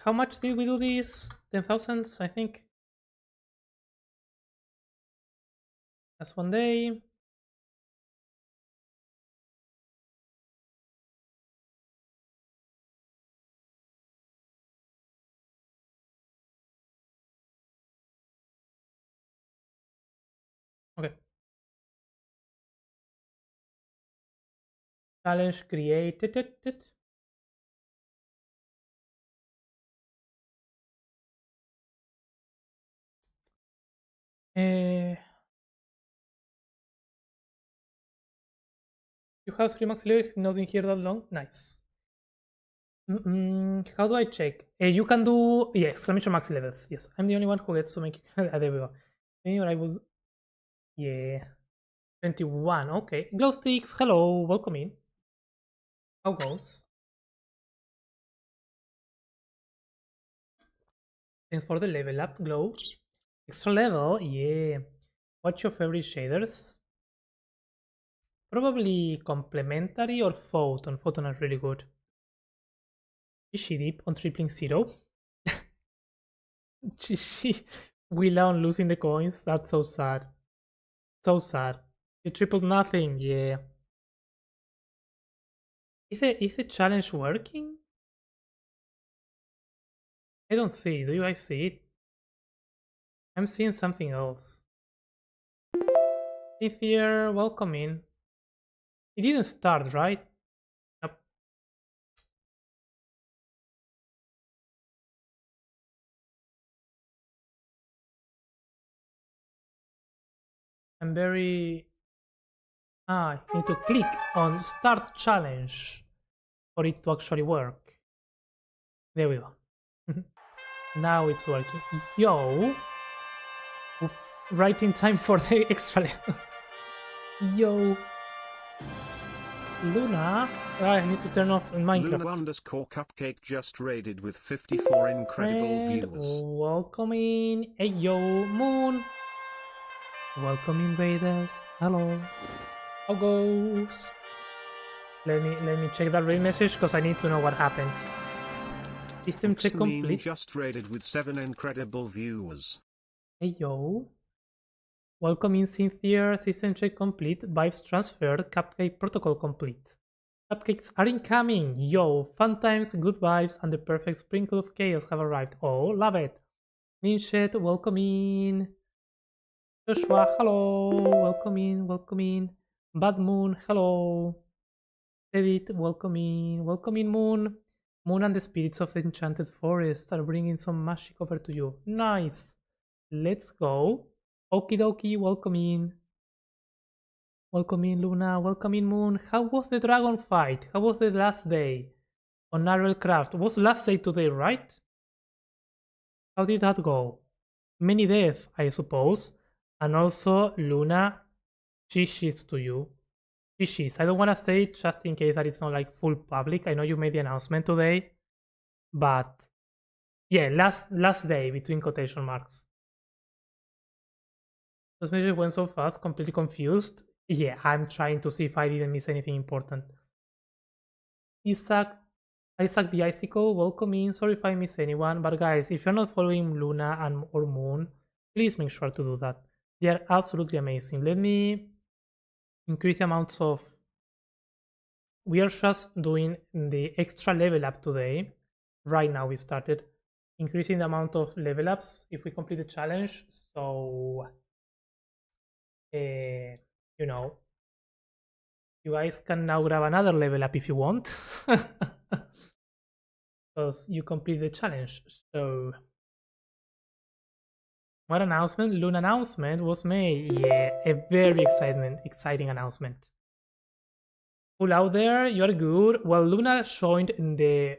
How much did we do this? 10,000, I think. That's one day. Okay. Challenge created. You have 3 max levels, not in here that long. Nice. How do I check? You can do, yeah, exclamation max levels. Yes, I'm the only one who gets to make. There we go. Anyway, I was, yeah, 21. Okay, glow sticks. Hello, welcome in. How goes? Thanks for the level up, glow. Extra level, yeah. What's your favorite shaders? Probably complementary or photon. Photon are really good. She deep on tripling zero. She Willa on losing the coins. That's so sad. So sad. You tripled nothing. Yeah. Is the challenge working? I don't see it. Do you guys see it? I'm seeing something else. Ether, welcome in. It didn't start, right? Yep. I'm very... I need to click on start challenge for it to actually work. There we go. Now it's working. Yo! Oof, right in time for the extra level. Yo! Luna? I need to turn off Minecraft. Luna underscore cupcake just raided with 54 incredible And viewers. welcome in. Hey yo, Moon. Welcome in, Raiders. Hello. How goes? Let me check that raid message because I need to know what happened. System check Oxamine complete. just raided with 7 incredible viewers. Hey yo. Welcome in, Cynthia. System check complete. Vibes transferred. Cupcake protocol complete. Cupcakes are incoming. Yo, fun times, good vibes, and the perfect sprinkle of chaos have arrived. Oh, love it. Ninchet, welcome in. Joshua, hello. Welcome in, welcome in. Bad Moon, hello. Edit, welcome in. Welcome in, Moon. Moon and the spirits of the enchanted forest are bringing some magic over to you. Nice. Let's go. Okie dokie, welcome in. Welcome in, Luna. Welcome in, Moon. How was the dragon fight? How was the last day on Narwhal Craft? Was last day today, right? How did that go? Many deaths, I suppose. And also, Luna, shishis to you. Shishis. I don't want to say it just in case that it's not like full public. I know you made the announcement today, but yeah, last day between quotation marks. Those messages went so fast, completely confused. Yeah, I'm trying to see if I didn't miss anything important. Isaac the Icicle, welcome in. Sorry if I miss anyone, but guys, if you're not following Luna and or Moon, please make sure to do that. They are absolutely amazing. Let me increase the amounts of... We are just doing the extra level up today. Right now we started increasing the amount of level ups if we complete the challenge. So, you know, you guys can now grab another level up if you want. Because you complete the challenge. So, what announcement? Loon announcement was made. Yeah, a very exciting announcement. Full out there, you are good. Well, Luna joined in the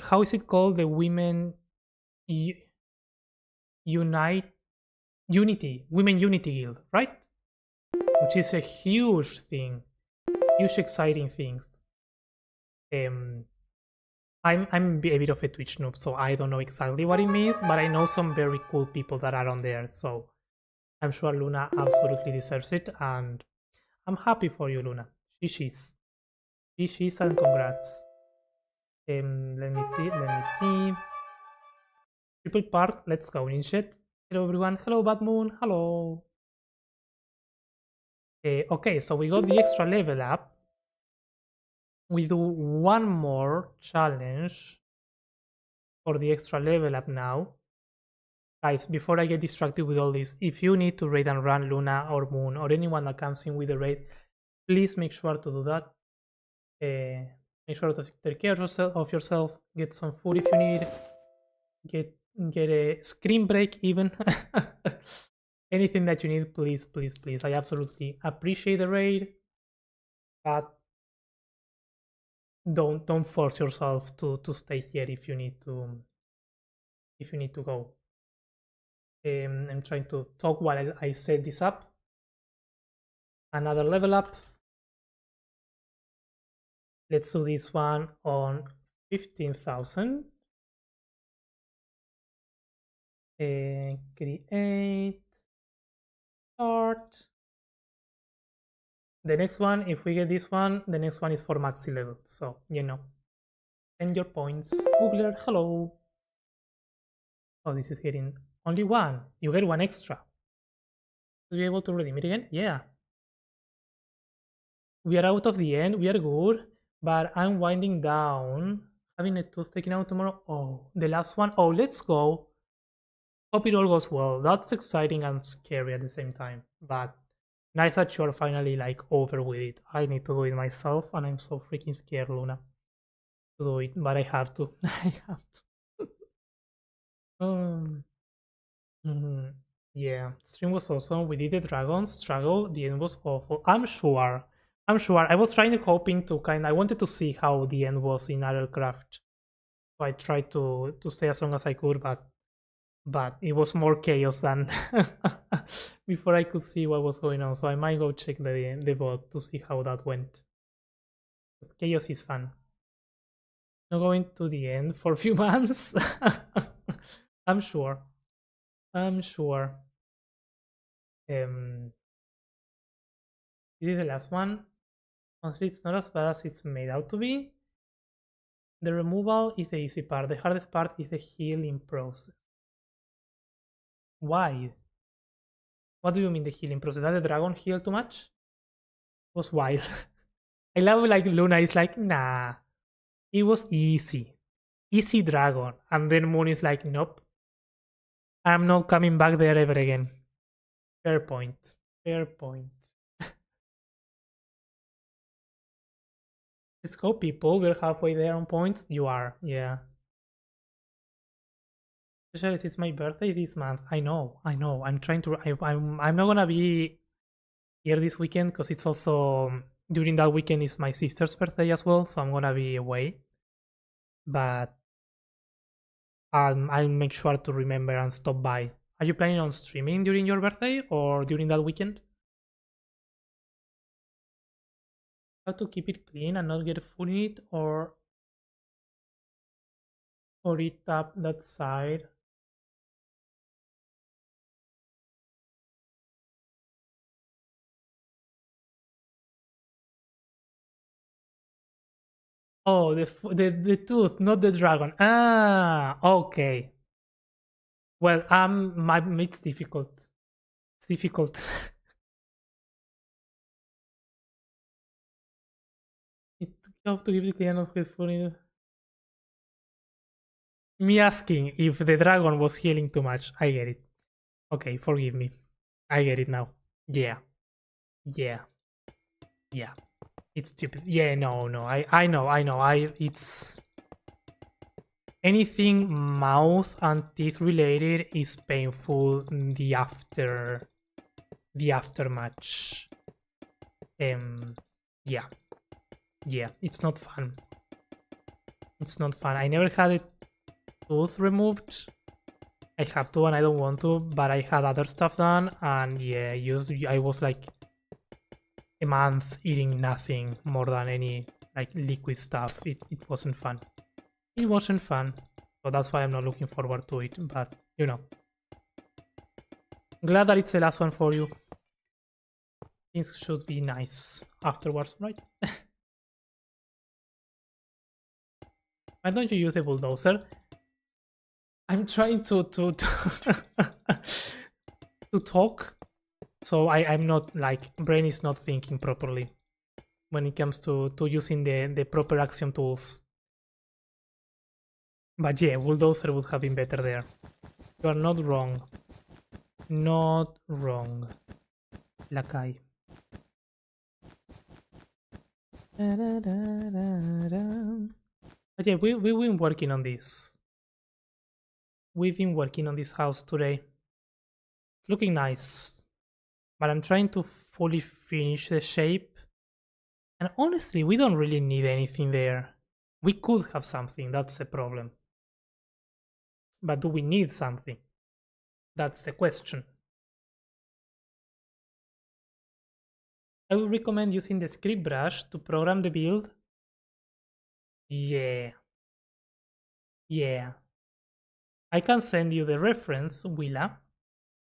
how is it called? The Women Unite Unity Women Unity Guild, right? Which is a huge thing, huge exciting things. I'm a bit of a Twitch noob, so I don't know exactly what it means, but I know some very cool people that are on there, so I'm sure Luna absolutely deserves it, and I'm happy for you, Luna. GG's. GG's and congrats. Let me see. Triple part, let's go, Ninjet. Hello everyone, hello Bad Moon, hello. Okay, so we got the extra level up. We do one more challenge for the extra level up now. Guys, before I get distracted with all this, if you need to raid and run Luna or Moon or anyone that comes in with the raid, please make sure to do that. Make sure to take care of yourself. Get some food if you need. Get a screen break even. Anything that you need, please, please, please. I absolutely appreciate the raid, but don't force yourself to stay here if you need to go. I'm trying to talk while I set this up. Another level up. Let's do this one on 15,000. Create. Start. The next one, if we get this one, the next one is for maxi level. So, you know. And your points. Googler, hello. Oh, this is getting only one. You get one extra. To be able to redeem it again? Yeah. We are out of the end. We are good. But I'm winding down. Having a tooth taken out tomorrow. Oh, the last one. Oh, let's go. Hope it all goes well. That's exciting and scary at the same time. But nice that you're finally like over with it. I need to do it myself, and I'm so freaking scared, Luna, to do it. But I have to. I have to. Yeah, stream was awesome. We did the dragon struggle. The end was awful. I'm sure. I was trying to hoping to I wanted to see how the end was in Aerocraft. So I tried to stay as long as I could, but it was more chaos than before I could see what was going on. So I might go check the bot to see how that went. Because chaos is fun. Not going to the end for a few months. I'm sure. This is the last one. Honestly, it's not as bad as it's made out to be. The removal is the easy part. The hardest part is the healing process. Why? What do you mean the healing process? Did the dragon heal too much? It was wild. I love like Luna is like, nah. It was easy. Easy dragon. And then Moon is like, nope. I'm not coming back there ever again. Fair point. Fair point. Let's go, people. We're halfway there on points. You are, yeah. Especially since it's my birthday this month. I know. I'm trying to. I'm not gonna be here this weekend because it's also during that weekend is my sister's birthday as well, so I'm gonna be away. But I'll make sure to remember and stop by. Are you planning on streaming during your birthday or during that weekend? How to keep it clean and not get food in it, or eat up that side? Oh, the tooth, not the dragon. Ah, okay. Well, it's difficult. It's difficult. You have to give the clean of his food. Me asking if the dragon was healing too much. I get it. Okay, forgive me. I get it now. Yeah. Yeah. Yeah. It's stupid. Yeah, no. I know. It's anything mouth and teeth related is painful. The aftermatch. Yeah. Yeah, it's not fun. It's not fun. I never had a tooth removed. I have to and I don't want to, but I had other stuff done, and yeah, I was like a month eating nothing more than any like liquid stuff. It wasn't fun. It wasn't fun. So that's why I'm not looking forward to it. But, you know. Glad that it's the last one for you. Things should be nice afterwards, right? Why don't you use the bulldozer? I'm trying to talk, so I'm not like brain is not thinking properly when it comes to using the proper Axiom tools. But yeah, bulldozer would have been better there. You are not wrong. Not wrong. Lakai. But yeah, we've been working on this. We've been working on this house today. It's looking nice. But I'm trying to fully finish the shape. And honestly, we don't really need anything there. We could have something, that's the problem. But do we need something? That's the question. I would recommend using the script brush to program the build. Yeah. Yeah. I can send you the reference, Willa,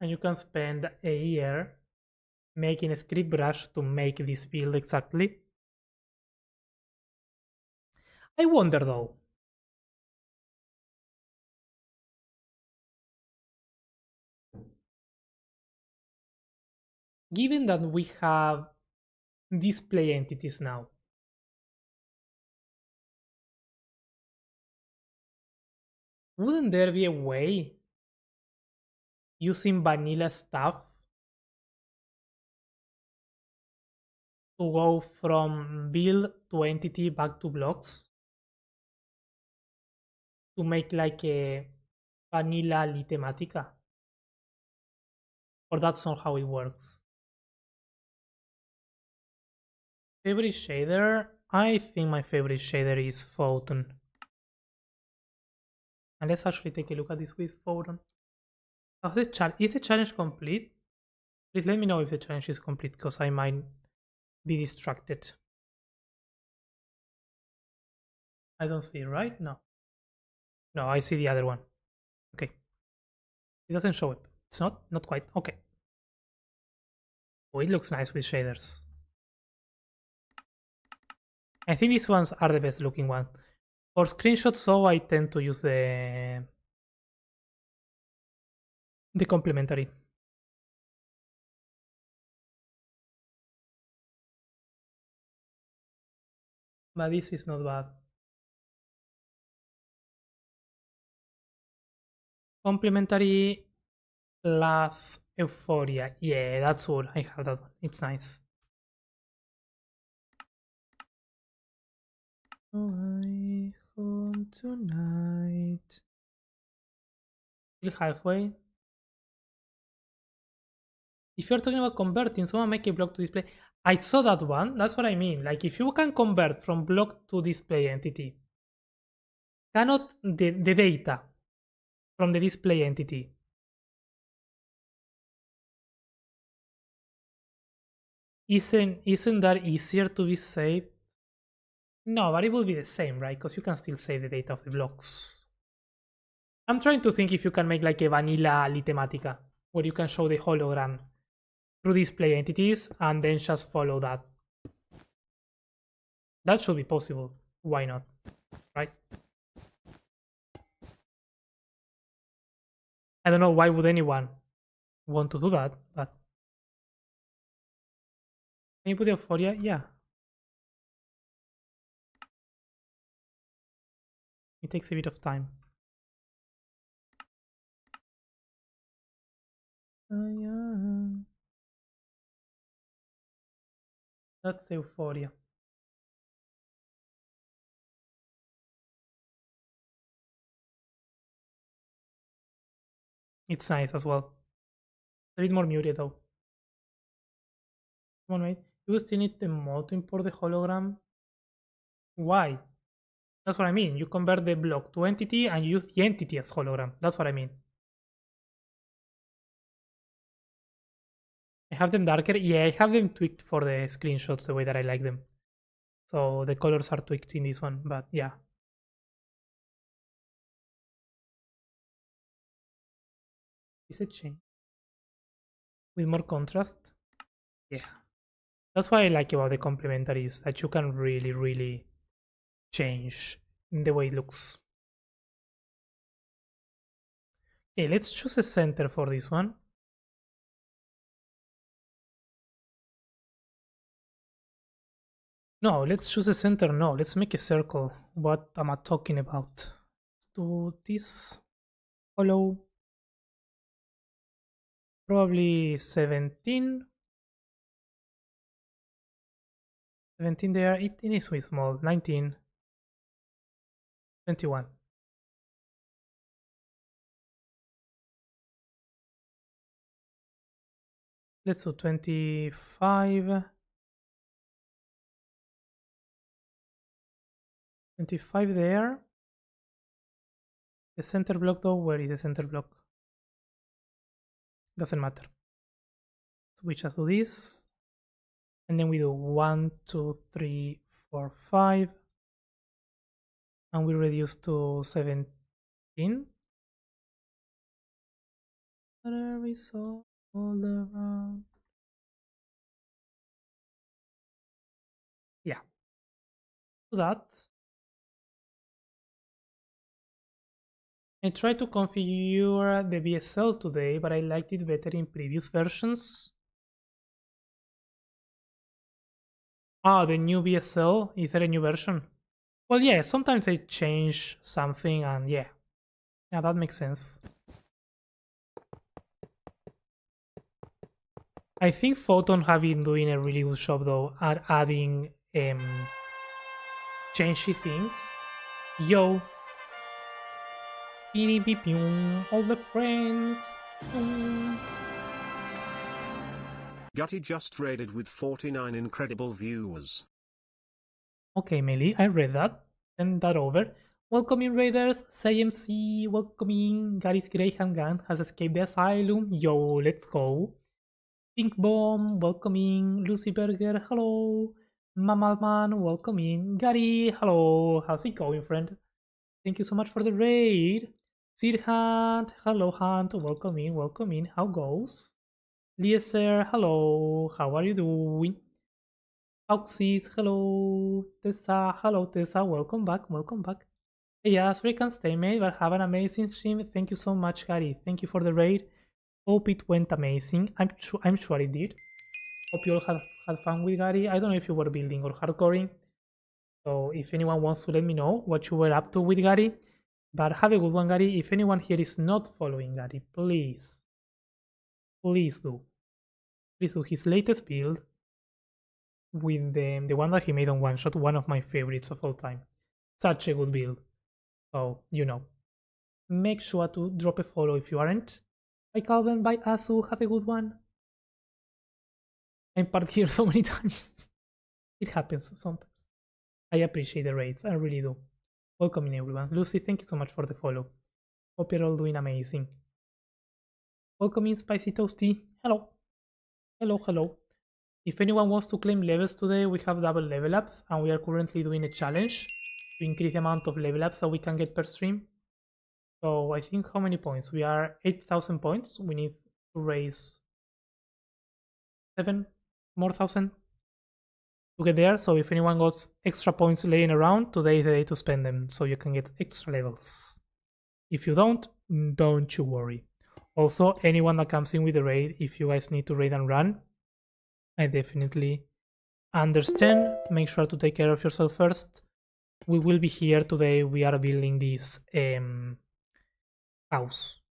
and you can spend a year making a script brush to make this build exactly. I wonder though. Given that we have display entities now, wouldn't there be a way using vanilla stuff to go from build to entity back to blocks to make like a vanilla litematica? Or that's not how it works? Favorite shader? I think my favorite shader is Photon. And let's actually take a look at this with Photon. Is the challenge complete? Please let me know if the challenge is complete, because I might be distracted. I don't see it, right? No. No, I see the other one. Okay. It doesn't show it. It's not quite. Okay. Oh, it looks nice with shaders. I think these ones are the best looking one. For screenshots, though, I tend to use the complementary. But this is not bad. Complementary plus Euphoria. Yeah, that's all. I have that one. It's nice. Oh, I home tonight. Still halfway. If you're talking about converting, someone make a block to display. I saw that one. That's what I mean. Like if you can convert from block to display entity, cannot the data from the display entity isn't that easier to be saved? No, but it will be the same, right? Because you can still save the data of the blocks. I'm trying to think if you can make like a vanilla litematica where you can show the hologram through display entities and then just follow that. That should be possible. Why not? Right? I don't know why would anyone want to do that, but can you put Euphoria? Yeah. It takes a bit of time. Yeah. That's Euphoria. It's nice as well. A bit more muted though. Come on, mate. You still need the mod to import the hologram. Why? That's what I mean. You convert the block to entity and you use the entity as hologram. That's what I mean. I have them darker. Yeah, I have them tweaked for the screenshots the way that I like them. So the colors are tweaked in this one, but yeah. Is a change with more contrast. Yeah. That's what I like about the complementary is that you can really, really change the way it looks. Okay, let's choose a center for this one. No, let's choose a center. No, let's make a circle. What am I talking about? Let's do this. Follow. Probably 17. 17 there. It is way small. 19. 21. Let's do 25. 25 there. The center block though, where is the center block? Doesn't matter. So we just do this. And then we do 1, 2, 3, 4, 5. And we reduce to 17. Whatever we saw all around. Yeah. Do that. I tried to configure the BSL today, but I liked it better in previous versions. Ah, the new BSL? Is there a new version? Well, yeah, sometimes they change something and yeah. Yeah, that makes sense. I think Photon have been doing a really good job though at adding changey things. Yo. Beep, beep, all the friends. Gutty just raided with 49 incredible viewers. Okay, Melly, I read that. Send that over. Welcoming Raiders, CMC, welcoming Gary's Graham Gun has escaped the asylum. Yo, let's go. Pink Bomb, welcoming Lucy Berger, hello. Mamalman, welcoming Gary, hello. How's it going, friend? Thank you so much for the raid. Seed Hunt, hello Hunt, welcome in, how goes? Lieser, hello, how are you doing? Oxys, hello. Tessa, welcome back, welcome back. Hey, yes, we can stay, mate, but have an amazing stream. Thank you so much, Gary. Thank you for the raid. Hope it went amazing. I'm sure it did. Hope you all had fun with Gary. I don't know if you were building or hardcoring. So if anyone wants to let me know what you were up to with Gary. But have a good one, Gary. If anyone here is not following Gary, please do. Please do his latest build with the one that he made on one shot, one of my favorites of all time. Such a good build. So, you know. Make sure to drop a follow if you aren't. Bye Calvin, bye Asu, have a good one. I'm parked here so many times. It happens sometimes. I appreciate the raids, I really do. Welcome in everyone. Lucy, thank you so much for the follow. Hope you're all doing amazing. Welcome in Spicy Toasty. Hello. Hello. If anyone wants to claim levels today, we have double level ups and we are currently doing a challenge to increase the amount of level ups that we can get per stream. So I think how many points? We are 8,000 points. We need to raise 7 more thousand to get there. So if anyone got extra points laying around, today is the day to spend them so you can get extra levels. If you don't you worry. Also, anyone that comes in with a raid, if you guys need to raid and run, I definitely understand. Make sure to take care of yourself first. We will be here today. We are building this house.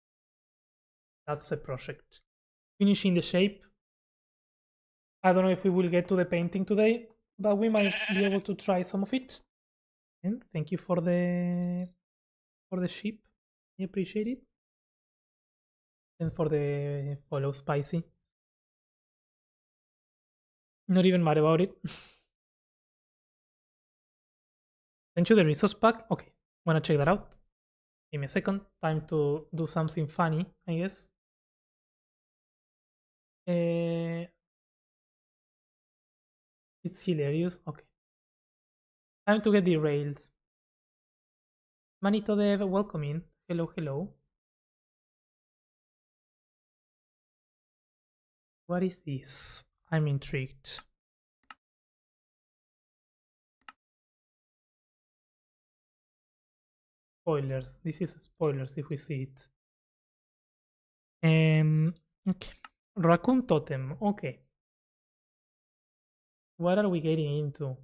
That's a project. Finishing the shape. I don't know if we will get to the painting today, but we might be able to try some of it. And thank you for the sheep. I appreciate it. And for the follow, Spicy. Not even mad about it. Sent you the resource pack? Okay, wanna check that out? Give me a second. Time to do something funny, I guess. It's hilarious. Okay. Time to get derailed. Manito Dev, welcome in. Hello. What is this? I'm intrigued. Spoilers. This is spoilers if we see it. Okay. Raccoon totem. Okay. What are we getting into?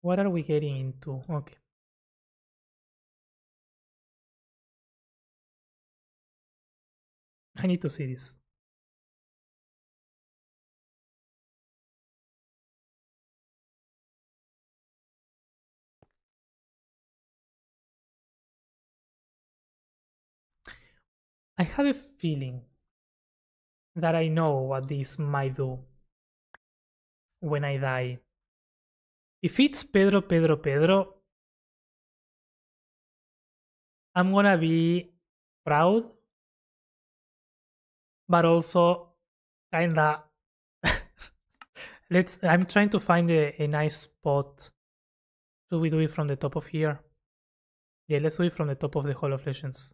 What are we getting into? Okay. I need to see this. I have a feeling that I know what this might do when I die. If it's Pedro, Pedro, Pedro, I'm gonna be proud, but also kinda. I'm trying to find a nice spot. Should we do it from the top of here? Yeah, let's do it from the top of the Hall of Legends.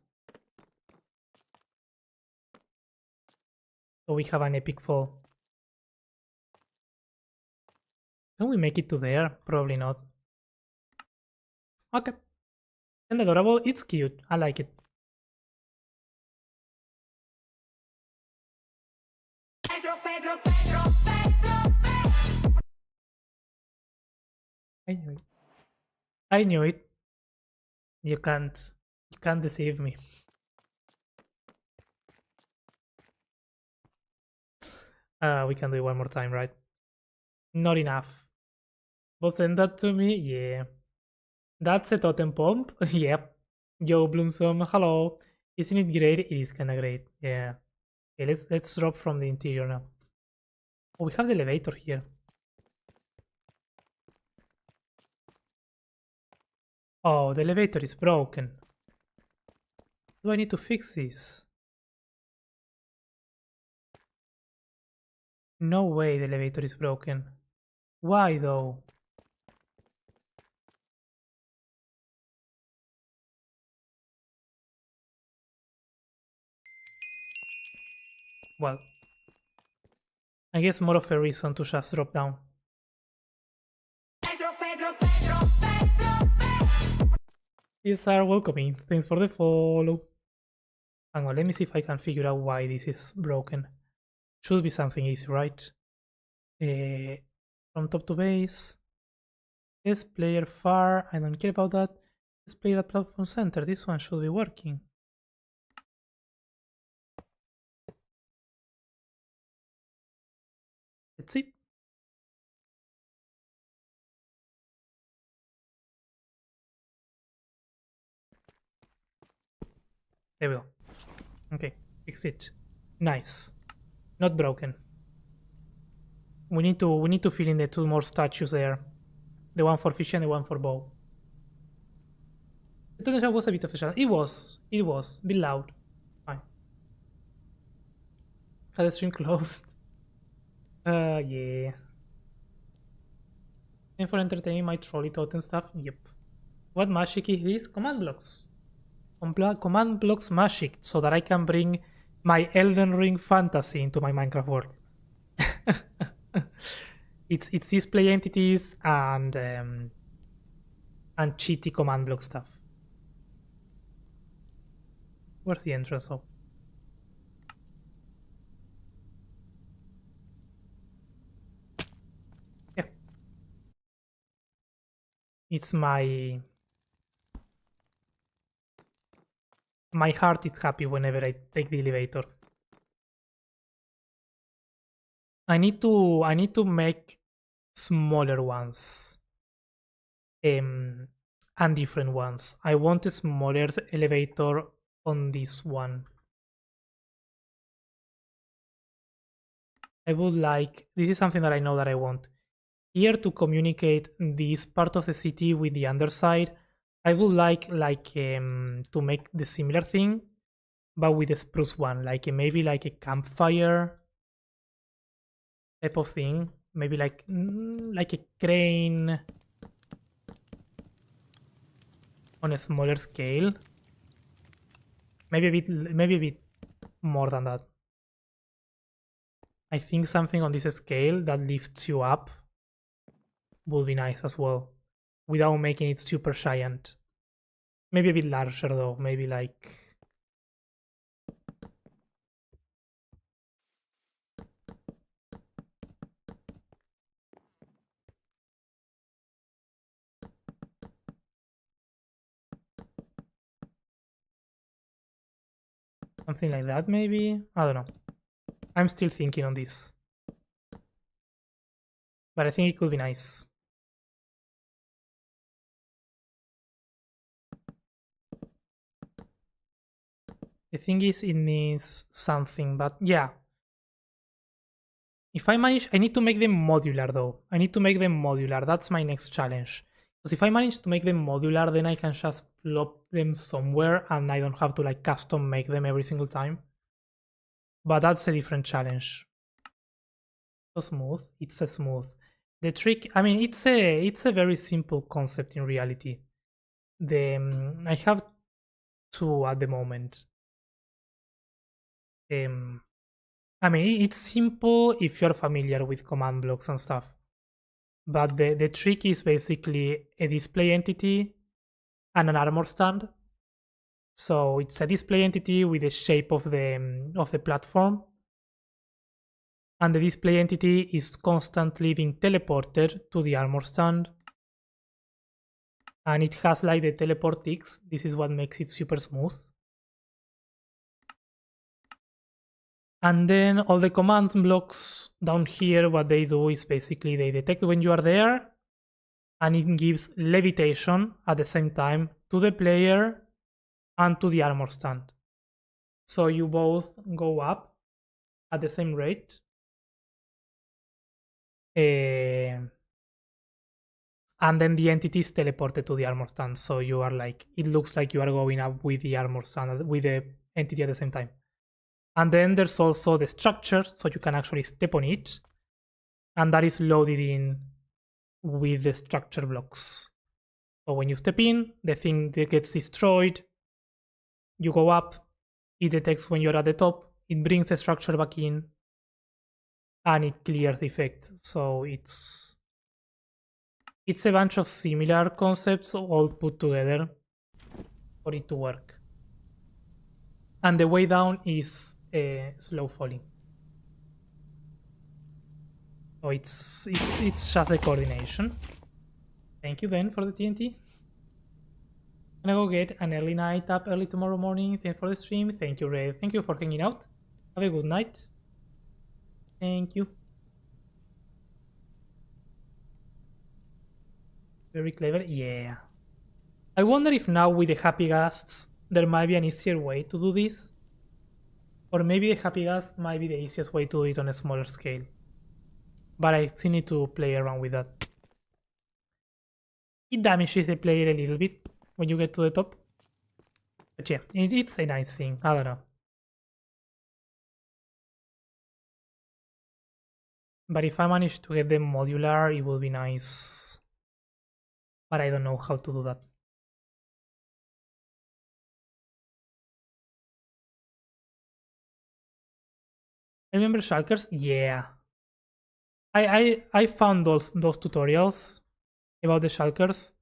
So we have an epic fall. Can we make it to there? Probably not. Okay. And adorable, it's cute. I like it. Pedro, Pedro, Pedro, Pedro, Pedro. I knew it. I knew it. You can't deceive me. We can do it one more time, right? Not enough. But send that to me? Yeah. That's a totem pump? Yep. Yo, Bloomsome, hello. Isn't it great? It is kinda great. Yeah. Okay, let's drop from the interior now. Oh, we have the elevator here. Oh, the elevator is broken. Do I need to fix this? No way the elevator is broken. Why though? Well, I guess more of a reason to just drop down. Pedro, Pedro, Pedro, Pedro, Pedro. Yes, are welcoming. Thanks for the follow. Hang on, let me see if I can figure out why this is broken. Should be something easy, right? From top to base. Yes, player far. I don't care about that. Let's player at platform center. This one should be working. Let's see. There we go. Okay, fix it. Nice. Not broken. We need to fill in the two more statues there. The one for fish and the one for bow. The tunnel was a bit of a challenge. It was. It was. Be loud. Fine. Had the stream closed. Yeah. And for entertaining my trolley totem stuff? Yep. What magic is this? Command blocks. Command blocks magic so that I can bring my Elden Ring fantasy into my Minecraft world. It's display entities and cheaty command block stuff. Where's the entrance though? Yeah. It's my heart is happy whenever I take the elevator. I need to make smaller ones. And different ones. I want a smaller elevator on this one. I would like, this is something that I know that I want. Here to communicate this part of the city with the underside, I would like to make the similar thing, but with a spruce one, like maybe like a campfire type of thing. Maybe like a crane on a smaller scale. Maybe a bit more than that. I think something on this scale that lifts you up would be nice as well, without making it super giant. Maybe a bit larger though, maybe like... something like that maybe? I don't know. I'm still thinking on this. But I think it could be nice. The thing is, it needs something, but yeah. If I manage, I need to make them modular though. I need to make them modular. That's my next challenge. Because if I manage to make them modular, then I can just plop them somewhere and I don't have to like custom make them every single time. But that's a different challenge. So smooth, it's a smooth. The trick, I mean, it's a very simple concept in reality. I have two at the moment. I mean, it's simple if you're familiar with command blocks and stuff. But the trick is basically a display entity and an armor stand. So it's a display entity with the shape of the platform. And the display entity is constantly being teleported to the armor stand. And it has like the teleport ticks. This is what makes it super smooth. And then all the command blocks down here, what they do is basically they detect when you are there and it gives levitation at the same time to the player and to the armor stand. So you both go up at the same rate. And then the entity is teleported to the armor stand. So you are like, it looks like you are going up with the armor stand, with the entity at the same time. And then there's also the structure, so you can actually step on it. And that is loaded in with the structure blocks. So when you step in, the thing that gets destroyed, you go up, it detects when you're at the top, it brings the structure back in, and it clears the effect. So it's a bunch of similar concepts all put together for it to work. And the way down is slow falling. So it's just the coordination. Thank you, Ben, for the TNT. I'm gonna go get an early night up early tomorrow morning. Thanks for the stream. Thank you, Red. Thank you for hanging out. Have a good night. Thank you. Very clever. Yeah. I wonder if now with the happy ghasts there might be an easier way to do this. Or maybe the happy ghast might be the easiest way to do it on a smaller scale. But I still need to play around with that. It damages the player a little bit when you get to the top. But yeah, it's a nice thing. I don't know. But if I manage to get them modular, it will be nice. But I don't know how to do that. Remember shulkers? Yeah. I found those tutorials about the shulkers.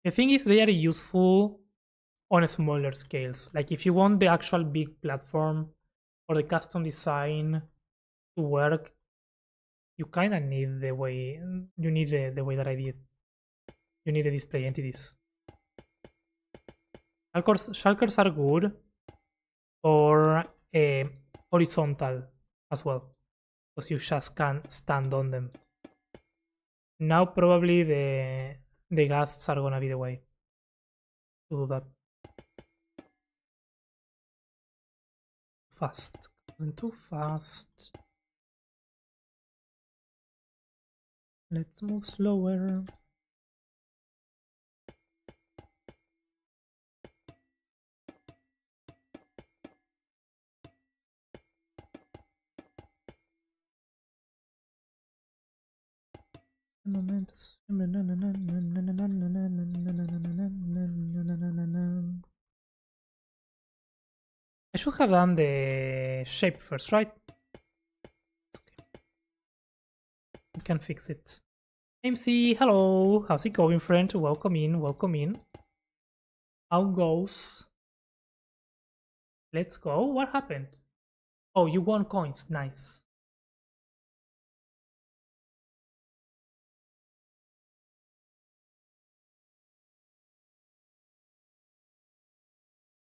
The thing is they are useful on smaller scales. Like if you want the actual big platform or the custom design to work, you kind of need the way the way that I did. You need the display entities. Shulkers are good for horizontal as well, because you just can't stand on them. Now probably the ghasts are gonna be the way to do that. Fast. Going too fast. Let's move slower. I should have done the shape first, right? We can fix it. MC, hello. How's it going, friend? Welcome in, welcome in. How goes? Let's go. What happened? Oh, you won coins. Nice.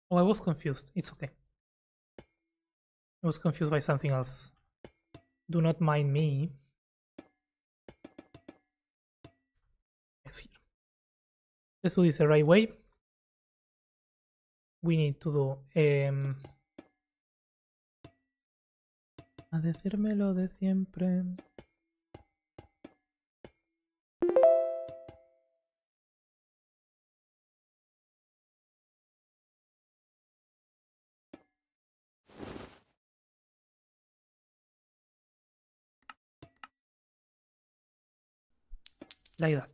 Oh, I was confused. It's okay. I was confused by something else. Do not mind me. Yes, here. Let's do this the right way. We need to do a decirme lo de siempre. Like that.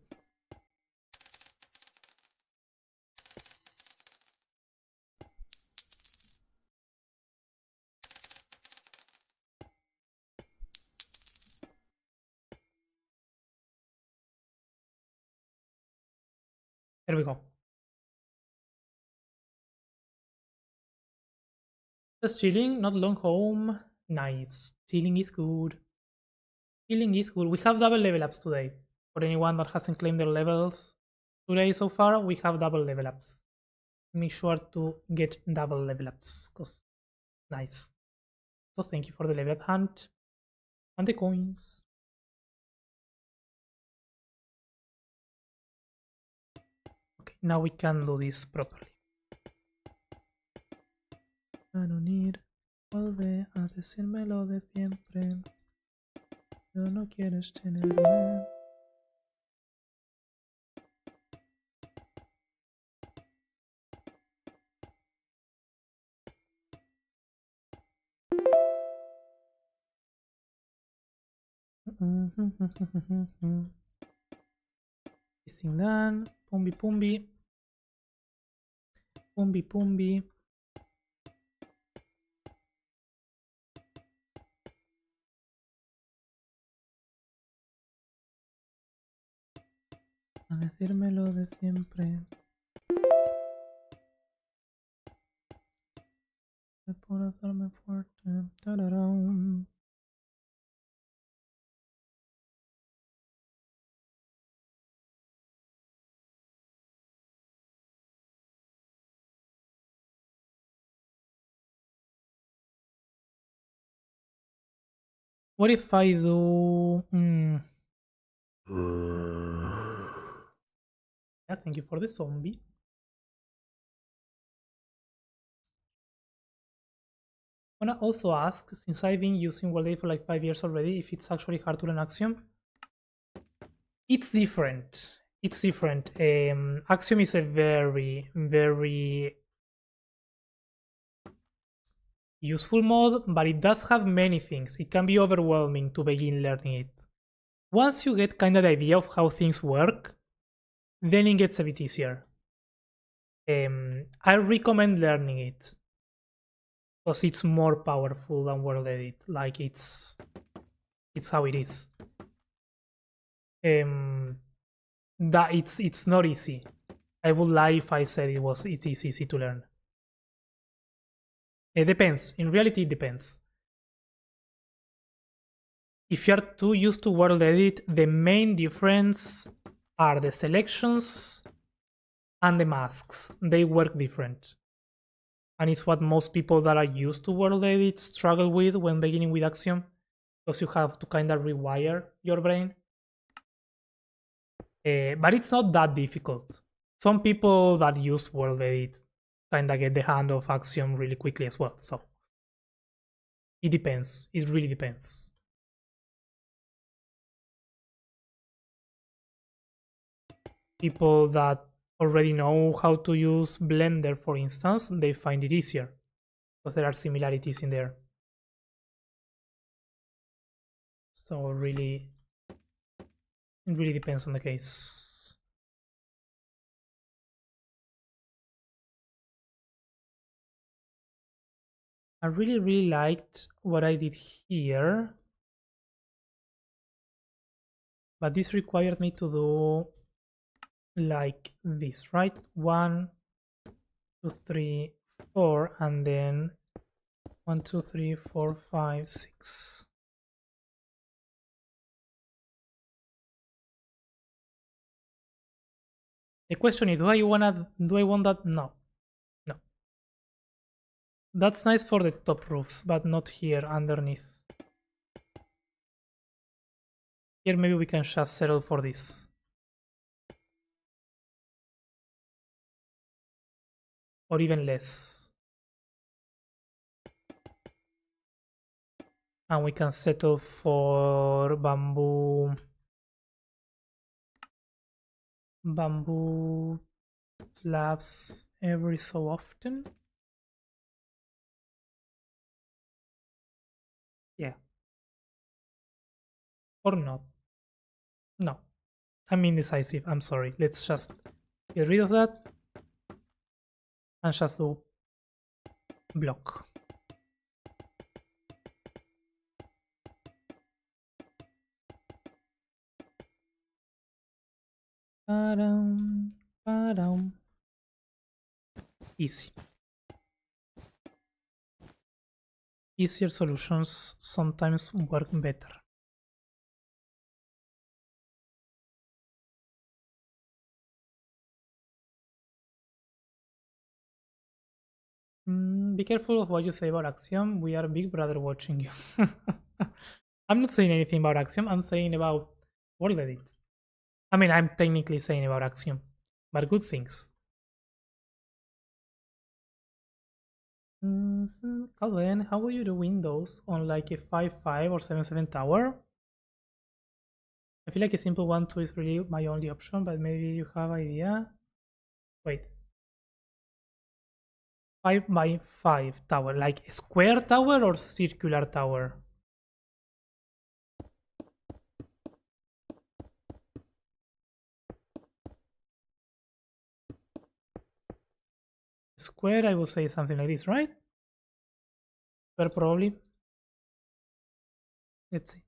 There we go. Just chilling, not long home. Nice. Chilling is good. Chilling is good. We have double level ups today. For anyone that hasn't claimed their levels today so far, we have double level ups. Make sure to get double level ups, cause nice. So thank you for the level up hunt and the coins. Okay, now we can do this properly. Unir, vuelve a decirme lo de siempre. Pero no quieres tenerme. Kissing done. Pumbi pumbi. Pumbi pumbi. A decirme lo de siempre. Por hacerme fuerte. Tararán. What if I do... Yeah, thank you for the zombie. I wanna also ask, since I've been using World for like 5 years already, if it's actually hard to learn Axiom. It's different. It's different. Axiom is a very, very useful mod, but it does have many things. It can be overwhelming to begin learning it. Once you get kind of the idea of how things work, then it gets a bit easier. I recommend learning it because it's more powerful than World Edit. Like it's how it is. That it's not easy. I would lie if I said it's easy to learn. It depends. In reality, it depends. If you're too used to World Edit, the main difference are the selections and the masks. They work different. And it's what most people that are used to World Edit struggle with when beginning with Axiom, because you have to kind of rewire your brain. But it's not that difficult. Some people that use World Edit kind of get the hand of Axiom really quickly as well. So it depends. It really depends. People that already know how to use Blender, for instance, they find it easier because there are similarities in there. So really, it really depends on the case. I really liked what I did here. But this required me to do like this, right? 1, 2, 3, 4, and then 1, 2, 3, 4, 5, 6. The question is, do I want that? No. No. That's nice for the top roofs, but not here underneath. Here maybe we can just settle for this. Or even less. And we can settle for bamboo slabs every so often. Yeah. Or not. No. I'm indecisive. I'm sorry. Let's just get rid of that. And just do block. Ba-dum, ba-dum. Easy. Easier solutions sometimes work better. Be careful of what you say about Axiom. We are Big Brother watching you. I'm not saying anything about Axiom. I'm saying about World Edit. I mean, I'm technically saying about Axiom, but good things. Calvin, how will you do Windows on like a 5.5 or 7.7 tower? I feel like a simple 1.2 is really my only option, but maybe you have idea. Wait. 5x5 tower, like a square tower or circular tower? Square, I will say something like this, right? Square probably. Let's see.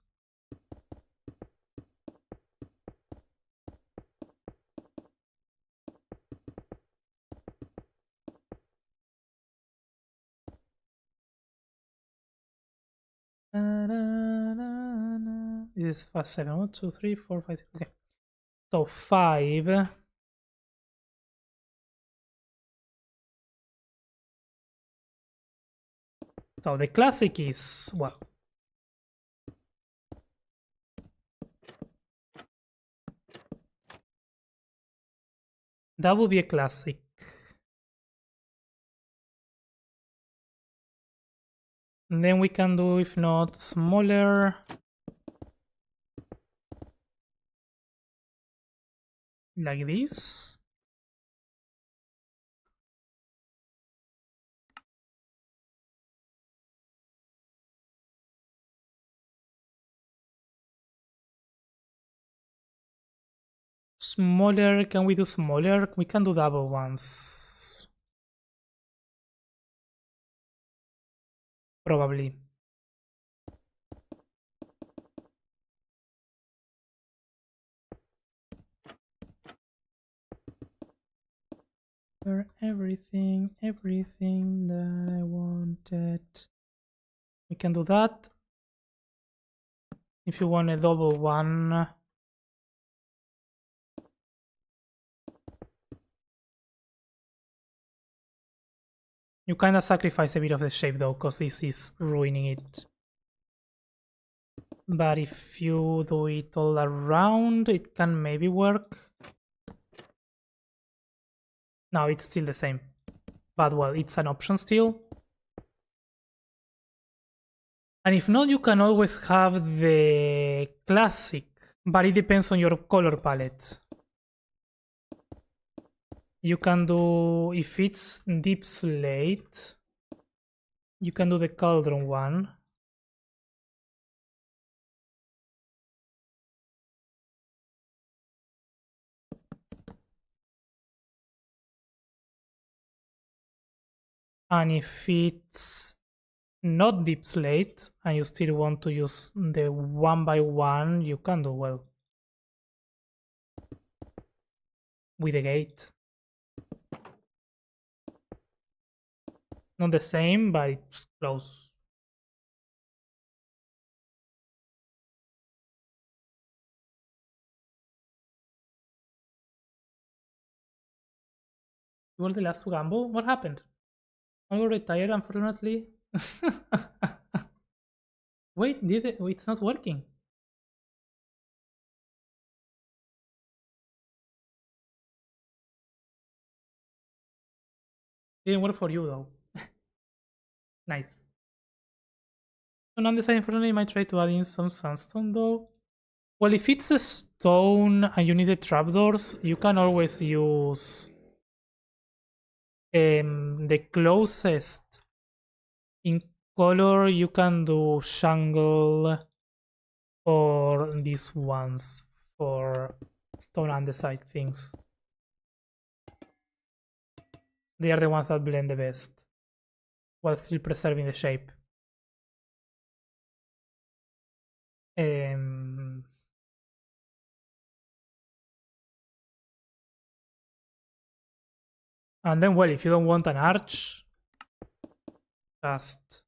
This is fast 7. 1, 2, 3, 4, 5, 6. Okay. So 5. So the classic is, well, that would be a classic. And then we can do, if not, smaller. Like this. Smaller, can we do smaller? We can do double ones. Probably. Everything that I wanted. We can do that. If you want a double one. You kind of sacrifice a bit of the shape though, because this is ruining it. But if you do it all around, it can maybe work. No, it's still the same. But well, it's an option still. And if not, you can always have the classic, but it depends on your color palette. You can do, if it's deep slate, you can do the cauldron one. And if it's not deep slate and you still want to use the 1x1, you can do well. with a gate. Not the same, but it's close. You were the last to gamble? What happened? I got retired, unfortunately. Wait, did it? Wait, it's not working. Didn't work for you though. Nice. So now deciding unfortunately I might try to add in some sandstone though. Well, if it's a stone and you need the trapdoors, you can always use the closest in color. You can do shangle or these ones for stone andesite things. They are the ones that blend the best while still preserving the shape. And then, well, if you don't want an arch, just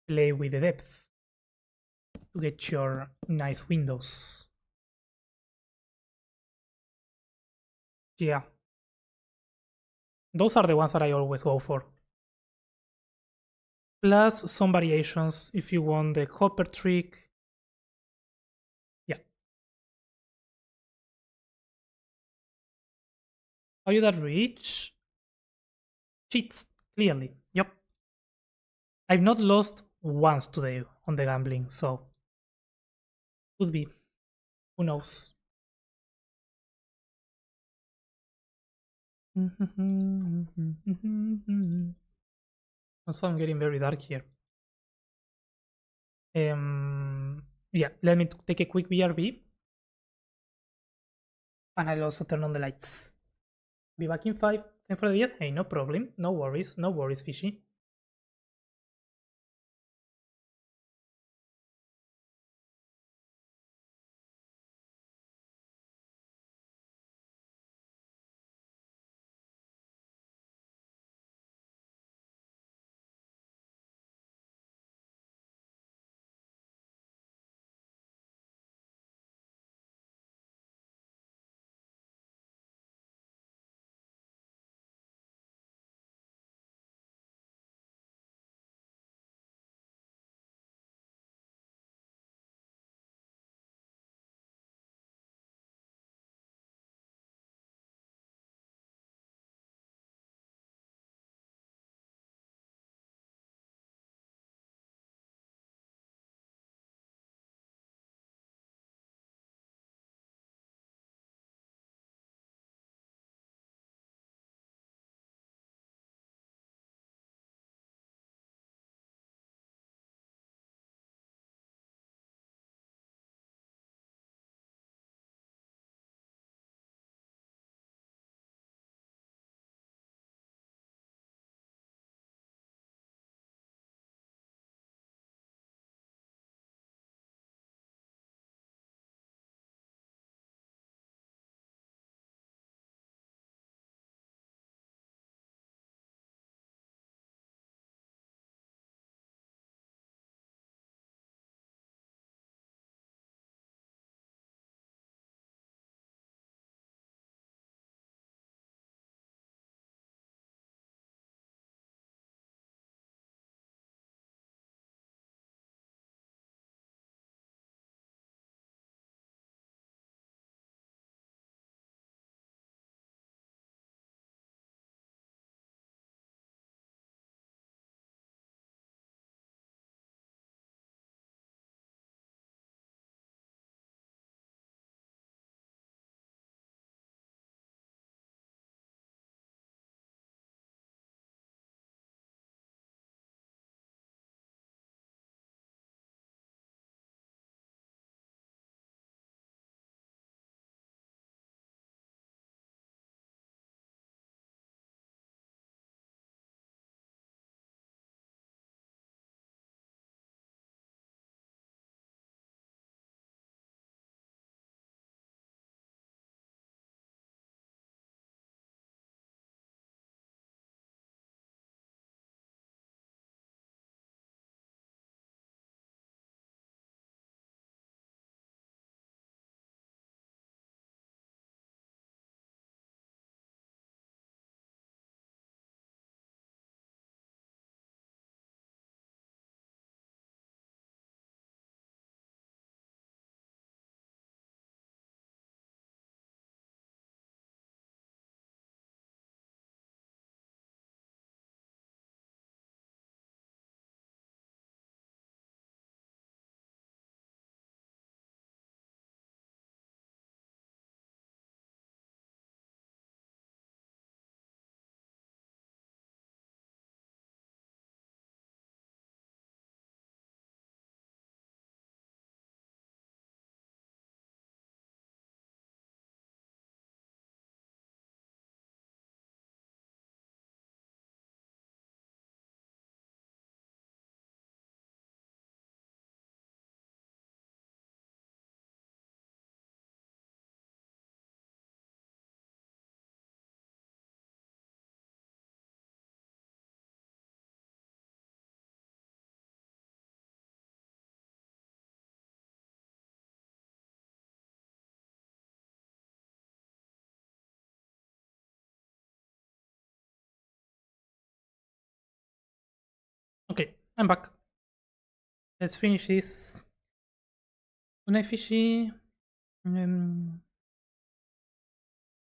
play with the depth to get your nice windows. Yeah. Those are the ones that I always go for. Plus some variations if you want the hopper trick. Yeah. Are you that rich? Cheats, clearly. Yep. I've not lost once today on the gambling, so could be. Who knows? Also, I'm getting very dark here. Yeah, let me take a quick BRB. And I'll also turn on the lights. Be back in 5. Thanks for the yes. Hey, no problem. No worries, fishy. I'm back. Let's finish this. Good night, fishy.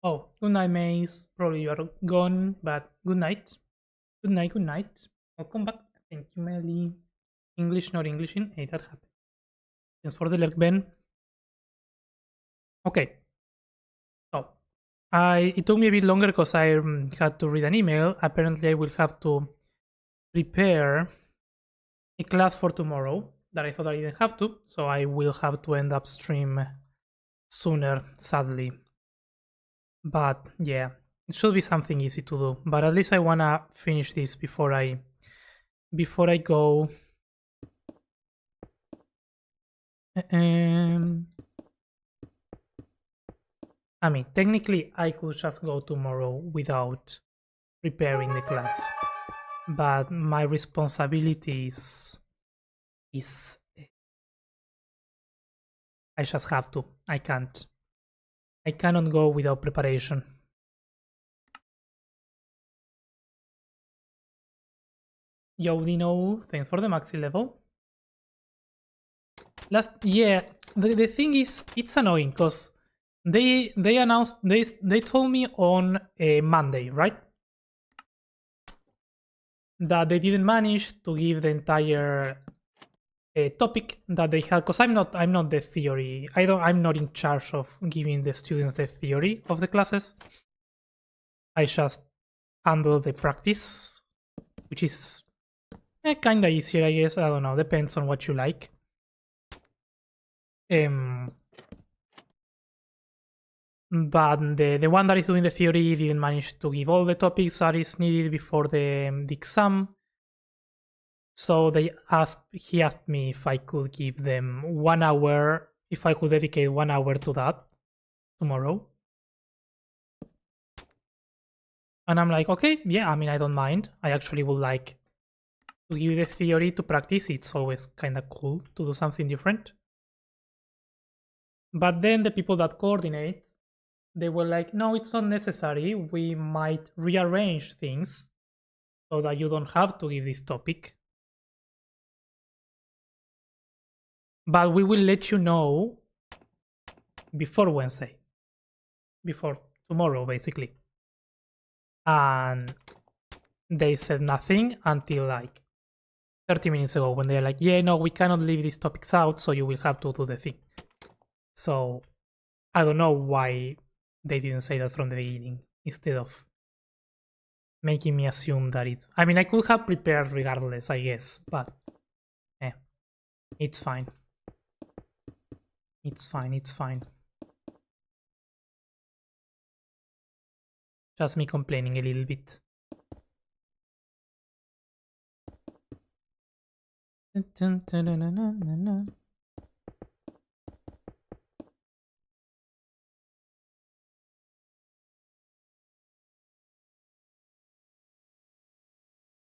Oh, good night, Maze. Probably you are gone, but good night. Good night, good night. Welcome back. Thank you, Melly. English, not English in. Hey, that happened. Thanks for the lurk, Ben. Okay. So, it took me a bit longer because I had to read an email. Apparently, I will have to prepare a class for tomorrow that I thought I didn't have to, so I will have to end up stream sooner, sadly. But yeah, it should be something easy to do. But at least I wanna finish this before I go. I mean, technically, I could just go tomorrow without preparing the class, but my responsibility is I just have to. I can't. I cannot go without preparation. Yo, Dino, thanks for the maxi level. The thing is, it's annoying because they announced they told me on a Monday, right? That they didn't manage to give the entire topic that they had, because I'm not the theory. I'm not in charge of giving the students the theory of the classes. I just handle the practice, which is kinda easier, I guess. I don't know, depends on what you like. But the one that is doing the theory didn't manage to give all the topics that is needed before the exam. So he asked me if I could give them 1 hour, if I could dedicate 1 hour to that tomorrow. And I'm like, okay, yeah, I mean, I don't mind. I actually would like to give the theory to practice. It's always kind of cool to do something different. But then the people that coordinate, they were like, no, it's not necessary. We might rearrange things so that you don't have to give this topic. But we will let you know before Wednesday. Before tomorrow, basically. And they said nothing until like 30 minutes ago when they're like, yeah, no, we cannot leave these topics out, so you will have to do the thing. So I don't know why they didn't say that from the beginning instead of making me assume that it. I mean, I could have prepared regardless, I guess, but it's fine. It's fine, it's fine. Just me complaining a little bit.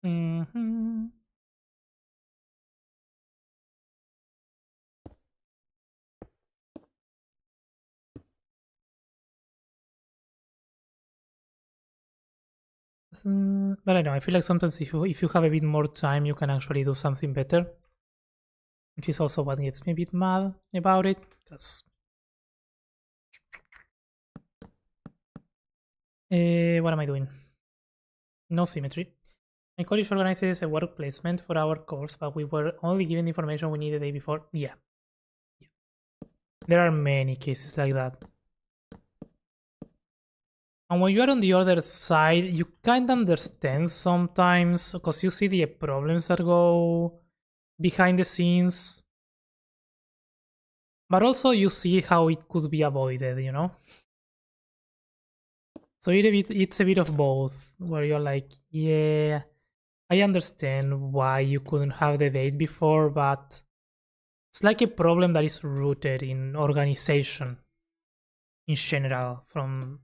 Mm-hmm. But I know, I feel like sometimes if you have a bit more time, you can actually do something better. Which is also what gets me a bit mad about it, because what am I doing? No symmetry. My college organizes a work placement for our course, but we were only given the information we needed the day before. Yeah. There are many cases like that. And when you are on the other side, you kind of understand sometimes because you see the problems that go behind the scenes. But also you see how it could be avoided, you know? So it's a bit of both, where you're like, yeah, I understand why you couldn't have the date before, but it's like a problem that is rooted in organization in general from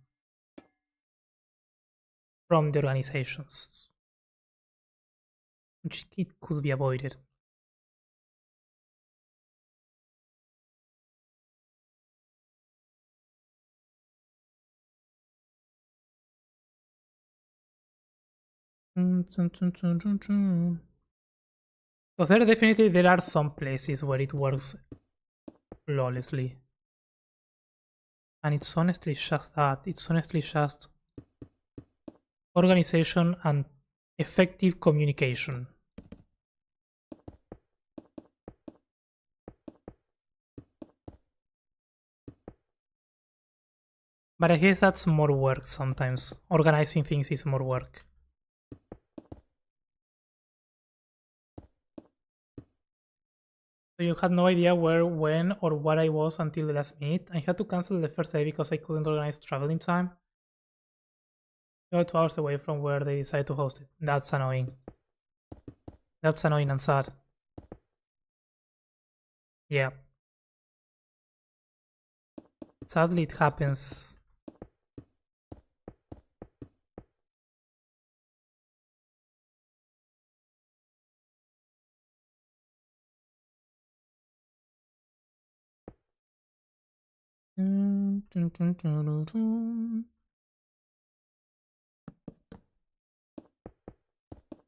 the organizations, which it could be avoided. Because there are some places where it works flawlessly. And it's honestly just that. It's honestly just organization and effective communication. But I guess that's more work sometimes. Organizing things is more work. So you had no idea where, when, or what I was until the last minute. I had to cancel the first day because I couldn't organize travel in time. We were 2 hours away from where they decided to host it. That's annoying. That's annoying and sad. Yeah. Sadly, it happens.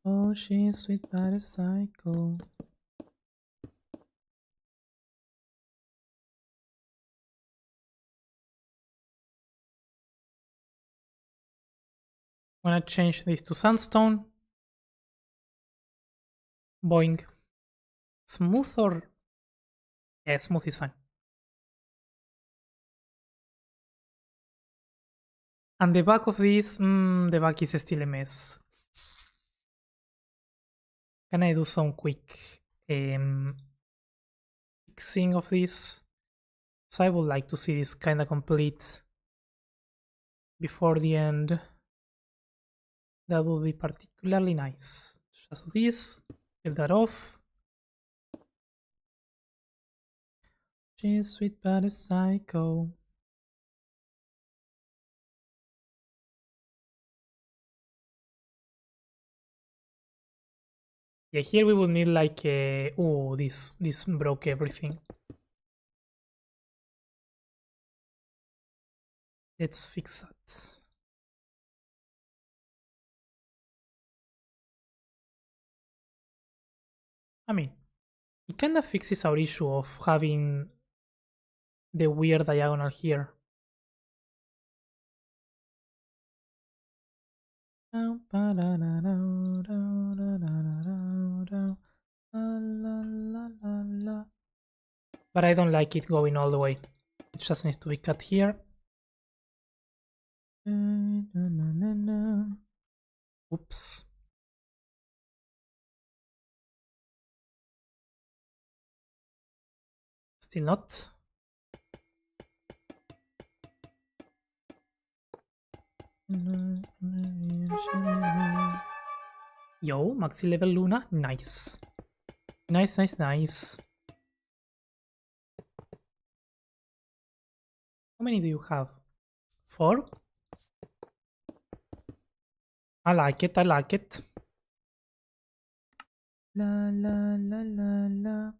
Oh, she's sweet but a psycho. I'm gonna change this to sandstone. Boing. Smooth or... Yeah, smooth is fine. And the back of this, the back is still a mess. Can I do some quick fixing of this? So I would like to see this kinda complete before the end. That would be particularly nice. Just this, get that off. She's sweet but a psycho. Yeah, here we will need like a... Oh, this broke everything. Let's fix that. I mean, it kinda fixes our issue of having the weird diagonal here. But I don't like it going all the way. It just needs to be cut here. Oops. Still not. Yo, maxi level Luna. Nice. Nice, nice, nice. How many do you have? 4? I like it, I like it. La la la la la.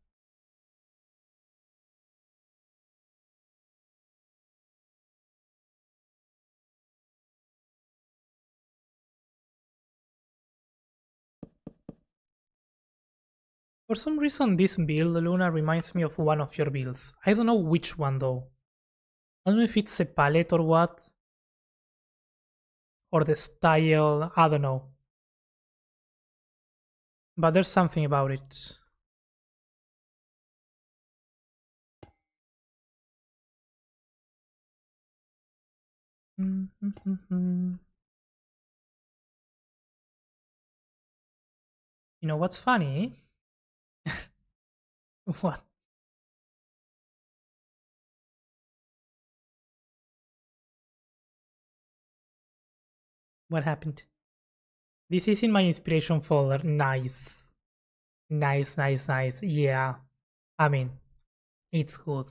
For some reason this build, Luna, reminds me of one of your builds. I don't know which one though. I don't know if it's a palette or what. Or the style, I don't know. But there's something about it. You know what's funny? What? What happened? This is in my inspiration folder. Nice. Nice, nice, nice. Yeah. I mean, it's good.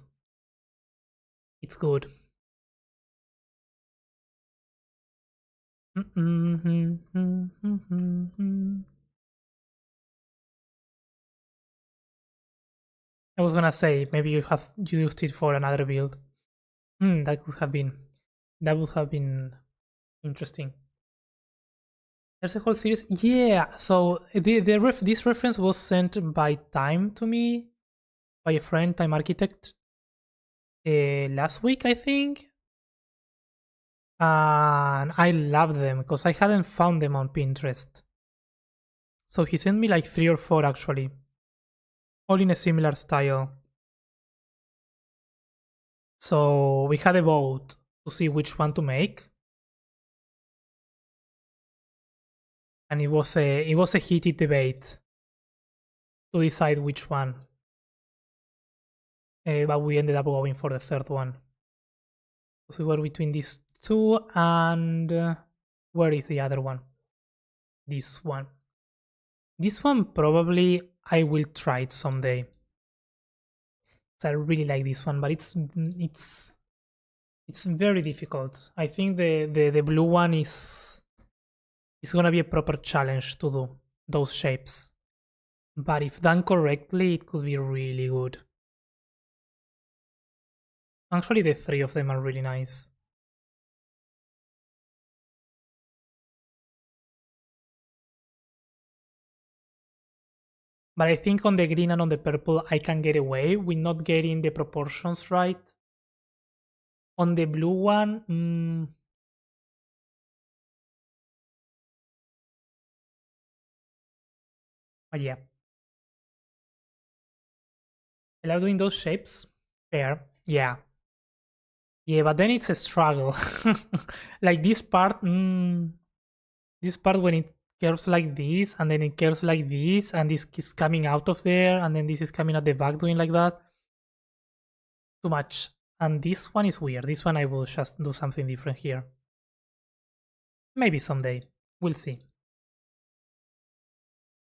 It's good. I was gonna say maybe you used it for another build. That would have been interesting. There's a whole series. Yeah, so this reference was sent by Time to me, by a friend, Time Architect, last week, I think. And I love them because I hadn't found them on Pinterest. So he sent me like 3 or 4 actually, all in a similar style. So we had a vote to see which one to make. And it was a heated debate to decide which one. But we ended up going for the third one. So we were between these two and where is the other one? This one. This one probably I will try it someday. I really like this one, but it's very difficult. I think the blue one is gonna be a proper challenge to do those shapes. But if done correctly, it could be really good. Actually, the 3 of them are really nice. But I think on the green and on the purple, I can get away with not getting the proportions right. On the blue one, but yeah. I love doing those shapes. Fair, yeah. Yeah, but then it's a struggle. Like this part when it curves like this, and then it curves like this, and this is coming out of there, and then this is coming at the back doing like that. Too much. And this one is weird. This one I will just do something different here. Maybe someday. We'll see.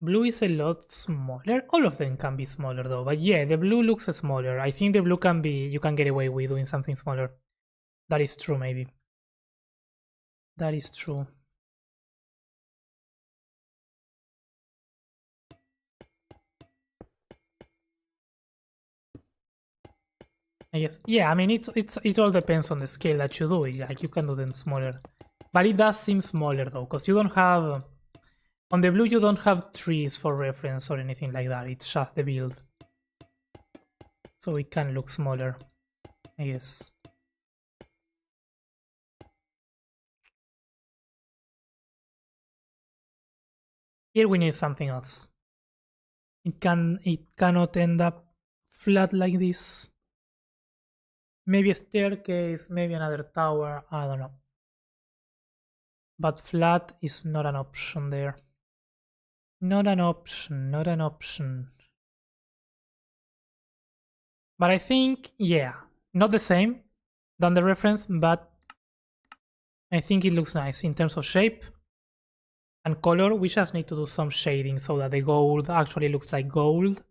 Blue is a lot smaller. All of them can be smaller though. But yeah, the blue looks smaller. I think the blue can be, you can get away with doing something smaller. That is true, maybe. That is true. I guess. Yeah, I mean, it all depends on the scale that you do. Like, you can do them smaller. But it does seem smaller though, because you don't have... On the blue, you don't have trees for reference or anything like that. It's just the build. So it can look smaller, I guess. Here we need something else. It cannot end up flat like this. Maybe a staircase, maybe another tower, I don't know. But flat is not an option there. Not an option, not an option. But I think, yeah, not the same than the reference, but I think it looks nice in terms of shape and color. We just need to do some shading so that the gold actually looks like gold.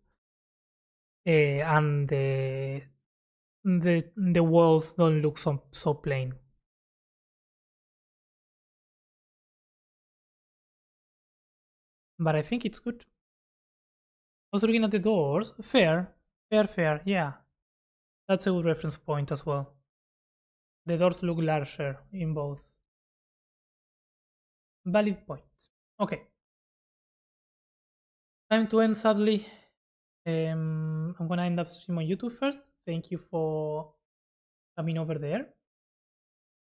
And the walls don't look so plain. But I think it's good. I was looking at the doors. Fair, yeah. That's a good reference point as well. The doors look larger in both. Valid point. Okay. Time to end, sadly. I'm gonna end up stream on YouTube first. Thank you for coming over there.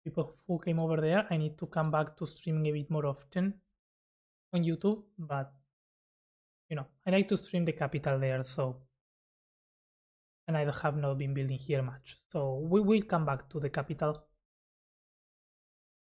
People who came over there. I need to come back to streaming a bit more often on YouTube, but you know, I like to stream the capital there, so, and I have not been building here much, so we will come back to the capital.